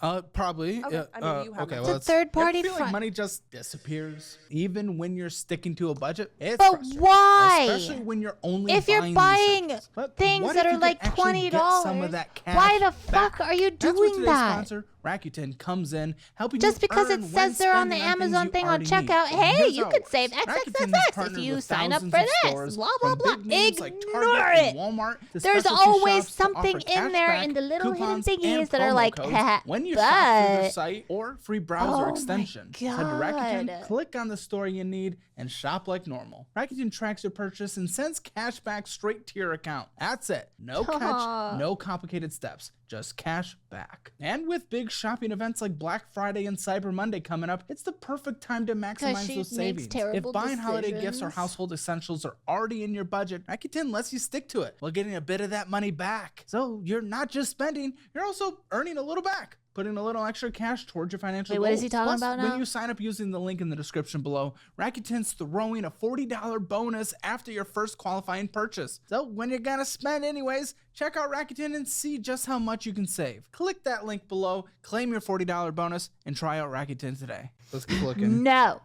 Probably. Okay, I mean, you have okay. money. Well, It's a third-party you ever feel like front. money just disappears, even when you're sticking to a budget. It's But frustrating, why? especially when you're only If you're buying buying essentials. But things what that if are you like could actually get some of $20, that cash why the fuck back? are you That's what doing today's that? sponsor, Rakuten, comes in helping Just you because it earn when says they're on the spending things Amazon you thing on already need. checkout, Well, hey, here's you how could it save works. Rakuten has XXXX if partnered you with sign up thousands for of this. stores, Blah, blah, from blah. big names like Ignore Target and it. Walmart to There's specialty always shops to something offer in there cashback, in the little hidden coupons, and thingies that are promo like, codes when you shop through their but site or free browser Oh extension. my Head to Rakuten, God. click on the store you need, and shop like normal. Rakuten tracks your purchase and sends cash back straight to your account. That's it. No catch, no complicated steps. Just cash back. And with big shopping events like Black Friday and Cyber Monday coming up, it's the perfect time to maximize she those makes savings. If terrible buying holiday gifts or decisions. household essentials are already in your budget, Rakuten lets you stick to it while getting a bit of that money back. So you're not just spending, you're also earning a little back, putting a little extra cash towards your financial Wait, goals. what is he talking Plus, about when now? you sign up using the link in the description below, Rakuten's throwing a $40 bonus after your first qualifying purchase. So when you're gonna spend anyways, check out Rakuten and see just how much you can save. Click that link below, claim your $40 bonus, and try out Rakuten today. Let's keep looking. no.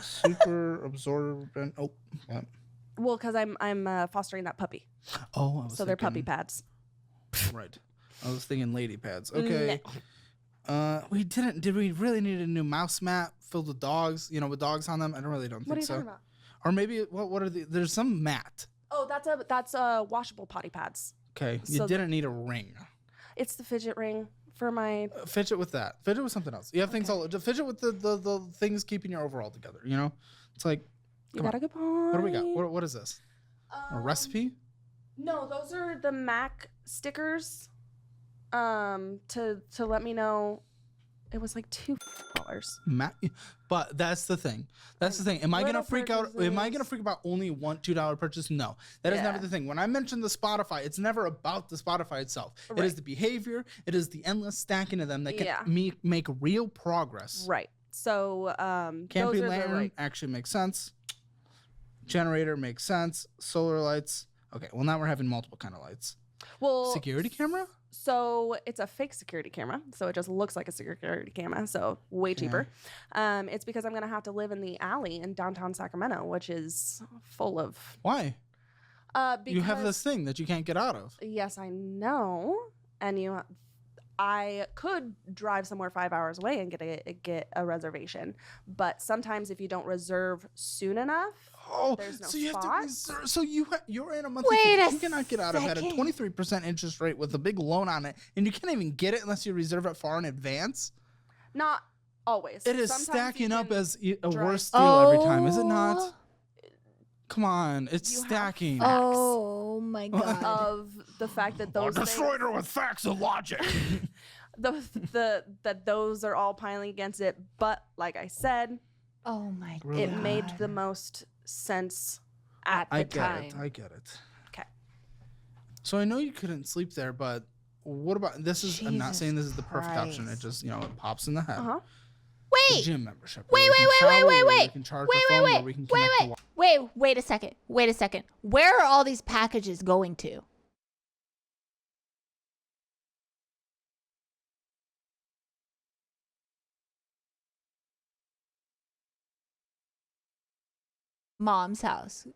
Super absorbent. Oh, yeah. Well, because I'm fostering that puppy, Oh, I was so they're puppy thinking- pads. Right. I was thinking lady pads. Okay. We didn't. Did we really need a new mouse mat filled with dogs? You know, with dogs on them? I don't think What are you so. talking about? Or maybe what are the? There's some mat. Oh, that's washable potty pads. Okay. You So didn't need a ring. It's the fidget ring for my. Fidget with that. Fidget with something else. You have things all. Fidget with the things keeping your overall together. You know, it's like. You Come got on. a good point. What do we got? What is this? A recipe? No, those are the Mac stickers. To let me know, it was like $2. But that's the thing. That's the thing. Am I gonna Little freak out? Am I gonna purchases. freak about only one $2 purchase? No, that is Yeah. never the thing. When I mention the Spotify, it's never about the Spotify itself. It is Right. the behavior. It is the endless stacking of them that can Yeah. make real progress. Right. So those Camping are the lantern like. actually makes sense. Generator makes sense. Solar lights. Okay, well now we're having multiple kind of lights. Well, Security camera? So it's a fake security camera. So it just looks like a security camera. So way cheaper. It's because I'm gonna have to live in the alley in downtown Sacramento, which is full of. Why? Because You have this thing that you can't get out of. Yes, I know. And I could drive somewhere 5 hours away and get a reservation, but sometimes if you don't reserve soon enough, Oh, there's no so you spots. have to reserve. So you're in a monthly Wait fee a that you cannot get out of at a second. 23% interest rate with a big loan on it, and you can't even get it unless you reserve it far in advance. Not always. It is Sometimes you stacking up can as a drive- worse deal every time, is it Oh. not? Come on, it's You have stacking. facts. Oh my god. of the fact that those things, her with facts and logic. that those are all piling against it. But like I said, Oh my god. Really? it made the most sense at the I get time. it. I get it. Okay. So I know you couldn't sleep there, but what about this? I'm not Jesus saying this is the perfect option. It Christ. just it pops in the head. Uh-huh. The Wait. gym membership. Wait, where we wait, can wait, shower, wait, where wait. We can charge Wait, our phone, wait, where we can wait, connect to wait. Wait a second. Wait a second. Where are all these packages going to? Mom's house.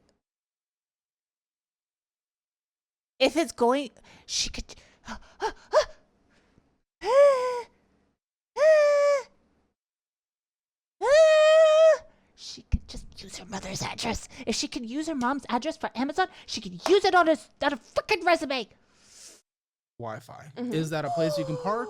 If it's going, she could. She could just use her mother's address. If she could use her mom's address for Amazon, she could use it on a freaking resume. Wi-Fi. Mhm. Is that a place you can park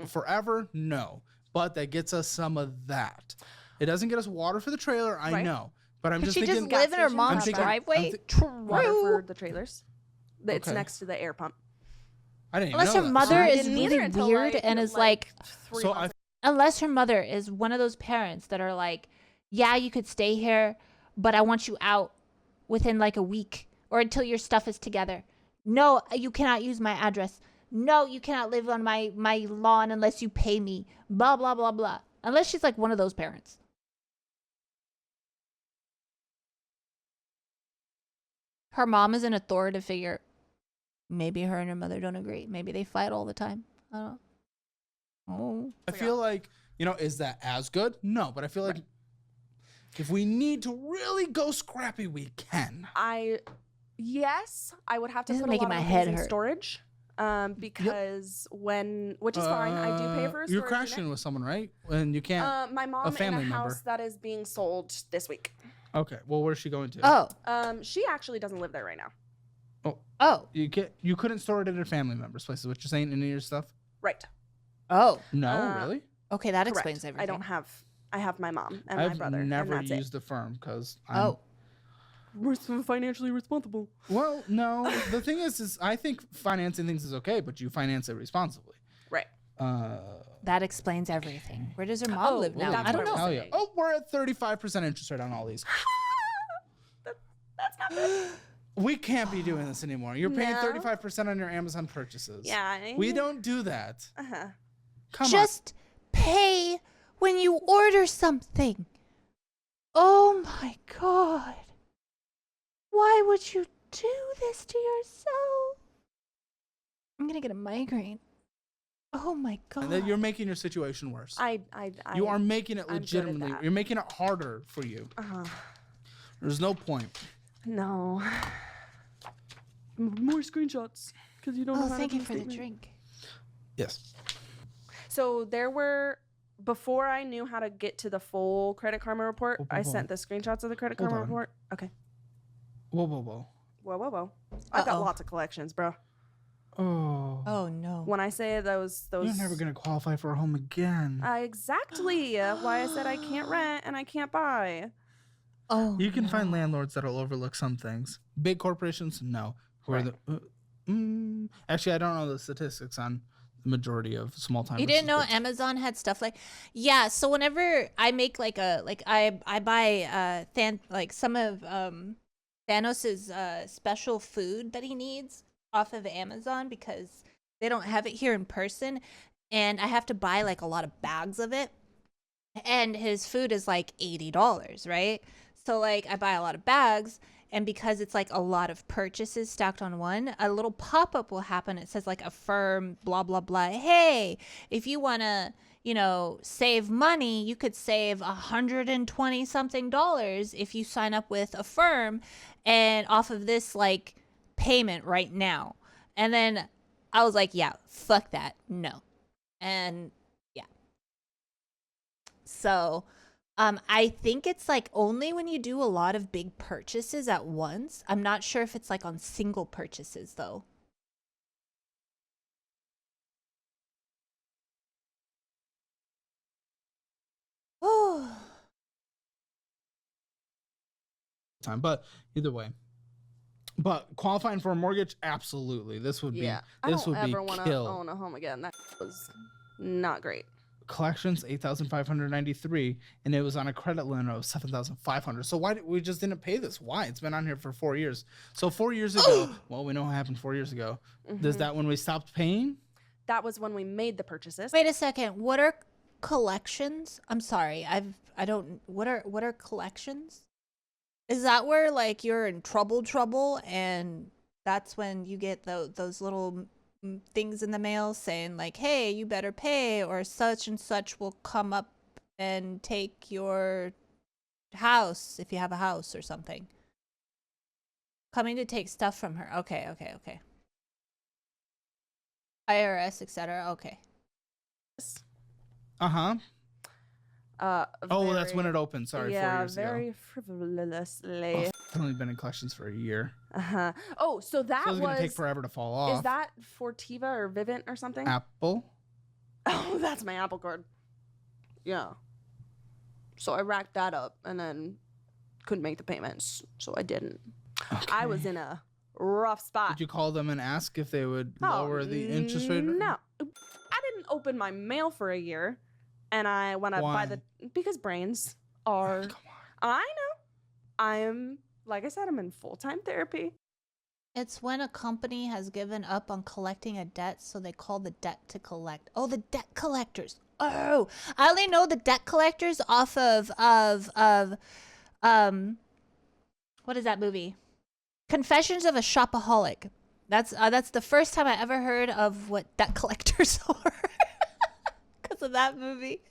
forever? No, but that gets us some of that. It doesn't get us water for the trailer, I Right. know, but I'm Could just she thinking. just live in her stations mom's have that. driveway? Water True. for the trailers. It's Okay. next to the air pump. I didn't even Unless know her that. mother I is didn't either really until, weird like, and is like, 3 So months unless her mother is one of those parents that are like, yeah, you could stay here, but I want you out within like a week or until your stuff is together. No, you cannot use my address. No, you cannot live on my lawn unless you pay me. Blah, blah, blah, blah. Unless she's like one of those parents. Her mom is an authoritative figure. Maybe her and her mother don't agree. Maybe they fight all the time. I don't know. Oh. I feel like, is that as good? No, but I feel like if we need to really go scrappy, we can. Yes, I would have to put a making lot my of head things in hurt. storage. Because which is fine. I do pay for a storage You're crashing unit. with someone, right? And you can't. My mom family in a house member. that is being sold this week. Okay. Well, where's she going to? Oh. She actually doesn't live there right now. Oh. You couldn't store it at a family member's place. Is what you're saying? Any of your stuff? Right. Oh. No, really. Okay, that Correct. explains everything. I have my mom and my brother. I've never and that's used the firm because we're financially responsible. Well, no. The thing is I think financing things is okay, but you finance it responsibly. Right. That explains everything. Where does her mom live now? that's I don't what know. I'm Oh yeah. Oh, we're at 35% interest rate on all these. That's not good. We can't be doing this anymore. You're paying No. 35% on your Amazon purchases. Yeah. We don't do that. Uh-huh. Come Just pay when you order something. Oh my God. Why would you do this to yourself? I'm gonna get a migraine. Oh my God. on. And then you're making your situation worse. You are making it I'm good at legitimately. that. You're making it harder for you. There's no point. No. More screenshots because you don't know Oh, how thank to you do for the statement. drink. Yes. So there were, before I knew how to get to the full Credit Karma report, Hold I on. sent the screenshots of the Credit Hold Karma on. report. Okay. Whoa, whoa, whoa. Whoa. I've got Uh-oh. lots of collections, bro. Oh. Oh no. When I say those. You're never gonna qualify for a home again. Exactly. Why I said I can't rent and I can't buy. Oh. You can no. find landlords that'll overlook some things. Big corporations, no. Who are the? Actually, I don't know the statistics on the majority of small time. You didn't know Amazon had stuff like, yeah. So whenever I make I buy some of Thanos's special food that he needs off of Amazon because they don't have it here in person, and I have to buy like a lot of bags of it, and his food is like $80, right? So like I buy a lot of bags. And because it's like a lot of purchases stacked on one, a little pop-up will happen. It says like Affirm, blah, blah, blah. Hey, if you want to, save money, you could save $120 something if you sign up with Affirm and off of this like payment right now. And then I was like, yeah, fuck that. No. And yeah. So I think it's like only when you do a lot of big purchases at once. I'm not sure if it's like on single purchases though. Oh. Time, but either way. But qualifying for a mortgage, absolutely. This would be I this don't would be ever want to kill. own a home again. That was not great. Collections 8,593, and it was on a credit limit of 7,500. So why we just didn't pay this? Why? It's been on here for 4 years. So 4 years ago, well, we know what happened 4 years ago. Is that when we stopped paying? That was when we made the purchases. Wait a second. What are collections? I'm sorry. What are collections? Is that where like you're in trouble and that's when you get those little things in the mail saying like, hey, you better pay or such and such will come up and take your house if you have a house or something. Coming to take stuff from her. Okay. IRS, etc. Okay. Uh-huh. That's when Very- it opened. Sorry, 4 Yeah, years very ago. frivolously. I've only been in collections for a year. Uh-huh. Oh, so that So it's going was. to take forever to fall off. Is that Fortiva or Vivint or something? Apple? Oh, that's my Apple card. Yeah. So I racked that up and then couldn't make the payments, so I didn't. I was in a rough spot. Did you call them and ask if they would lower the interest rate? No. I didn't open my mail for a year. And when I buy because brains are. Come I know. Like I said, I'm in full-time therapy. It's when a company has given up on collecting a debt, so they call the debt to collect. Oh, the debt collectors. Oh, I only know the debt collectors off of what is that movie? Confessions of a Shopaholic. That's the first time I ever heard of what debt collectors are. of that movie.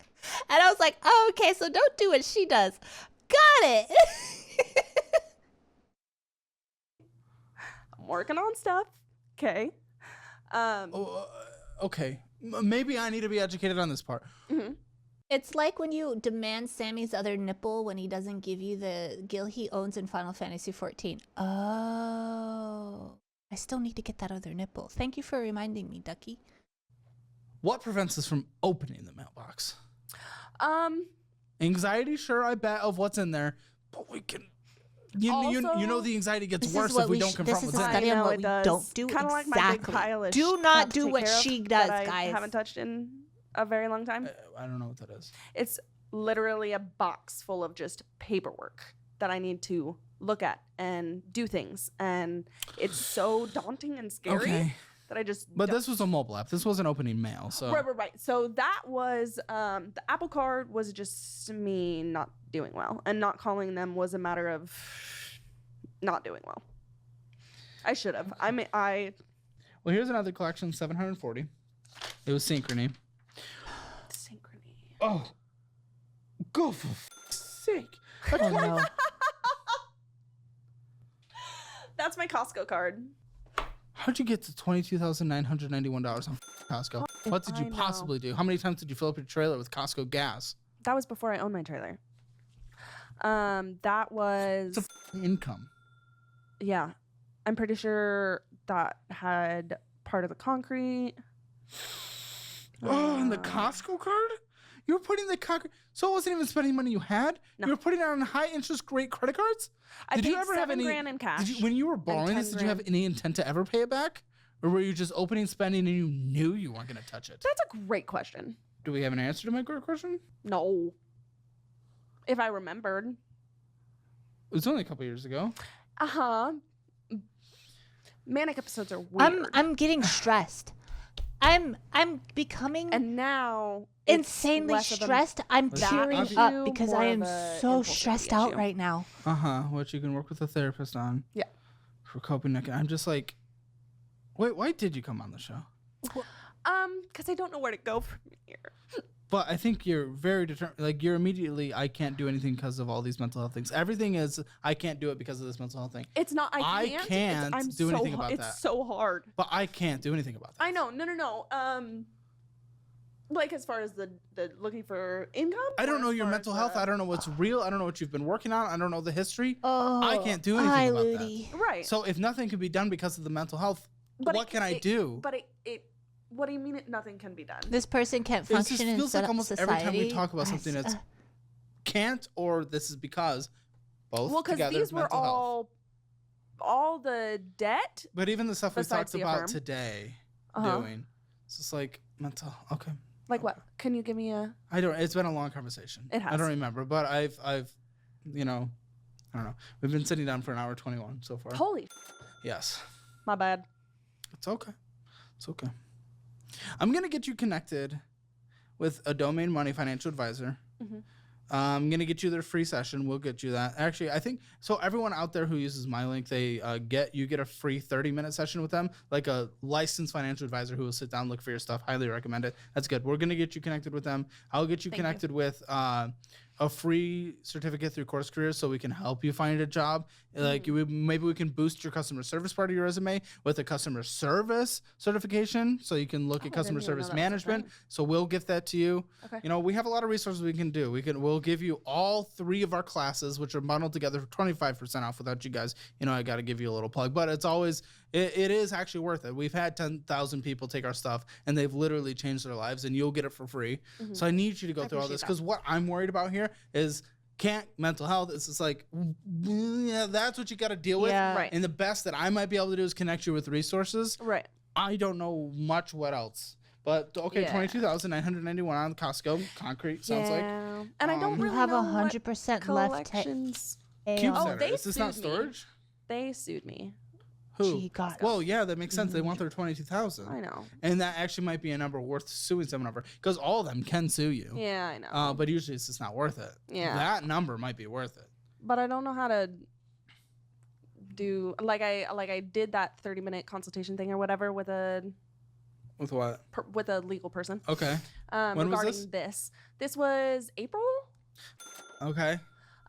And I was like, oh, okay, so don't do what she does. Got it. I'm working on stuff. Okay. Okay. Maybe I need to be educated on this part. Mm-hmm. It's like when you demand Sammy's other nipple when he doesn't give you the gil he owns in Final Fantasy XIV. Oh. I still need to get that other nipple. Thank you for reminding me, Ducky. What prevents us from opening the mailbox? Anxiety, sure, I bet, of what's in there, but we can. You know the anxiety gets worse if we don't confront what's in there. This is a study on what we don't do. Kind of like my big pile of do not stuff to do take what care of she does, that guys. I haven't touched in a very long time. I don't know what that is. It's literally a box full of just paperwork that I need to look at and do things, and it's so daunting and scary that I just. But this was a mobile app. This wasn't opening mail, so. Right. So that was the Apple Card was just me not doing well, and not calling them was a matter of not doing well. I should have. Well, here's another collection, 740. It was Synchrony. Oh, go for sake! Oh no. That's my Costco card. How'd you get to $22,991 on Costco? What did you possibly do? How many times did you fill up your trailer with Costco gas? That was before I owned my trailer. That was. It's a income. Yeah, I'm pretty sure that had part of the concrete. Oh, and the Costco card? You were putting the concrete. So it wasn't even spending money you had? No. You were putting it on high interest rate credit cards? Did you ever have any $7,000 in cash? When you were borrowing this, did you have any intent to ever pay it back? Or were you just opening, spending, and you knew you weren't going to touch it? That's a great question. Do we have an answer to my great question? No. If I remembered. It was only a couple years ago. Manic episodes are weird. I'm getting stressed. I'm becoming and now insanely stressed. I'm tearing up because I am so stressed out right now. Which you can work with a therapist on. Yeah. For coping. I'm just like, wait, why did you come on the show? Because I don't know where to go from here. But I think you're very determined. Like, you're immediately, I can't do anything because of all these mental health things. Everything is, I can't do it because of this mental health thing. It's not, I can't do anything about that. It's so hard. But I can't do anything about that. I know. No. Like, as far as the looking for income? I don't know your mental health. I don't know what's real. I don't know what you've been working on. I don't know the history. Oh, I can't do anything about Ludi. that. Right. So if nothing can be done because of the mental health, what can I do? But what do you mean nothing can be done? This person can't function in society. It feels like almost every time we talk about something that's can't or this is because both. Well, because these were all the debt. But even the stuff we talked about today doing, it's just like mental. Okay. Like what? Can you give me a? I don't. It's been a long conversation. It has. I don't remember, but I've, I don't know. We've been sitting down for an hour 21 so far. Holy. Yes. My bad. It's okay. It's okay. I'm going to get you connected with a Domain Money financial advisor. Mm-hmm. I'm going to get you their free session. We'll get you that. Actually, I think, so everyone out there who uses my link, they get a free 30-minute session with them, like a licensed financial advisor who will sit down, look for your stuff. Highly recommend it. That's good. We're going to get you connected with them. I'll get you connected with a free certificate through Course Careers so we can help you find a job. Like maybe we can boost your customer service part of your resume with a customer service certification so you can look at customer service management. So we'll give that to you. Okay. We have a lot of resources we can do. We'll give you all 3 of our classes, which are bundled together for 25% off without you guys. I got to give you a little plug, but it's always, it is actually worth it. We've had 10,000 people take our stuff and they've literally changed their lives, and you'll get it for free. Mm-hmm. So I need you to go through all this because what I'm worried about here is mental health. It's just like, yeah, that's what you got to deal with. Yeah. Right. And the best that I might be able to do is connect you with resources. Right. I don't know much what else. But okay, yeah. $22,991 on Costco. Concrete sounds like. And I don't really have know 100% left. Is not storage? They sued me. Who? Well, yeah, that makes sense. They want their $22,000. I know. And that actually might be a number worth suing someone over because all of them can sue you. Yeah, I know. But usually it's just not worth it. Yeah. That number might be worth it. But I don't know how to do I did that 30-minute consultation thing or whatever with a With what? With a legal person. Okay. When was regarding this? This was April. Okay.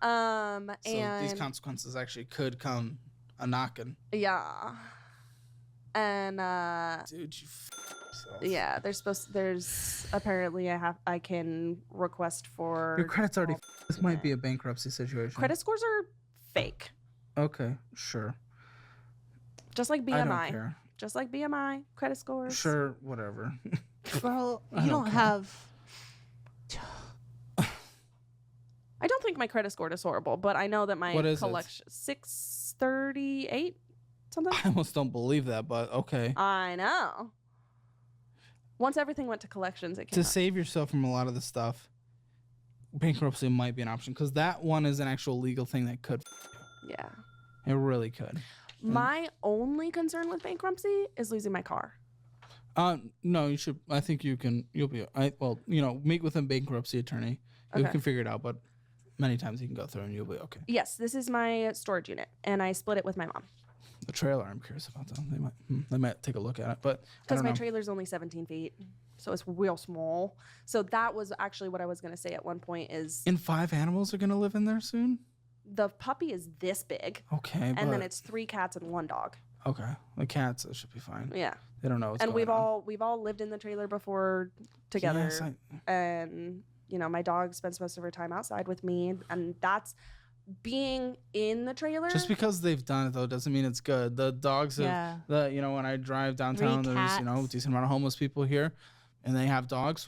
And So these consequences actually could come a knocking. Yeah. And Dude, you yourself. yeah, there's apparently I can request for Your credit's already this might be a bankruptcy situation. Credit scores are fake. Okay, sure. Just like BMI. I don't care. Just like BMI, credit scores. Sure, whatever. Bro, I you don't don't care. have. I don't think my credit score is horrible, but I know that my What is it? collection 638 something. I almost don't believe that, but okay. I know. Once everything went to collections, it came To up. save yourself from a lot of the stuff, bankruptcy might be an option because that one is an actual legal thing that could. Yeah. It really could. My only concern with bankruptcy is losing my car. No, you should. I think you can. You'll be. Well, meet with a bankruptcy attorney. You Okay. can figure it out, but many times you can go through and you'll be okay. Yes, this is my storage unit, and I split it with my mom The trailer, I'm curious about that. They might take a look at it, but I because don't my know. trailer's only 17 feet, so it's real small. So that was actually what I was going to say at one point is And 5 animals are gonna live in there soon. the puppy is this big, Okay, and then it's 3 cats and 1 dog. okay. The cats should be fine. Yeah, They don't know what's and going on. we've all lived in the trailer before together, Yes, and my dog spends most of her time outside with me, and that's being in the trailer. Just because they've done it though doesn't mean it's good. The dogs have when I drive downtown, there's a decent amount of homeless people here, and they have dogs.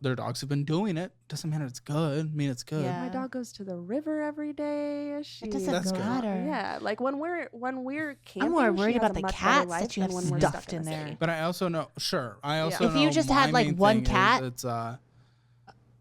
Their dogs have been doing it. Doesn't mean it's good. I mean it's good. Yeah. My dog goes to the river every day. It doesn't That's good. matter. Yeah, like when we're camping, I'm more she worried has about a the much better cats life that you than have when we're stuffed stuck in the there. city. But I also know, I also If know you just my had, like, main one thing is cat- it's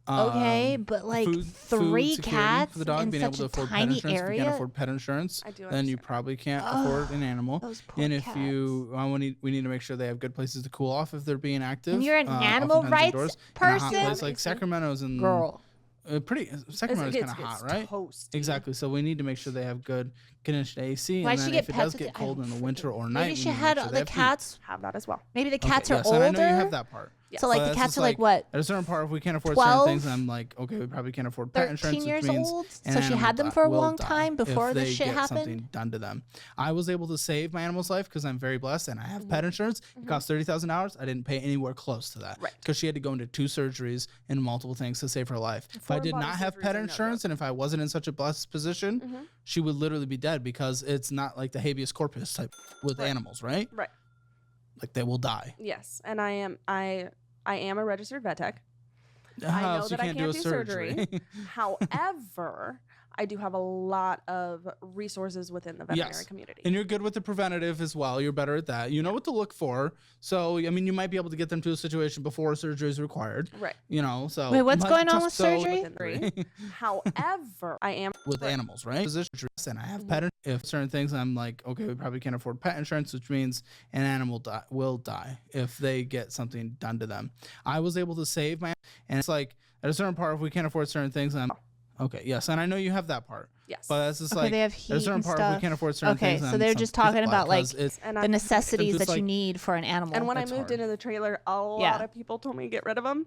Okay, but like food 3 security cats for the dog, in being such able to a afford pet tiny insurance. If you area. can't afford pet insurance, I do then you understand. probably can't afford an animal. Those poor And if cats. we need to make sure they have good places to cool off if they're being active. And you're an animal oftentimes rights indoors. In a hot person? place like Sacramento's and Girl. Sacramento's kind of hot, right? Toasty. Exactly. So we need to make sure they have good conditioned AC. Why'd and she then get if it pets does with get it? I cold don't in the winter or night, Maybe we she need to had make sure they the have heat. cats. Have that as well. Maybe the Okay, cats are yes, older. and I know you have that part. So like But the it's cats just are like what? At a certain part, if we can't afford 12? certain things, I'm like, okay, we probably can't afford pet 13 insurance. years which means old? an So she animal had them for a will long die time before if this they shit get happened? something done to them. I was able to save my animal's life because I'm very blessed and I have pet insurance. It cost $30,000. I didn't pay anywhere close to that Right. because she had to go into 2 surgeries and multiple things to save her life. If I Foreign did body not have surgeries pet are no insurance and if I wasn't in such a blessed position, she would literally be dead because it's not like the habeas corpus type with animals, right? Right. Like they will die. Yes, and I am a registered vet tech. I know So you that I can't can't do a do surgery. However, I do have a lot of resources within the veterinary Yes. community. And you're good with the preventative as well. You're better at that. You know what to look for. So, I mean, you might be able to get them to a situation before surgery is required. Right. So. Wait, what's but going on just with surgery? Within 3. However, I am with animals, right? And I have pet. If certain things, I'm like, okay, we probably can't afford pet insurance, which means an animal will die if they get something done to them. I was able to save my, and it's like at a certain part, if we can't afford certain things, I'm okay. Yes, and I know you have that part. Yes. But that's just Okay, like they have at a heat certain and part, if stuff. we can't afford certain Okay, things. so they're just talking about like And the necessities just that you like- need for an animal. and when I It's moved hard. into the trailer, a lot of people told me to get rid of them.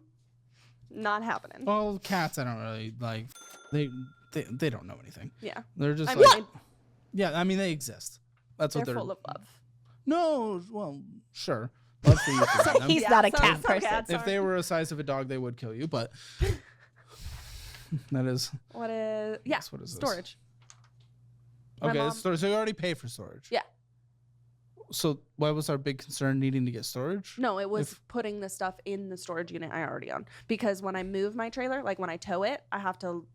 Not happening. Well, cats, I don't really like. They don't know anything. Yeah. They're just I like, mean, yeah. I mean, they exist. That's they're what they're full of love. No, well, sure. Love for you to So feed them. he's Yeah, not a some- cat some person. cats If are. they were the size of a dog, they would kill you. But that is What is? Yeah. what is this? Storage. My okay. mom- Storage. So you already pay for storage. Yeah. So why was our big concern needing to get storage? No, it was If- putting the stuff in the storage unit I already own. Because when I move my trailer, like when I tow it, I have to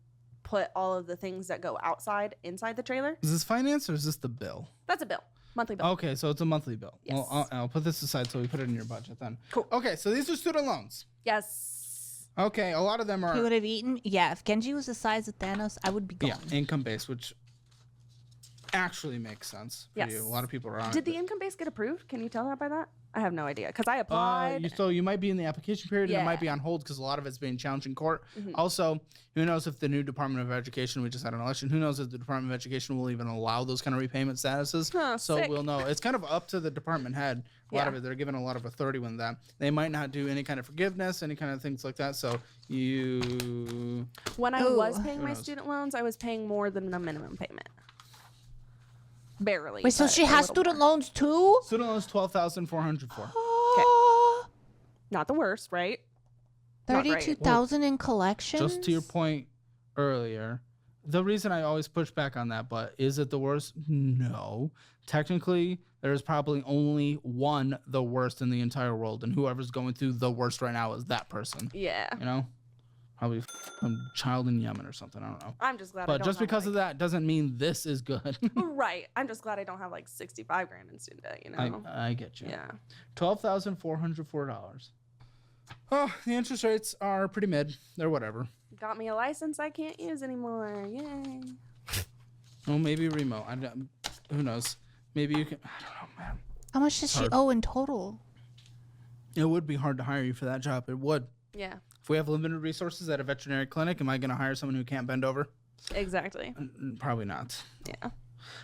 put all of the things that go outside inside the trailer. Is this finance or is this the bill? That's a bill, monthly bill. Okay, so it's a monthly bill. Well, Yes. I'll put this aside so we put it in your budget then. Cool. Okay, so these are student loans. Yes. Okay, a lot of them He are would have eaten. Yeah, if Genji was the size of Thanos, I would be gone. income based, which actually makes sense for Yes. you. A lot of people are on Did it. the income base get approved? Can you tell that by that? I have no idea because I applied. So you might be in the application period and it might be Yeah. on hold because a lot of it's being challenged in court. Mhm. Also, who knows if the new Department of Education, we just had an election, who knows if the Department of Education will even allow those kind of repayment statuses. So sick. we'll know. It's kind of up to the department head. A lot of it, they're given a lot of authority with that. They might not do any kind of forgiveness, any kind of things like that. So you... When I was paying Who my knows? student loans, I was paying more than the minimum payment. Barely. Wait, so but she a has little student more. loans too? Student loans 12,404. Not the worst, right? Not great. 32,000 in collections? Just to your point earlier, the reason I always push back on that, but is it the worst? No. Technically, there's probably only one the worst in the entire world, and whoever's going through the worst right now is that person. Yeah. You know? Probably some child in Yemen or something. I don't know. I'm just glad. I But don't just have, because of that doesn't mean this is good. Right. I'm just glad I don't have like 65 grand in student debt. You know. I get you. Yeah. $12,404. Oh, the interest rates are pretty mid. They're whatever. Got me a license I can't use anymore. Yay. Oh, maybe remote. Who knows? Maybe you can. I don't know, man. How much does she Hard. owe in total? It would be hard to hire you for that job. It would. Yeah. If we have limited resources at a veterinary clinic, am I going to hire someone who can't bend over? Exactly. Probably not. Yeah.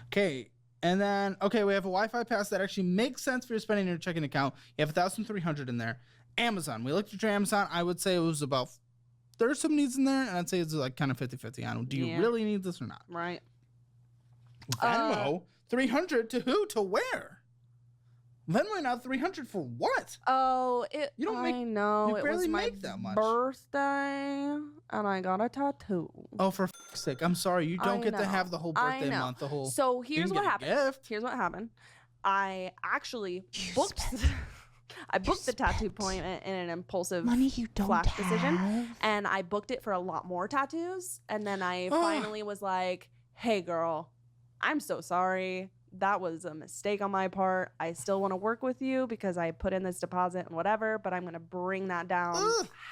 Okay. And then, okay, we have a Wi-Fi pass that actually makes sense for your spending in your checking account. You have 1,300 in there. Amazon. We looked at your Amazon. I would say it was about, there's some needs in there, and I'd say it's like kind of 50-50 on do you really need this or not? Right. Venmo, 300 to who? To where? Venmo now 300 for what? Oh, You don't make. I know. You It barely was my make that much. birthday, and I got a tattoo. Oh, for fuck's sake! I'm sorry. You don't I get to know. have the whole I birthday know. month. The whole. So you here's can what get a happened. gift. Here's what happened. I actually booked. I booked the tattoo appointment in an impulsive Money you don't flash decision, have. and I booked it for a lot more tattoos. And then I finally was like, "Hey, girl, I'm so sorry. That was a mistake on my part. I still want to work with you because I put in this deposit and whatever, but I'm going to bring that down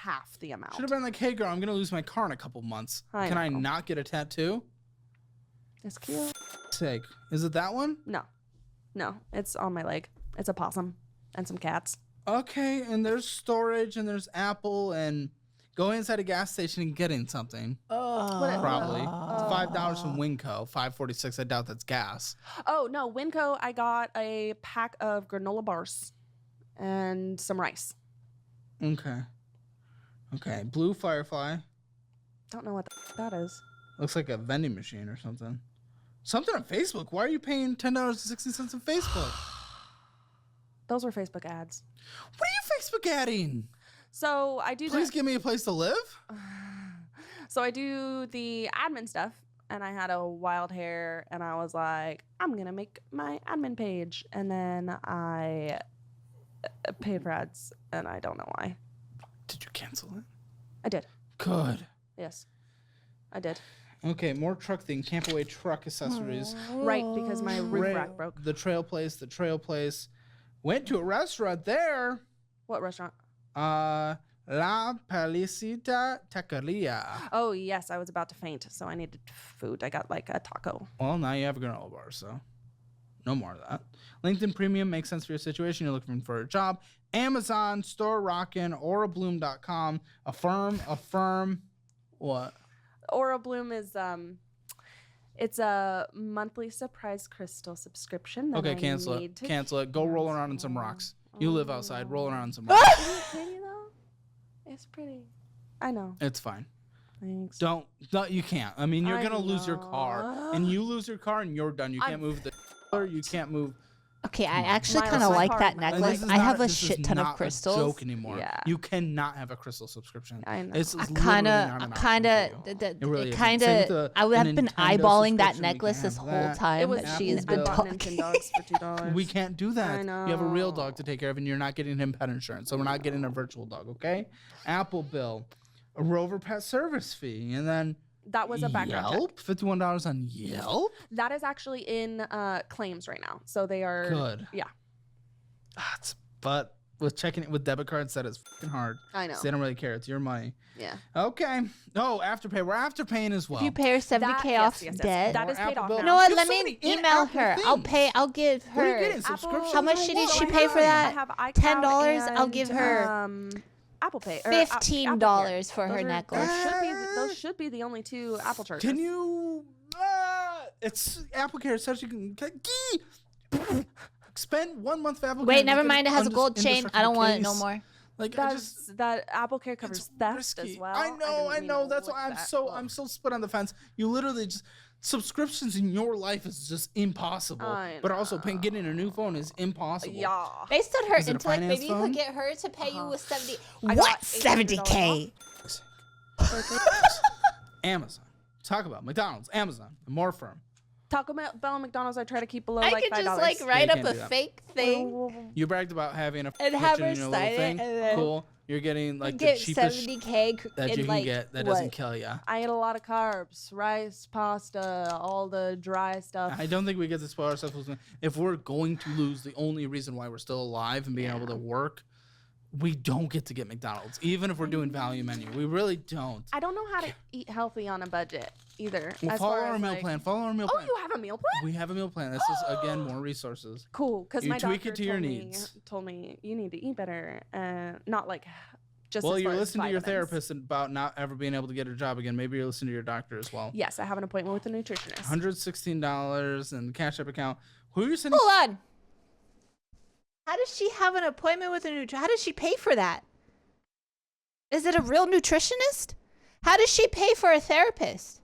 half the amount." Should have been like, "Hey, girl, I'm gonna lose my car in a couple months. I Can I know. not get a tattoo?" It's cute. Sake, is it that one? No, it's on my leg. It's a possum and some cats. Okay, and there's storage and there's Apple and going inside a gas station and getting something. Probably. It's $5 from Winco. $5.46. I doubt that's gas. Oh, no, Winco, I got a pack of granola bars and some rice. Okay. Okay. Blue Firefly. Don't know what that is. Looks like a vending machine or something. Something on Facebook. Why are you paying $10.60 on Facebook? Those were Facebook ads. What are you Facebook adding? So I do Please give me a place to live. So I do the admin stuff, and I had a wild hair, and I was like, I'm gonna make my admin page, and then I paid for ads, and I don't know why. Did you cancel it? I did. Good. Yes, I did. Okay, more truck thing. Camp away truck accessories. Right, because my roof rack broke. The trail place. Went to a restaurant there. What restaurant? La Palicita Taqueria. Oh yes, I was about to faint, so I needed food. I got like a taco. Well, now you have a granola bar, so no more of that. LinkedIn Premium makes sense for your situation. You're looking for a job. Amazon, Store Rockin', AuraBloom.com. Affirm. What? Aura Bloom is it's a monthly surprise crystal subscription. That Okay, I cancel it. need to Cancel it. Go roll around in some rocks. You live outside. Roll around in some rocks. Is it pretty though? It's pretty. I know. It's fine. Thanks. No, you can't. I mean, you're I gonna lose your car, know. and you lose your car, and you're done. You can't move the. You can't move. Okay, I actually My kind of last like card, that my And necklace. this is I have not- a this is shit ton not of a crystals. joke anymore. Yeah. You cannot have a crystal subscription. I know. It's I literally kind not of, an kind option of, for you. It really isn't. kind Same of. with I would a have been Nintendo eyeballing that subscription, we necklace can this have whole that. time It was that Apple she's I been bought talking. Nintendogs for $2. We can't do that. I You have a real know. dog to take care of, and you're not getting him pet insurance, so we're not getting a virtual dog. Okay? Apple bill, a Rover pet service fee, and then That was a background check. Yelp. $51 on Yelp. That is actually in claims right now. So they are Good. Yeah. But with checking it with debit cards, that is fucking hard. I know. They don't really care. It's your money. Yeah. Okay. Oh, Afterpay. We're Afterpaying as well. If you pay her 70K off debt. That is paid off now. You know what? Give Let somebody me in email Apple her. things. I'll give What are you her. getting? Subscriptions How much or did what? she I pay for have- that? I have iCloud $10. I'll and, give her Apple Pay. Or $15 for her Those necklace. Those should be the only two Apple charges. Can you? It's Apple Care says you can spend 1 month of Apple Care. Wait, and never get mind. It has a gold chain. I don't want it no case. more. Like that Apple Care covers it's theft risky. as well. I know. That's why I'm so split on the fence. You literally just subscriptions in your life is just impossible. But also getting a new phone is impossible. Yeah. Based on her Is it a intellect, finance maybe you phone? could get her to pay you with 70. I got What? $800 $70K? Amazon. Talk about McDonald's, Amazon, and more firm. Taco Bell and McDonald's I try to keep below I like could $5. just like you write up can't a do that. fake thing. You bragged about having a And have kitchen her in your sign little it, thing. and then Cool. You're getting like the get cheapest 70K that you in can like get that what? doesn't kill you. I ate a lot of carbs, rice, pasta, all the dry stuff. I don't think we get to spoil ourselves. If we're going to lose the only reason why we're still alive and being able to work, we don't get to get McDonald's, even if we're doing value menu. We really don't. I don't know how to eat healthy on a budget either. Well, as follow far our as, meal like- plan. Follow our meal Oh, plan. you have a meal plan? We have a meal plan. This is again more resources. Cool, because You my tweak doctor it to your told needs. told me you need to eat better, not like just. Well, as you're far as listening to your vitamins. therapist about not ever being able to get a job again. Maybe you're listening to your doctor as well. Yes, I have an appointment with a nutritionist. $116 in the Cash App account. Who are you sending? Hold on. How does she have an appointment with a nutritionist? How does she pay for that? Is it a real nutritionist? How does she pay for a therapist?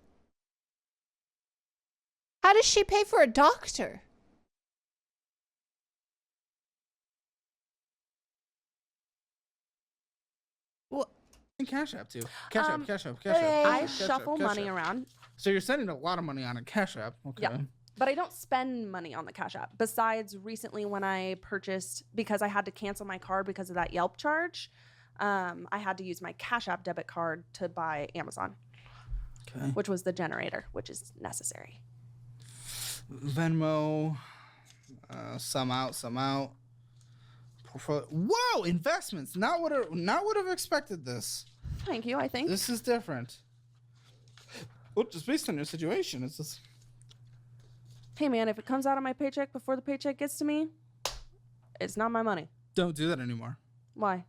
How does she pay for a doctor? Cash App too. Cash App. I shuffle money around. So you're sending a lot of money on a Cash App. Okay. Yeah. But I don't spend money on the Cash App. Besides recently when I purchased, because I had to cancel my card because of that Yelp charge, I had to use my Cash App debit card to buy Amazon, which was the generator, which is necessary. Venmo, some out. Portfolio. Whoa, investments. Not would have expected this. Thank you, I think. This is different. Well, just based on your situation, it's just. Hey man, if it comes out of my paycheck before the paycheck gets to me, it's not my money. Don't do that anymore. Why?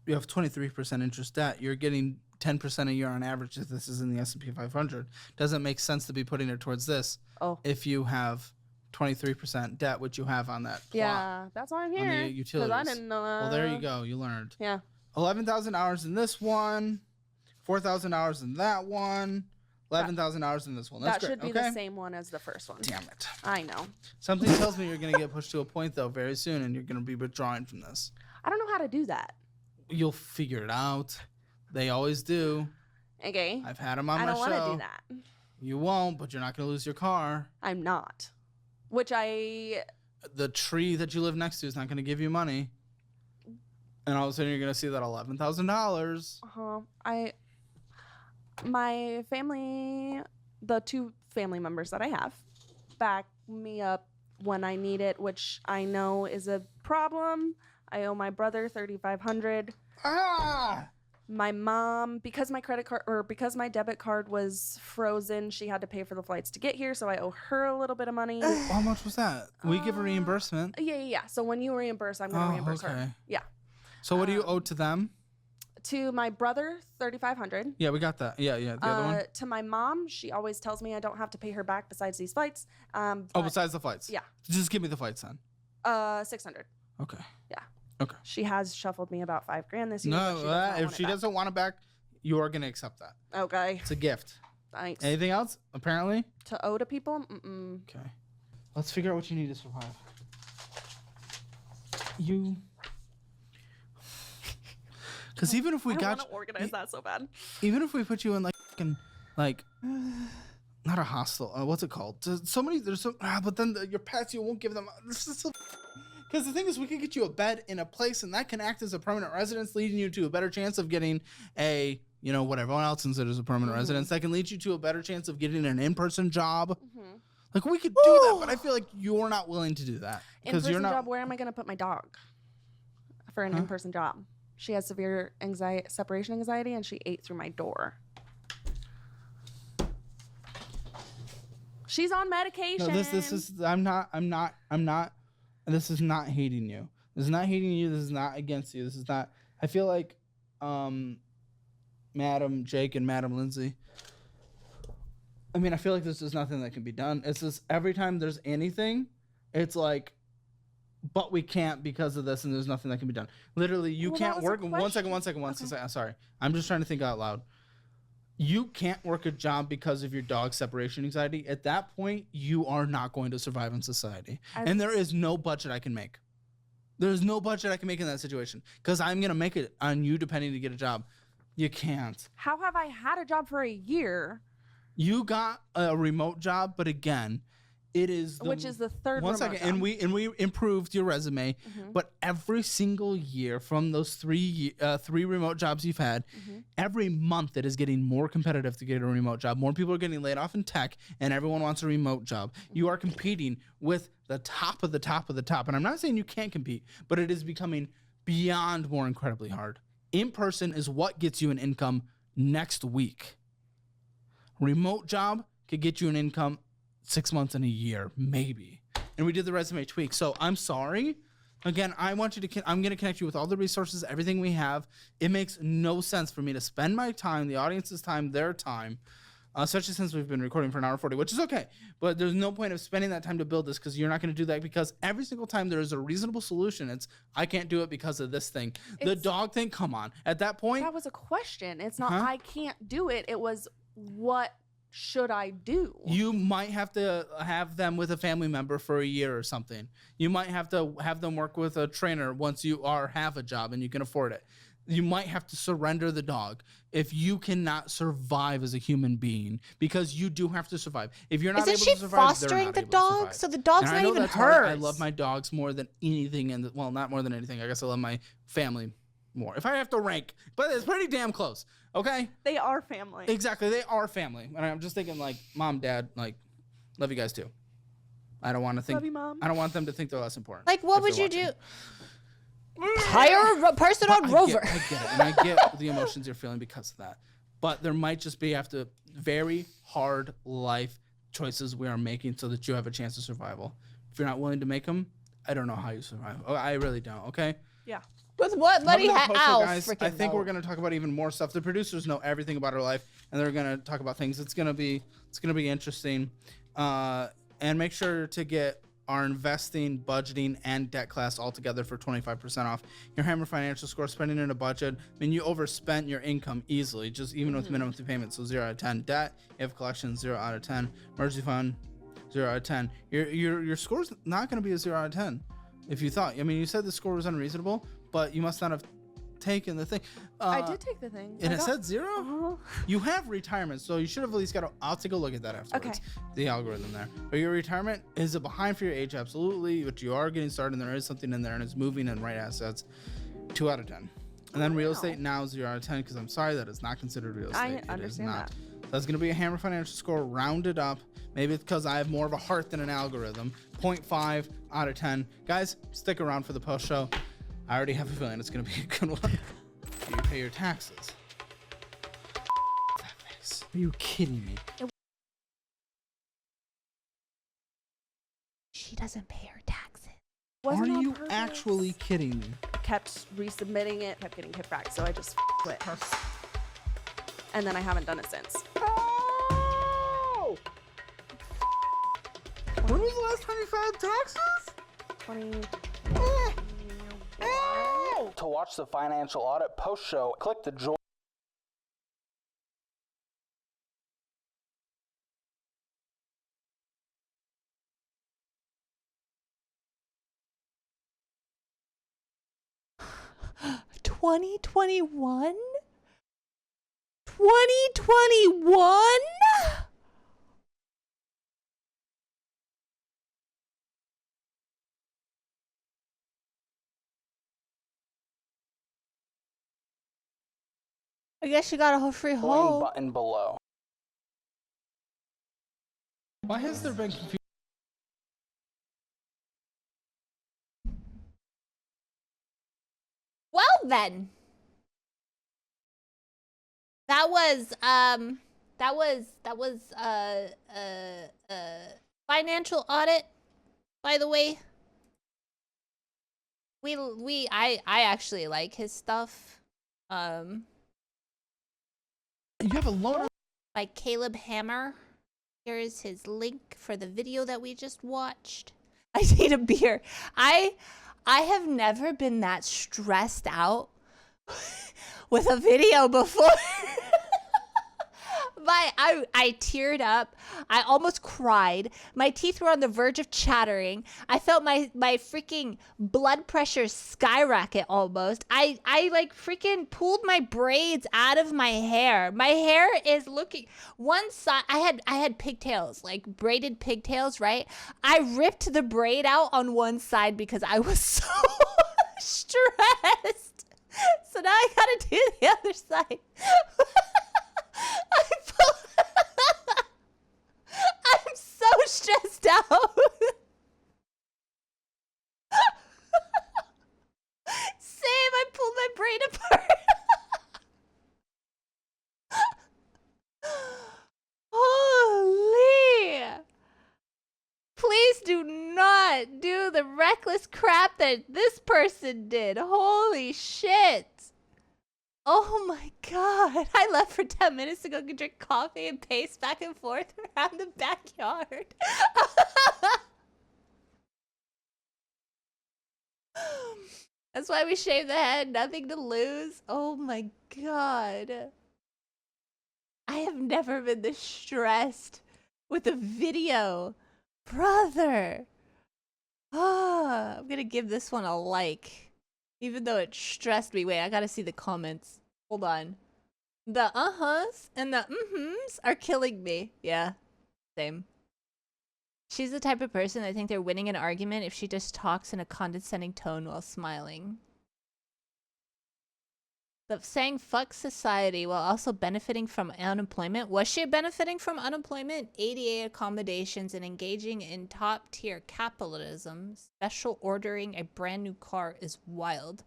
You have 23% interest debt. You're getting 10% a year on average if this is in the S&P 500. Doesn't make sense to be putting it towards this if you have 23% debt, which you have on that plot. Yeah, that's why I'm here. On the utilities. I didn't know. Well, there you go. You learned. Yeah. 11,000 hours in this one, 4,000 hours in that one, 11,000 hours in this one. That's that should great. be Okay? the same one as the first one. Damn it. I know. Something tells me you're going to get pushed to a point, though, very soon, and you're going to be withdrawing from this. I don't know how to do that. You'll figure it out. They always do. Okay. I've had them on I my don't show. want to do that. You won't, but you're not going to lose your car. I'm not. Which I... The tree that you live next to is not going to give you money. And all of a sudden, you're going to see that $11,000. My family, the two family members that I have, back me up when I need it, which I know is a problem. I owe my brother $3,500. My mom, because my credit card or because my debit card was frozen, she had to pay for the flights to get here, so I owe her a little bit of money. How much was that? We give a reimbursement. Yeah. So when you reimburse, I'm gonna reimburse her. Yeah. So what do you owe to them? To my brother, $3,500. Yeah, we got that. Yeah. The other one. To my mom, she always tells me I don't have to pay her back besides these flights. Besides the flights. Yeah. Just give me the flights then. $600. Okay. Yeah. Okay. She has shuffled me about $5,000 this year. No, if she doesn't want it back, you are gonna accept that. Okay. It's a gift. Thanks. Anything else? Apparently. To owe to people? Mm-mm. Okay. Let's figure out what you need to survive. Because even if we I got want to organize that so bad. even if we put you in like not a hostel, what's it called? But then your pets, you won't give them. Because the thing is, we could get you a bed in a place, and that can act as a permanent residence, leading you to a better chance of getting a, what everyone else considers a permanent residence. That can lead you to a better chance of getting an in-person job. Like, we could do that, but I feel like you're not willing to do that. In-person job, where am I going to put my dog? for an in-person job. She has severe separation anxiety, and she ate through my door. She's on medication. No, this is I'm not. This is not hating you. This is not hating you. This is not against you. This is not. I feel like, Madam Jake and Madam Lindsay. I mean, I feel like this is nothing that can be done. It's just every time there's anything, it's like, but we can't because of this, and there's nothing that can be done. Literally, you can't work. One second. I'm sorry. I'm just trying to think out loud. You can't work a job because of your dog's separation anxiety. At that point, you are not going to survive in society. And there is no budget I can make. There's no budget I can make in that situation because I'm going to make it on you depending to get a job. You can't. How have I had a job for a year? You got a remote job, but again, it is which is the third one remote second, job. and we improved your resume, but every single year from those three remote jobs you've had, every month it is getting more competitive to get a remote job. More people are getting laid off in tech, and everyone wants a remote job. You are competing with the top of the top of the top, and I'm not saying you can't compete, but it is becoming beyond more incredibly hard. In person is what gets you an income next week. Remote job could get you an income 6 months in a year, maybe. And we did the resume tweak. So I'm sorry. Again, I'm going to connect you with all the resources, everything we have. It makes no sense for me to spend my time, the audience's time, their time, especially since we've been recording for an hour 40, which is okay. But there's no point of spending that time to build this because you're not going to do that because every single time there is a reasonable solution. It's, I can't do it because of this thing. The dog thing, come on. At that point. That was a question. It's not I can't do it. It was what should I do? You might have to have them with a family member for a year or something. You might have to have them work with a trainer once you have a job and you can afford it. You might have to surrender the dog if you cannot survive as a human being because you do have to survive. If you're not able to survive, Isn't she fostering the dog? So the dog's not even hers. Hard. I love my dogs more than anything. Well, not more than anything. I guess I love my family more. If I have to rank, but it's pretty damn close. Okay? They are family. Exactly. They are family. And I'm just thinking like, mom, dad, like, love you guys too. I don't want to think. Love you, Mom. I don't want them to think they're less important. Like, what would you do? Hire a person on Rover. I get it. And I get the emotions you're feeling because of that. But there might just be very hard life choices we are making so that you have a chance of survival. If you're not willing to make them, I don't know how you survive. Oh, I really don't. Okay? Yeah. With what money? Guys, I think we're gonna talk about even more stuff. The producers know everything about our life, and they're gonna talk about things. It's gonna be interesting. And make sure to get our investing, budgeting, and debt class all together for 25% off. Your Hammer Financial Score, spending in a budget. I mean, you overspent your income easily, just even with minimum payments. So 0 out of 10. Debt, you have collections, 0 out of 10. Emergency fund, 0 out of 10. Your score's not gonna be a 0 out of 10. If you thought, I mean, you said the score was unreasonable, but you must not have taken the thing. I did take the thing. And it said 0? You have retirement, so you should have at least I'll take a look at that afterwards. Okay. The algorithm there. But your retirement, is it behind for your age? Absolutely. But you are getting started, and there is something in there, and it's moving in right assets. 2 out of 10. And then real estate now 0 out of 10, because I'm sorry, that is not considered real estate. I understand that. That's going to be a Hammer Financial Score rounded up. Maybe it's because I have more of a heart than an algorithm. 0.5 out of 10. Guys, stick around for the post show. I already have a feeling it's going to be a good one. You pay your taxes. That face. Are you kidding me? She doesn't pay her taxes. Are you actually kidding me? Kept resubmitting it, kept getting kicked back, so I just quit. And then I haven't done it since. Oh! When was the last time you filed taxes? 20. To watch the financial audit post show, click the join. $2021? 2021? I guess she got a free hole. Button below. Why has there been confusion? then. That was financial audit, by the way. I actually like his stuff. You have a loaner by Caleb Hammer. Here's his link for the video that we just watched. I need a beer. I have never been that stressed out with a video before. I teared up. I almost cried. My teeth were on the verge of chattering. I felt my freaking blood pressure skyrocket almost. I like freaking pulled my braids out of my hair. My hair is looking one side. I had pigtails, like braided pigtails, right? I ripped the braid out on one side because I was so stressed. So now I gotta do the other side. I'm so stressed out. Same, I pulled my brain apart. Holy. Please do not do the reckless crap that this person did. Holy shit. Oh my god. I left for 10 minutes to go drink coffee and pace back and forth around the backyard. That's why we shave the head. Nothing to lose. Oh my god. I have never been this stressed with a video. Brother. Ah, I'm gonna give this one a like. Even though it stressed me. Wait, I gotta see the comments. Hold on. The uh-huhs and the mm-hms are killing me. Yeah, same. She's the type of person I think they're winning an argument if she just talks in a condescending tone while smiling. The saying fuck society while also benefiting from unemployment. Was she benefiting from unemployment? 88 accommodations and engaging in top tier capitalism. Special ordering a brand new car is wild.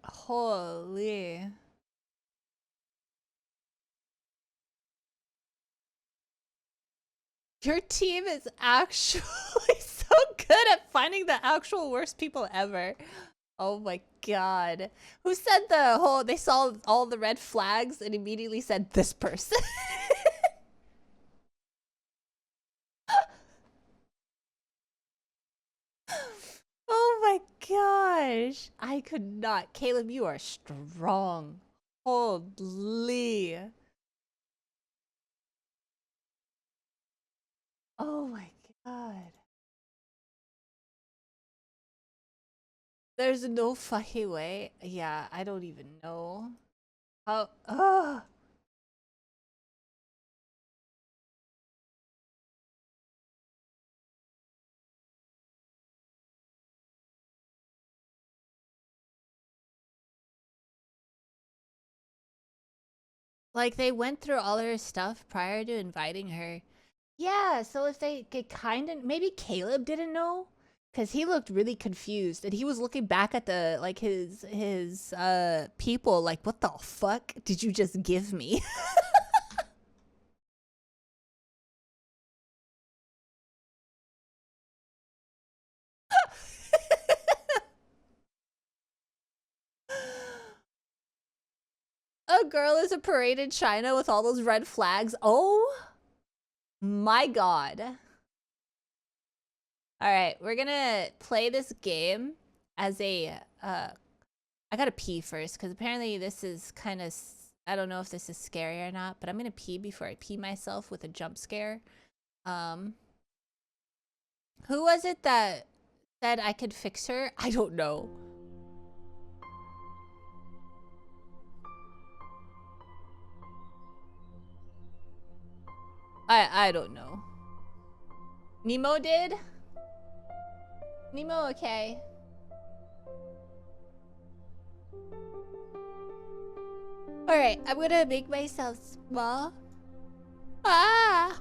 Holy. Your team is actually so good at finding the actual worst people ever. Oh my god. Who said the whole, they saw all the red flags and immediately said this person? Oh my gosh. I could not. Caleb, you are strong. Holy. Oh my god. There's no fucking way. Yeah, I don't even know. How. Ugh. Like, they went through all her stuff prior to inviting her. Yeah, so if they could kind of... Maybe Caleb didn't know? Because he looked really confused. And he was looking back at the, like, his people, like, what the fuck did you just give me? A girl is a parade in China with all those red flags. Oh my god. Alright, we're gonna play this game as a, I gotta pee first, because apparently this is kind of, I don't know if this is scary or not, but I'm gonna pee before I pee myself with a jump scare. Who was it that said I could fix her? I don't know. I don't know. Nemo did? Nemo, okay. Alright, I'm gonna make myself small. Ah!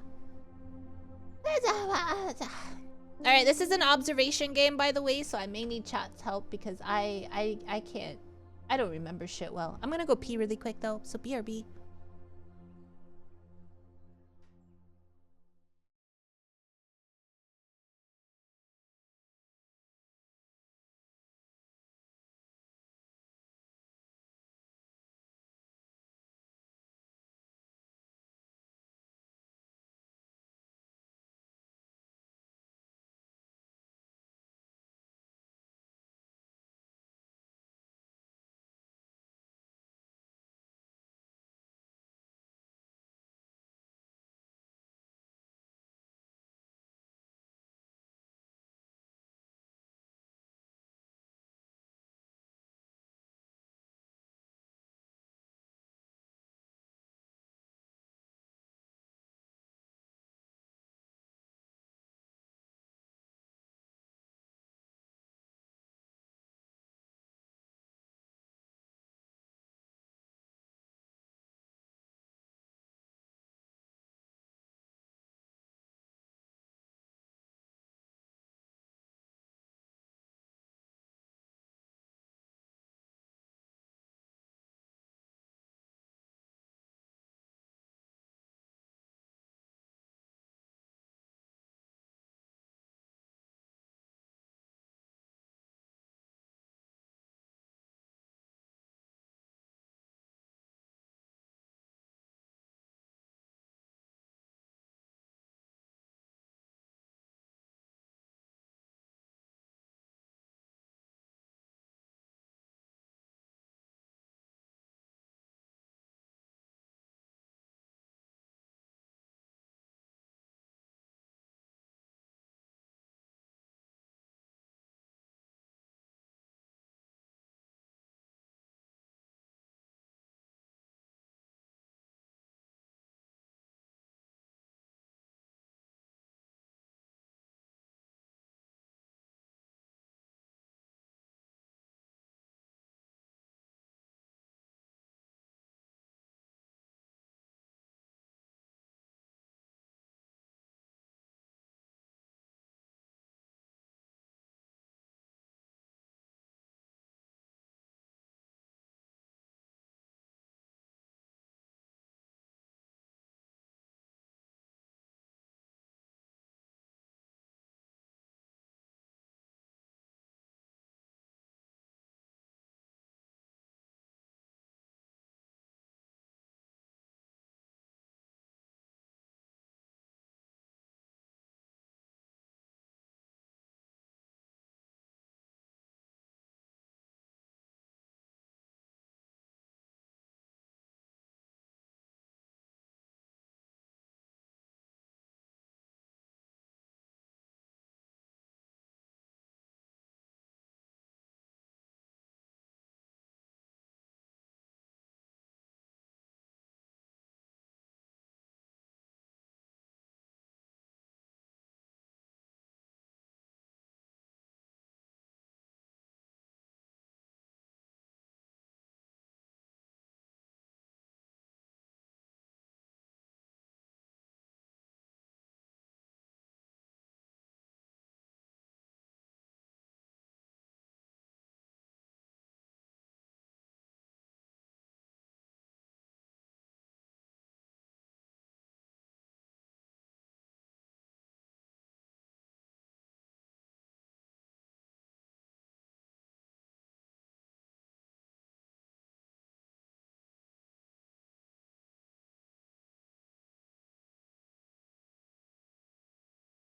All right, this is an observation game, by the way, so I may need chat's help because I can't. I don't remember shit well. I'm gonna go pee really quick though, so BRB.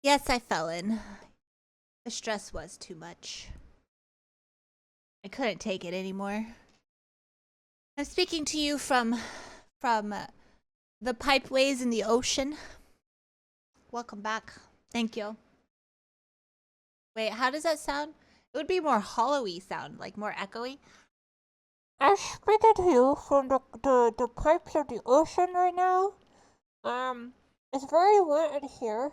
Yes, I fell in. The stress was too much. I couldn't take it anymore. I'm speaking to you from the pipeways in the ocean. Welcome back. Thank you. Wait, how does that sound? It would be more hollowy sound, like more echoey. I'm speaking to you from the pipes of the ocean right now. It's very wet in here.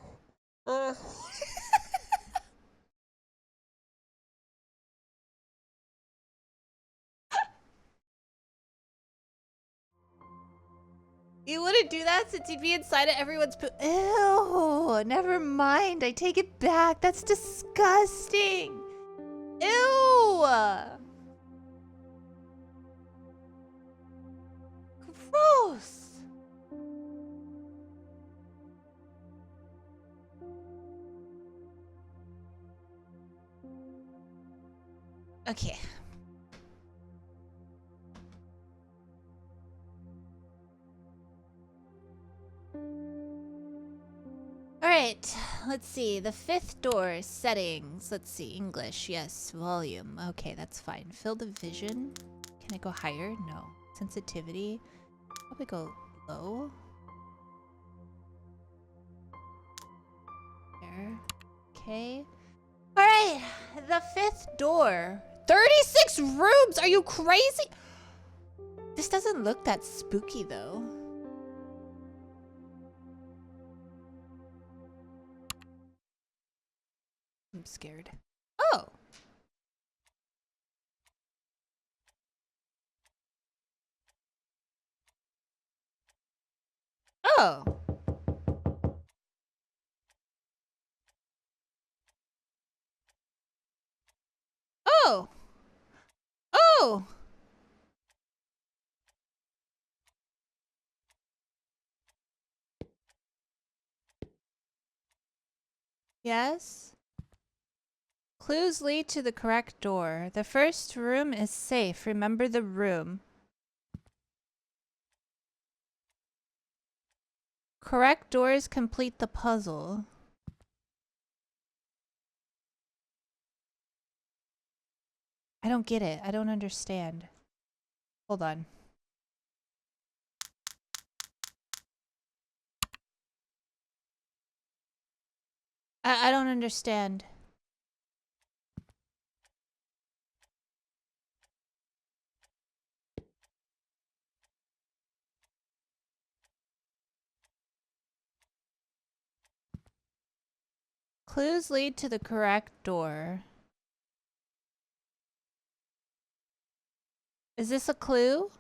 You wouldn't do that since you'd be inside of everyone's poop. Ew, never mind. I take it back. That's disgusting. Ew. Gross. Okay. All right, let's see. The 5th door, settings. Let's see, English, yes. Volume, okay, that's fine. Field of vision. Can I go higher? No. Sensitivity. Probably go low. There. Okay. All right, the 5th door. 36 rooms! Are you crazy? This doesn't look that spooky, though. I'm scared. Oh! Oh! Oh! Oh! Yes? Clues lead to the correct door. The first room is safe. Remember the room. Correct doors complete the puzzle. I don't get it. I don't understand. Hold on. I don't understand. Clues lead to the correct door. Is this a clue?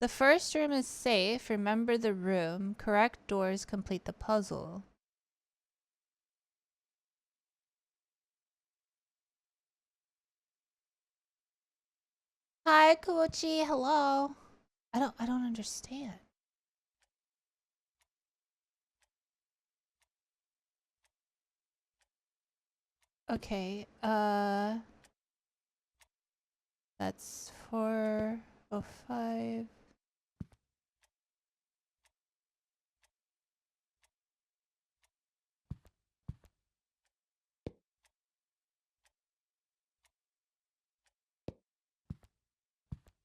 The first room is safe. Remember the room. Correct doors complete the puzzle. Hi, Koichi. Hello. I don't understand. Okay. That's 405.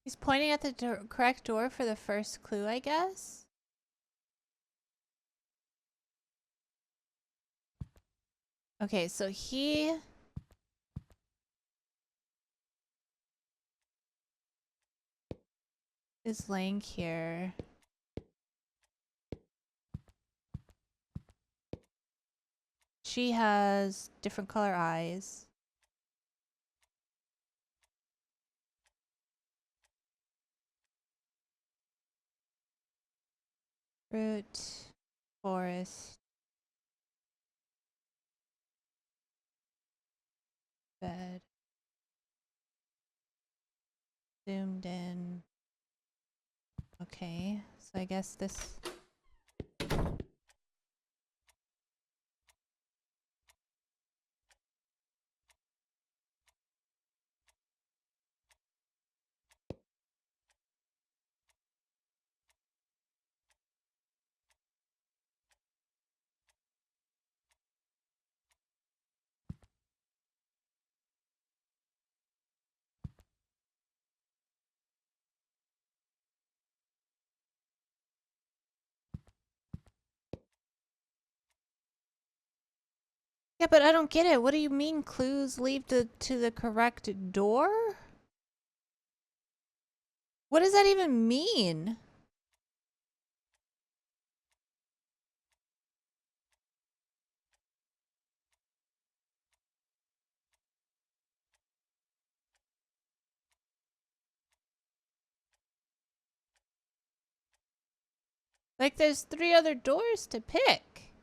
He's pointing at the correct door for the first clue, I guess? Okay, so he... is laying here. She has different color eyes. Fruit, forest, bed, zoomed in. Okay, so I guess this... Yeah, but I don't get it. What do you mean clues lead to the correct door? What does that even mean? Like, there's 3 other doors to pick.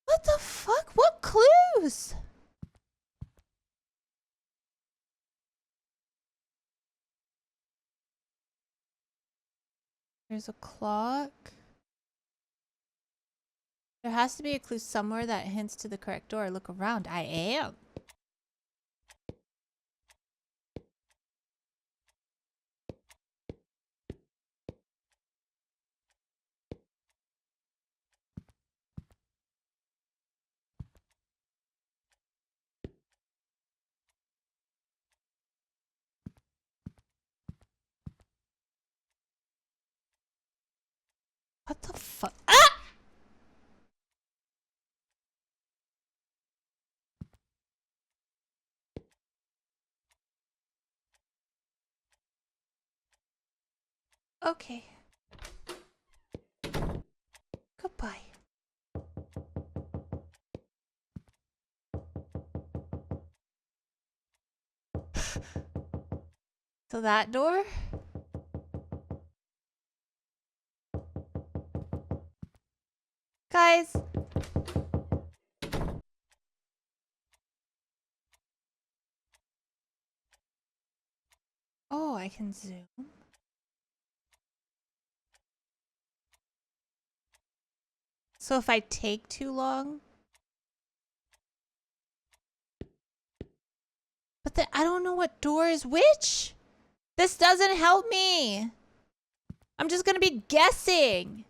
What the fuck? What clues? There's a clock. There has to be a clue somewhere that hints to the correct door. Look around. I am. What the fuck? Ah! Okay. Goodbye. So that door? Guys. Oh, I can zoom. So if I take too long? But I don't know what door is which. This doesn't help me. I'm just gonna be guessing.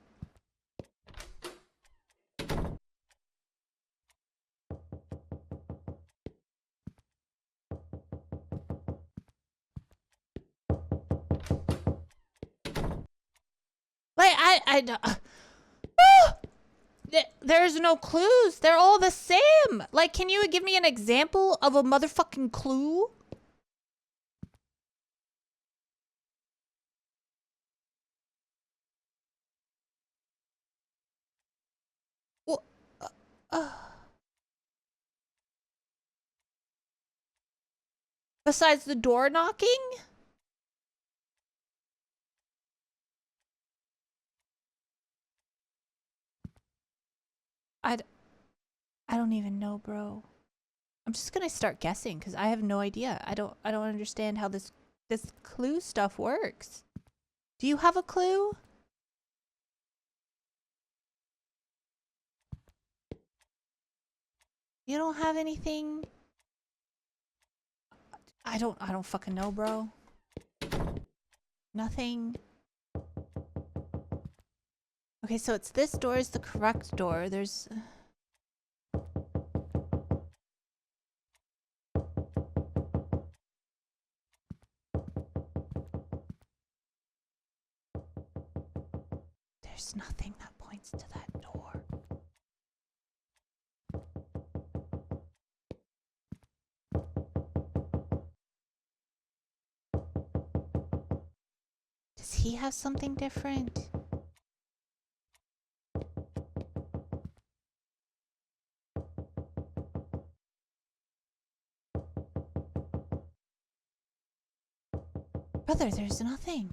Like, I don't. There's no clues. They're all the same. Like, can you give me an example of a motherfucking clue? Well, besides the door knocking? I don't even know, bro. I'm just gonna start guessing because I have no idea. I don't understand how this clue stuff works. Do you have a clue? You don't have anything? I don't fucking know, bro. Nothing. Okay, so it's this door is the correct door. There's nothing that points to that door. Does he have something different? Brother, there's nothing.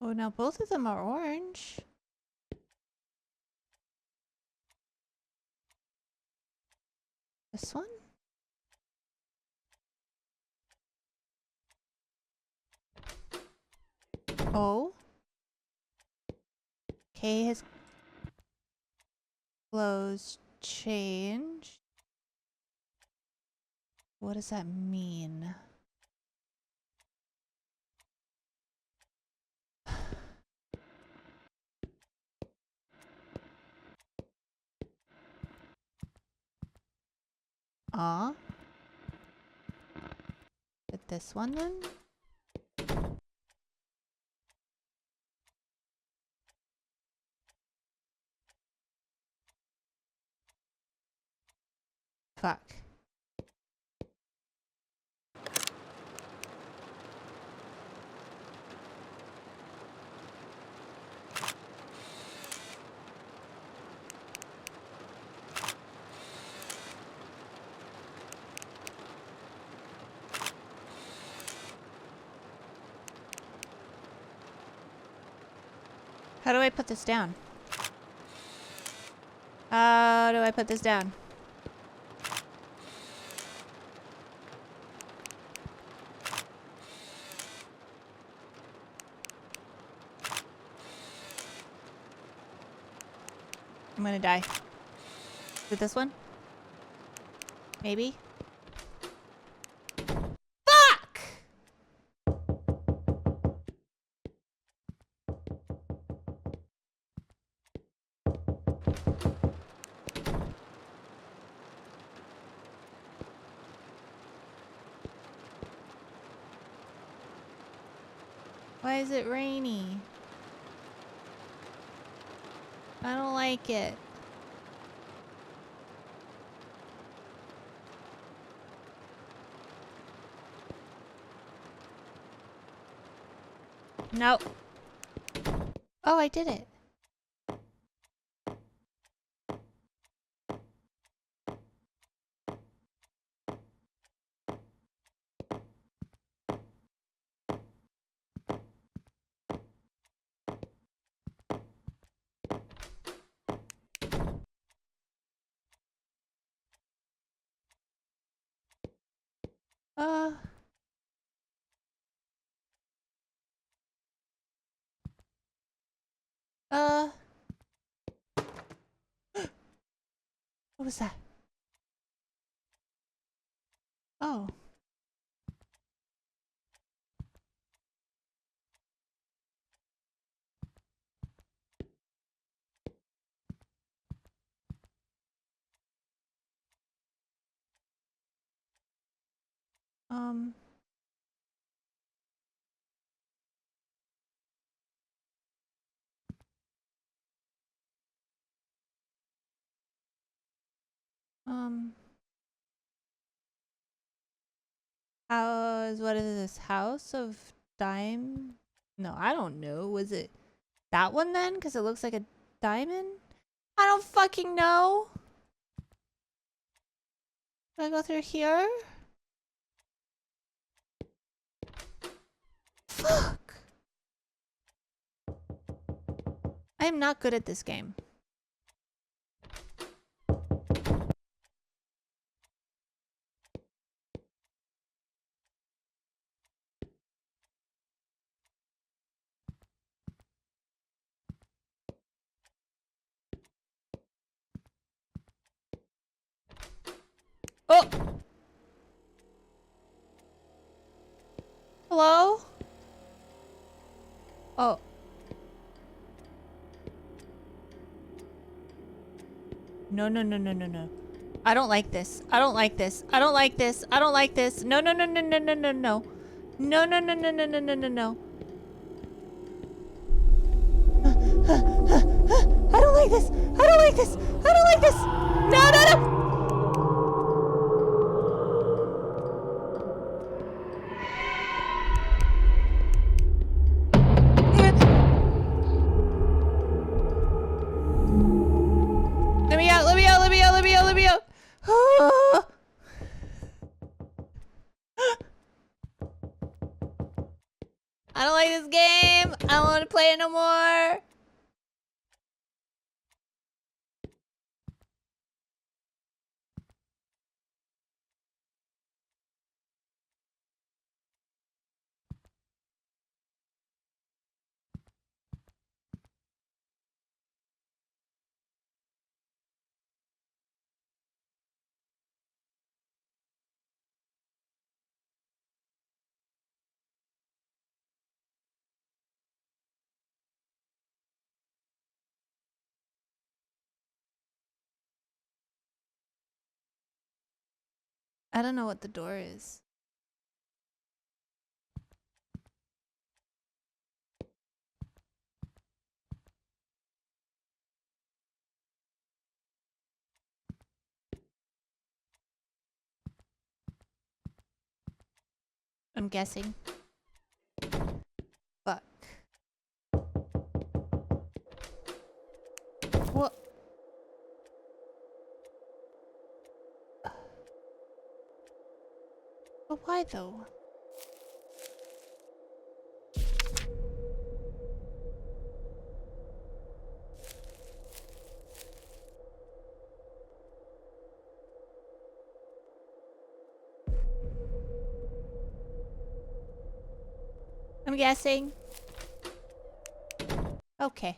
Oh, now both of them are orange. This one? Oh. Okay, his clothes change. What does that mean? With this one then? Fuck. How do I put this down? How do I put this down? I'm gonna die. Is it this one? Maybe? Fuck! Why is it rainy? I don't like it. Nope. Oh, I did it. Uh. What was that? Oh. Um. What is this? House of Dime? No, I don't know. Was it that one then? Because it looks like a diamond? I don't fucking know. Do I go through here? Fuck. I am not good at this game. Oh! Hello? Oh. No, no, no, no, no, no. I don't like this. I don't like this. I don't like this. I don't like this. No, no, no, no, no, no, no, no. No, no, no, no, no, no, no, no, no. I don't like this. I don't like this. I don't like this. No, no, no. Let me out. Let me out. Let me out. Let me out. Let me out. I don't like this game. I don't want to play it no more. I don't know what the door is. I'm guessing. Fuck. What? But why though? I'm guessing. Okay.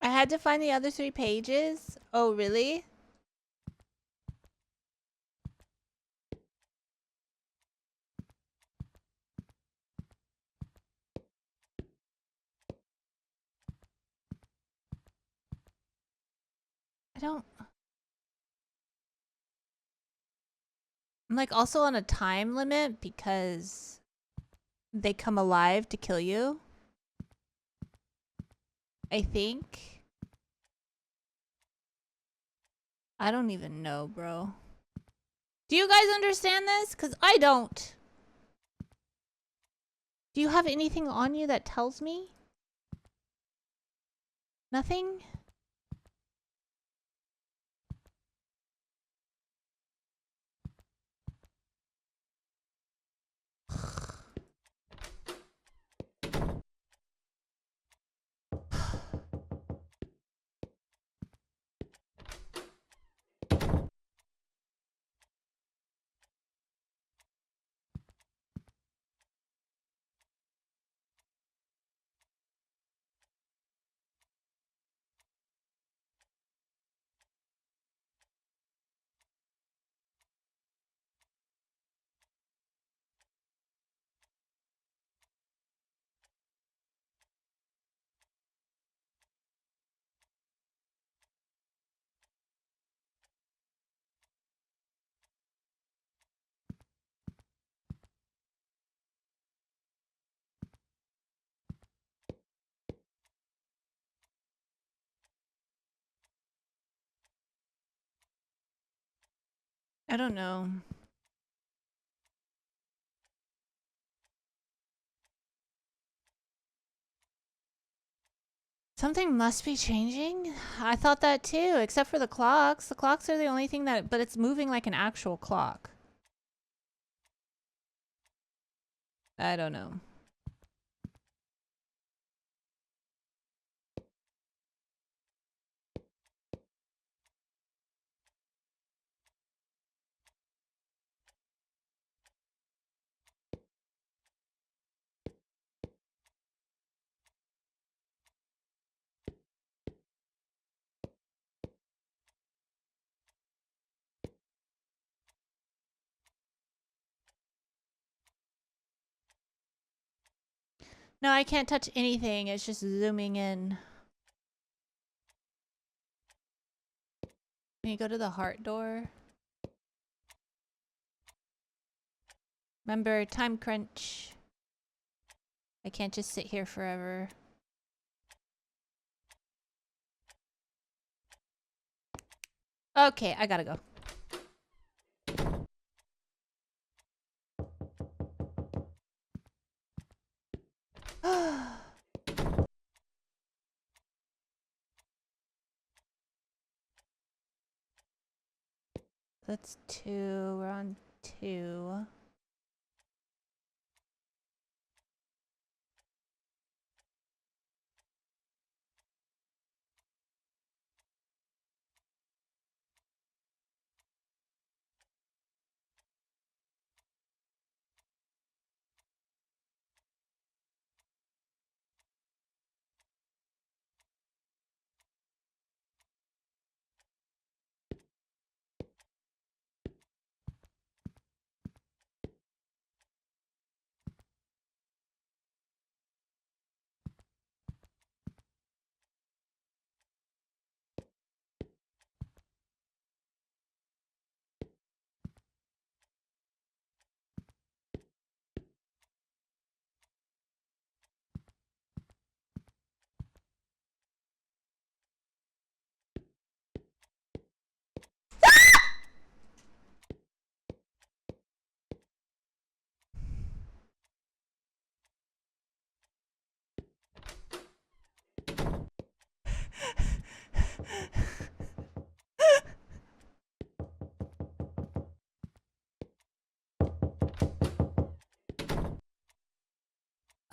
I had to find the other 3 pages? Oh, really? I don't... I'm like also on a time limit because they come alive to kill you. I think. I don't even know, bro. Do you guys understand this? Because I don't. Do you have anything on you that tells me? Nothing? I don't know. Something must be changing? I thought that too, except for the clocks. The clocks are the only thing that... But it's moving like an actual clock. I don't know. No, I can't touch anything. It's just zooming in. Can you go to the heart door? Remember, time crunch. I can't just sit here forever. Okay, I gotta go. That's 2. We're on 2.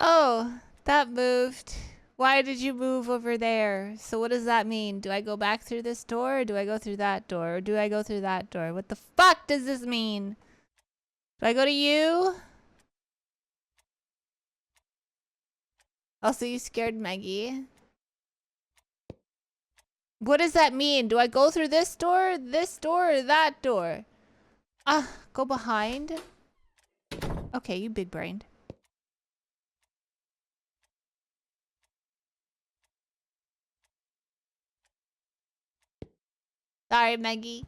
Oh, that moved. Why did you move over there? So what does that mean? Do I go back through this door or do I go through that door? Or do I go through that door? What the fuck does this mean? Do I go to you? Also, you scared Maggie. What does that mean? Do I go through this door, or that door? Go behind? Okay, you big brained. Sorry, Maggie.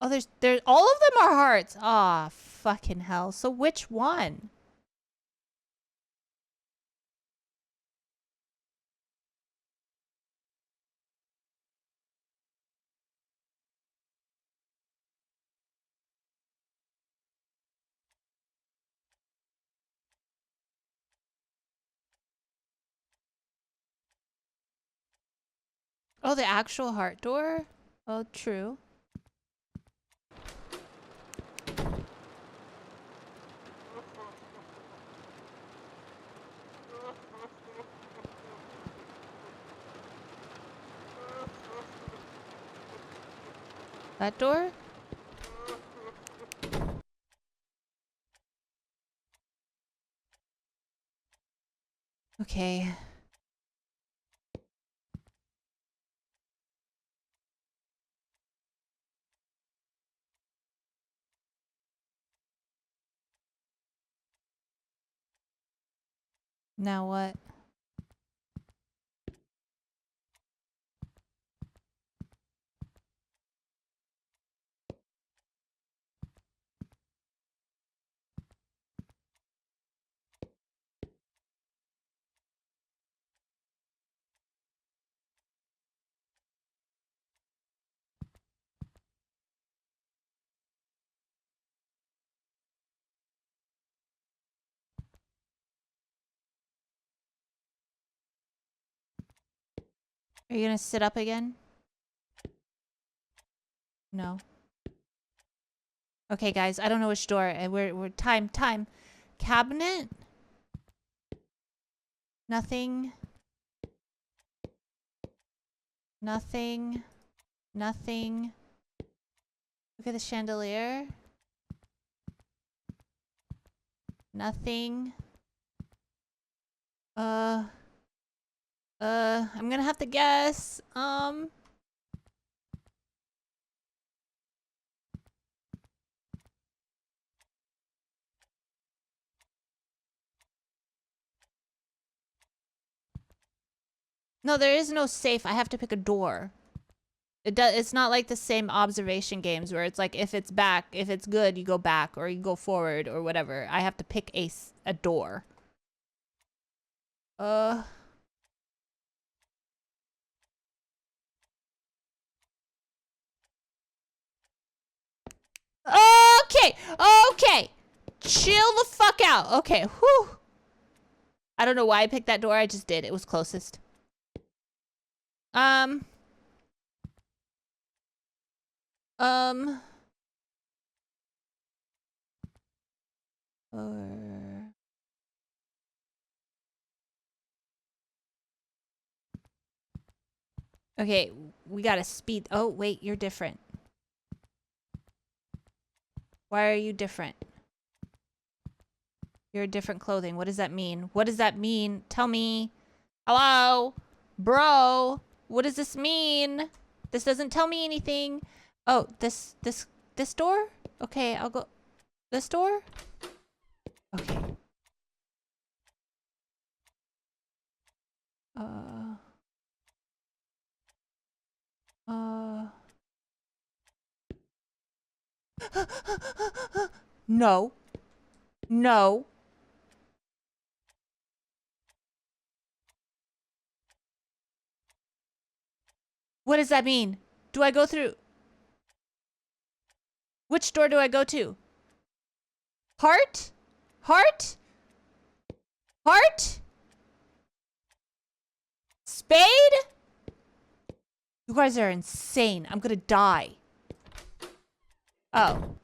Oh, there's all of them are hearts. Aw, fucking hell. So which one? Oh, the actual heart door? Oh, true. That door? Okay. Now what? Are you gonna sit up again? No. Okay, guys, I don't know which door. We're time. Cabinet? Nothing. Nothing. Nothing. Look at the chandelier. Nothing. I'm gonna have to guess. No, there is no safe. I have to pick a door. It's not like the same observation games where it's like if it's back, if it's good, you go back or you go forward or whatever. I have to pick a door. Okay. Chill the fuck out. Okay, whew. I don't know why I picked that door. I just did. It was closest. Okay, we gotta speed. Oh, wait, you're different. Why are you different? You're different clothing. What does that mean? What does that mean? Tell me. Hello? Bro? What does this mean? This doesn't tell me anything. Oh, this door? Okay, I'll go. This door? Okay. No. No. What does that mean? Do I go through? Which door do I go to? Heart? Heart? Heart? Spade? You guys are insane. I'm gonna die. Oh.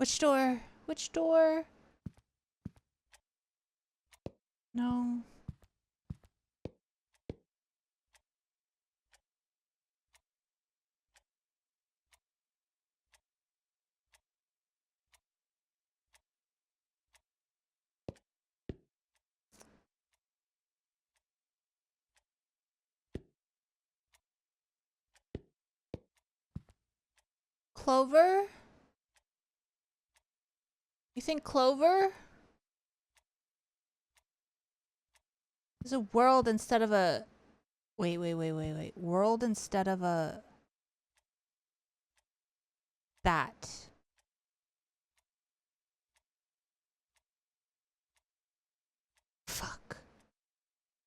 Which door? Which door? No. Clover? You think Clover? There's a world instead of a... Wait. World instead of a... That. Fuck.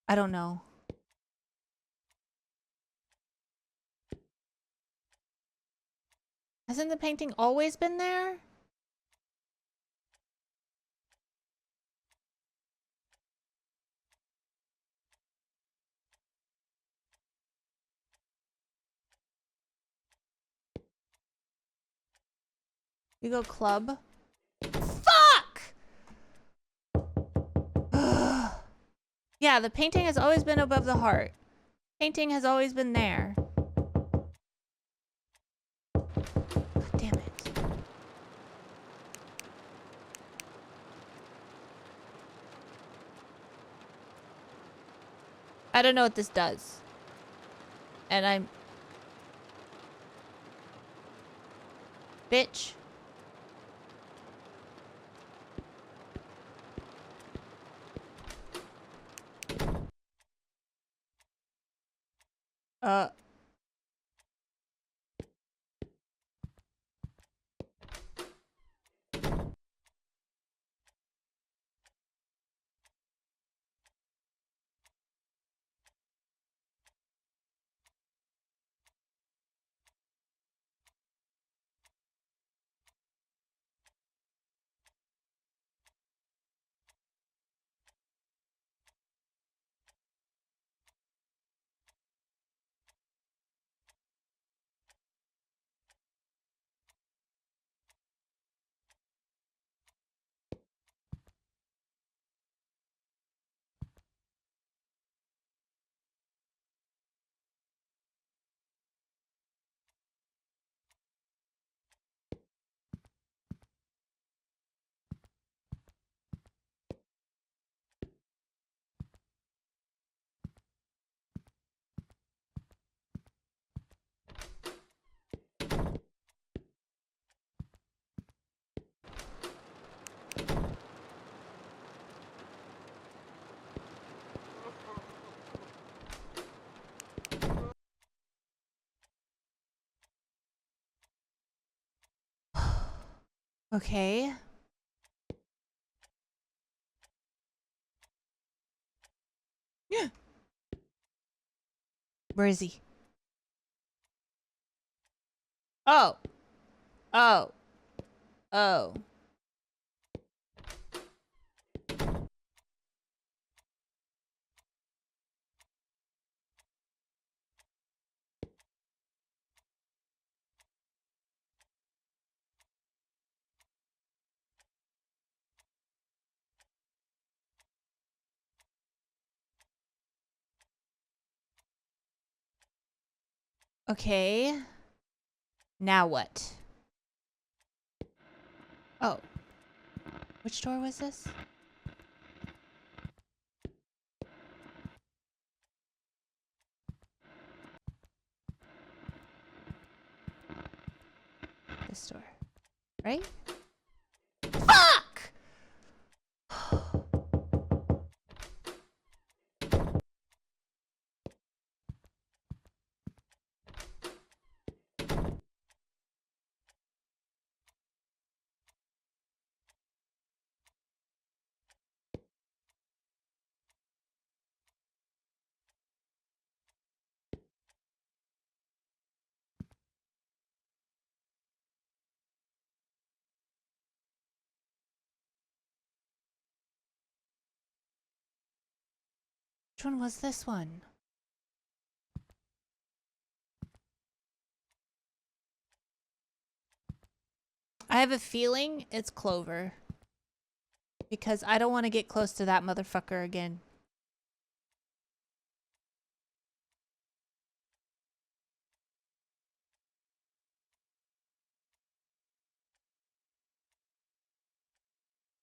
I don't know. Hasn't the painting always been there? You go club. Fuck! Yeah, the painting has always been above the heart. Painting has always been there. God damn it. I don't know what this does. And I'm... Bitch. Okay. Where is he? Oh. Oh. Oh. Okay. Now what? Oh. Which door was this? This door. Right? Fuck! Which one was this one? I have a feeling it's Clover. Because I don't want to get close to that motherfucker again.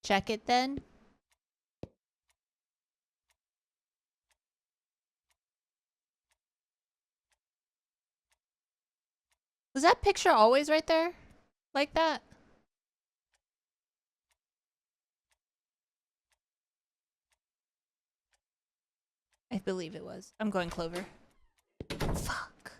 Check it then. Was that picture always right there? Like that? I believe it was. I'm going Clover. Fuck.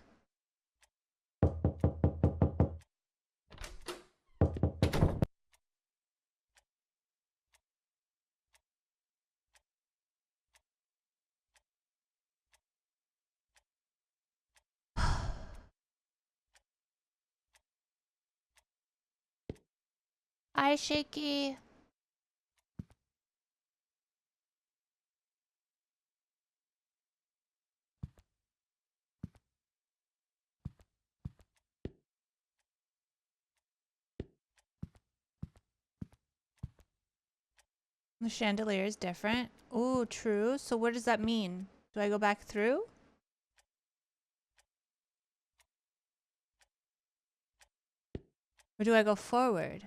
Hi, Shaky. The chandelier is different. Ooh, true. So what does that mean? Do I go back through? Or do I go forward?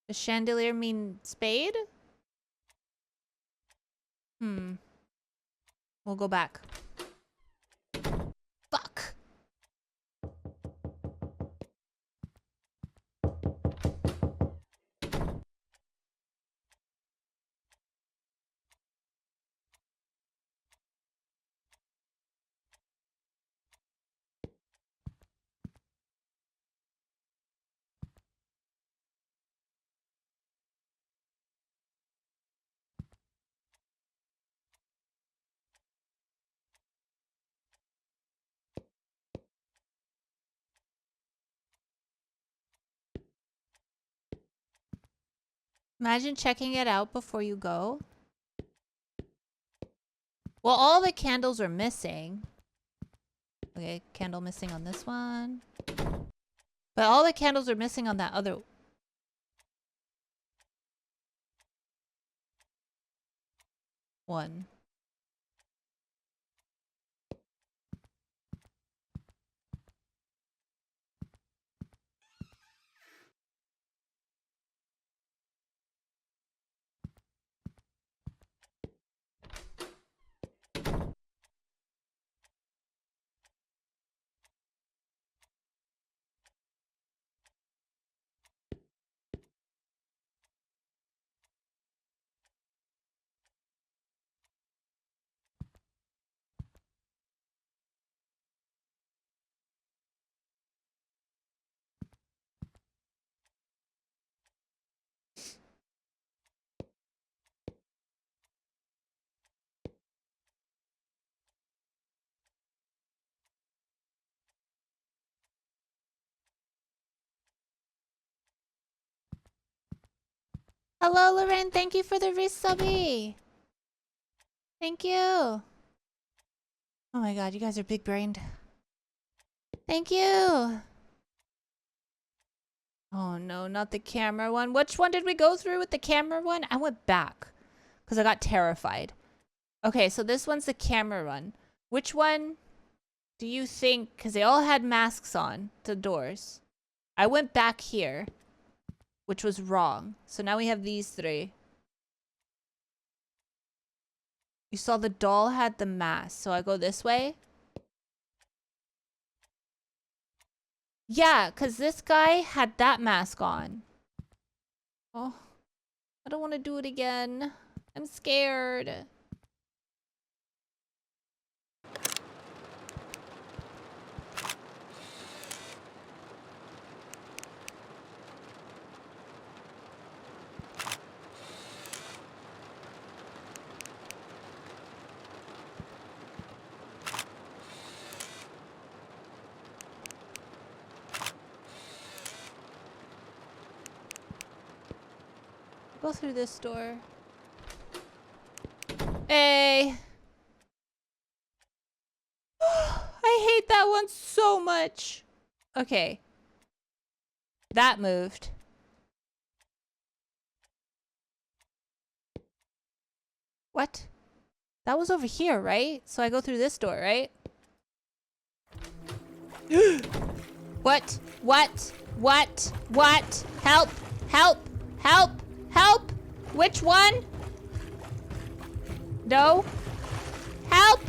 Does chandelier mean spade? We'll go back. Fuck. Imagine checking it out before you go. Well, all the candles are missing. Okay, candle missing on this one. But all the candles are missing on that other one. Hello, Lorraine. Thank you for the resubby. Thank you. Oh my god, you guys are big brained. Thank you. Oh no, not the camera one. Which one did we go through with the camera one? I went back because I got terrified. Okay, so this one's the camera one. Which one do you think? Because they all had masks on, the doors. I went back here, which was wrong. So now we have these three. You saw the doll had the mask, so I go this way. Yeah, because this guy had that mask on. Oh, I don't want to do it again. I'm scared. Go through this door. switch. Okay. That moved. What? That was over here, right? So I go through this door, right? What? What? What? What? Help! Help! Help! Help! Which one? No? Help!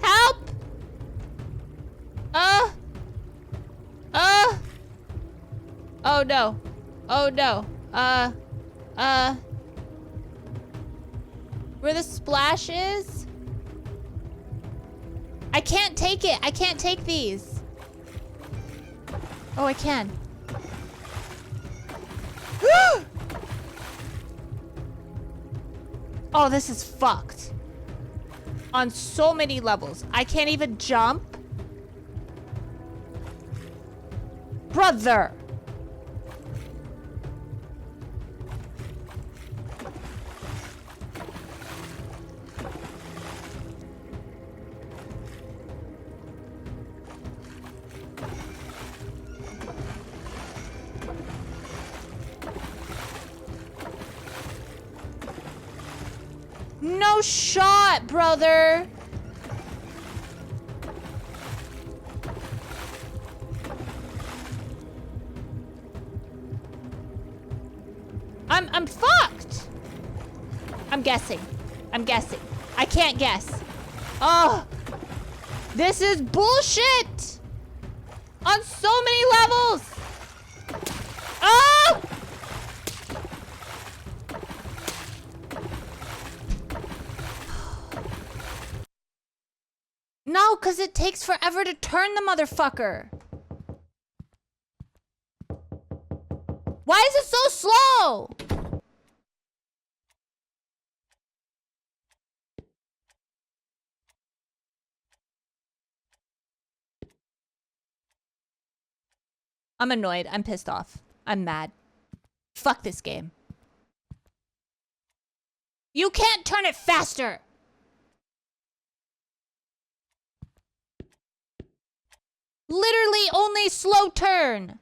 Help! Oh no. Oh no. Where the splash is? I can't take it. I can't take these. Oh, I can. Oh, this is fucked. On so many levels. I can't even jump. Brother. No shot, brother. I'm fucked. I'm guessing. I'm guessing. I can't guess. Oh, this is bullshit on so many levels. Oh! No, because it takes forever to turn the motherfucker. Why is it so slow? I'm annoyed. I'm pissed off. I'm mad. Fuck this game. You can't turn it faster. Literally only slow turn.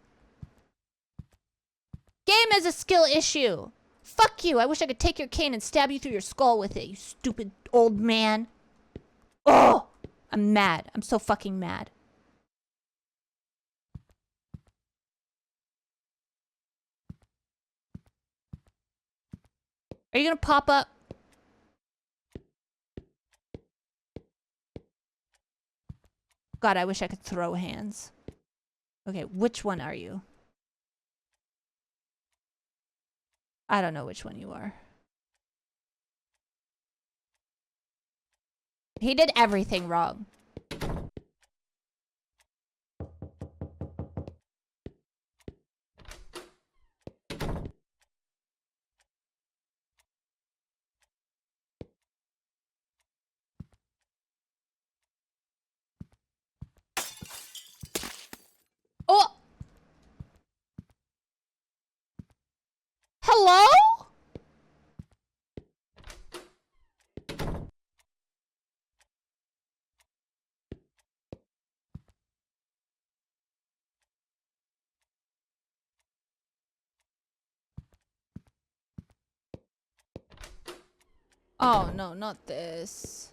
Game is a skill issue. Fuck you. I wish I could take your cane and stab you through your skull with it, you stupid old man. Oh, I'm mad. I'm so fucking mad. Are you gonna pop up? God, I wish I could throw hands. Okay, which one are you? I don't know which one you are. He did everything wrong. Oh! Hello? Oh, no, not this.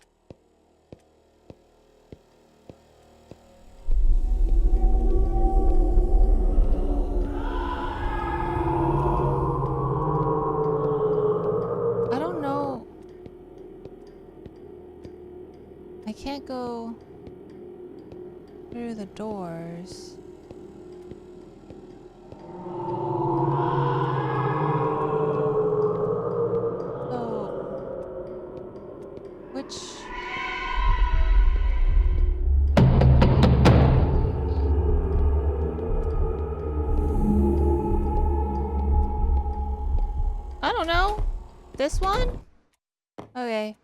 I don't know. I can't go through the doors. Which... I don't know. This one? Okay.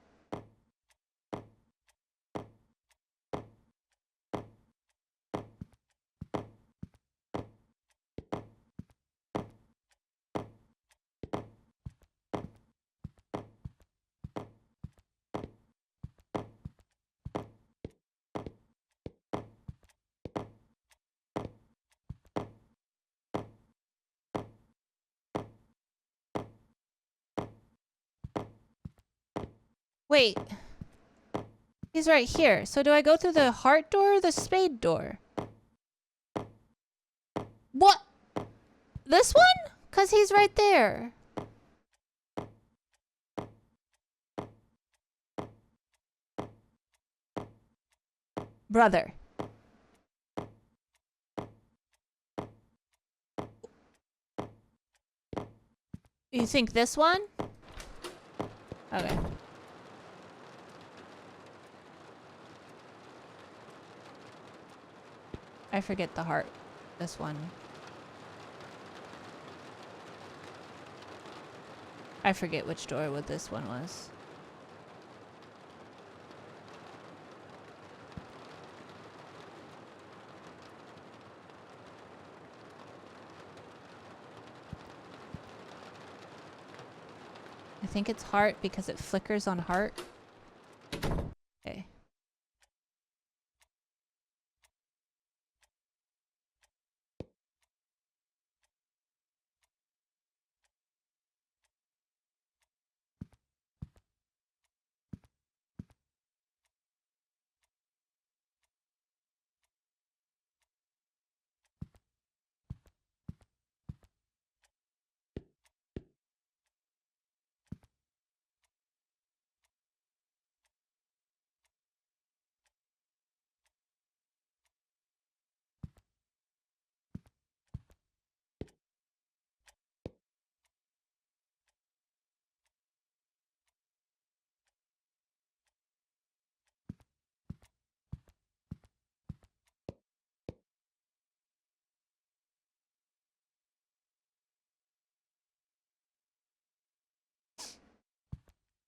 Wait. He's right here. So do I go through the heart door or the spade door? What? This one? 'Cause he's right there. Brother. You think this one? Okay. I forget the heart. This one. I forget which door what this one was. I think it's heart because it flickers on heart. Okay.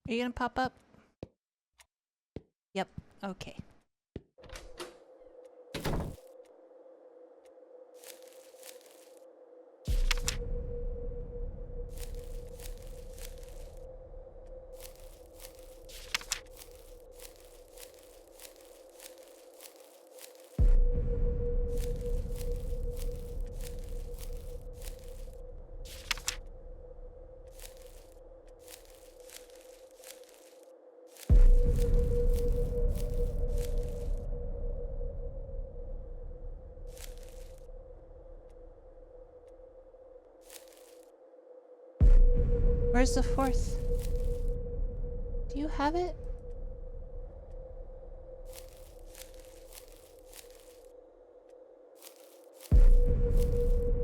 Are you gonna pop up? Yep. Okay. Where's the fourth? Do you have it?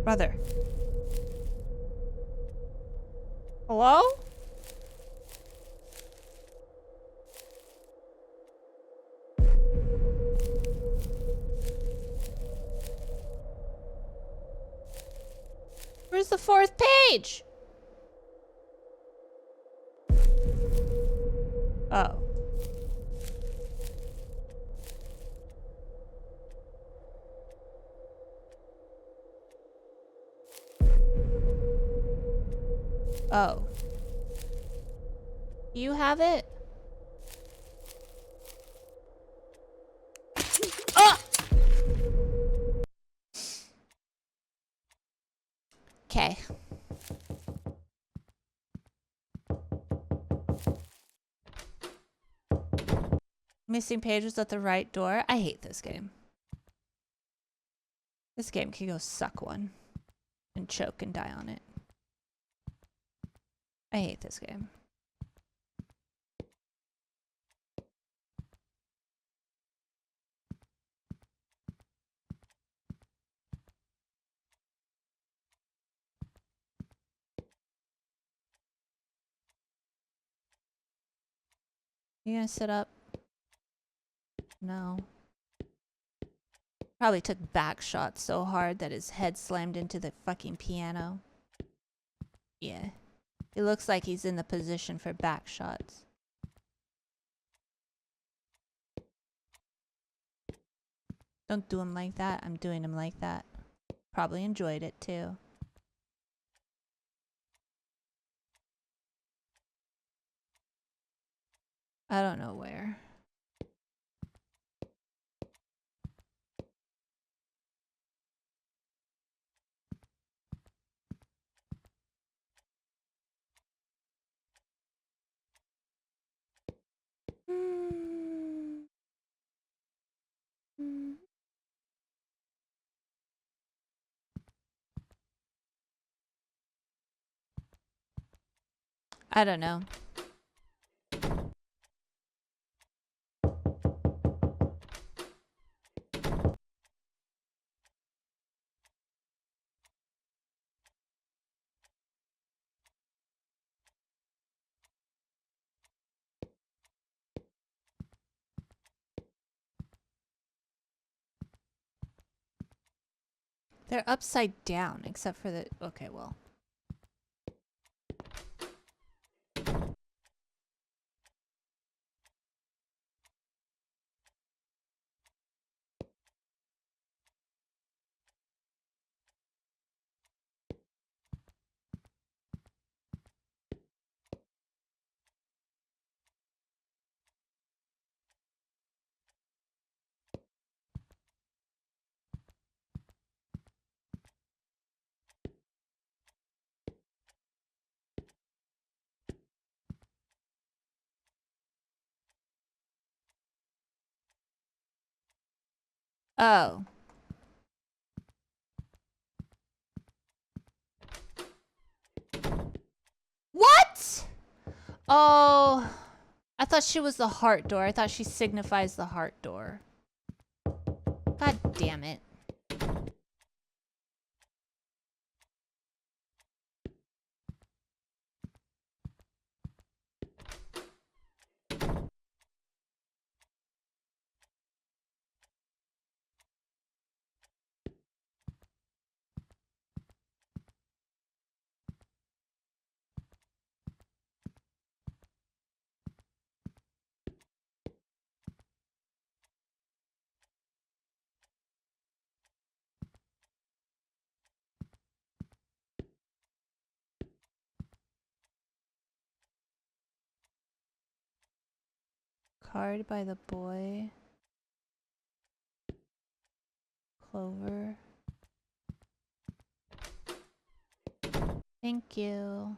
Brother. Hello? Where's the fourth page? Oh. Oh. You have it? Ah! Okay. Missing pages at the right door. I hate this game. This game can go suck one and choke and die on it. I hate this game. You gonna sit up? No. Probably took back shots so hard that his head slammed into the fucking piano. Yeah. It looks like he's in the position for back shots. Don't do him like that. I'm doing him like that. Probably enjoyed it too. I don't know where. I don't know. They're upside down, except for the... Okay, well. Oh. What? Oh. I thought she was the heart door. I thought she signifies the heart door. God damn it. Card by the boy. Clover. Thank you.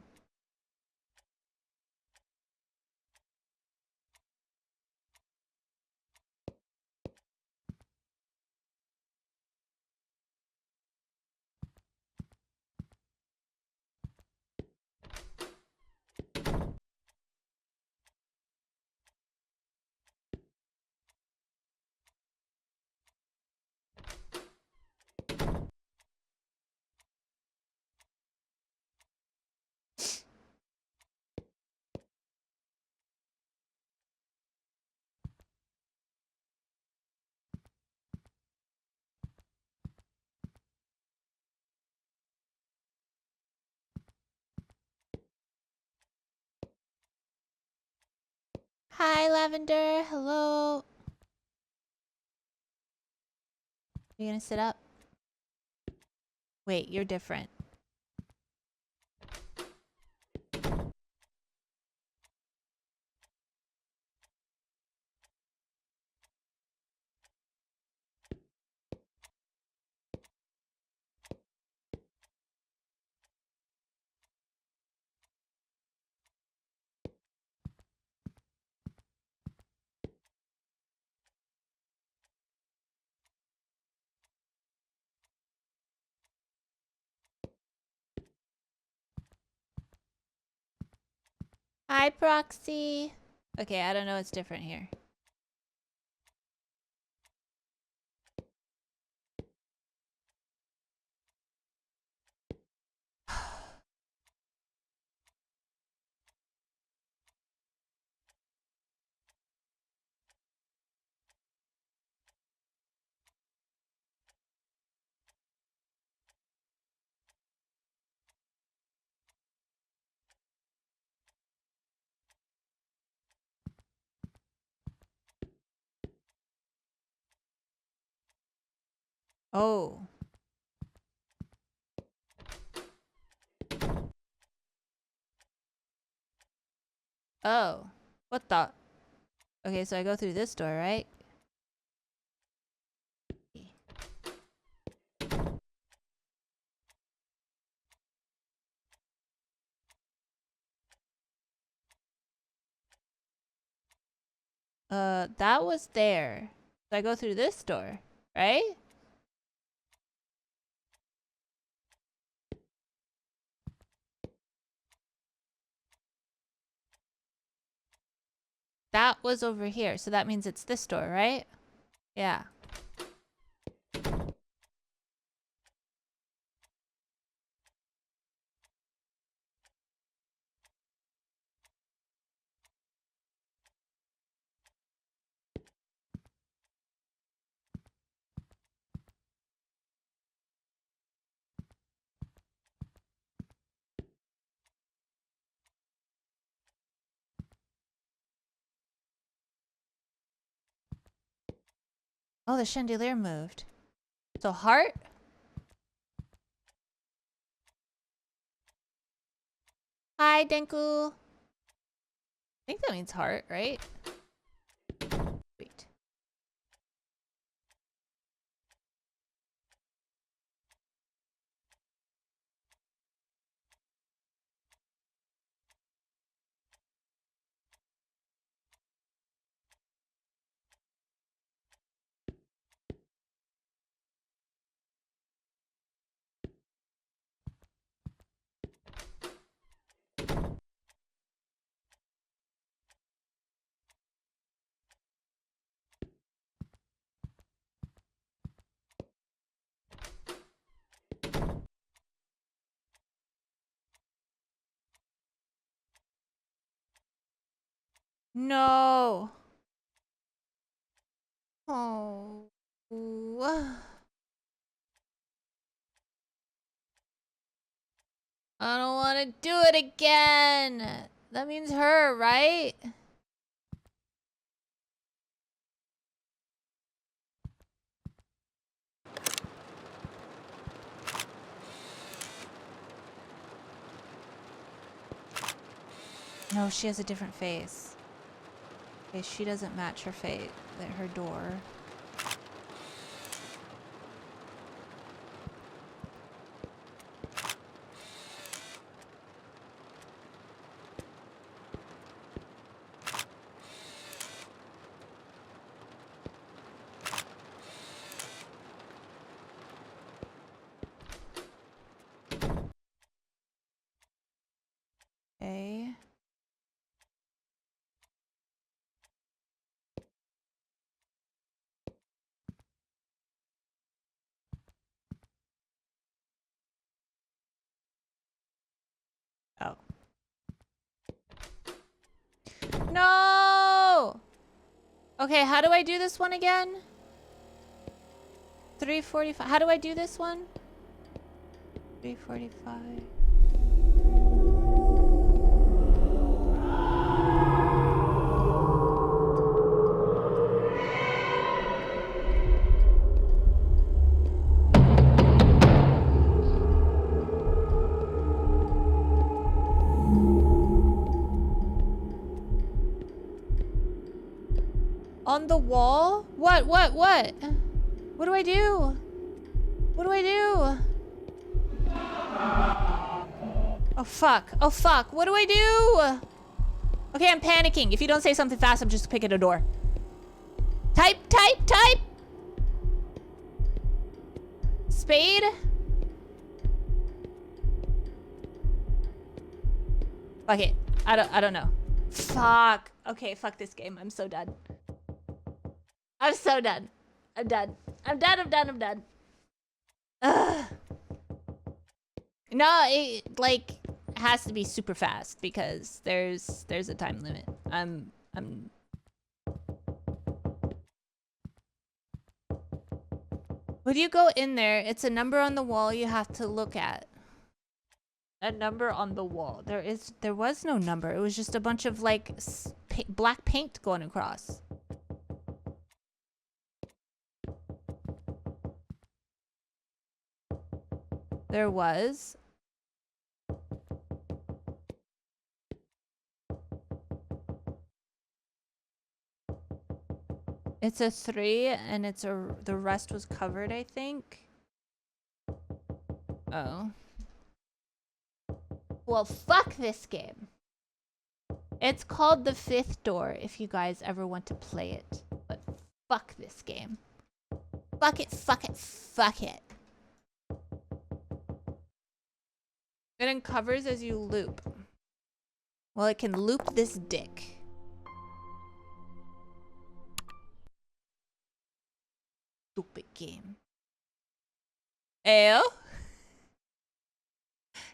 Hi, Lavender. Hello. You gonna sit up? Wait, you're different. Hi, Proxy. Okay, I don't know what's different here. Oh. Oh. What the? Okay, so I go through this door, right? That was there. So I go through this door, right? That was over here, so that means it's this door, right? Yeah. Oh, the chandelier moved. So heart? Hi, Denku. I think that means heart, right? Sweet. No. Oh. I don't want to do it again. That means her, right? No, she has a different face. Okay, she doesn't match her face, her door. Okay. Oh. No! Okay, how do I do this one again? 345. How do I do this one? 345. On the wall? What? What do I do? What do I do? Oh, fuck. Oh, fuck. What do I do? Okay, I'm panicking. If you don't say something fast, I'm just picking a door. Type. Spade? Fuck it. I don't know. Fuck. Okay, fuck this game. I'm so done. I'm so done. I'm done. Ugh. No, it like has to be super fast because there's a time limit. I'm When you go in there, it's a number on the wall you have to look at. A number on the wall. There was no number. It was just a bunch of like black paint going across. There was. It's a 3 and the rest was covered, I think. Oh. Well, fuck this game. It's called The Fifth Door if you guys ever want to play it. But fuck this game. Fuck it. It uncovers as you loop. Well, it can loop this dick. stupid game. Ayo?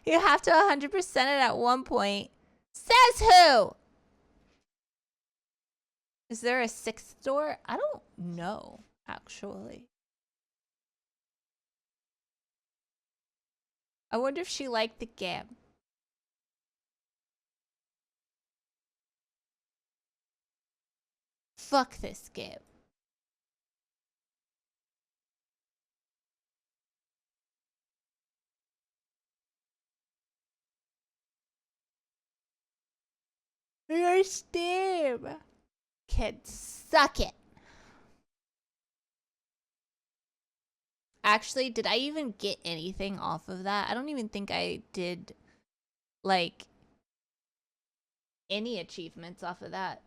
You have to 100% it at one point. Says who? Is there a sixth door? I don't know, actually. I wonder if she liked the game. Fuck this game. Your Steam can suck it. Actually, did I even get anything off of that? I don't even think I did, like, any achievements off of that.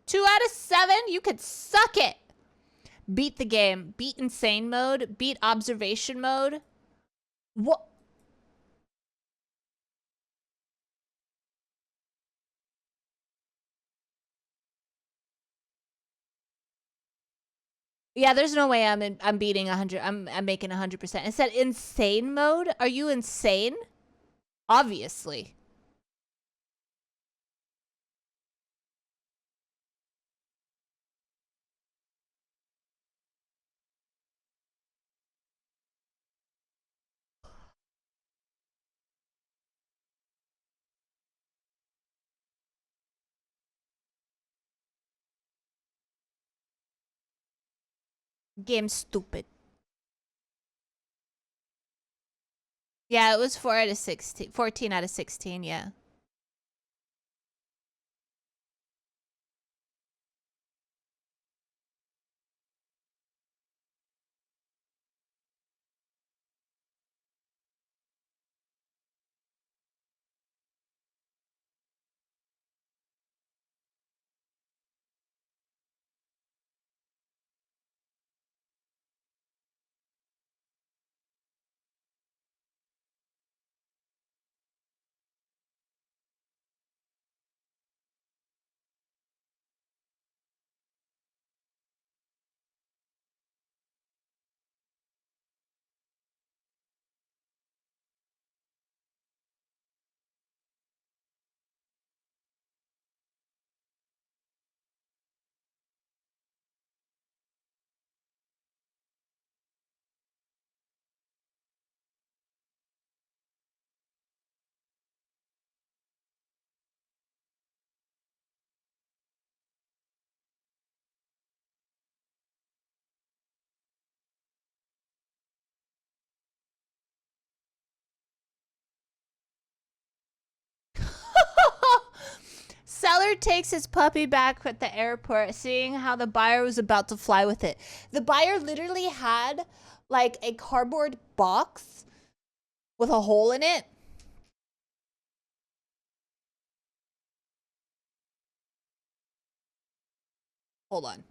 Two out of 7? You could suck it. Beat the game. Beat insane mode. Beat observation mode. What? Yeah, there's no way I'm beating 100. I'm making 100%. It said insane mode. Are you insane? Obviously. Game's stupid. Yeah, it was 4 out of 16. 14 out of 16, yeah. Seller takes his puppy back at the airport, seeing how the buyer was about to fly with it. The buyer literally had like a cardboard box with a hole in it. Hold on.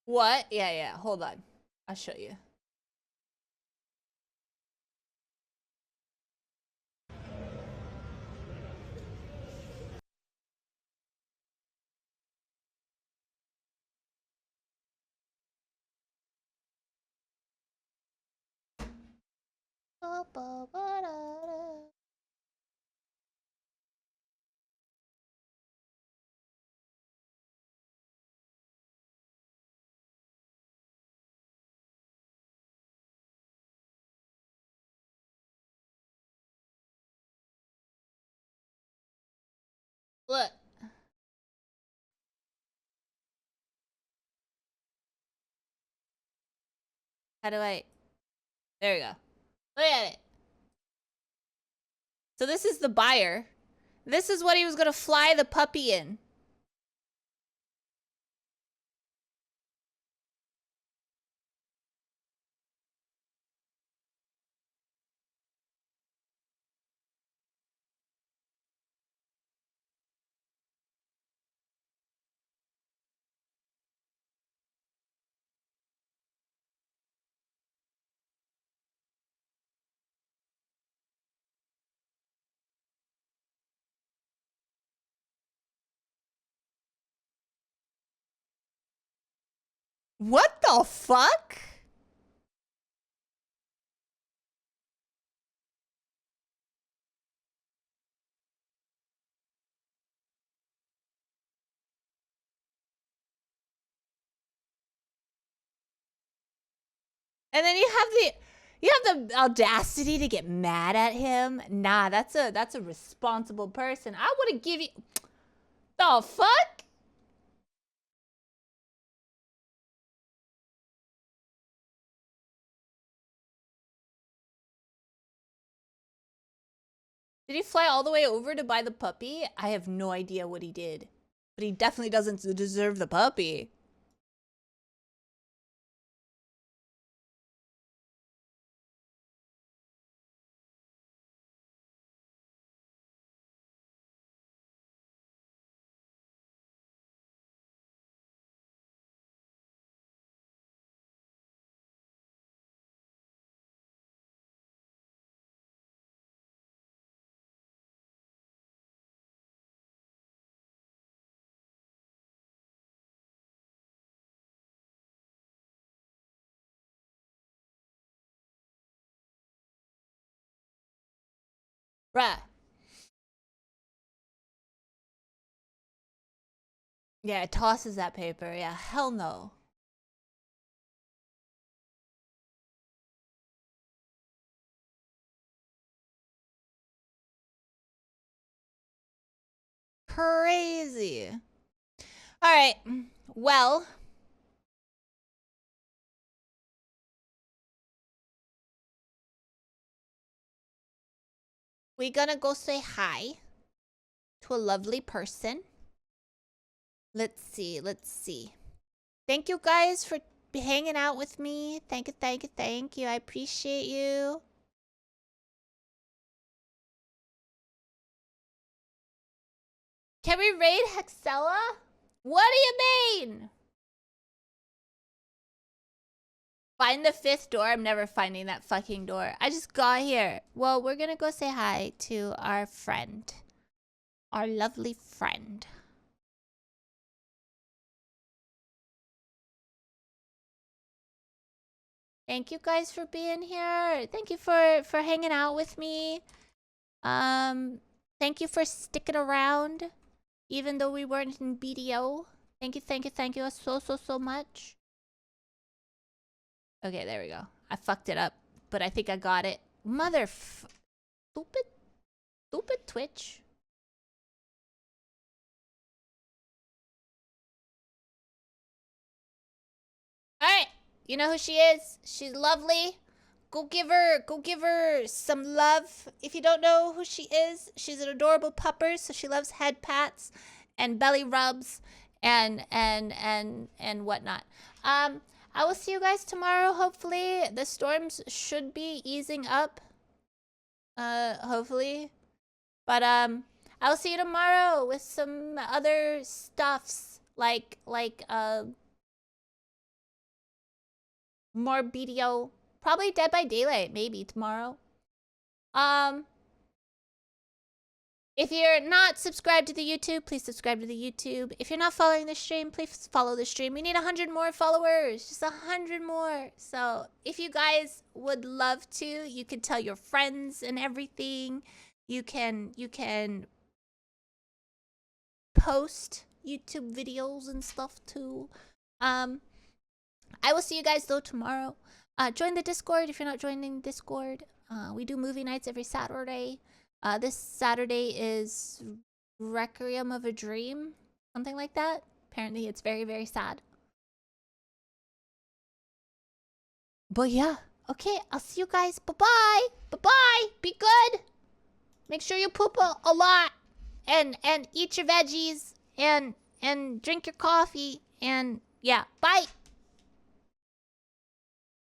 What? Yeah. Hold on. I'll show you. Look. How do I... There we go. Look at it. So this is the buyer. This is what he was gonna fly the puppy in. What the fuck? And then you have the audacity to get mad at him. Nah, that's a responsible person. I would have give you the fuck? Did he fly all the way over to buy the puppy? I have no idea what he did. But he definitely doesn't deserve the puppy. Bruh. Yeah, it tosses that paper. Yeah, hell no. Crazy. All right. Well. We're gonna go say hi to a lovely person. Let's see. Let's see. Thank you guys for hanging out with me. Thank you, thank you, thank you. I appreciate you. Can we raid Hexella? What do you mean? Find the 5th door? I'm never finding that fucking door. I just got here. Well, we're gonna go say hi to our friend. Our lovely friend. Thank you guys for being here. Thank you for hanging out with me. Thank you for sticking around. Even though we weren't in BDO. Thank you, thank you, thank you so much. Okay, there we go. I fucked it up, but I think I got it. Stupid Twitch. Alright, you know who she is? She's lovely. Go give her some love. If you don't know who she is, she's an adorable pupper, so she loves head pats and belly rubs and whatnot. I will see you guys tomorrow, hopefully. The storms should be easing up. Hopefully. But I will see you tomorrow with some other stuffs like more BDO. Probably Dead by Daylight, maybe tomorrow. If you're not subscribed to the YouTube, please subscribe to the YouTube. If you're not following the stream, please follow the stream. We need 100 more followers, just 100 more. So if you guys would love to, you can tell your friends and everything. You can post YouTube videos and stuff too. I will see you guys though tomorrow. Join the Discord if you're not joining Discord. We do movie nights every Saturday. This Saturday is Requiem of a Dream, something like that. Apparently it's very, very sad. But yeah, okay, I'll see you guys. Bye-bye. Bye-bye. Be good. Make sure you poop a lot. and eat your veggies and drink your coffee and yeah, bye.